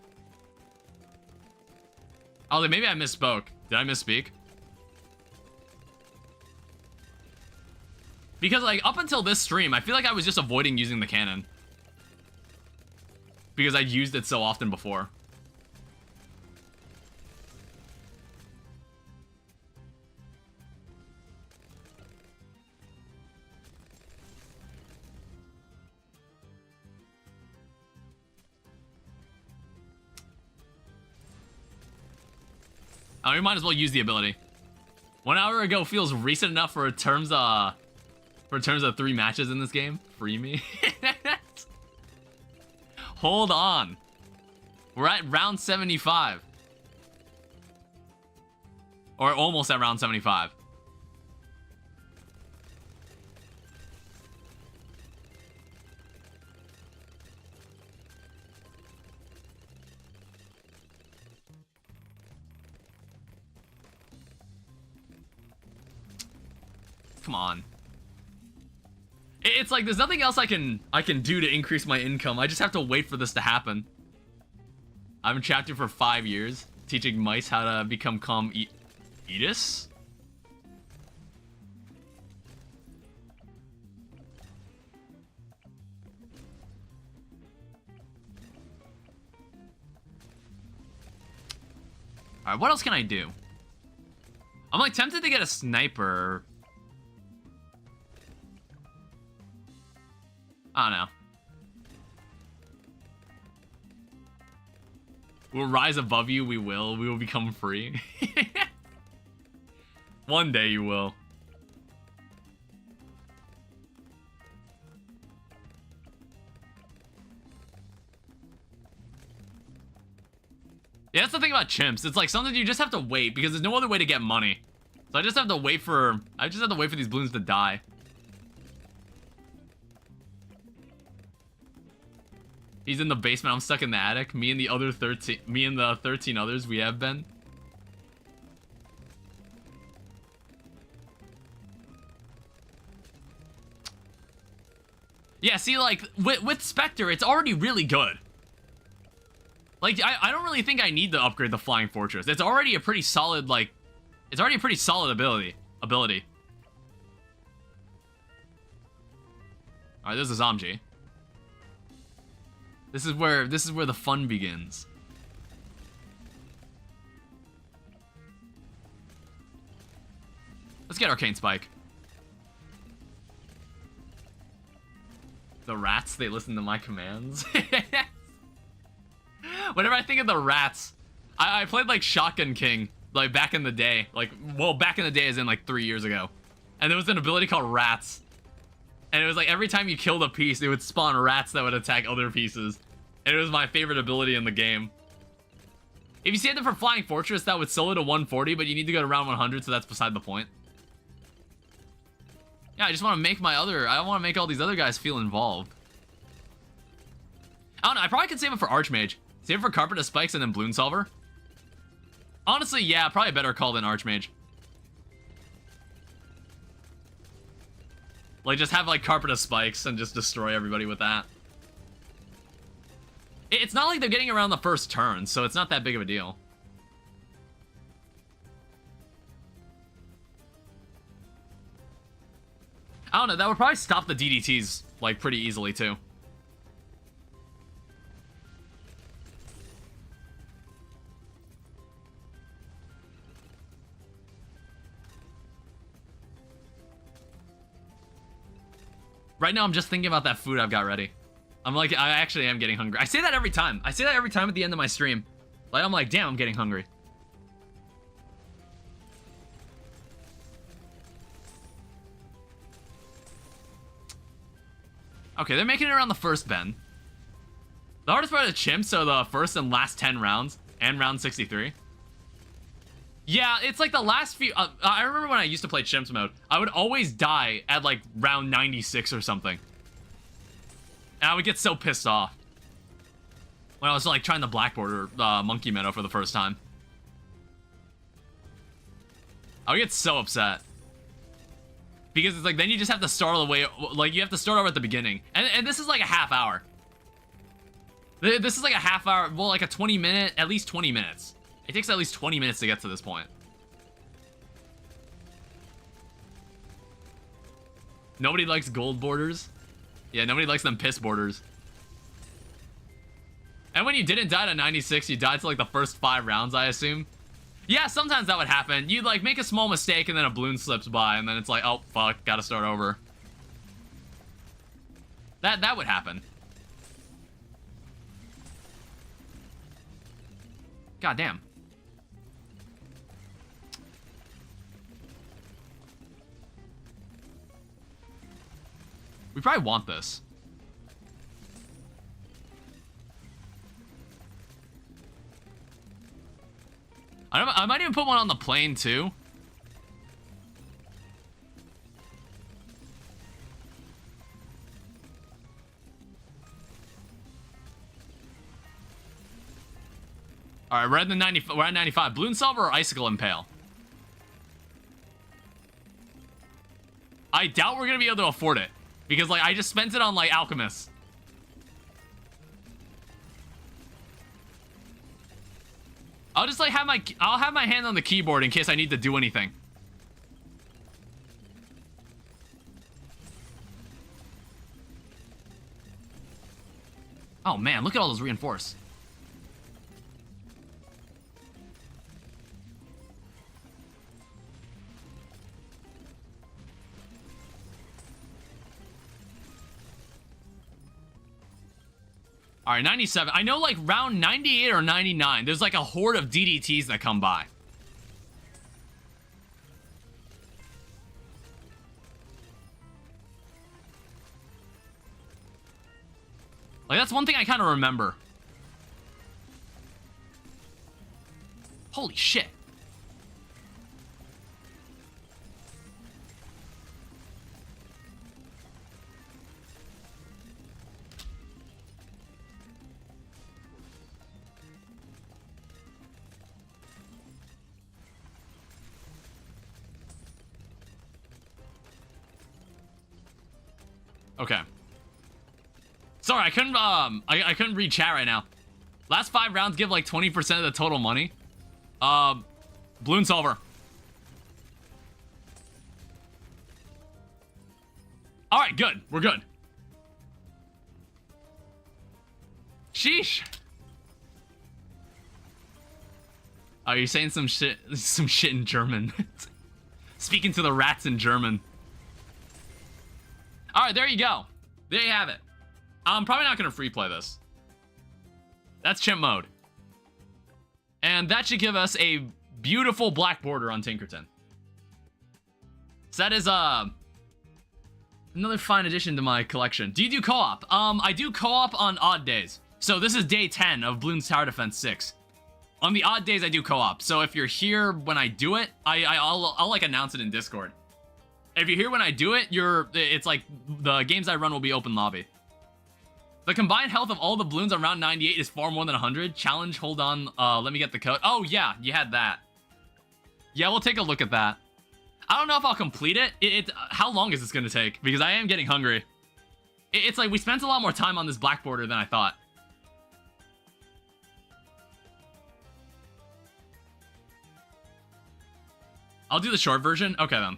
Oh, like, maybe I misspoke. Did I misspeak? Because like up until this stream, I feel like I was just avoiding using the cannon. Because I'd used it so often before. We might as well use the ability. 1 hour ago feels recent enough for terms of 3 matches in this game. Free me. Hold on. We're at round 75. Or almost at round 75. Come on. It's like there's nothing else I can do to increase my income. I just have to wait for this to happen. I've been trapped here for 5 years, teaching mice how to become calm Edis? Alright, what else can I do? I'm like tempted to get a sniper. I don't know. We'll rise above you, we will. We will become free. One day you will. Yeah, that's the thing about chimps. It's like something you just have to wait because there's no other way to get money. So I just have to wait for these balloons to die. He's in the basement, I'm stuck in the attic. Me and the 13 others we have been. Yeah, see, like, with Spectre, it's already really good. Like, I don't really think I need to upgrade the Flying Fortress. It's already a pretty solid, like, it's already a pretty solid ability. Alright, there's a Zomji. This is where the fun begins. Let's get Arcane Spike. The rats, they listen to my commands. Whenever I think of the rats, I played like Shotgun King, like back in the day. Like, well, back in the day as in like 3 years ago. And there was an ability called Rats. And it was like every time you killed a piece, it would spawn rats that would attack other pieces. And it was my favorite ability in the game. If you saved it for Flying Fortress, that would solo to 140, but you need to go to round 100, so that's beside the point. Yeah, I just want to make I want to make all these other guys feel involved. I don't know, I probably could save it for Archmage. Save it for Carpet of Spikes and then Bloon Solver. Honestly, yeah, probably a better call than Archmage. Like, just have, like, Carpet of Spikes and just destroy everybody with that. It's not like they're getting around the first turn, so it's not that big of a deal. I don't know, that would probably stop the DDTs, like, pretty easily, too. Right now, I'm just thinking about that food I've got ready. I'm like, I actually am getting hungry. I say that every time. I say that every time at the end of my stream. Like, I'm like, damn, I'm getting hungry. Okay, they're making it around the first bend. The hardest part of the chimps are the first and last 10 rounds, and round 63. Yeah, it's like the last few... I remember when I used to play chimps mode, I would always die at like round 96 or something. And I would get so pissed off. When I was like trying the Black Border monkey meta for the first time. I would get so upset. Because it's like, then you just have to start all the way... Like, you have to start over at the beginning. And this is like a half hour. This is like a half hour... Well, like a 20 minute... At least 20 minutes. It takes at least 20 minutes to get to this point. Nobody likes gold borders. Yeah, nobody likes them piss borders. And when you didn't die to 96, you died to like the first 5 rounds, I assume. Yeah, sometimes that would happen. You'd like make a small mistake and then a balloon slips by and then it's like, oh, fuck, gotta start over. That would happen. God damn. We probably want this. I might even put one on the plane, too. Alright, we're at 95. Bloons Tower or Icicle Impale? I doubt we're gonna be able to afford it. Because, like, I just spent it on, like, Alchemist. I'll just, like, I'll have my hand on the keyboard in case I need to do anything. Oh, man, look at all those reinforce. All right, 97. I know, like, round 98 or 99, there's, like, a horde of DDTs that come by. Like, that's one thing I kind of remember. Holy shit. Okay. Sorry, I couldn't read chat right now. Last 5 rounds give like 20% of the total money. Bloons over. All right, good. We're good. Sheesh. Oh, you're saying some shit in German. Speaking to the rats in German. All right, there you go. There you have it. I'm probably not going to free play this. That's chimp mode. And that should give us a beautiful black border on Tinkerton. So that is another fine addition to my collection. Do you do co-op? I do co-op on odd days. So this is day 10 of Bloons Tower Defense 6. On the odd days, I do co-op. So if you're here when I do it, I'll like announce it in Discord. If you're here when I do it, it's like the games I run will be open lobby. The combined health of all the balloons on round 98 is far more than 100. Challenge, hold on, let me get the code. Oh yeah, you had that. Yeah, we'll take a look at that. I don't know if I'll complete it. How long is this gonna take? Because I am getting hungry. It's like we spent a lot more time on this black border than I thought. I'll do the short version. Okay then.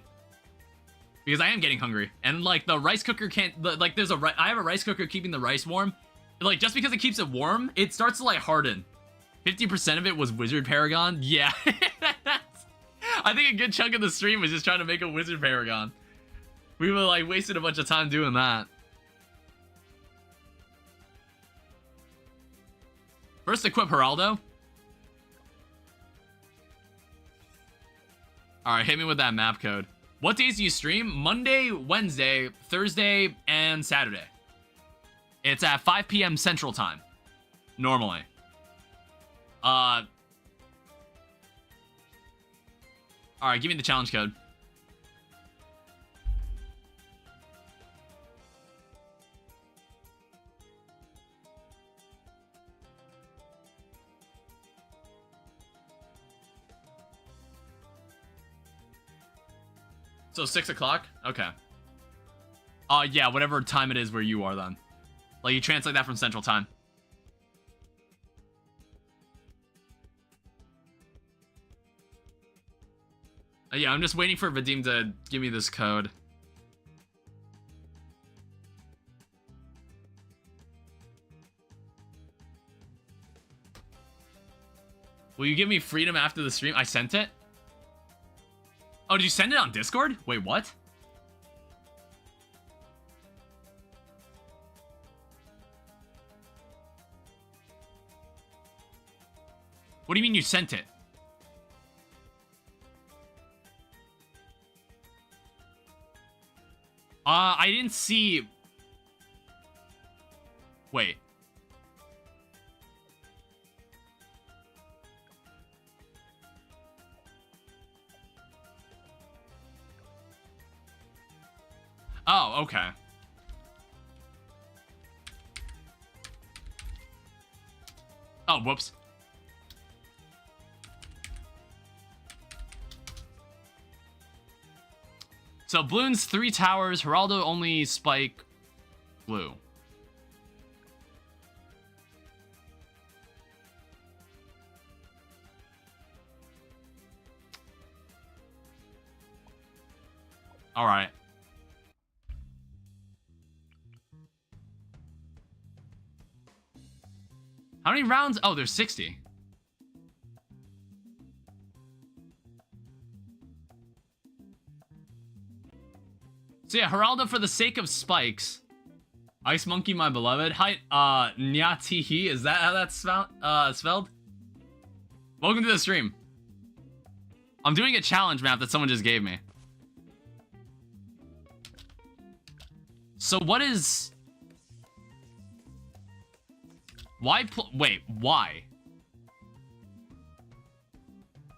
Because I am getting hungry. And, like, the rice cooker can't... Like, I have a rice cooker keeping the rice warm. Like, just because it keeps it warm, it starts to, like, harden. 50% of it was Wizard Paragon. Yeah. I think a good chunk of the stream was just trying to make a Wizard Paragon. We were, like, wasted a bunch of time doing that. First, equip Geraldo. Alright, hit me with that map code. What days do you stream? Monday, Wednesday, Thursday, and Saturday. It's at 5 p.m. Central Time. Normally. Alright, give me the challenge code. So 6 o'clock? Okay. Yeah, whatever time it is where you are then. Like, you translate that from Central Time. Yeah, I'm just waiting for Vadim to give me this code. Will you give me freedom after the stream? I sent it? Oh, did you send it on Discord? Wait, what? What do you mean you sent it? I didn't see... Wait. Oh, okay. Oh, whoops. So, Bloons 3 towers, Geraldo only spike blue. Alright. How many rounds? Oh, there's 60. So yeah, Geraldo for the sake of spikes. Ice Monkey, my beloved. Hi, Nyatihi, is that how that's spelled? Welcome to the stream. I'm doing a challenge map that someone just gave me. So what is... Why wait, why?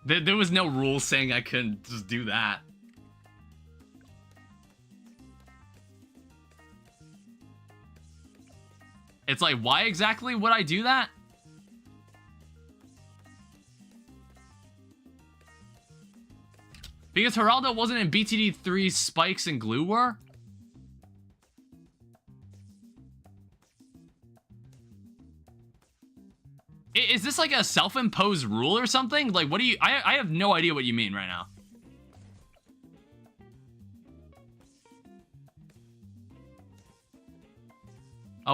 There was no rule saying I couldn't just do that. It's like, why exactly would I do that? Because Geraldo wasn't in BTD 3 spikes and glue were? Is this like a self-imposed rule or something? Like, what do you... I have no idea what you mean right now.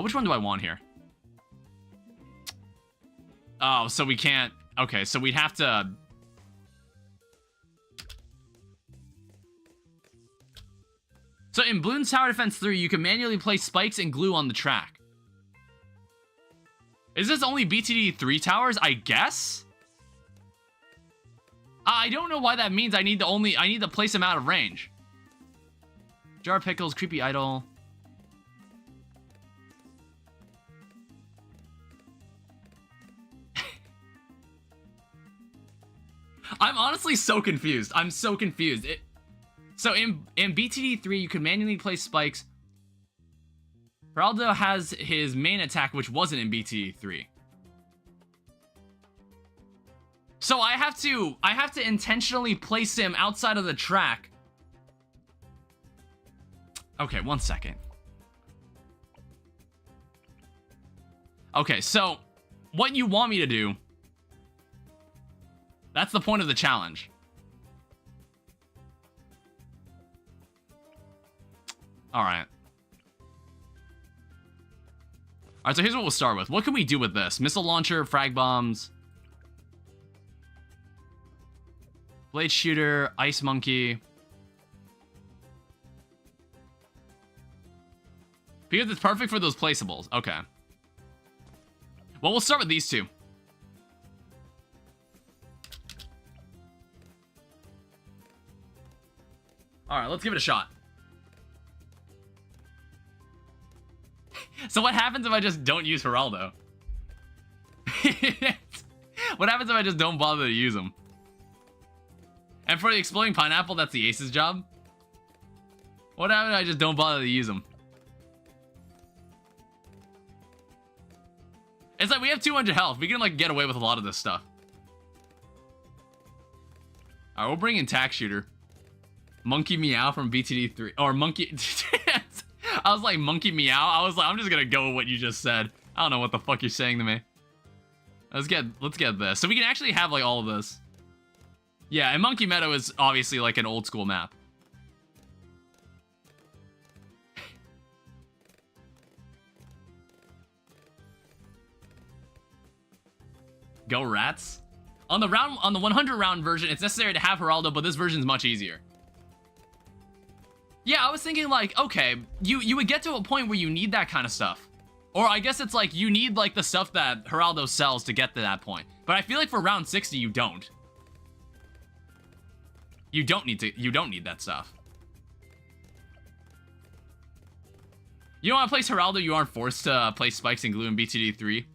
Which one do I want here? Oh, so we can't... Okay, so we'd have to... So in Bloons Tower Defense 3, you can manually place spikes and glue on the track. Is this only BTD 3 towers? I guess? I don't know why that means I need to place them out of range. Jar Pickles, Creepy Idol. I'm honestly so confused. I'm so confused. So in BTD 3, you can manually place spikes. Geraldo has his main attack, which wasn't in BTD 3. So I have to intentionally place him outside of the track. Okay, one second. Okay, so what you want me to do, that's the point of the challenge. Alright. Alright, so here's what we'll start with. What can we do with this? Missile launcher, frag bombs, blade shooter, ice monkey. Because it's perfect for those placeables. Okay. Well, we'll start with these two. Alright, let's give it a shot. So what happens if I just don't use Geraldo? What happens if I just don't bother to use him? And for the exploding pineapple, that's the ace's job? What happens if I just don't bother to use him? It's like we have 200 health. We can like get away with a lot of this stuff. Alright, we'll bring in Tack Shooter. Monkey Meow from BTD 3. Or Monkey... I was like, Monkey Meow? I was like, I'm just gonna go with what you just said. I don't know what the fuck you're saying to me. Let's get this. So we can actually have like all of this. Yeah, and Monkey Meadow is obviously like an old school map. Go Rats. On the 100 round version, it's necessary to have Geraldo, but this version is much easier. Yeah, I was thinking like, okay, you would get to a point where you need that kind of stuff. Or I guess it's like you need like the stuff that Geraldo sells to get to that point. But I feel like for round 60 you don't. You don't need that stuff. You don't want to place Geraldo, you aren't forced to place spikes and glue in BTD 3.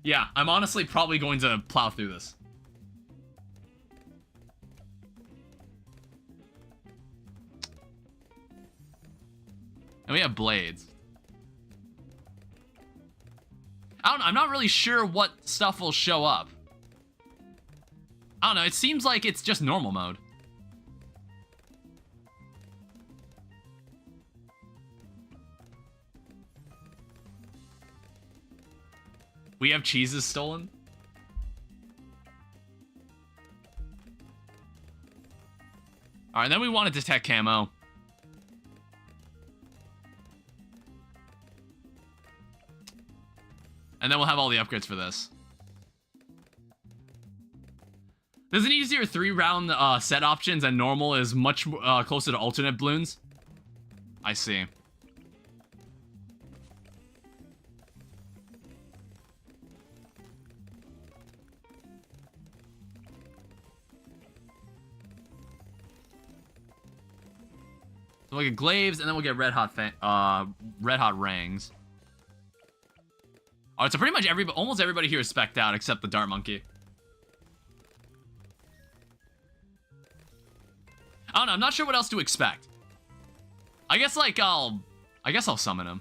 Yeah, I'm honestly probably going to plow through this. And we have blades. I'm not really sure what stuff will show up. I don't know, it seems like it's just normal mode. We have cheeses stolen. Alright, then we want to detect camo. And then we'll have all the upgrades for this. There's an easier 3-round set options, and normal is much closer to alternate balloons. I see. So we'll get glaives, and then we'll get red hot rings. Alright, so pretty much almost everybody here is spec'd out except the dart monkey. I don't know, I'm not sure what else to expect. I guess like I'll summon him.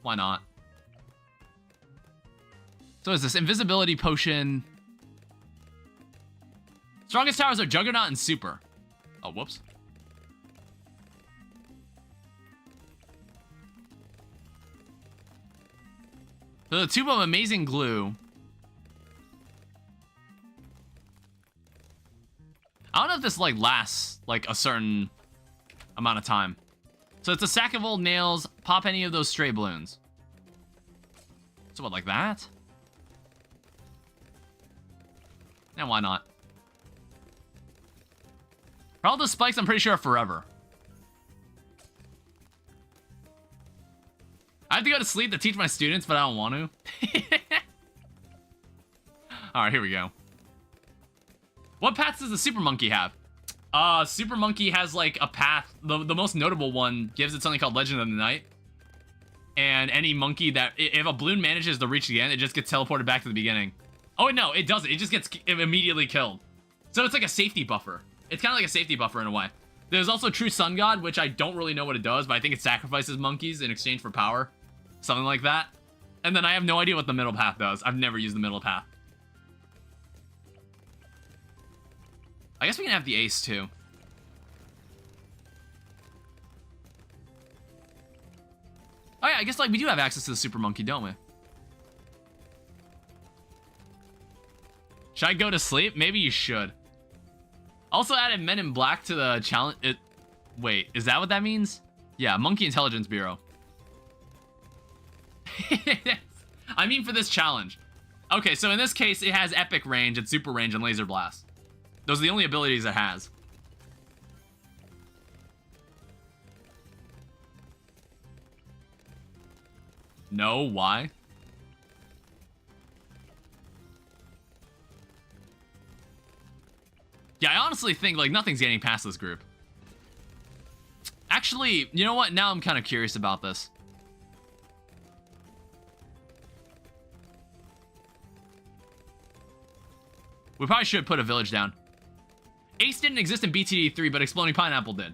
Why not? So is this invisibility potion? Strongest towers are Juggernaut and Super. Oh, whoops. So the tube of amazing glue. I don't know if this like lasts like a certain amount of time. So it's a sack of old nails. Pop any of those stray balloons. So what, like that? And why not? For all the spikes, I'm pretty sure are forever. I have to go to sleep to teach my students, but I don't want to. Alright, here we go. What paths does the Super Monkey have? Super Monkey has like a path. The most notable one gives it something called Legend of the Night. And any monkey that, if a balloon manages to reach the end, it just gets teleported back to the beginning. Oh, no, it doesn't. It just gets immediately killed. So it's like a safety buffer. It's kind of like a safety buffer in a way. There's also True Sun God, which I don't really know what it does, but I think it sacrifices monkeys in exchange for power. Something like that. And then I have no idea what the middle path does. I've never used the middle path. I guess we can have the ace, too. Oh, yeah, I guess, like, we do have access to the Super Monkey, don't we? Should I go to sleep? Maybe you should. Also added Men in Black to the challenge. Wait, is that what that means? Yeah, Monkey Intelligence Bureau. I mean for this challenge. Okay, so in this case, it has Epic Range and Super Range and Laser Blast. Those are the only abilities it has. No, why? Yeah, I honestly think, like, nothing's getting past this group. Actually, you know what? Now I'm kind of curious about this. We probably should put a village down. Ace didn't exist in BTD 3, but Exploding Pineapple did.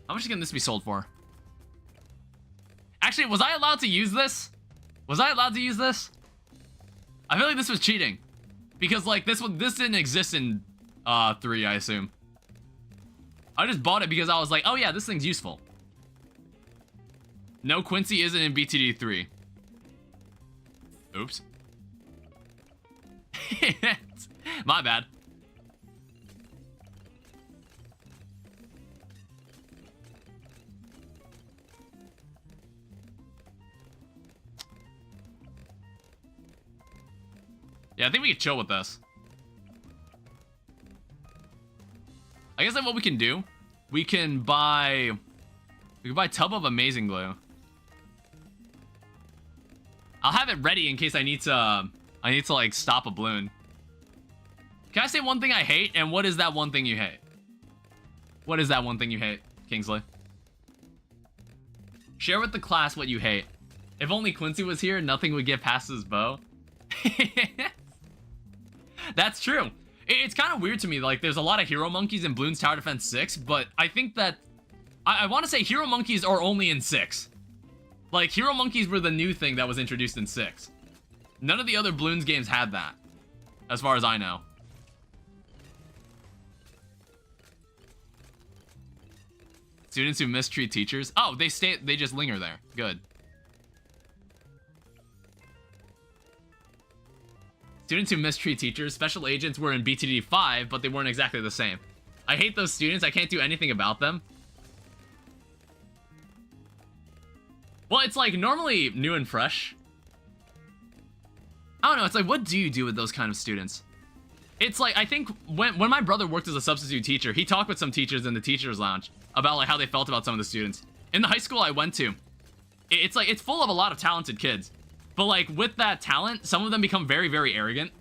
How much can this be sold for? Actually, was I allowed to use this? Was I allowed to use this? I feel like this was cheating. Because, like, this didn't exist in 3, I assume. I just bought it because I was like, oh yeah, this thing's useful. No, Quincy isn't in BTD 3. Oops. My bad. Yeah, I think we can chill with this. I guess like what we can do, we can buy tub of amazing glue. I'll have it ready in case I need to like stop a balloon. Can I say one thing I hate? And what is that one thing you hate? What is that one thing you hate, Kingsley? Share with the class what you hate. If only Quincy was here, nothing would get past his bow. That's true. It's kind of weird to me. Like, there's a lot of hero monkeys in Bloons Tower Defense 6, but I think that I want to say hero monkeys are only in 6. Like, hero monkeys were the new thing that was introduced in 6. None of the other Bloons games had that, as far as I know. Students who mistreat teachers. Oh, they just linger there. Good. Students who mistreat teachers. Special agents were in BTD 5, but they weren't exactly the same. I hate those students. I can't do anything about them. Well, it's like normally new and fresh. I don't know. It's like, what do you do with those kind of students? It's like, I think when my brother worked as a substitute teacher, he talked with some teachers in the teacher's lounge about like how they felt about some of the students. In the high school I went to, it's like, it's full of a lot of talented kids. But like with that talent, some of them become very, very arrogant.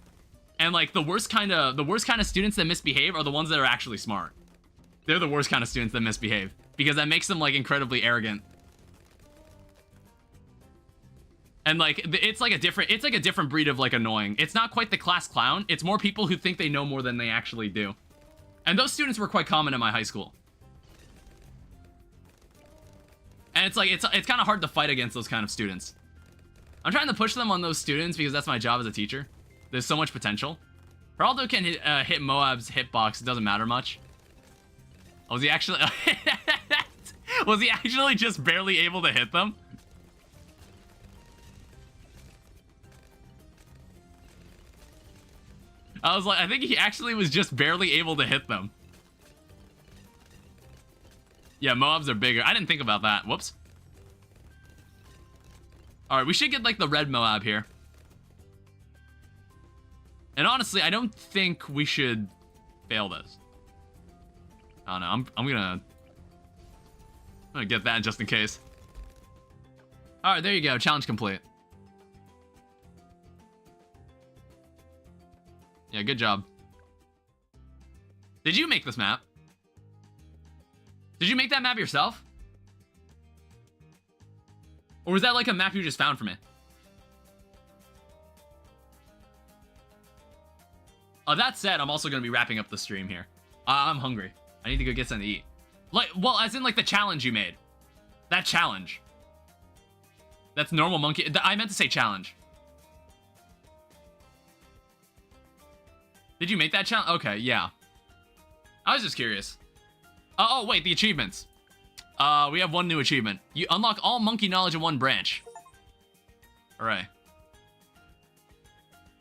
And like the worst kind of students that misbehave are the ones that are actually smart. They're the worst kind of students that misbehave because that makes them like incredibly arrogant. And like it's like a different breed of like annoying. It's not quite the class clown. It's more people who think they know more than they actually do. And those students were quite common in my high school. And it's like it's kind of hard to fight against those kind of students. I'm trying to push them on those students because that's my job as a teacher. There's so much potential. Geraldo can hit Moab's hitbox. It doesn't matter much. Was he actually... Was he actually just barely able to hit them? I was like, I think he actually was just barely able to hit them. Yeah, Moabs are bigger. I didn't think about that. Whoops. Alright, we should get, like, the red Moab here. And honestly, I don't think we should fail this. I don't know. I'm gonna get that just in case. Alright, there you go. Challenge complete. Yeah, good job. Did you make this map? Did you make that map yourself? Or was that like a map you just found for me? That said, I'm also going to be wrapping up the stream here. I'm hungry. I need to go get something to eat. Like, well, as in like the challenge you made. That challenge. That's normal monkey. I meant to say challenge. Did you make that challenge? Okay, yeah. I was just curious. Oh, wait, the achievements. We have one new achievement. You unlock all monkey knowledge in one branch. Alright.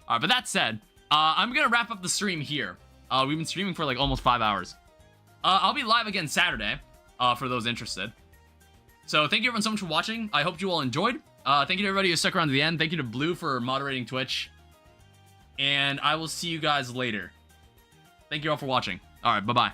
Alright, but that said, I'm gonna wrap up the stream here. We've been streaming for like almost 5 hours. I'll be live again Saturday, for those interested. So thank you everyone so much for watching. I hope you all enjoyed. Thank you to everybody who stuck around to the end. Thank you to Blue for moderating Twitch. And I will see you guys later. Thank you all for watching. Alright, bye-bye.